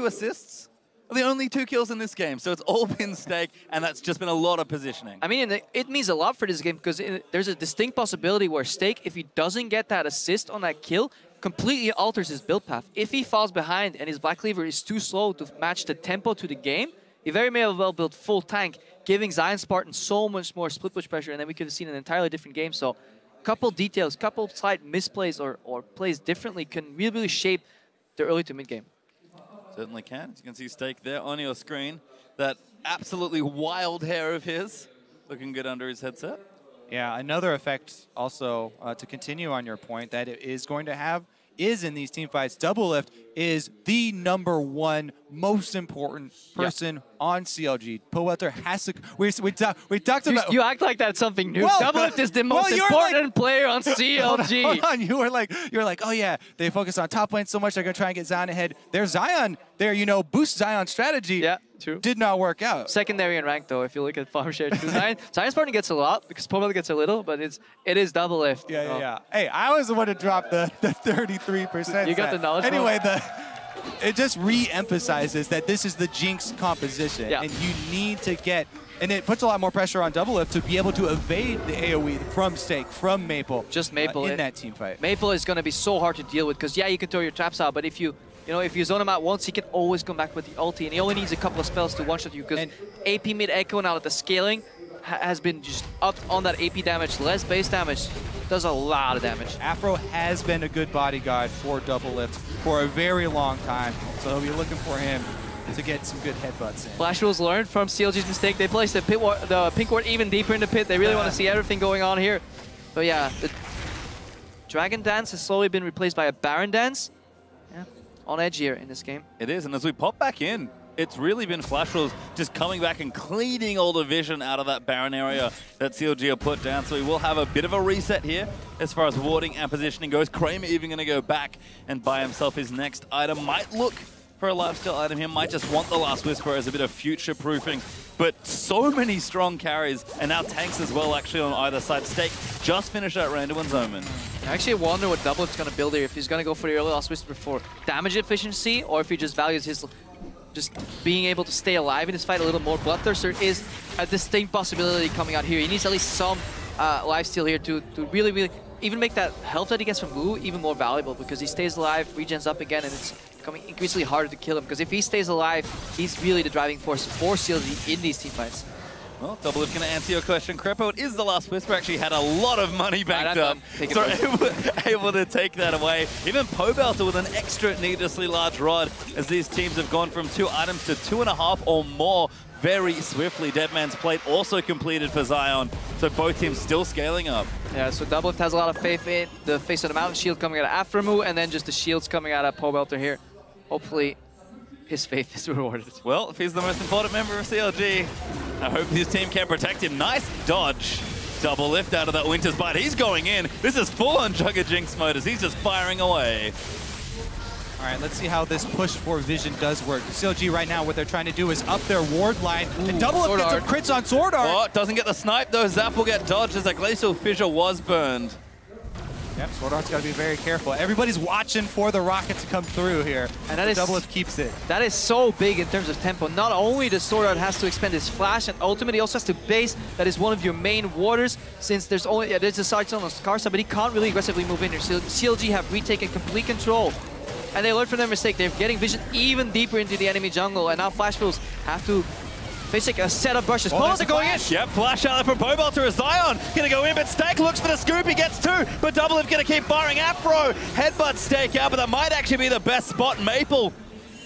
Speaker 4: assists are the only 2 kills in this game, so it's all been Stake, and that's just been a lot of positioning.
Speaker 6: I mean, it means a lot for this game, because there's a distinct possibility where Stake, if he doesn't get that assist on that kill, completely alters his build path. If he falls behind and his Black Cleaver is too slow to match the tempo to the game, he very may have well built full tank, giving Zion Spartan so much more split push pressure, and then we could have seen an entirely different game. So, couple details, couple slight misplays or plays differently can really shape the early to mid game.
Speaker 4: Certainly can. As you can see Stake there on your screen. That absolutely wild hair of his, looking good under his headset.
Speaker 5: Yeah, another effect also, to continue on your point, that it is going to have is in these team fights, Double Lift is the #1 most important person on CLG. Powelter has to. We talked about.
Speaker 6: You act like that's something new.
Speaker 5: Well,
Speaker 6: Double Lift is the most important player on CLG.
Speaker 5: Hold on. You were like, oh yeah, they focus on top lane so much. They're gonna try and get Zion ahead. There's Zion. There, you know, boost Zion strategy.
Speaker 6: Yeah, true.
Speaker 5: Did not work out.
Speaker 6: Secondary in rank though, if you look at farm share. Zion Spartan gets a lot because Powelter gets a little, but it is Double Lift.
Speaker 5: Yeah. Hey, I was the one to drop the 33%.
Speaker 6: You got the knowledge.
Speaker 5: Anyway, it just re-emphasizes that this is the Jinx composition, and you need to get, and it puts a lot more pressure on Double Lift to be able to evade the AoE from Stake, from Maple.
Speaker 6: Just Maple
Speaker 5: in that team fight.
Speaker 6: Maple is going to be so hard to deal with because you can throw your traps out, but if you zone him out once, he can always come back with the ulti, and he only needs a couple of spells to one-shot you because AP mid Echo now that the scaling has been just upped on that AP damage, less base damage. Does a lot of damage.
Speaker 5: Afro has been a good bodyguard for Double Lift for a very long time, so he'll be looking for him to get some good headbutts in.
Speaker 6: Flash Wolves learned from CLG's mistake. They placed the pink ward even deeper in the pit. They really want to see everything going on here. But yeah, the Dragon Dance has slowly been replaced by a Baron Dance. Yeah, on edge here in this game.
Speaker 4: It is, and as we pop back in, it's really been Flash Wolves just coming back and cleaning all the vision out of that Baron area that CLG have put down. So we will have a bit of a reset here as far as warding and positioning goes. Kramer even going to go back and buy himself his next item. Might look for a lifesteal item here. Might just want the Last Whisper as a bit of future-proofing. But so many strong carries, and now tanks as well actually on either side. Stake just finished that Randuin's Omen.
Speaker 6: I actually wonder what Double Lift's going to build here. If he's going to go for the early Last Whisper for damage efficiency, or if he just values his just being able to stay alive in this fight a little more. Bloodthirster is a distinct possibility coming out here. He needs at least some lifesteal here to really even make that health that he gets from Wu even more valuable because he stays alive, regens up again, and it's becoming increasingly harder to kill him, because if he stays alive, he's really the driving force for CLG in these teamfights.
Speaker 4: Well, Double If going to answer your question. Crepo, it is the last Whisper. Actually had a lot of money backed up. So able to take that away. Even Pobelter with an extra needlessly large rod, as these teams have gone from 2 items to 2.5 or more very swiftly. Deadman's Plate also completed for Zion. So both teams still scaling up.
Speaker 6: Yeah, so Double If has a lot of faith in the face of the mountain shield coming out of Aframu, and then just the shields coming out of Pobelter here. Hopefully, his faith is rewarded.
Speaker 4: Well, if he's the most important member of CLG, I hope his team can protect him. Nice dodge. Double lift out of that Winter's Bite. He's going in. This is full-on Jugger Jinx mode as he's just firing away.
Speaker 5: All right, let's see how this push for Vision does work. CLG right now, what they're trying to do is up their ward line. And Double If gets some crits on Sword Art.
Speaker 4: Oh, doesn't get the snipe though. Zap will get dodged as that Glacial Fissure was burned.
Speaker 5: Yep, Sword Art's got to be very careful. Everybody's watching for the rocket to come through here. And that is Double If keeps it.
Speaker 6: That is so big in terms of tempo. Not only does Sword Art has to expend his flash and ultimate, he also has to base. That is one of your main warders, since there's a side zone on Karsa, but he can't really aggressively move in here. So CLG have retaken complete control. And they learned from their mistake. They're getting Vision even deeper into the enemy jungle, and now Flash Wolves have to face a set of brushes. Bullets are going in.
Speaker 4: Yep, flash out from Pobelter as Zion gonna go in, but Stake looks for the scoop. He gets 2, but Double If gonna keep firing. Afro headbutt Stake out, but that might actually be the best spot. Maple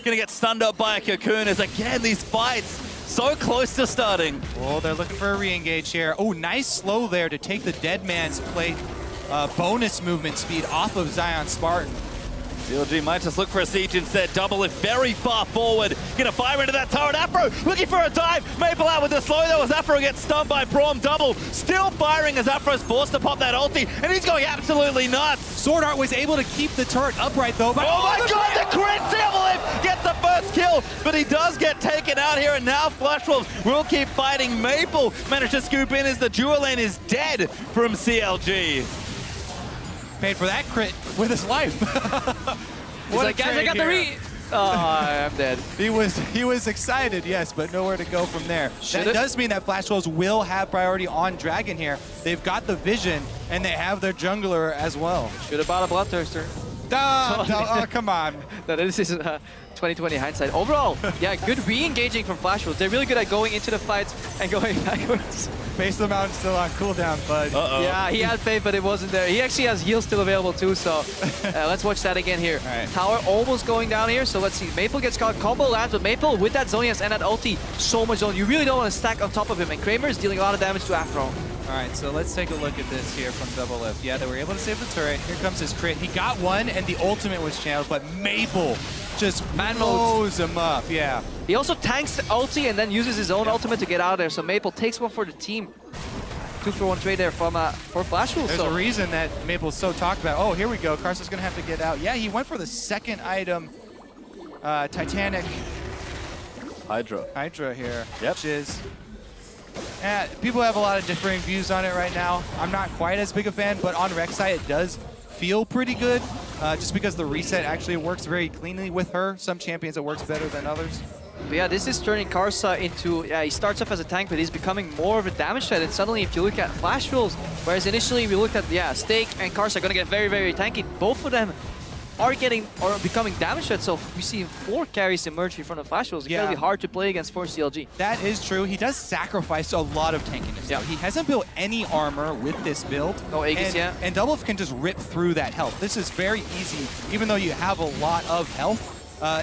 Speaker 4: gonna get stunned up by a Cocoon as again these fights so close to starting.
Speaker 5: Oh, they're looking for a re-engage here. Oh, nice slow there to take the Deadman's Plate bonus movement speed off of Zion Spartan.
Speaker 4: CLG might just look for a siege instead. Double If very far forward. Gonna fire into that turret. Afro looking for a dive. Maple out with the slow though as Afro gets stunned by Braum. Double still firing as Afro's forced to pop that ulti. And he's going absolutely nuts.
Speaker 5: Sword Art was able to keep the turret upright though.
Speaker 4: Oh my god, the crit! Double If gets the first kill, but he does get taken out here. And now Flash Wolves will keep fighting. Maple managed to scoop in as the dual lane is dead from CLG.
Speaker 5: Paid for that crit with his life.
Speaker 6: He's like, guys, I got the re. Oh, I'm dead.
Speaker 5: He was excited, yes, but nowhere to go from there. That does mean that Flash Wolves will have priority on Dragon here. They've got the Vision, and they have their jungler as well.
Speaker 6: Should have bought a Bloodthirster.
Speaker 5: Oh, come on.
Speaker 6: No, this is 2020 hindsight. Overall, yeah, good re-engaging from Flash Wolves. They're really good at going into the fights and going backwards.
Speaker 5: Face of the Mountain still on cooldown, bud.
Speaker 6: Yeah, he had faith, but it wasn't there. He actually has heals still available too, so let's watch that again here.
Speaker 5: Right.
Speaker 6: Tower almost going down here, so let's see. Maple gets caught. Combo lands, but Maple with that Zonias and that ulti, so much zone. You really don't want to stack on top of him, and Kramer is dealing a lot of damage to Afro.
Speaker 5: All right, so let's take a look at this here from Double If. Yeah, they were able to save the turret. Here comes his crit. He got one, and the ultimate was channeled, but Maple just blows him up. Yeah.
Speaker 6: He also tanks the ulti and then uses his own ultimate to get out of there, so Maple takes one for the team. 2-for-1 trade there from for Flash Wolves.
Speaker 5: There's a reason that Maple's so talked about. Oh, here we go. Karsa's going to have to get out. Yeah, he went for the second item, Titanic Hydra here, which is... people have a lot of differing views on it right now. I'm not quite as big a fan, but on Rek'Sai it does feel pretty good, just because the reset actually works very cleanly with her. Some champions it works better than others.
Speaker 6: But yeah, this is turning Karsa into, he starts off as a tank, but he's becoming more of a damage threat. And suddenly, if you look at Flash Wolves, whereas initially we looked at, Stake and Karsa are going to get very, very tanky, both of them are becoming damage threats. So we see 4 carries emerge in front of Flash Wolves. It's going to be hard to play against for CLG.
Speaker 5: That is true. He does sacrifice a lot of tankiness. Yeah. He hasn't built any armor with this build.
Speaker 6: No Aegis yet.
Speaker 5: And Double If can just rip through that health. This is very easy, even though you have a lot of health.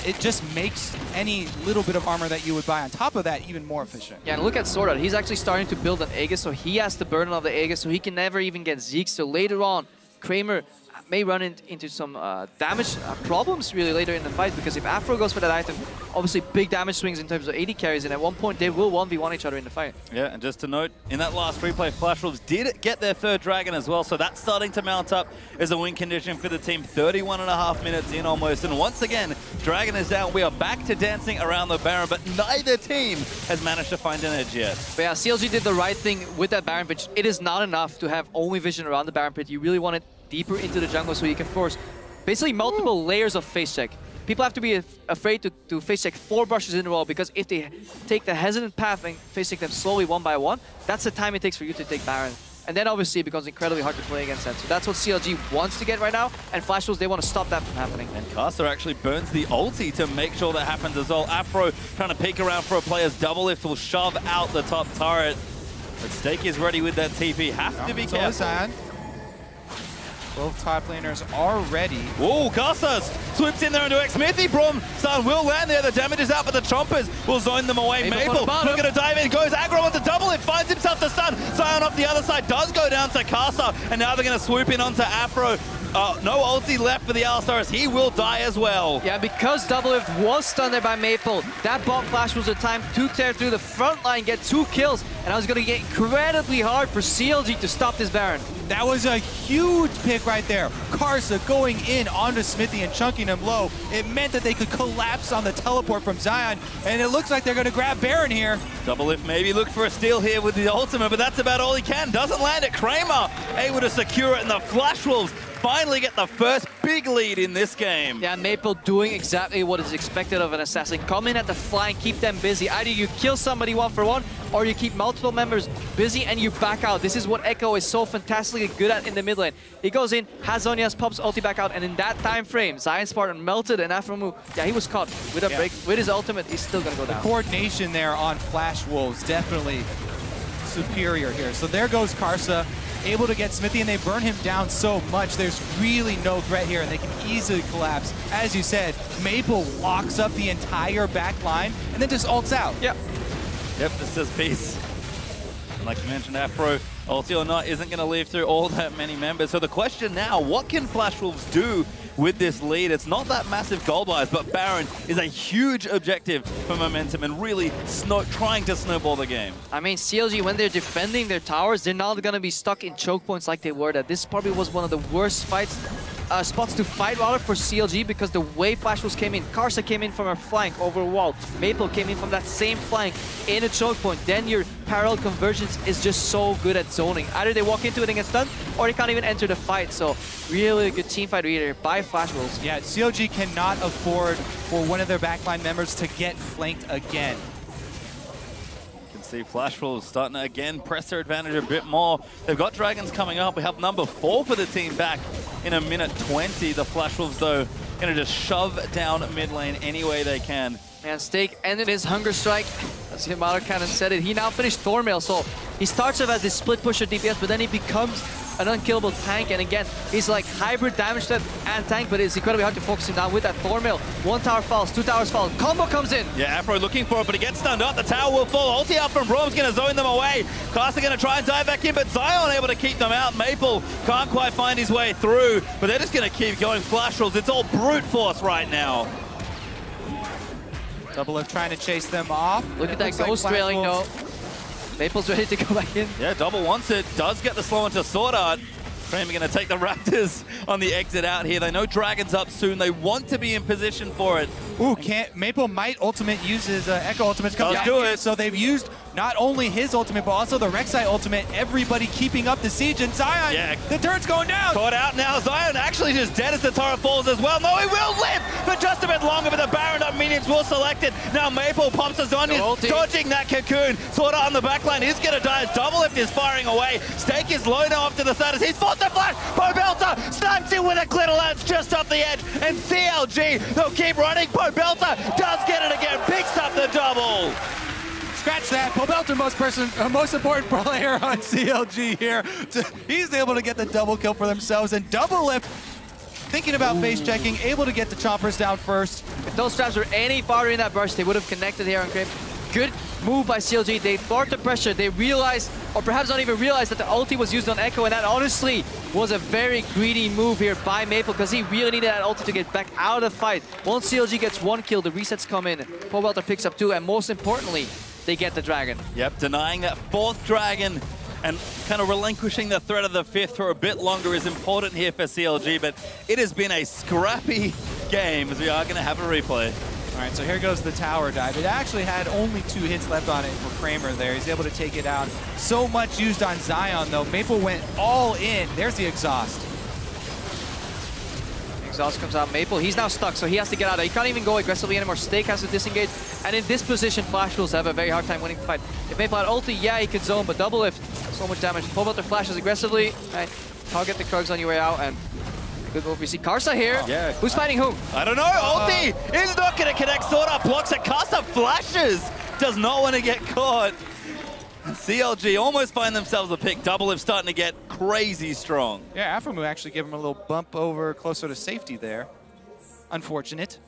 Speaker 5: It just makes any little bit of armor that you would buy on top of that even more efficient.
Speaker 6: Yeah, and look at Sword Art. He's actually starting to build an Aegis, so he has the burden of the Aegis, so he can never even get Zeke. So later on, Kramer may run into some damage problems really later in the fight, because if Afro goes for that item, obviously big damage swings in terms of AD carries, and at one point they will 1v1 each other in the fight.
Speaker 4: Yeah, and just to note, in that last replay, Flash Wolves did get their 3rd Dragon as well, so that's starting to mount up as a win condition for the team. 31.5 minutes in almost, and once again, Dragon is down. We are back to dancing around the Baron, but neither team has managed to find an edge yet.
Speaker 6: But yeah, CLG did the right thing with that Baron pit. It is not enough to have only vision around the Baron pit. You really want it deeper into the jungle so you can force basically multiple layers of face check. People have to be afraid to face check 4 brushes in a row, because if they take the hesitant path and face check them slowly one by one, that's the time it takes for you to take Baron. And then obviously it becomes incredibly hard to play against that. So that's what CLG wants to get right now. And Flash Wolves, they want to stop that from happening.
Speaker 4: And Caster actually burns the ulti to make sure that happens as well. Afro trying to peek around for a player's double lift will shove out the top turret. But Stake is ready with that TP. Have to be careful.
Speaker 5: Both top laners are ready.
Speaker 4: Whoa, Casas swoops in there into X-Smithy. Brom Stun will land there. The damage is out, but the Chompers will zone them away. Maple looking to dive in, goes aggro with the double. It finds himself the stun. Zion off the other side does go down to Casa, and now they're going to swoop in onto Afro. No ulti left for the Alistar as he will die as well.
Speaker 6: Yeah, because Double Lift was stunned there by Maple, that bot flash was the time to tear through the front line, get 2 kills, and I was going to get incredibly hard for CLG to stop this Baron.
Speaker 5: That was a huge pick right there. Karsa going in onto Smithy and chunking him low. It meant that they could collapse on the teleport from Zion, and it looks like they're going to grab Baron here.
Speaker 4: Double Lift maybe look for a steal here with the ultimate, but that's about all he can. Doesn't land it. Kramer able to secure it, and the Flash Wolves finally get the first big lead in this game.
Speaker 6: Yeah, Maple doing exactly what is expected of an assassin. Come in at the flank, keep them busy. Either you kill somebody 1-for-1, or you keep multiple members busy and you back out. This is what Echo is so fantastically good at in the mid lane. He goes in, has Zhonya's, pops ulti back out, and in that time frame, Zion Spartan melted, and after move, yeah, he was caught with a break. With his ultimate, he's still gonna go down.
Speaker 5: The coordination there on Flash Wolves definitely superior here. So there goes Karsa, able to get Smithy, and they burn him down so much. There's really no threat here, and they can easily collapse. As you said, Maple locks up the entire back line and then just ults out.
Speaker 6: Yep.
Speaker 4: Yep, this is peace. Like you mentioned, Afro, ulti or not, isn't going to leave through all that many members. So the question now, what can Flash Wolves do with this lead? It's not that massive goal buys, but Baron is a huge objective for momentum and really trying to snowball the game.
Speaker 6: I mean, CLG, when they're defending their towers, they're not going to be stuck in choke points like they were. That this probably was one of the worst spots to fight rather for CLG, because the way Flash Wolves came in, Karsa came in from a flank over a wall, Maple came in from that same flank in a choke point, then your parallel convergence is just so good at zoning. Either they walk into it and get stunned, or they can't even enter the fight. So really good team fight here by Flash Wolves.
Speaker 5: Yeah, CLG cannot afford for one of their backline members to get flanked again.
Speaker 4: See Flash Wolves starting to again press their advantage a bit more. They've got Dragons coming up. We have number 4 for the team back in a minute 20. The Flash Wolves, though, going to just shove down mid lane any way they can.
Speaker 6: And Stake ended his Hunger Strike. As Himara Cannon said it, he now finished Thornmail. So he starts off as this split pusher DPS, but then he becomes an unkillable tank, and again, he's like hybrid damage threat and tank, but it's incredibly hard to focus him down with that Thornmail. 1 tower falls, 2 towers fall, combo comes in.
Speaker 4: Yeah, Afro looking for it, but he gets stunned up. The tower will fall. Ulti out from Brom's going to zone them away. Caster going to try and dive back in, but Zion able to keep them out. Maple can't quite find his way through, but they're just going to keep going. Flash Wolves, it's all brute force right now.
Speaker 5: Double Lift trying to chase them off.
Speaker 6: Look at that ghost railing though. Maple's ready to go back in.
Speaker 4: Yeah, Double wants it. Does get the slow into Sword Art. Kramer going to take the Raptors on the exit out here. They know Dragon's up soon. They want to be in position for it.
Speaker 5: Ooh, Maple might ultimate use his Echo ultimate to come back in. So they've used not only his ultimate, but also the Rek'Sai ultimate. Everybody keeping up the siege, and Zion, the turret's going down.
Speaker 4: Caught out now. Zion actually just dead as the turret falls as well. No, he will live for just a bit longer, but the Baron up minions will select it. Now Maple pops us on, dodging that cocoon. Sword Art on the backline is going to die. Double Lift is firing away. Stake is low now off to the side as he's fought the flash. Pobelta snipes in with a glitter lance just off the edge, and CLG, they'll keep running. Pobelta does get it again, picks up the double.
Speaker 5: Scratch that. Pobelta, most important player on CLG here. He's able to get the double kill for themselves, and Double Lift thinking about face checking, able to get the choppers down first.
Speaker 6: If those traps were any farther in that burst, they would have connected here on Crib. Good move by CLG. They thought the pressure. They realized, or perhaps not even realized, that the ulti was used on Echo, and that honestly was a very greedy move here by Maple, because he really needed that ulti to get back out of the fight. Once CLG gets 1 kill, the resets come in. Pobelta picks up 2, and most importantly, they get the dragon.
Speaker 4: Yep, denying that 4th dragon and kind of relinquishing the threat of the 5th for a bit longer is important here for CLG, but it has been a scrappy game, as we are going to have a replay.
Speaker 5: All right, so here goes the tower dive. It actually had only 2 hits left on it for Kramer there. He's able to take it out. So much used on Zion, though. Maple went all in. There's the exhaust.
Speaker 6: Exhaust comes out. Maple, he's now stuck, so he has to get out of there. He can't even go aggressively anymore. Stake has to disengage. And in this position, Flash Wolves have a very hard time winning the fight. If Maple had ulti, yeah, he could zone, but Double Lift So much damage. Pull out the flashes aggressively. Right. Target the Krugs on your way out, and good move. We see Karsa here.
Speaker 4: Yeah.
Speaker 6: Who's fighting who?
Speaker 4: I don't know. Ulti is not going to connect. Sorta blocks it. Karsa flashes. Does not want to get caught. CLG almost find themselves a pick. Double Lift starting to get crazy strong.
Speaker 5: Yeah, Afromu actually gave him a little bump over closer to safety there. Unfortunate.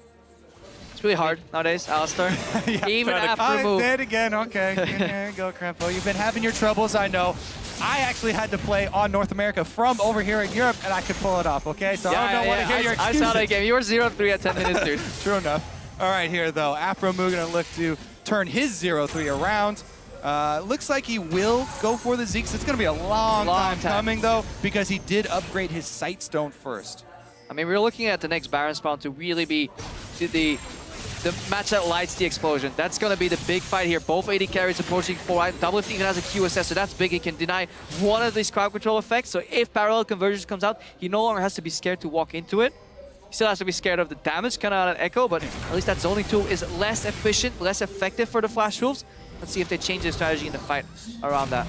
Speaker 6: It's really hard nowadays, Alistar.
Speaker 5: Yeah,
Speaker 6: even after move.
Speaker 5: Dead again. Okay, there you go, Crampo. You've been having your troubles, I know. I actually had to play on North America from over here in Europe, and I could pull it off, okay? So I don't want to hear your excuses.
Speaker 6: I saw that game. You were 0-3 at 10 minutes, dude.
Speaker 5: True enough. All right, here, though. Afromu going to look to turn his 0-3 around. Looks like he will go for the Zeeks. It's going to be a long time coming, though, because he did upgrade his Sightstone first.
Speaker 6: I mean, we're looking at the next Baron spawn to really be the match that lights the explosion. That's going to be the big fight here. Both AD carries approaching 4. Double Lift even has a QSS, so that's big. He can deny one of these crowd control effects. So if parallel convergence comes out, he no longer has to be scared to walk into it. He still has to be scared of the damage coming out of Echo, but at least that zoning tool is less efficient, less effective for the Flash Wolves. Let's see if they change their strategy in the fight around that.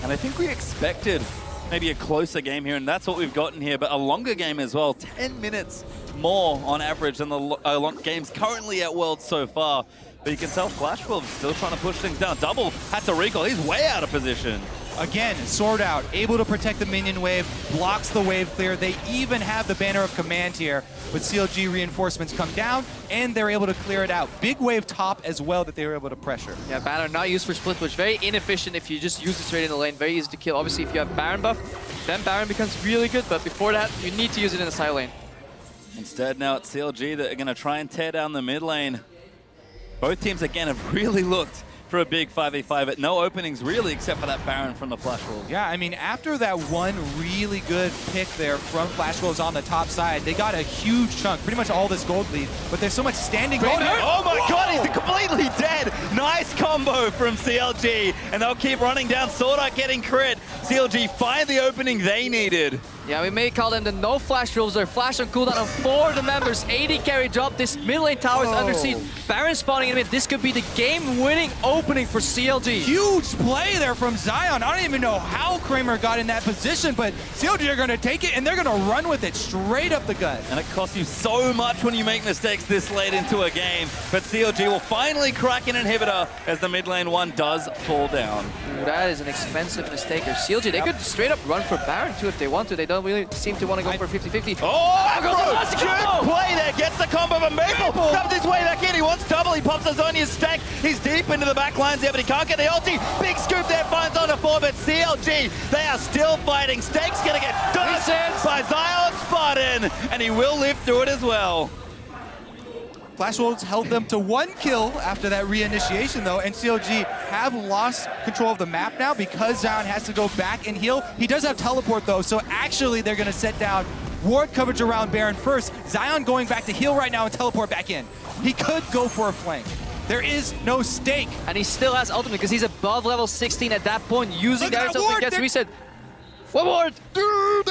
Speaker 6: And
Speaker 4: I think we expected maybe a closer game here, and that's what we've gotten here, but a longer game as well. 10 minutes more on average than the games currently at Worlds so far. But you can tell Flash Wolves still trying to push things down. Double had to recall. He's way out of position.
Speaker 5: Again, Sword Out, able to protect the minion wave, blocks the wave clear. They even have the banner of command here, but CLG reinforcements come down, and they're able to clear it out. Big wave top as well that they were able to pressure.
Speaker 6: Yeah, banner not used for split push. Very inefficient if you just use it straight in the lane. Very easy to kill. Obviously, if you have Baron buff, then Baron becomes really good, but before that, you need to use it in the side lane.
Speaker 4: Instead, now it's CLG that are going to try and tear down the mid lane. Both teams, again, have really looked for a big 5v5, but no openings really except for that Baron from the Flash Wolves.
Speaker 5: Yeah, I mean, after that one really good pick there from Flash Wolves on the top side, they got a huge chunk, pretty much all this gold lead, but there's so much standing gold.
Speaker 4: Oh my god, he's completely dead! Nice combo from CLG, and they'll keep running down. Sword Art getting crit. CLG find the opening they needed.
Speaker 6: Yeah, we may call them the no Flash Wolves. They're flash on cooldown on 4 of the members. AD carry drop. This mid lane tower is under siege. Baron spawning in mid. This could be the game-winning opening for CLG.
Speaker 5: Huge play there from Zion. I don't even know how Kramer got in that position, but CLG are going to take it, and they're going to run with it straight up the gut.
Speaker 4: And it costs you so much when you make mistakes this late into a game, but CLG will finally crack an inhibitor as the mid lane one does fall down.
Speaker 6: Ooh, that is an expensive mistake here. CLG, they could straight up run for Baron too if they want to. They don't really seem to want to go for 50-50.
Speaker 4: Oh, good play there. Gets the combo of Maple. Comes his way back in. He wants double. He pops Azonia's stack. He's deep into the back lines there, but he can't get the ulti. Big scoop there. Finds on the 4, but CLG, they are still fighting. Stake's going to get done by Zion Spartan, and he will live through it as well.
Speaker 5: Flash Wolves held them to 1 kill after that reinitiation, though, and CLG have lost control of the map now because Zion has to go back and heal. He does have teleport, though, so actually they're going to set down ward coverage around Baron first. Zion going back to heal right now and teleport back in. He could go for a flank. There is no stake.
Speaker 6: And he still has ultimate because he's above level 16 at that point, using that ultimate gets reset. One ward!
Speaker 5: Dude,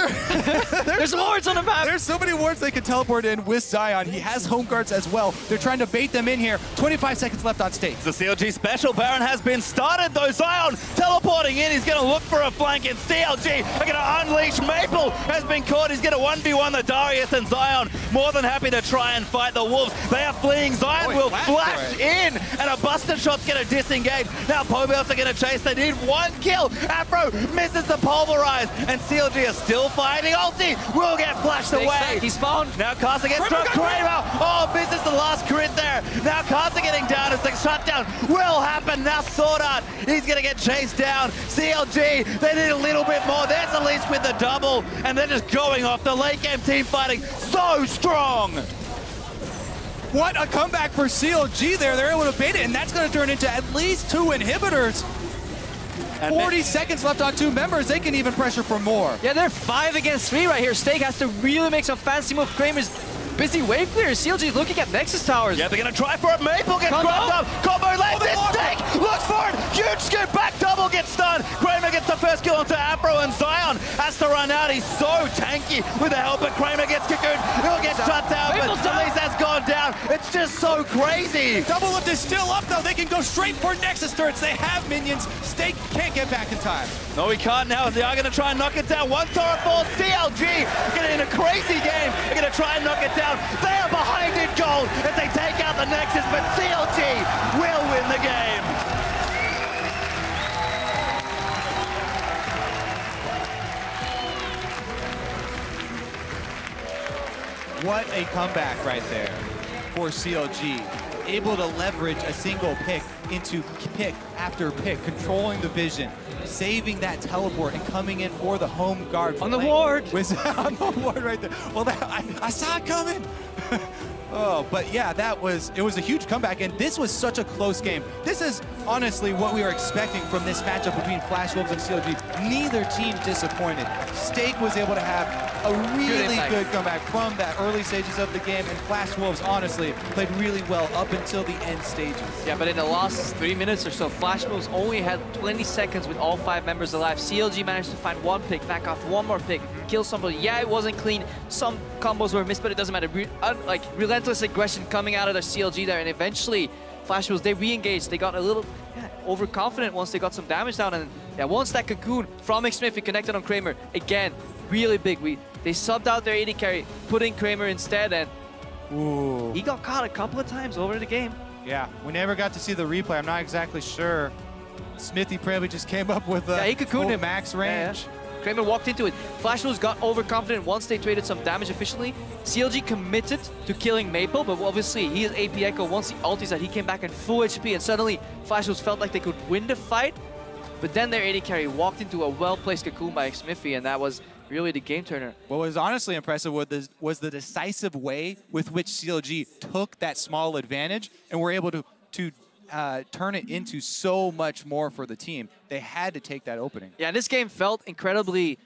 Speaker 6: there's wards on the map!
Speaker 5: There's so many wards they can teleport in with Zion. He has home guards as well. They're trying to bait them in here. 25 seconds left on stake.
Speaker 4: The CLG special Baron has been started though. Zion teleporting in. He's going to look for a flank, and CLG are going to unleash. Maple has been caught. He's going to 1v1 the Darius, and Zion more than happy to try and fight the Wolves. They are fleeing. Zion will flash in, and a buster shot's going to disengage. Now Pobelts are going to chase. They need 1 kill. Afro misses the pulverize. And CLG are still fighting. Ulti will get flashed away.
Speaker 6: He spawned.
Speaker 4: Now Karsa gets struck. Kramer. Oh, misses the last crit there. Now Karsa getting down as the shutdown will happen. Now Sword Art, he's going to get chased down. CLG, they need a little bit more. There's at least with the double. And they're just going off. The late game team fighting so strong.
Speaker 5: What a comeback for CLG there. They're able to bait it, and that's going to turn into at least 2 inhibitors. 40 seconds left on 2 members. They can even pressure for more.
Speaker 6: Yeah, they're 5 against 3 right here. Stake has to really make some fancy move. Kramer's busy wave clear. CLG looking at Nexus towers.
Speaker 4: Yeah, they're going to try for it. Maple gets grabbed up. Combo lands it. Stake looks for it. Huge scoop back. Double gets stunned. Kramer gets the first kill onto Afro, and Zion has to run out. He's so tanky with the help, but Kramer gets cocooned. He'll get shut down, but Elise has gone down. It's just so crazy.
Speaker 5: Double Lift is still up, though. They can go straight for Nexus turrets. They have minions. Stake can't get back in time.
Speaker 4: No, we can't now. They are going to try and knock it down. One turret falls. CLG getting in a crazy game. They're going to try and knock it down. They are behind in gold as they take out the Nexus, but CLG will win the game.
Speaker 5: What a comeback right there for CLG. Able to leverage a single pick into pick after pick, controlling the vision, saving that teleport, and coming in for the home guard.
Speaker 6: On the ward!
Speaker 5: On the ward right there. Well, I saw it coming. Oh, but yeah, it was a huge comeback, and this was such a close game. This is honestly what we were expecting from this matchup between Flash Wolves and CLG. Neither team disappointed. Stake was able to have a really good comeback from that early stages of the game, and Flash Wolves honestly played really well up until the end stages.
Speaker 6: Yeah, but in the last 3 minutes or so, Flash Wolves only had 20 seconds with all 5 members alive. CLG managed to find one pick, back off one more pick, kill somebody. Yeah, it wasn't clean. Some combos were missed, but it doesn't matter. Like relentless aggression coming out of their CLG there, and eventually Flash Wolves, they re-engaged. They got a little overconfident once they got some damage down, and yeah, once that cocoon from Xmith connected on Kramer, again, really big. They subbed out their AD carry, put in Kramer instead, and he got caught a couple of times over the game.
Speaker 5: Yeah, we never got to see the replay. I'm not exactly sure. Smithy probably just came up with a
Speaker 6: he cocooned him.
Speaker 5: Max range.
Speaker 6: Yeah. Kramer walked into it. Flash Wolves got overconfident once they traded some damage efficiently. CLG committed to killing Maple, but obviously he is AP Echo. Once he ulties that, he came back in full HP, and suddenly Flash Wolves felt like they could win the fight. But then their AD carry walked into a well-placed cocoon by Smithy, and that was really the game turner.
Speaker 5: What was honestly impressive was the decisive way with which CLG took that small advantage and were able to turn it into so much more for the team. They had to take that opening.
Speaker 6: Yeah, this game felt incredibly,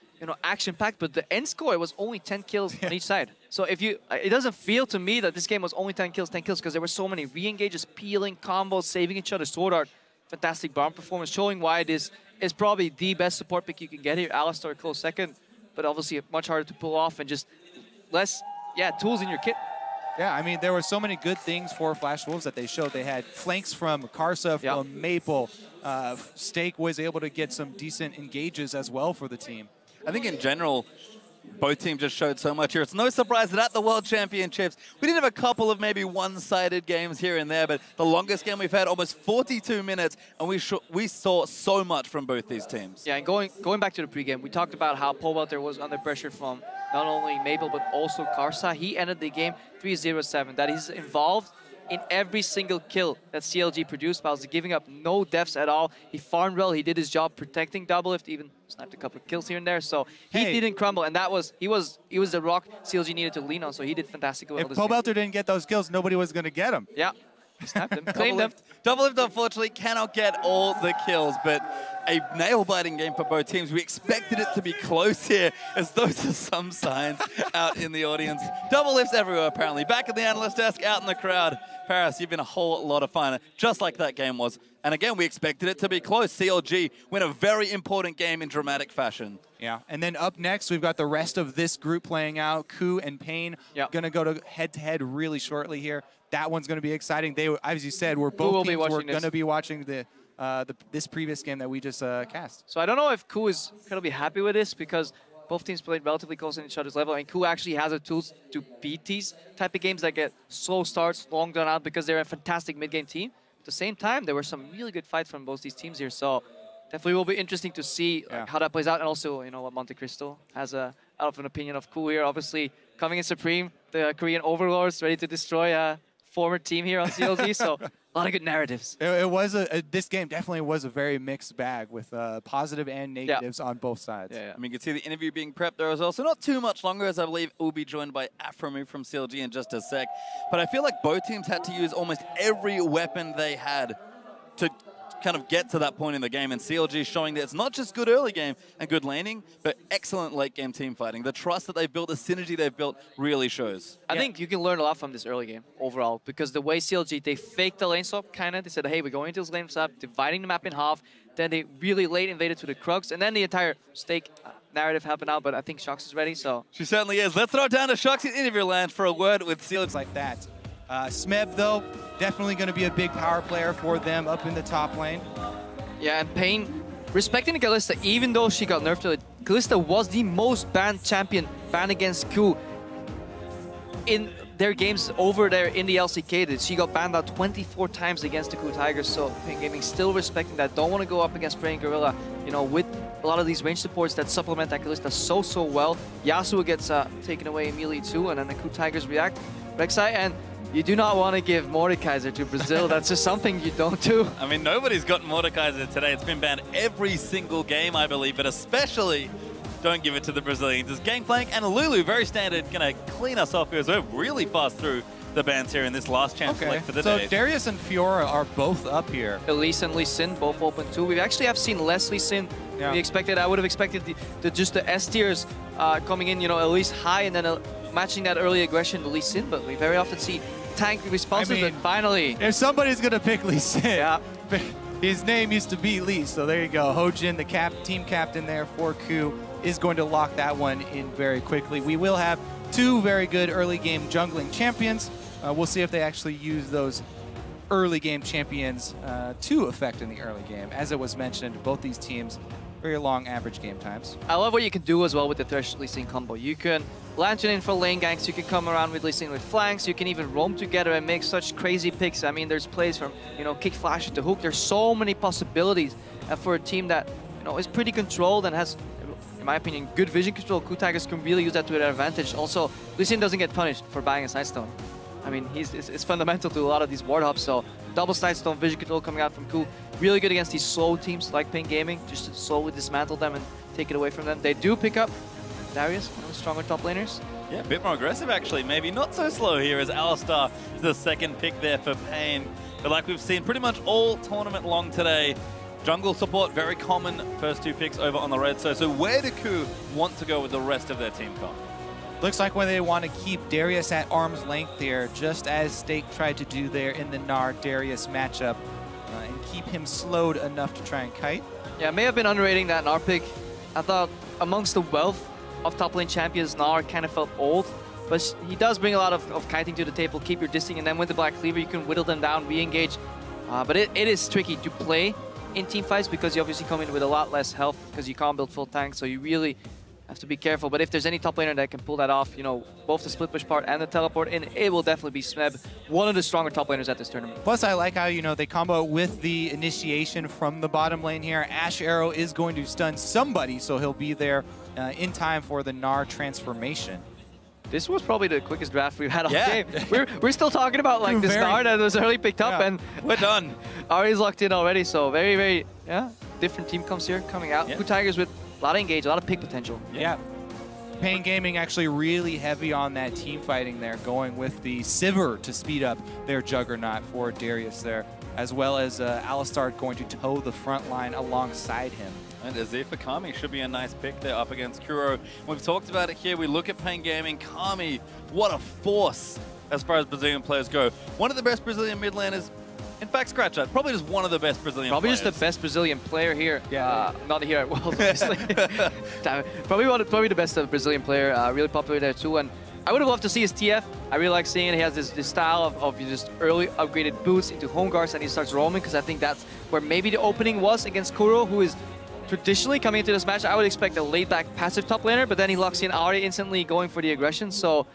Speaker 6: action-packed, but the end score was only 10 kills on each side. So it doesn't feel to me that this game was only 10 kills, because there were so many re-engages, peeling, combos, saving each other. Sword Art, fantastic bomb performance, showing why this is probably the best support pick you can get here. Alistar close second, but obviously much harder to pull off and just less, tools in your kit.
Speaker 5: Yeah, I mean, there were so many good things for Flash Wolves that they showed. They had flanks from Karsa, from Maple. Stake was able to get some decent engages as well for the team.
Speaker 4: I think in general, both teams just showed so much here. It's no surprise that at the World Championships, we did have a couple of maybe one-sided games here and there, but the longest game we've had, almost 42 minutes, and we saw so much from both these teams.
Speaker 6: Yeah, and going back to the pregame, we talked about how Pobelter was under pressure from not only Maple, but also Karsa. He ended the game 3-0-7. That he's involved in every single kill that CLG produced while giving up no deaths at all. He farmed well. He did his job protecting Double Lift, even sniped a couple of kills here and there. So he didn't crumble, and that was he was the rock CLG needed to lean on. So he did fantastic well.
Speaker 5: If Pobelter didn't get those kills, nobody was going to get him.
Speaker 6: Yeah. He snapped him, claimed him.
Speaker 4: Double Lift, unfortunately, cannot get all the kills, but a nail-biting game for both teams. We expected it to be close here, as those are some signs out in the audience. Double Lifts everywhere, apparently. Back at the analyst desk, out in the crowd. Paris, you've been a whole lot of fun, just like that game was. And again, we expected it to be close. CLG win a very important game in dramatic fashion.
Speaker 5: Yeah, and then up next, we've got the rest of this group playing out. KOO and Pain going to go to head-to-head really shortly here. That one's going to be exciting. They, as you said, both teams were going to be watching this previous game that we just cast.
Speaker 6: So I don't know if KOO is going to be happy with this, because both teams played relatively close in each other's level, and KOO actually has the tools to beat these type of games that get slow starts, long drawn out, because they're a fantastic mid-game team. At the same time, there were some really good fights from both these teams here, so definitely will be interesting to see how that plays out, and also, what Monte Cristo has out of an opinion of KOO here. Obviously, coming in Supreme, the Korean overlords ready to destroy a former team here on CLG, so a lot of good narratives.
Speaker 5: It was this game definitely was a very mixed bag with positive and negatives on both sides.
Speaker 4: I mean, you can see the interview being prepped there as well. So not too much longer, as I believe it will be joined by Afromu from CLG in just a sec. But I feel like both teams had to use almost every weapon they had to kind of get to that point in the game, and CLG showing that it's not just good early game and good laning, but excellent late game team fighting. The trust that they've built, the synergy they've built really shows.
Speaker 6: I think you can learn a lot from this early game overall, because the way CLG, they faked the lane swap kind of. They said, hey, we're going into this lane swap, dividing the map in half. Then they really late invaded to the Krugs, and then the entire Stake narrative happened out, but I think Shox is ready, so.
Speaker 4: She certainly is. Let's throw it down to Shox in interview land for a word with CLG.
Speaker 5: Like that. Smeb, though, definitely going to be a big power player for them up in the top lane.
Speaker 6: Yeah, and Pain, respecting Kalista, even though she got nerfed to it, Kalista was the most banned champion, banned against KOO in their games over there in the LCK. She got banned out 24 times against the KOO Tigers, so Pain Gaming still respecting that. Don't want to go up against Praying Gorilla, you know, with a lot of these range supports that supplement that Kalista so well. Yasuo gets taken away immediately too, and then the KOO Tigers react. Rek'Sai, and you do not want to give Mordekaiser to Brazil. That's just something you don't do.
Speaker 4: I mean, nobody's gotten Mordekaiser today. It's been banned every single game, I believe, but especially don't give it to the Brazilians. It's Gangplank and Lulu, very standard, going to clean us off because we're really fast through the bans here in this last chance select for the day.
Speaker 5: So Darius and Fiora are both up here.
Speaker 6: Elise and Lee Sin both open too. We actually have seen less Lee Sin.
Speaker 5: Yeah.
Speaker 6: I would have expected just the S tiers coming in, you know, Elise high and then matching that early aggression to Lee Sin, but we very often see tank responses, but finally.
Speaker 5: If somebody's going to pick Lee Sin,
Speaker 6: yeah.
Speaker 5: His name used to be Lee, so there you go. Hojin, the team captain there for KOO, is going to lock that one in very quickly. We will have two very good early game jungling champions. We'll see if they actually use those early game champions to effect in the early game. As it was mentioned, both these teams, very long average game times.
Speaker 6: I love what you can do as well with the Thresh Lee Sin combo. You can lantern in for lane ganks, you can come around with Lee Sin with flanks, you can even roam together and make such crazy picks. I mean, there's plays from, you know, kick flash to hook. There's so many possibilities for a team that, you know, is pretty controlled and has, in my opinion, good vision control. KOO Tigers can really use that to their advantage. Also, Lee Sin doesn't get punished for buying a Sidestone. I mean, it's fundamental to a lot of these ward hops, so double Sidestone vision control coming out from KOO. Really good against these slow teams like Pain Gaming, just to slowly dismantle them and take it away from them. They do pick up Darius, one of the stronger top laners.
Speaker 4: Yeah, a bit more aggressive actually. Maybe not so slow here as Alistar is the second pick there for Pain. But like we've seen pretty much all tournament long today, jungle support, very common first two picks over on the red. So where do KOO want to go with the rest of their team comp?
Speaker 5: Looks like when they want to keep Darius at arm's length there, just as Stake tried to do there in the Gnar-Darius matchup, and keep him slowed enough to try and kite.
Speaker 6: Yeah, may have been underrating that Gnar pick. I thought amongst the wealth of top lane champions, Gnar kind of felt old, but he does bring a lot of kiting to the table, keep your disting, and then with the Black Cleaver, you can whittle them down, re-engage. But it is tricky to play in team fights because you obviously come in with a lot less health because you can't build full tanks, so you really have to be careful. But if there's any top laner that can pull that off, you know, both the split push part and the teleport in, it will definitely be Smeb, one of the stronger top laners at this tournament.
Speaker 5: Plus, I like how, you know, they combo with the initiation from the bottom lane here. Ash Arrow is going to stun somebody, so he'll be there in time for the Gnar transformation.
Speaker 6: This was probably the quickest draft we've had all game. We're still talking about like this Gnar that was early picked up, and
Speaker 4: we're done.
Speaker 6: Ari's locked in already, so very different team comes here coming out. KOO Tigers with a lot of engage, a lot of pick potential.
Speaker 5: Yeah. Pain Gaming actually really heavy on that team fighting there, going with the Sivir to speed up their Juggernaut for Darius there, as well as Alistar going to toe the front line alongside him.
Speaker 4: And Azifa Kami should be a nice pick there up against Kuro. We've talked about it here. We look at Pain Gaming. Kami, what a force as far as Brazilian players go. One of the best Brazilian mid laners. In fact, scratch that. Probably just one of the best Brazilian players.
Speaker 6: Probably just the best Brazilian player here. Yeah. Not here at World, obviously. Probably the best Brazilian player. Really popular there too. And I would have loved to see his TF. I really like seeing it. He has this style of just early upgraded boots into home guards and he starts roaming, because I think that's where maybe the opening was against Kuro, who is traditionally coming into this match. I would expect a laid back passive top laner, but then he locks in Ari instantly going for the aggression. So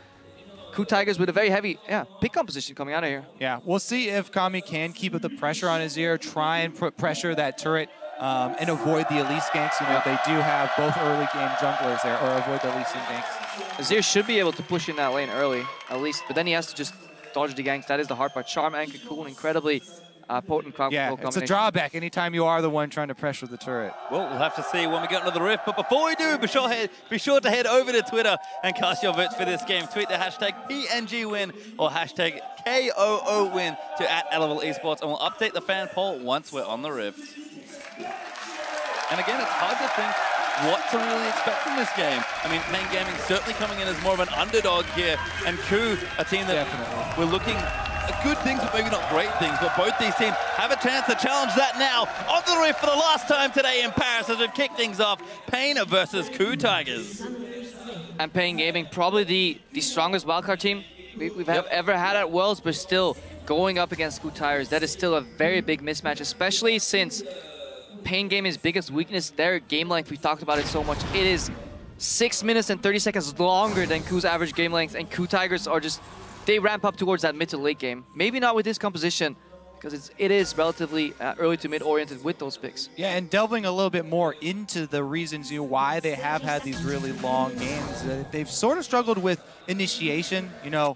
Speaker 6: KOO Tigers with a very heavy pick composition coming out of here.
Speaker 5: Yeah, we'll see if Kami can keep up the pressure on his ear, try and put pressure that turret and avoid the Elise ganks. You know, they do have both early game junglers there, or avoid the Elise ganks.
Speaker 6: Azir should be able to push in that lane early, at least, but then he has to just dodge the ganks. That is the hard part. Charm and Cocoon, incredibly potent crowd control combination.
Speaker 5: It's a drawback anytime you are the one trying to pressure the turret.
Speaker 4: Well, we'll have to see when we get into the rift. But before we do, be sure to head over to Twitter and cast your votes for this game. Tweet the hashtag PNG win or hashtag KOO win to @Elemental Esports, and we'll update the fan poll once we're on the rift. And again, it's hard to think what to really expect from this game. I mean, Pain Gaming certainly coming in as more of an underdog here, and KOO, a team that we're looking at good things, but maybe not great things. But both these teams have a chance to challenge that now on the rift for the last time today in Paris as we kick things off. Pain versus KOO Tigers.
Speaker 6: And Pain Gaming, probably the strongest wildcard team we've ever had at Worlds, but still going up against KOO Tigers, that is still a very big mismatch, especially since Pain Gaming's biggest weakness, their game length, we talked about it so much, it is 6 minutes and 30 seconds longer than KOO's average game length, and KOO Tigers are just, they ramp up towards that mid to late game. Maybe not with this composition, because it is relatively early to mid oriented with those picks.
Speaker 5: Yeah, and delving a little bit more into the reasons why they have had these really long games. They've sort of struggled with initiation,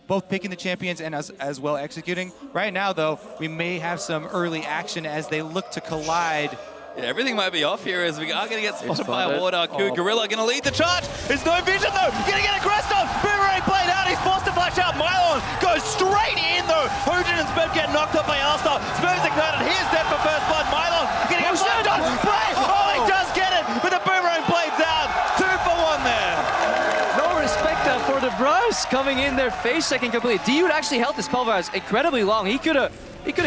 Speaker 5: both picking the champions and as well executing. Right now, though, we may have some early action as they look to collide.
Speaker 4: Yeah, everything might be off here as we are going to get spotted by a ward. AHQ. Gorilla going to lead the charge. There's no vision though. Going to get aggressed on. Boomerang played out. He's forced to flash out. Mylon goes straight in though. Hojin and Smeb get knocked up by Alstar. Smeb's ignited. He is dead for first blood. Mylon going to get flashed on. Play. Oh, he does get it. But the boomerang blades out. 2 for 1 there.
Speaker 6: No respect for the Bros coming in there, face checking completely. Dude actually held the spell virus incredibly long. He could have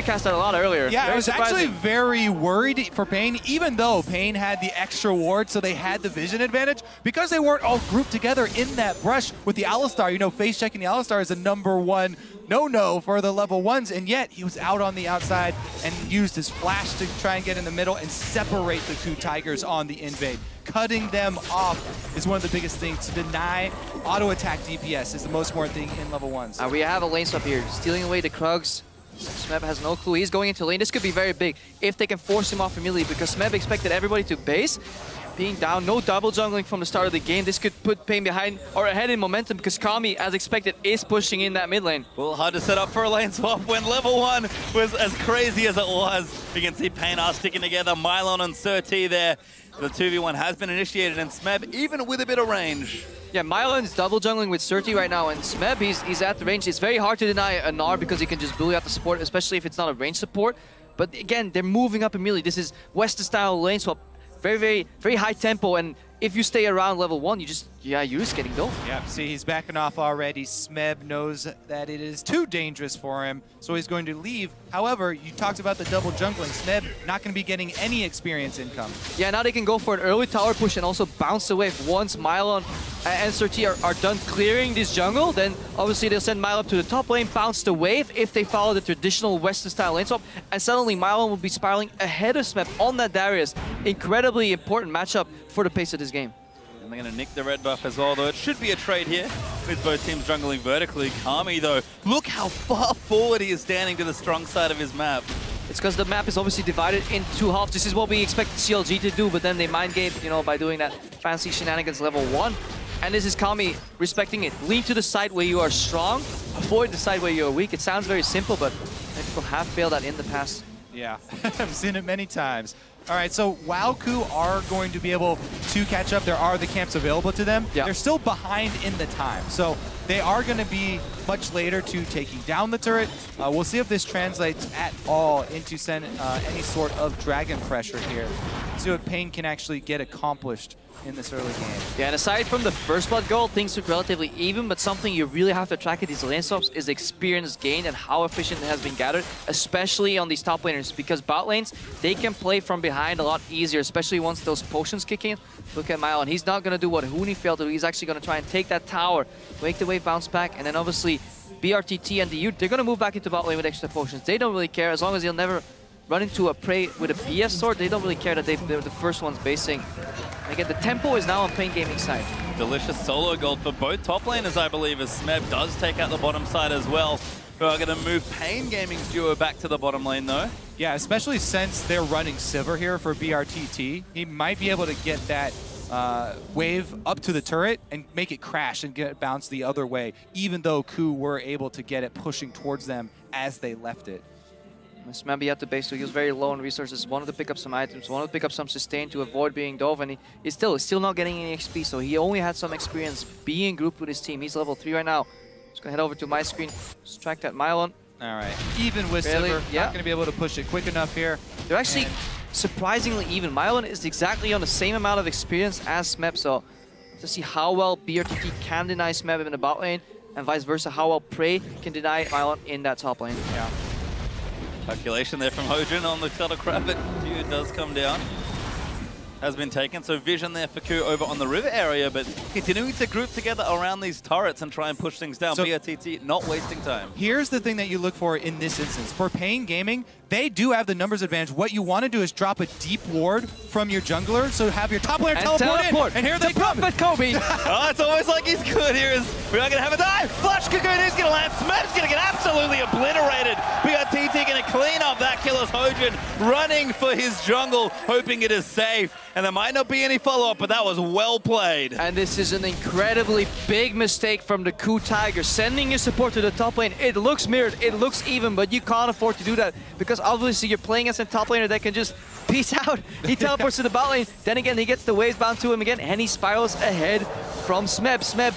Speaker 6: cast that a lot earlier.
Speaker 5: Yeah, I was actually very worried for Pain, even though Pain had the extra ward, so they had the vision advantage. Because they weren't all grouped together in that brush with the Alistar, face checking the Alistar is a #1 no-no for the level 1s, and yet he was out on the outside and used his flash to try and get in the middle and separate the KOO Tigers on the invade. Cutting them off is one of the biggest things. To deny auto-attack DPS is the most important thing in level 1s.
Speaker 6: We have a lane swap here, stealing away the Krugs. Smeb has no clue. He's going into lane. This could be very big if they can force him off immediately, because Smeb expected everybody to base. Being down, no double jungling from the start of the game. This could put Pain behind or ahead in momentum, because Kami, as expected, is pushing in that mid lane.
Speaker 4: Well, hard to set up for a lane swap when level 1 was as crazy as it was. You can see Pain are sticking together. Mylon and Surti there. The 2v1 has been initiated, and Smeb, even with a bit of range.
Speaker 6: Yeah, Mylon's double jungling with Surti right now, and Smeb, he's at the range. It's very hard to deny a Gnar because he can just bully out the support, especially if it's not a range support. But again, they're moving up immediately. This is Western-style lane swap. Very, very high tempo, and if you stay around level 1, you're just getting dove.
Speaker 5: Yeah, see, he's backing off already. Smeb knows that it is too dangerous for him, so he's going to leave. However, you talked about the double jungling. Smeb not going to be getting any experience income. Yeah,
Speaker 6: now they can go for an early tower push and also bounce away. Once Mylon and Surti are done clearing this jungle, then obviously they'll send Mylon to the top lane, bounce the wave if they follow the traditional Western-style lane swap, and suddenly Mylon will be spiraling ahead of Smeb on that Darius. Incredibly important matchup for the pace of this game.
Speaker 4: And they're going to nick the red buff as well, though it should be a trade here with both teams jungling vertically. Kami, though, look how far forward he is standing to the strong side of his map.
Speaker 6: It's because the map is obviously divided into 2 halves. This is what we expect CLG to do, but then they mind game, by doing that fancy shenanigans level 1. And this is Kami respecting it. Lean to the side where you are strong, avoid the side where you are weak. It sounds very simple, but people have failed that in the past.
Speaker 5: Yeah, I've seen it many times. All right, so while KOO are going to be able to catch up, there are the camps available to them. Yeah. They're still behind in the time, so they are going to be much later to taking down the turret. We'll see if this translates at all into any sort of dragon pressure here. See what Pain can actually get accomplished in this early game.
Speaker 6: Yeah, and aside from the first blood goal, things look relatively even, but something you really have to track at these lane swaps is experience gained and how efficient it has been gathered, especially on these top laners, because bot lanes, they can play from behind a lot easier, especially once those potions kick in. Look at Mylon, he's not going to do what Huni failed to do, he's actually going to try and take that tower, make the wave bounce back, and then obviously BRTT and the Ute, they're going to move back into bot lane with extra potions. They don't really care, as long as they'll never run into a prey with a BS sword, they don't really care that they're the first ones basing. Again, the tempo is now on Pain Gaming side.
Speaker 4: Delicious solo gold for both top laners, I believe, as Smeb does take out the bottom side as well. We are going to move Pain Gaming's duo back to the bottom lane, though.
Speaker 5: Yeah, especially since they're running Sivir here for BRTT. He might be able to get that wave up to the turret and make it crash and get it bounced the other way, even though KOO were able to get it pushing towards them as they left it.
Speaker 6: Smeb at the base, so he was very low on resources, wanted to pick up some items, wanted to pick up some sustain to avoid being dove, and he's still not getting any XP, so he only had some experience being grouped with his team. He's level 3 right now. Just gonna head over to my screen, strike that Mylon.
Speaker 5: All right, even with Sivir, not gonna be able to push it quick enough here.
Speaker 6: They're actually surprisingly even. Mylon is exactly on the same amount of experience as Smeb, so to see how well BRTT can deny Smeb in the bot lane, and vice versa, how well Prey can deny Mylon in that top lane.
Speaker 5: Yeah.
Speaker 4: Calculation there from Hojin on the Counterstrike, but dude does come down. has been taken. So vision there for KOO over on the river area, but continuing to group together around these turrets and try and push things down. So BKT not wasting time.
Speaker 5: Here's the thing that you look for in this instance. For Pain Gaming, they do have the numbers advantage. What you want to do is drop a deep ward from your jungler, so have your top laner teleport in. And here they come.
Speaker 6: Kobe.
Speaker 4: Oh, it's almost like he's good here. We are going to have a dive. Flash Cocoon is going to land. Smep's going to get absolutely obliterated. BKT going to clean up that kill as Hojin running for his jungle, hoping it is safe. And there might not be any follow-up, but that was well played.
Speaker 6: And this is an incredibly big mistake from the KOO Tigers. Sending your support to the top lane, it looks mirrored, it looks even, but you can't afford to do that because obviously you're playing as a top laner that can just peace out. He teleports to the bot lane, then again he gets the waves bound to him again, and he spirals ahead from Smeb. Smeb,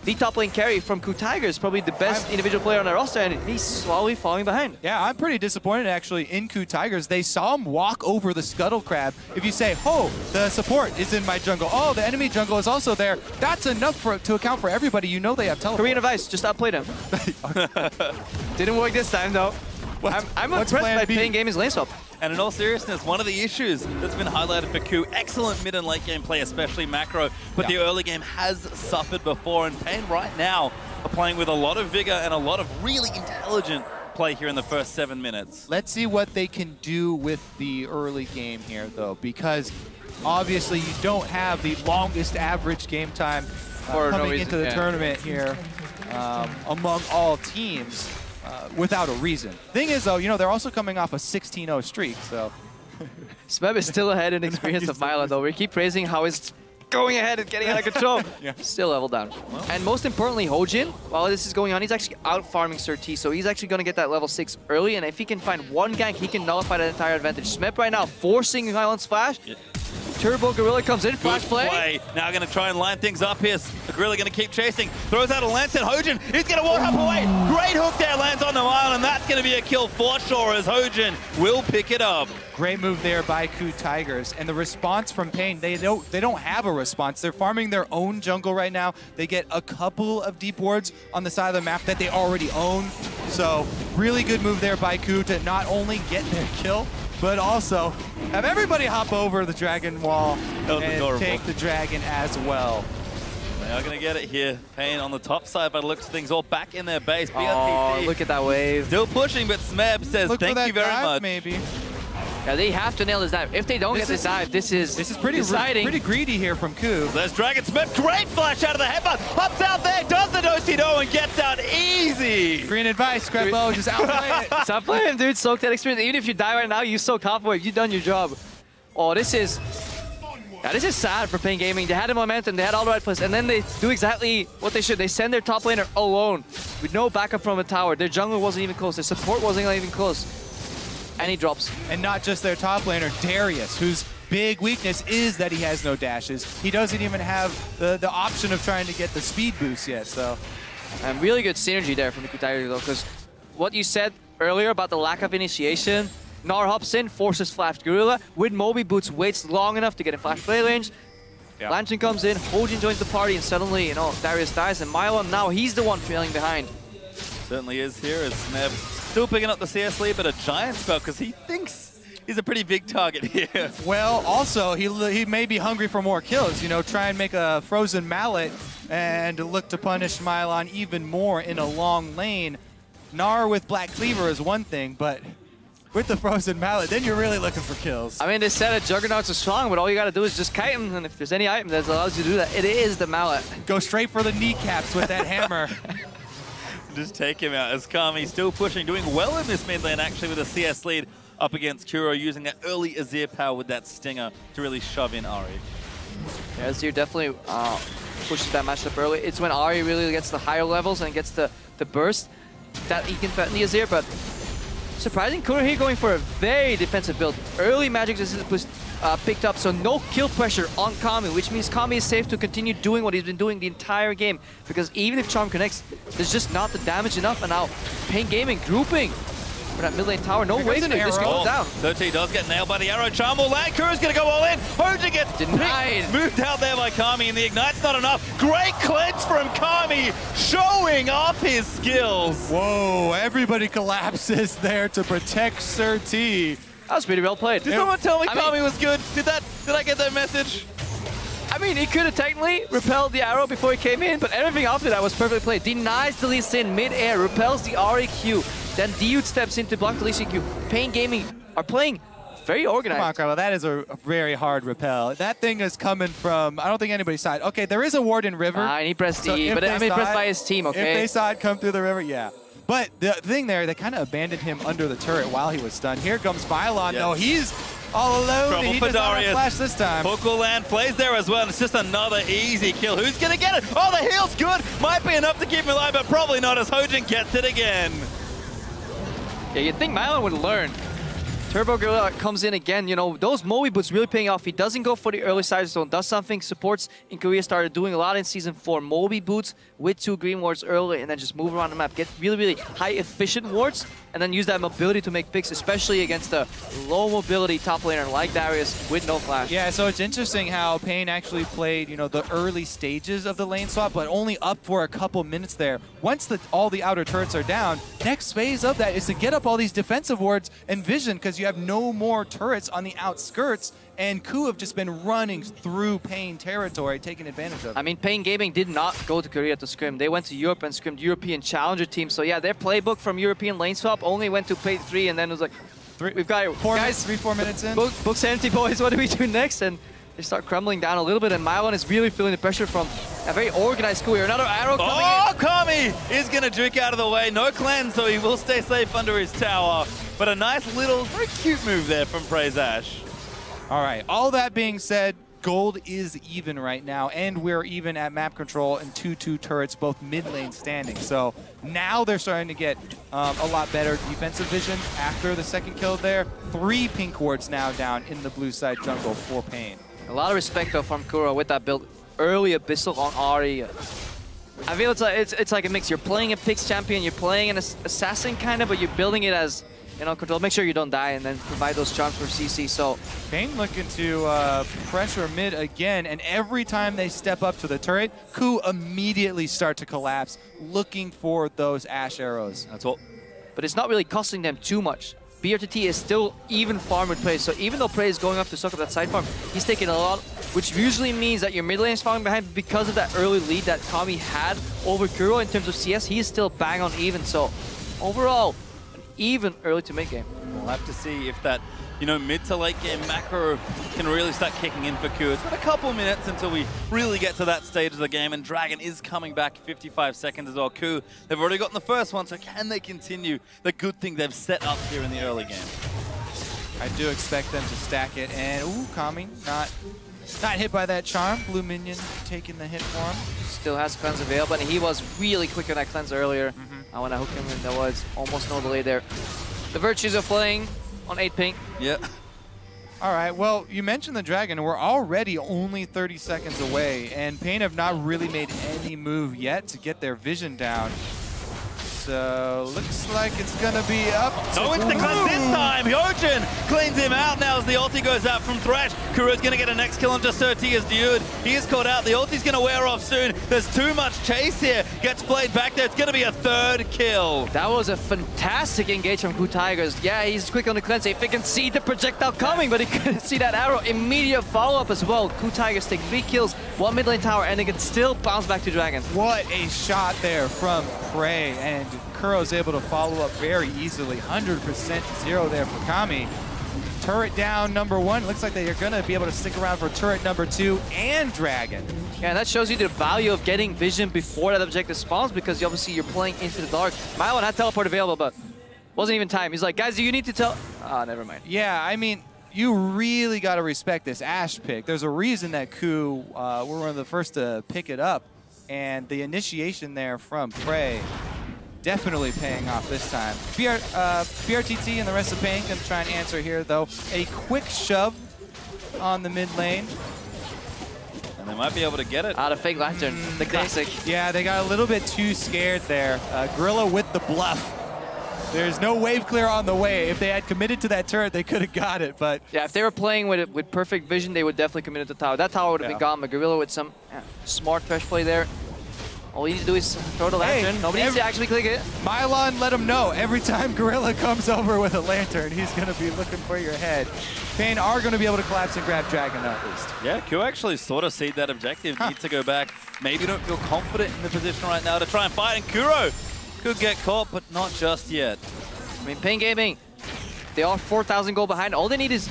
Speaker 6: the top lane carry from KOO Tigers, probably the best individual player on the roster, and he's slowly falling behind.
Speaker 5: Yeah, I'm pretty disappointed actually in KOO Tigers. They saw him walk over the Scuttle Crab. If you say, oh, the support is in my jungle, oh, the enemy jungle is also there, that's enough to account for everybody. You know they have teleport.
Speaker 6: Korean advice, just outplay them. Didn't work this time though. I'm impressed by Pain Gaming's lane swap.
Speaker 4: And in all seriousness, one of the issues that's been highlighted for KOO, excellent mid and late game play, especially macro, but the early game has suffered before, and Pain right now are playing with a lot of vigor and a lot of really intelligent play here in the first 7 minutes.
Speaker 5: Let's see what they can do with the early game here, though, because obviously you don't have the longest average game time coming into the tournament here among all teams. Without a reason. Thing is, though, you know, they're also coming off a 16-0 streak, so...
Speaker 6: Smeb is still ahead in experience of Mylan, though. We keep praising how it's going ahead and getting out of control. Still level down. Well. And most importantly, Hojin, while this is going on, he's actually out-farming Sir T, so he's actually going to get that level 6 early, and if he can find one gank, he can nullify that entire advantage. Smeb right now forcing Mylan's flash. Turbo Gorilla comes in, flash play.
Speaker 4: Now going to try and line things up here. The Gorilla going to keep chasing. Throws out a lance and Hojin is going to walk up away. Great hook there, lands on the mile, and that's going to be a kill for sure as Hojin will pick it up.
Speaker 5: Great move there by KOO Tigers, and the response from Pain, they don't have a response. They're farming their own jungle right now. They get a couple of deep wards on the side of the map that they already own. So really good move there by KOO to not only get their kill, but also have everybody hop over the dragon wall and take the dragon as well.
Speaker 4: They are going to get it here. Pain on the top side, but looks things all back in their base.
Speaker 6: Oh, look at that wave.
Speaker 4: Still pushing, but Smeb says thank you very much.
Speaker 5: Maybe.
Speaker 6: Yeah, they have to nail this dive. If they don't get this dive, this is
Speaker 5: pretty greedy here from KOO.
Speaker 4: There's Dragon Smith, great flash out of the headbutt. Hops out there, does the do-si-do and gets out easy.
Speaker 5: Green advice, Scrapbo, just outplay it.
Speaker 6: Stop playing, dude. Soak that experience. Even if you die right now, you soak half wave. You've done your job. Oh, this is sad for Pain Gaming. They had the momentum, they had all the right plays, and then they do exactly what they should. They send their top laner alone with no backup from a tower. Their jungle wasn't even close. Their support wasn't even close. And he drops.
Speaker 5: And not just their top laner, Darius, whose big weakness is that he has no dashes. He doesn't even have the option of trying to get the speed boost yet, so.
Speaker 6: And really good synergy there from the KOO Tigers, though, because what you said earlier about the lack of initiation, Gnar hops in, forces Flash Gorilla, with Moby Boots, waits long enough to get a flash play range. Lantern comes in, Hojin joins the party, and suddenly, you know, Darius dies, and Mylon now, he's the one trailing behind.
Speaker 4: Certainly is here as Smeb still picking up the CS lead, but a giant spell because he thinks he's a pretty big target here.
Speaker 5: Well, also, he may be hungry for more kills, you know, try and make a frozen mallet and look to punish Mylon even more in a long lane. Gnar with Black Cleaver is one thing, but with the frozen mallet, then you're really looking for kills.
Speaker 6: I mean, they said that Juggernauts are strong, but all you gotta do is just kite him, and if there's any item that allows you to do that, it is the mallet.
Speaker 5: Go straight for the kneecaps with that hammer.
Speaker 4: Just take him out as Kami still pushing, doing well in this mid lane actually with a CS lead up against KOO, using that early Azir power with that stinger to really shove in Ahri.
Speaker 6: Yeah, Azir definitely pushes that matchup early. It's when Ahri really gets the higher levels and gets the burst that he can threaten the Azir, but surprising KOO here going for a very defensive build. Early magic resistance was picked up, so no kill pressure on Kami, which means Kami is safe to continue doing what he's been doing the entire game, because even if Charm connects, there's just not the damage enough, and now Pain Gaming grouping for that mid lane tower. No way this can go down.
Speaker 4: 13 does get nailed by the arrow. Charm will land. KOO's going to go all in. Hojin gets
Speaker 6: denied.
Speaker 4: Moved out there by Kami, and the Ignite's not enough. Great cleanse from Kami, showing off his skills.
Speaker 5: Whoa, everybody collapses there to protect Sir T.
Speaker 6: That was pretty well played.
Speaker 4: Did someone tell me Kami was good? Did I get that message?
Speaker 6: I mean, he could have technically repelled the arrow before he came in, but everything after that was perfectly played. Denies the Lee Sin mid-air, repels the AHQ, then Dude steps in to block the Lee Sin Q. Pain Gaming are playing very organized.
Speaker 5: Come on, Carlo, that is a very hard repel. That thing is coming from, I don't think anybody's side. Okay, there is a ward in river.
Speaker 6: And he pressed E, but I mean, pressed by his team, okay?
Speaker 5: If they saw it come through the river, yeah. But the thing there, they kind of abandoned him under the turret while he was stunned. Here comes Mylon. No, he's all alone.
Speaker 4: Trouble
Speaker 5: He
Speaker 4: for
Speaker 5: does not have
Speaker 4: Darius.
Speaker 5: flash this time.
Speaker 4: Hook will land, plays there as well. And it's just another easy kill. Who's going to get it? Oh, the heal's good. Might be enough to keep him alive, but probably not as Hojin gets it again.
Speaker 6: Yeah, you'd think Mylon would learn. Turbo Gorilla comes in again. You know, those Moe boots really paying off. He doesn't go for the early side zone, does something supports in Korea started doing a lot in Season 4. Moe boots with 2 green wards early and then just move around the map. Get really, really high efficient wards and then use that mobility to make picks, especially against a low mobility top laner like Darius with no flash.
Speaker 5: Yeah, so it's interesting how Pain actually played, you know, the early stages of the lane swap, but only up for a couple minutes there. Once all the outer turrets are down, next phase of that is to get up all these defensive wards and vision, because you have no more turrets on the outskirts, and KOO have just been running through Pain territory, taking advantage of it.
Speaker 6: I mean, Pain Gaming did not go to Korea to scrim. They went to Europe and scrimmed European Challenger teams. So yeah, their playbook from European lane swap only went to play 3, and then it was like, we've got
Speaker 5: 4 minutes in.
Speaker 6: Book's empty, boys. What do we do next? And they start crumbling down a little bit, and Mylon is really feeling the pressure from a very organized KOO here. Another arrow coming in.
Speaker 4: Oh, Kami is going to juke out of the way. No cleanse, so he will stay safe under his tower. But a nice little, very cute move there from Praise Ash.
Speaker 5: All right, all that being said, gold is even right now, and we're even at map control and 2-2 turrets, both mid lane standing. So now they're starting to get a lot better defensive vision after the second kill there. 3 pink wards now down in the blue side jungle for Pain.
Speaker 6: A lot of respect though from Kuro with that build. Early Abyssal on Ahri. I feel it's like a mix. You're playing a Pix champion, you're playing an assassin kind of, but you're building it as, you know, control. Make sure you don't die and then provide those charms for CC. So
Speaker 5: Pain looking to pressure mid again, and every time they step up to the turret, KOO immediately start to collapse, looking for those Ash arrows.
Speaker 4: That's all.
Speaker 6: But it's not really costing them too much. BRTT is still even farm with Prey, so even though Prey is going up to suck up that side farm, he's taking a lot, which usually means that your mid lane is falling behind. Because of that early lead that Kami had over Kuro in terms of CS, he is still bang on even. So overall, an even early to mid game.
Speaker 4: We'll have to see if that, you know, mid to late game macro can really start kicking in for KOO. It's been a couple minutes until we really get to that stage of the game, and Dragon is coming back 55 seconds as well. KOO, they've already gotten the first one, so can they continue the good thing they've set up here in the early game?
Speaker 5: I do expect them to stack it, and ooh, Kami not hit by that charm. Blue minion taking the hit for him.
Speaker 6: Still has cleanse available, and he was really quick on that cleanse earlier. When I hooked him in, there was almost no delay there. The Virtues are playing on 8 pink.
Speaker 4: Yeah.
Speaker 5: All right, well, you mentioned the Dragon. We're already only 30 seconds away, and Pain have not really made any move yet to get their vision down. So, looks like it's going to be up to...
Speaker 4: No instant cleanse this time! Hojin cleans him out now as the ulti goes out from Thresh. Kuro's going to get a next kill on just 30 as Dude. He is caught out. The ulti's going to wear off soon. There's too much chase here. Gets played back there. It's going to be a 3rd kill.
Speaker 6: That was a fantastic engage from KOO Tigers. Yeah, he's quick on the cleanse. If he can see the projectile coming, but he couldn't see that arrow. Immediate follow-up as well. KOO Tigers take 3 kills, 1 mid lane tower, and they can still bounce back to Dragon.
Speaker 5: What a shot there from Prey, and Kuro's able to follow up very easily. 100% 0 there for Kami. Turret down number 1. Looks like they are going to be able to stick around for turret number 2 and Dragon.
Speaker 6: Yeah, and that shows you the value of getting vision before that objective spawns, because obviously you're playing into the dark. Mylon had teleport available, but wasn't even time. He's like, guys, do you need to tell... Ah, never mind.
Speaker 5: Yeah, I mean, you really got to respect this Ash pick. There's a reason that KOO were one of the first to pick it up, and the initiation there from Prey definitely paying off this time. BRTT and the rest of Pain can try and answer here, though. A quick shove on the mid lane.
Speaker 4: And they might be able to get it.
Speaker 6: Out of Fake Lantern, the classic.
Speaker 5: Yeah, they got a little bit too scared there. Gorilla with the bluff. There's no wave clear on the way. If they had committed to that turret, they could have got it, but...
Speaker 6: Yeah, if they were playing with perfect vision, they would definitely commit to the tower. That tower would have been gone, but Gorilla with some smart Thresh play there. All you need to do is throw the lantern. Nobody needs to actually click it.
Speaker 5: Mylon let him know every time Gorilla comes over with a lantern, he's going to be looking for your head. Pain are going to be able to collapse and grab Dragon at least.
Speaker 4: Yeah, KOO actually sort of see that objective. Need to go back. Maybe don't feel confident in the position right now to try and fight. And Kuro could get caught, but not just yet.
Speaker 6: I mean, Pain Gaming, they are 4,000 gold behind. All they need is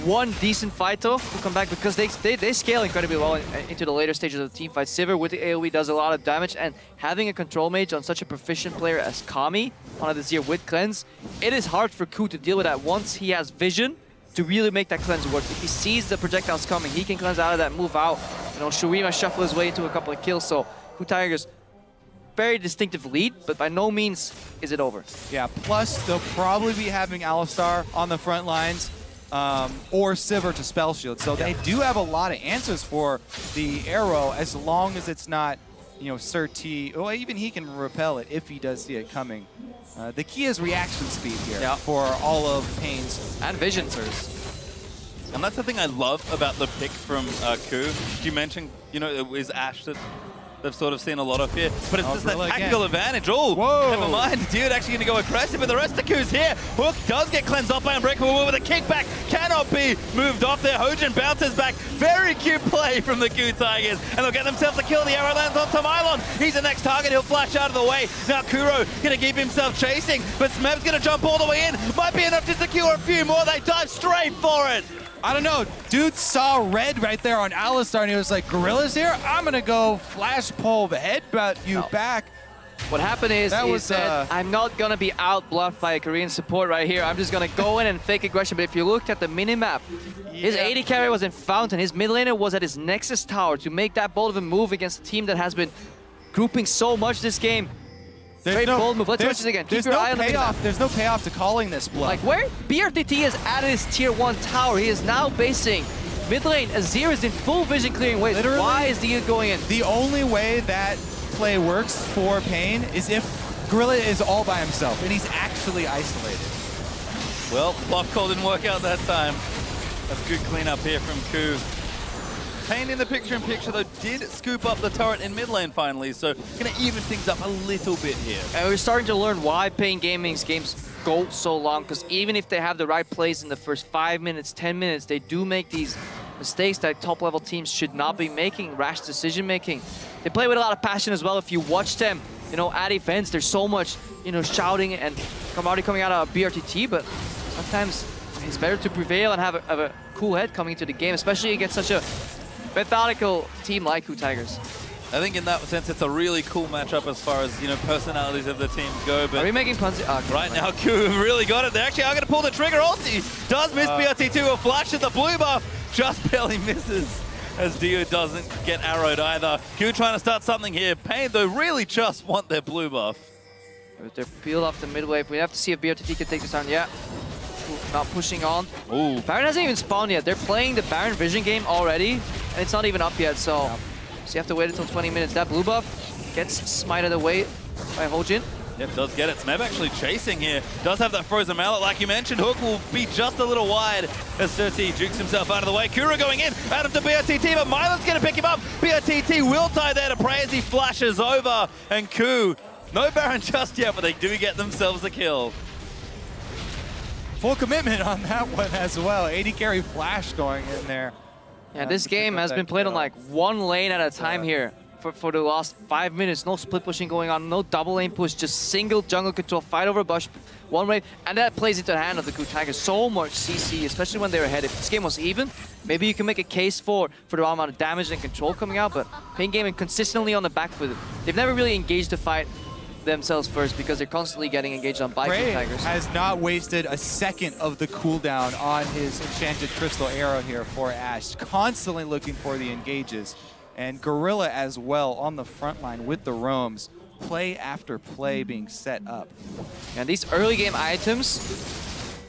Speaker 6: one decent fight though to come back, because they scale incredibly well into the later stages of the team fight. Sivir with the AoE does a lot of damage, and having a control mage on such a proficient player as Kami on the Zir with cleanse, it is hard for KOO to deal with that once he has vision to really make that cleanse work. If he sees the projectiles coming, he can cleanse out of that, move out. You know, Shurima shuffle his way into a couple of kills, so KOO Tigers very distinctive lead, but by no means is it over.
Speaker 5: Yeah, plus they'll probably be having Alistar on the front lines. Or Sivir to spell shield. So they do have a lot of answers for the arrow, as long as it's not, you know, Sir T. Well, even he can repel it if he does see it coming. The key is reaction speed here for all of Pain's
Speaker 6: and vision.
Speaker 4: And that's the thing I love about the pick from KOO. You mentioned, you know, it was Ashe that they've sort of seen a lot of here, but it's just that tactical advantage. Oh, never mind. Dude actually going to go aggressive, but the rest of KOO's here. Hook does get cleansed off by Unbreakable with a kickback. Cannot be moved off there. Hojin bounces back. Very cute play from the KOO Tigers, and they'll get themselves a kill. The arrow lands on Mylon. He's the next target. He'll flash out of the way. Now Kuro going to keep himself chasing, but Smeb's going to jump all the way in. Might be enough to secure a few more. They dive straight for it.
Speaker 5: I don't know, dude saw red right there on Alistar and he was like, Gorilla's here? I'm gonna go flash pull the headbutt you back.
Speaker 6: What happened is he said, I'm not gonna be out-bluffed by a Korean support right here. I'm just gonna go in and fake aggression. But if you looked at the minimap, his AD carry was in Fountain. His mid laner was at his Nexus tower to make that bold of a move against a team that has been grouping so much this game. Great bold move. Let's watch this again. Keep your eye on the minimap.
Speaker 5: There's no payoff to calling this bluff.
Speaker 6: Like where BRTT is at his tier 1 tower, he is now basing mid lane. Azir is in full vision clearing ways. Literally, why is the going in?
Speaker 5: The only way that play works for Pain is if Gorilla is all by himself and he's actually isolated.
Speaker 4: Well, bluff call didn't work out that time. That's good cleanup here from KOO. Pain in the picture-in-picture, though, did scoop up the turret in mid lane finally, so going to even things up a little bit here.
Speaker 6: And we're starting to learn why Pain Gaming's games go so long, because even if they have the right plays in the first 5 minutes, 10 minutes, they do make these mistakes that top-level teams should not be making, rash decision-making. They play with a lot of passion as well. If you watch them, you know, at events, there's so much, you know, shouting and camaraderie coming out of BRTT, but sometimes it's better to prevail and have a cool head coming into the game, especially against such a methodical team like KOO Tigers.
Speaker 4: I think in that sense it's a really cool matchup as far as, you know, personalities of the teams go. But
Speaker 6: are we making puns?
Speaker 4: Right now, KOO really got it. They actually are going to pull the trigger. Ulti does miss BRT2. A flash at the blue buff. Just barely misses as Dio doesn't get arrowed either. KOO trying to start something here. Pain, though, really just want their blue buff.
Speaker 6: They're peeled off the mid wave. We have to see if BRTT can take this down. Yeah. Not pushing on.
Speaker 4: Ooh.
Speaker 6: Baron hasn't even spawned yet. They're playing the Baron vision game already, and it's not even up yet, so you have to wait until 20 minutes. That blue buff gets smited away by Hojin.
Speaker 4: Yep, does get it. Smeb actually chasing here. Does have that frozen mallet, like you mentioned. Hook will be just a little wide as Surti jukes himself out of the way. Kuro going in, out of the BRTT, but Mylon's going to pick him up. BRTT will tie there to pray as he flashes over, and KOO, no Baron just yet, but they do get themselves a kill.
Speaker 5: Full commitment on that one as well. AD carry flash going in there.
Speaker 6: Yeah, this game has been played on like one lane at a time here for the last 5 minutes. No split pushing going on, no double lane push, just single jungle control, fight over bush, one wave, and that plays into the hand of the KOO Tigers. So much CC, especially when they're ahead. If this game was even, maybe you can make a case for the amount of damage and control coming out, but Pain Gaming consistently on the back foot. They've never really engaged the fight themselves first because they're constantly getting engaged on by KOO Tigers.
Speaker 5: Has not wasted a second of the cooldown on his enchanted crystal arrow here for Ashe. Constantly looking for the engages. And Gorilla as well on the front line with the roams. Play after play being set up.
Speaker 6: And these early game items,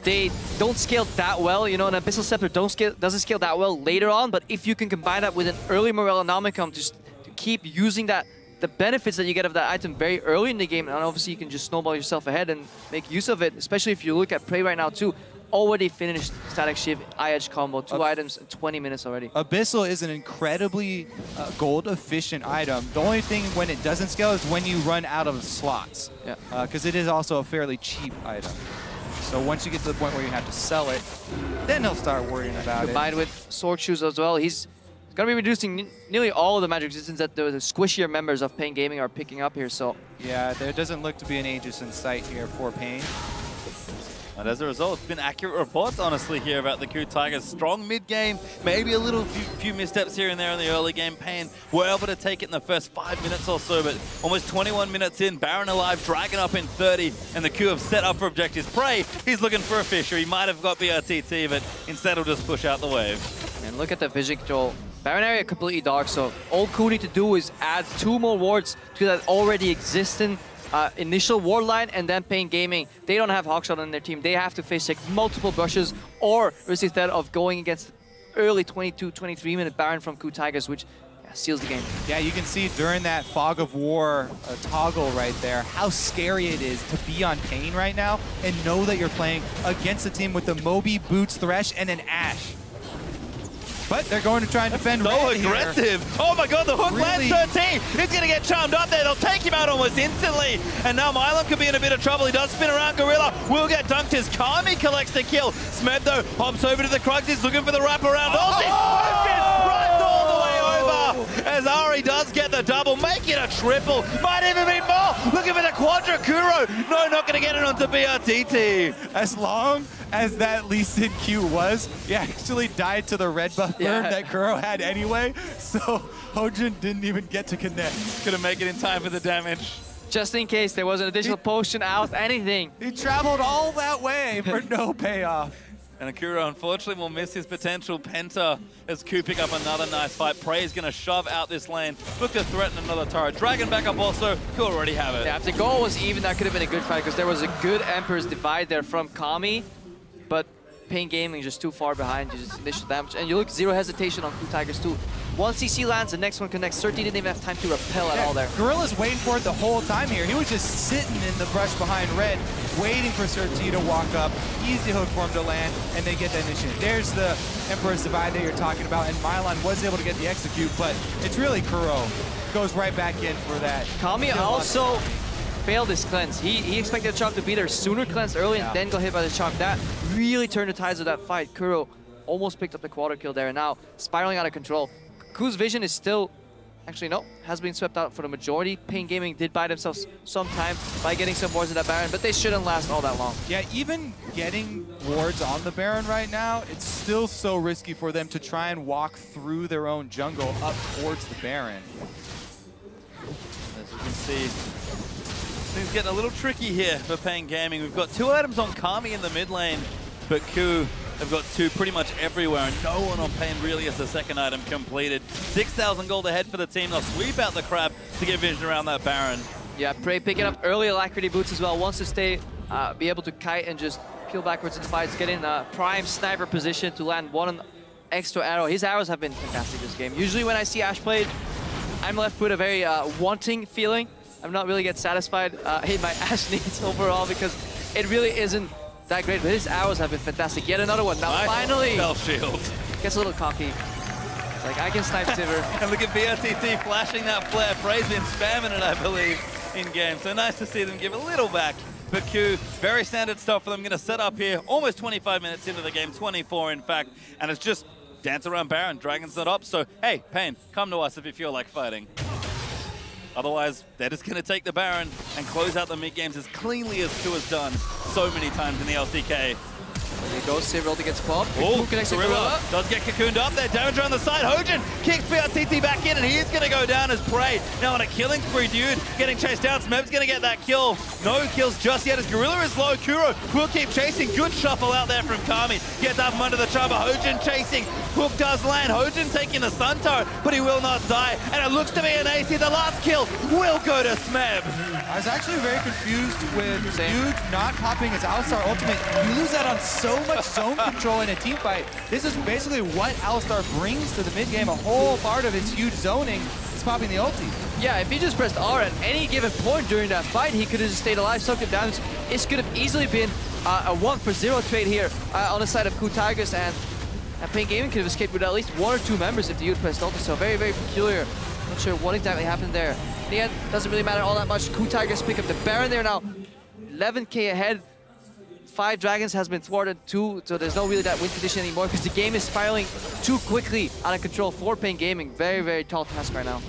Speaker 6: they don't scale that well. You know, an Abyssal Scepter doesn't scale that well later on, but if you can combine that with an early Morellonomicon just to keep using that, the benefits that you get of that item very early in the game, and obviously you can just snowball yourself ahead and make use of it, especially if you look at Prey right now too. already finished Static Shift, IH combo, 2 items in 20 minutes already.
Speaker 5: Abyssal is an incredibly gold-efficient item. The only thing when it doesn't scale is when you run out of slots.
Speaker 6: Yeah.
Speaker 5: Because it is also a fairly cheap item. So once you get to the point where you have to sell it, then he'll start worrying about it.
Speaker 6: Combined with Sword Shoes as well, he's going to be reducing nearly all of the magic resistance that the squishier members of Pain Gaming are picking up here. So
Speaker 5: yeah, there doesn't look to be an Aegis in sight here for Pain.
Speaker 4: And as a result, it's been accurate reports, honestly, here about the KOO Tigers. Strong mid-game, maybe a little few missteps here and there in the early game. Pain were able to take it in the first 5 minutes or so, but almost 21 minutes in, Baron alive, Dragon up in 30, and the KOO have set up for objectives. Prey, he's looking for a fish, or he might have got BRTT, but instead he'll just push out the wave.
Speaker 6: And look at the vision control. Baron area completely dark, so all KOO need to do is add 2 more wards to that already existing initial ward line, and then Pain Gaming, they don't have Hawkshot on their team. They have to face like multiple brushes or risk instead of going against early 22, 23 minute Baron from KOO Tigers, which seals the game.
Speaker 5: Yeah, you can see during that Fog of War toggle right there how scary it is to be on Pain right now and know that you're playing against a team with the Moby, Boots, Thresh, and an Ashe. But they're going to try and defend
Speaker 4: So
Speaker 5: red
Speaker 4: aggressive.
Speaker 5: Here.
Speaker 4: Oh my god, the hook
Speaker 5: Really?
Speaker 4: lands 13. He's going to get charmed up there. They'll take him out almost instantly. And now Milan could be in a bit of trouble. He does spin around. Gorilla will get dunked as Kami collects the kill. Smeb, though, hops over to the Krugs. He's looking for the wraparound. Runs all the way over as Ari does get the double. Make it a triple. Might even be more. Looking for the Quadra Kuro. No, not going to get it onto BRTT.
Speaker 5: As long as that Lee Sin Q was, he actually died to the red buff burn that Kuro had anyway, so Hojin didn't even get to connect.
Speaker 4: Couldn't make it in time for the damage.
Speaker 6: Just in case there was an additional potion out, anything.
Speaker 5: He traveled all that way for no payoff.
Speaker 4: And Akuro, unfortunately, will miss his potential Penta as KOO pick up another nice fight. Prey is going to shove out this lane. Look to threaten another turret. Dragon back up also. KOO already have it.
Speaker 6: Yeah, if the goal was even, that could have been a good fight because there was a good Emperor's Divide there from Kami, but Pain Gaming just too far behind, just initial damage. And you look, zero hesitation on KOO Tigers too. One CC lands, the next one connects. 13 didn't even have time to repel at all there.
Speaker 5: Gorilla's waiting for it the whole time here. He was just sitting in the brush behind red, waiting for Surti to walk up. Easy hook for him to land, and they get the initiative. There's the Emperor's Divide that you're talking about, and Milan was able to get the execute, but it's really Kuro. Goes right back in for that.
Speaker 6: Kami also failed his cleanse. He expected the charm to be there sooner, cleansed early, and then got hit by the charm. That really turned the tides of that fight. Kuro almost picked up the quarter kill there, and now spiraling out of control. KOO's vision is still, actually no, has been swept out for the majority. Pain Gaming did buy themselves some time by getting some wards in that Baron, but they shouldn't last all that long.
Speaker 5: Yeah, even getting wards on the Baron right now, it's still so risky for them to try and walk through their own jungle up towards the Baron.
Speaker 4: As you can see, things getting a little tricky here for Pain Gaming. We've got 2 items on Kami in the mid lane, but KOO have got 2 pretty much everywhere, and no one on Pain really has the second item completed. 6,000 gold ahead for the team. They'll sweep out the crab to get vision around that Baron.
Speaker 6: Yeah, Prey picking up early Alacrity boots as well. Wants to stay, be able to kite and just peel backwards in fights, get in a prime sniper position to land one extra arrow. His arrows have been fantastic this game. Usually when I see Ashe played, I'm left with a very wanting feeling. I'm not really get satisfied in my Ashe needs overall because it really isn't that great, but his arrows have been fantastic. Yet another one. Now
Speaker 4: nice.
Speaker 6: Finally
Speaker 4: Spell shield.
Speaker 6: Gets a little cocky. It's like, I can snipe Tiver.
Speaker 4: And look at BRTT flashing that flare. Prey's been spamming it, I believe, in game. So nice to see them give a little back. But KOO, very standard stuff for them. Going to set up here almost 25 minutes into the game, 24 in fact, and it's just dance around Baron. Dragon's not up, so hey, Pain, come to us if you feel like fighting. Otherwise, they're just going to take the Baron and close out the mid-games as cleanly as KOO has done so many times in the LCK.
Speaker 6: There he goes, Cyril gets popped.
Speaker 4: Oh, Gorilla does get cocooned up there. Damage on the side. Hojin kicks BRTT back in, and he is going to go down as Prey. Now on a killing spree, dude. Getting chased down. Smeb's going to get that kill. No kills just yet as Gorilla is low. Kuro will keep chasing. Good shuffle out there from Kami. Gets up from under the chopper. Hojin chasing. Hook does land. Hojin taking the Sunto, but he will not die. And it looks to be an AC. The last kill will go to Smeb.
Speaker 5: I was actually very confused with Dude not popping his Alistar ultimate. You lose that on so much zone control in a team fight. This is basically what Alistar brings to the mid game. A whole part of his huge zoning is popping the ulti.
Speaker 6: Yeah, if he just pressed R at any given point during that fight, he could have just stayed alive, soaked up damage. This could have easily been a 1-for-0 trade here on the side of KOO Tigers, and PNG Gaming could have escaped with at least 1 or 2 members if the you'd pressed Dota. So very, very peculiar. Not sure what exactly happened there. In the end, doesn't really matter all that much. KOO Tigers pick up the Baron there now. 11k ahead. 5 Dragons has been thwarted, 2, so there's no really that win condition anymore because the game is spiraling too quickly out of control for PNG Gaming. Very, very tall task right now.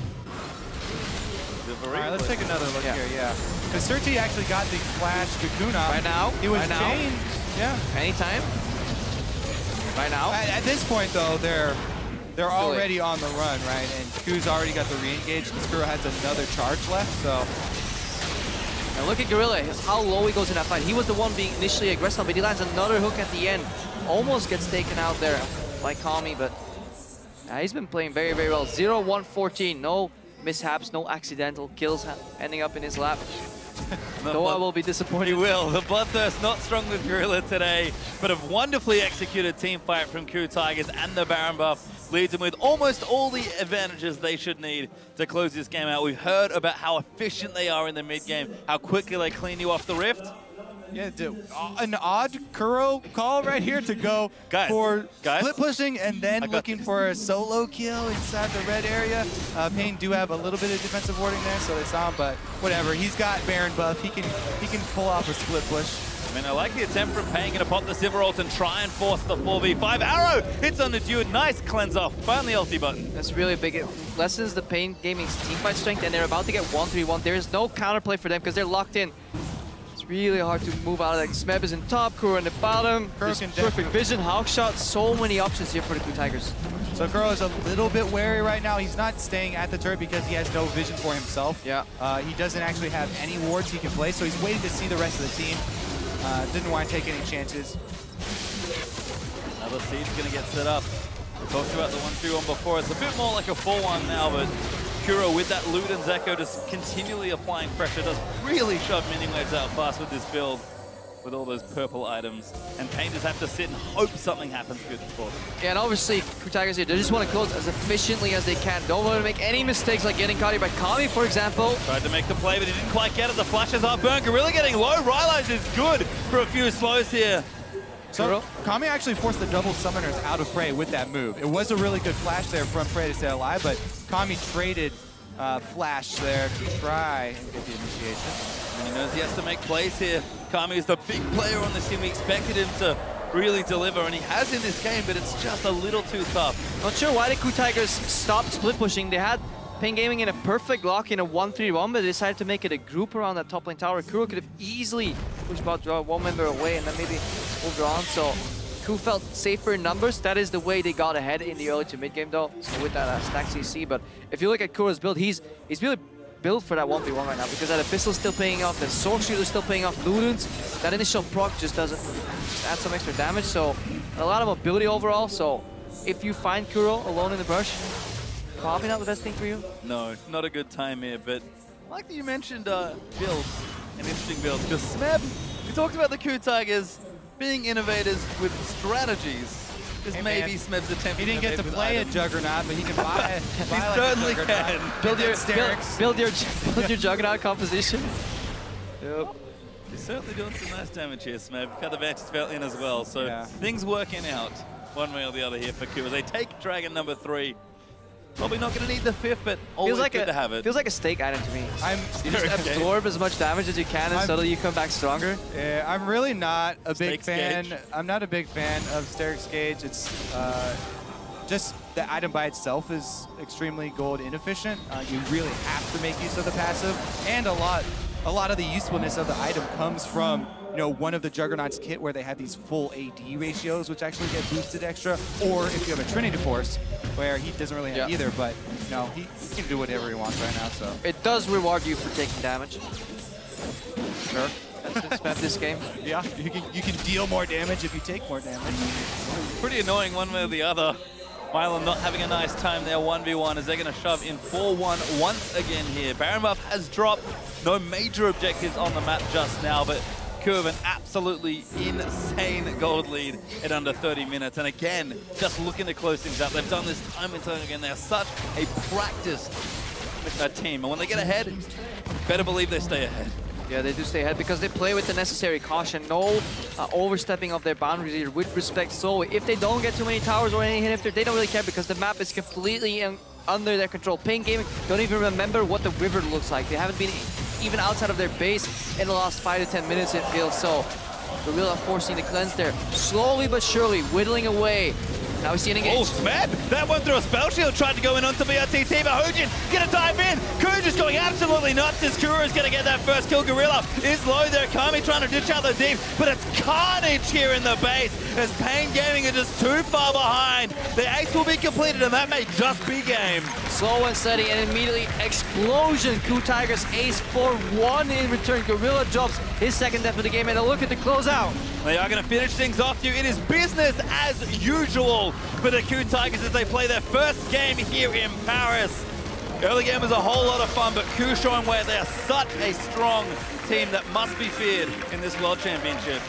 Speaker 5: All right, let's take another look here, yeah. Because Surti actually got the flash to Kuna.
Speaker 6: Right now?
Speaker 5: He was
Speaker 6: right
Speaker 5: chained.
Speaker 6: Now?
Speaker 5: Yeah.
Speaker 6: Anytime? Right now?
Speaker 5: At this point, though, they're already on the run, right? And KOO's already got the re-engage. Skuro has another charge left, so...
Speaker 6: Now look at Gorilla, how low he goes in that fight. He was the one being initially aggressive, but he lands another hook at the end. Almost gets taken out there by Kami, but he's been playing very, very well. 0-1-14, no mishaps, no accidental kills ending up in his lap. Noah will be disappointed.
Speaker 4: He will. The Bloodthirst not strong with Gorilla today, but a wonderfully executed team fight from KOO Tigers, and the Baron buff leads them with almost all the advantages they should need to close this game out. We've heard about how efficient they are in the mid-game, how quickly they clean you off the Rift.
Speaker 5: Yeah, an odd Kuro call right here to go for split pushing and then looking for a solo kill inside the red area. Pain do have a little bit of defensive warding there, so they saw him, but whatever. He's got Baron buff. He can pull off a split push.
Speaker 4: I mean, I like the attempt from Pain, gonna pop the Sivir ult and try and force the 4v5. Arrow hits on the dude, nice cleanse off. Find the ulti button.
Speaker 6: That's really big. It lessens the PNG Gaming's teamfight strength, and they're about to get 1-3-1. There is no counterplay for them because they're locked in. It's really hard to move out of that. Smeb is in top, Kuro in the bottom. Perfect vision, Hawk shot, so many options here for the KOO Tigers.
Speaker 5: So Kuro is a little bit wary right now. He's not staying at the turret because he has no vision for himself.
Speaker 6: Yeah.
Speaker 5: He doesn't actually have any wards he can play, so he's waiting to see the rest of the team. Didn't want to take any chances.
Speaker 4: Another siege gonna get set up. We talked about the 1-3-1 before. It's a bit more like a 4-1 now, but Kuro with that Luden's Echo just continually applying pressure does really shove mini waves out fast with this build with all those purple items. And Pain just have to sit and hope something happens good for them.
Speaker 6: Yeah, and obviously KOO Tigers here, they just want to close as efficiently as they can. Don't want to make any mistakes like getting caught here by Kami, for example.
Speaker 4: Tried to make the play, but he didn't quite get it. The flashes are burned. Gorilla getting low. Rylage is good for a few slows here.
Speaker 5: So Kami actually forced the double summoners out of Prey with that move. It was a really good flash there from Prey to stay alive, but Kami traded flash there to try and get the initiation.
Speaker 4: And he knows he has to make plays here. Kami is the big player on this team. We expected him to really deliver, and he has in this game, but it's just a little too tough.
Speaker 6: Not sure why the KOO Tigers stopped split pushing. They had PNG Gaming in a perfect lock in a 1-3-1, but they decided to make it a group around that top lane tower. Kuro could have easily pushed about one member away and then maybe moved on. So KOO felt safer in numbers. That is the way they got ahead in the early to mid game though. So with that stack CC, but if you look at Kuro's build, he's really built for that 1v1 right now because that Abyssal still paying off, the Sword Shield is still paying off, Ludens, that initial proc just doesn't add some extra damage. So a lot of mobility overall. So if you find Kuro alone in the brush, probably not the best thing for you.
Speaker 4: No, not a good time here, but I like that you mentioned builds, an interesting build, because Smeb, we talked about the KOO Tigers being innovators with strategies. This may be Smeb's attempt.
Speaker 5: He didn't get to play a Juggernaut, but he can buy
Speaker 4: he certainly can.
Speaker 6: Build your Juggernaut composition. Yep.
Speaker 4: He's certainly doing some nice damage here, Smeb. Cut the Vantage Belt in as well, so things working out one way or the other here for KOO as they take Dragon number 3. Probably not going to need the 5th, but always good to have it.
Speaker 6: Feels like a stake item to me. You just absorb as much damage as you can and suddenly you come back stronger.
Speaker 5: Yeah, I'm really not a big fan. I'm not a big fan of Sterix Gauge. It's just the item by itself is extremely gold inefficient. You really have to make use of the passive, and a lot of the usefulness of the item comes from one of the Juggernaut's kit where they have these full AD ratios, which actually get boosted extra, or if you have a Trinity Force, where he doesn't really have either, but he can do whatever he wants right now. So
Speaker 6: it does reward you for taking damage.
Speaker 5: Sure.
Speaker 6: That's been this game.
Speaker 5: Yeah, you can deal more damage if you take more damage.
Speaker 4: Pretty annoying one way or the other. Milan not having a nice time there 1v1 as they're going to shove in 4-1 once again here. Baron buff has dropped. No major objectives on the map just now, but KOO have an absolutely insane gold lead at under 30 minutes. And again, just looking to close things out. They've done this time and time again. They're such a practiced team. And when they get ahead, better believe they stay ahead.
Speaker 6: Yeah, they do stay ahead because they play with the necessary caution. No overstepping of their boundaries here with respect. So if they don't get too many towers or any inhibitor, they don't really care because the map is completely under their control. Pain Gaming don't even remember what the river looks like. They haven't been even outside of their base in the last 5 to 10 minutes, it feels. So Gorilla forcing the cleanse there, slowly but surely whittling away. Now we see an engage.
Speaker 4: Oh, Smeb! That one through a spell shield, tried to go in onto BRTT, but Hojin gonna dive in. KOO just going absolutely nuts as Kuro's gonna get that first kill. Gorilla is low there. Kami trying to ditch out the deep, but it's carnage here in the base as Pain Gaming are just too far behind. The ace will be completed, and that may just be game.
Speaker 6: Slow and steady, and immediately explosion. KOO Tigers ace for 1 in return. Gorilla drops his second death of the game, and a look at the closeout.
Speaker 4: They are going to finish things off here. It is business as usual for the KOO Tigers as they play their first game here in Paris. Early game was a whole lot of fun, but KOO showing where they are such a strong team that must be feared in this World Championship.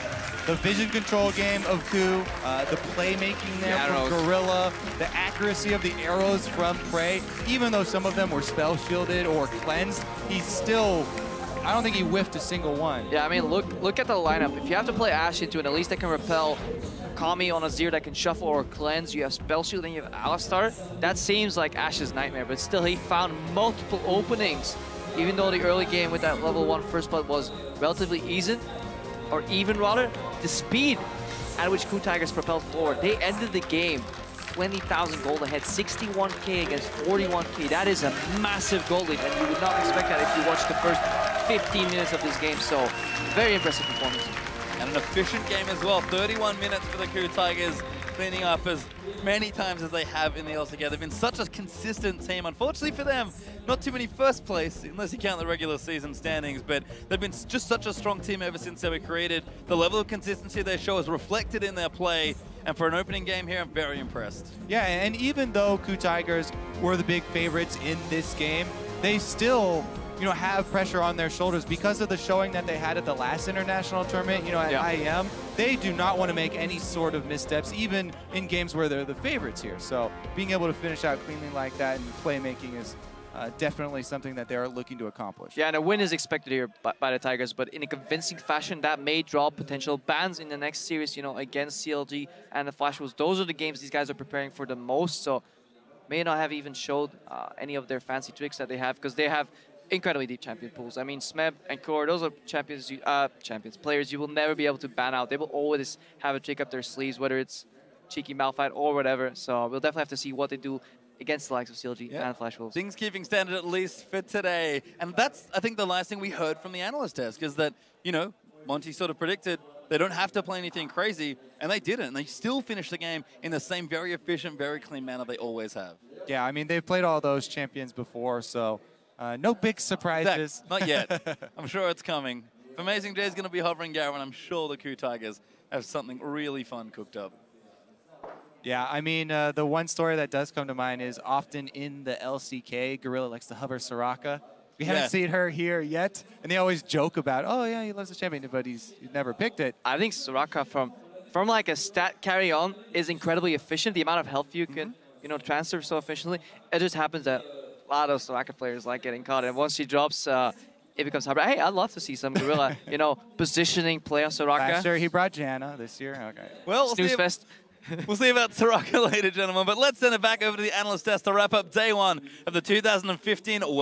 Speaker 5: The vision control game of KOO, the playmaking there from Gorilla, the accuracy of the arrows from Prey, even though some of them were spell shielded or cleansed, he's still, I don't think he whiffed a single one.
Speaker 6: Yeah, I mean, look at the lineup. If you have to play Ashe into it, at least that can repel Kami on a Zir that can shuffle or cleanse. You have Spell Shield and you have Alistar. That seems like Ashe's nightmare, but still he found multiple openings. Even though the early game with that level 1 first blood was relatively even, the speed at which KOO Tigers propelled forward, they ended the game 20,000 gold ahead, 61k against 41k. That is a massive gold lead, and you would not expect that if you watched the first 15 minutes of this game. So, very impressive performance.
Speaker 4: And an efficient game as well. 31 minutes for the KOO Tigers, cleaning up as many times as they have in the LCK. They've been such a consistent team. Unfortunately for them, not too many first place, unless you count the regular season standings, but they've been just such a strong team ever since they were created. The level of consistency they show is reflected in their play. And for an opening game here, I'm very impressed.
Speaker 5: Yeah, and even though KOO Tigers were the big favorites in this game, they still, have pressure on their shoulders because of the showing that they had at the last international tournament, at IEM. They do not want to make any sort of missteps, even in games where they're the favorites here. So being able to finish out cleanly like that and playmaking is definitely something that they are looking to accomplish.
Speaker 6: Yeah, and a win is expected here by the Tigers, but in a convincing fashion that may draw potential bans in the next series, against CLG and the Flash Wolves. Those are the games these guys are preparing for the most, so may not have even showed any of their fancy tricks that they have, because they have incredibly deep champion pools. I mean, Smeb and KOO, those are players you will never be able to ban out. They will always have a trick up their sleeves, whether it's cheeky Malphite or whatever. So we'll definitely have to see what they do against the likes of CLG and Flash Wolves.
Speaker 4: Things keeping standard at least for today. And that's, I think, the last thing we heard from the analyst desk is that, Monty sort of predicted they don't have to play anything crazy, and they didn't. They still finished the game in the same very efficient, very clean manner they always have.
Speaker 5: Yeah, I mean, they've played all those champions before, so no big surprises.
Speaker 4: Not yet. I'm sure it's coming. If Amazing J is going to be hovering Garen, I'm sure the KOO Tigers have something really fun cooked up.
Speaker 5: Yeah, I mean, the one story that does come to mind is often in the LCK, Gorilla likes to hover Soraka. We haven't seen her here yet, and they always joke about, oh yeah, he loves the champion, but he's never picked it.
Speaker 6: I think Soraka from like a stat carry on is incredibly efficient. The amount of health you can, transfer so efficiently. It just happens that a lot of Soraka players like getting caught, and once she drops, it becomes hard. Hey, I'd love to see some Gorilla, positioning play on Soraka.
Speaker 5: Last year he brought Janna. This year, okay.
Speaker 4: Well, we'll see about Soraka later, gentlemen. But let's send it back over to the analyst desk to wrap up day 1 of the 2015 World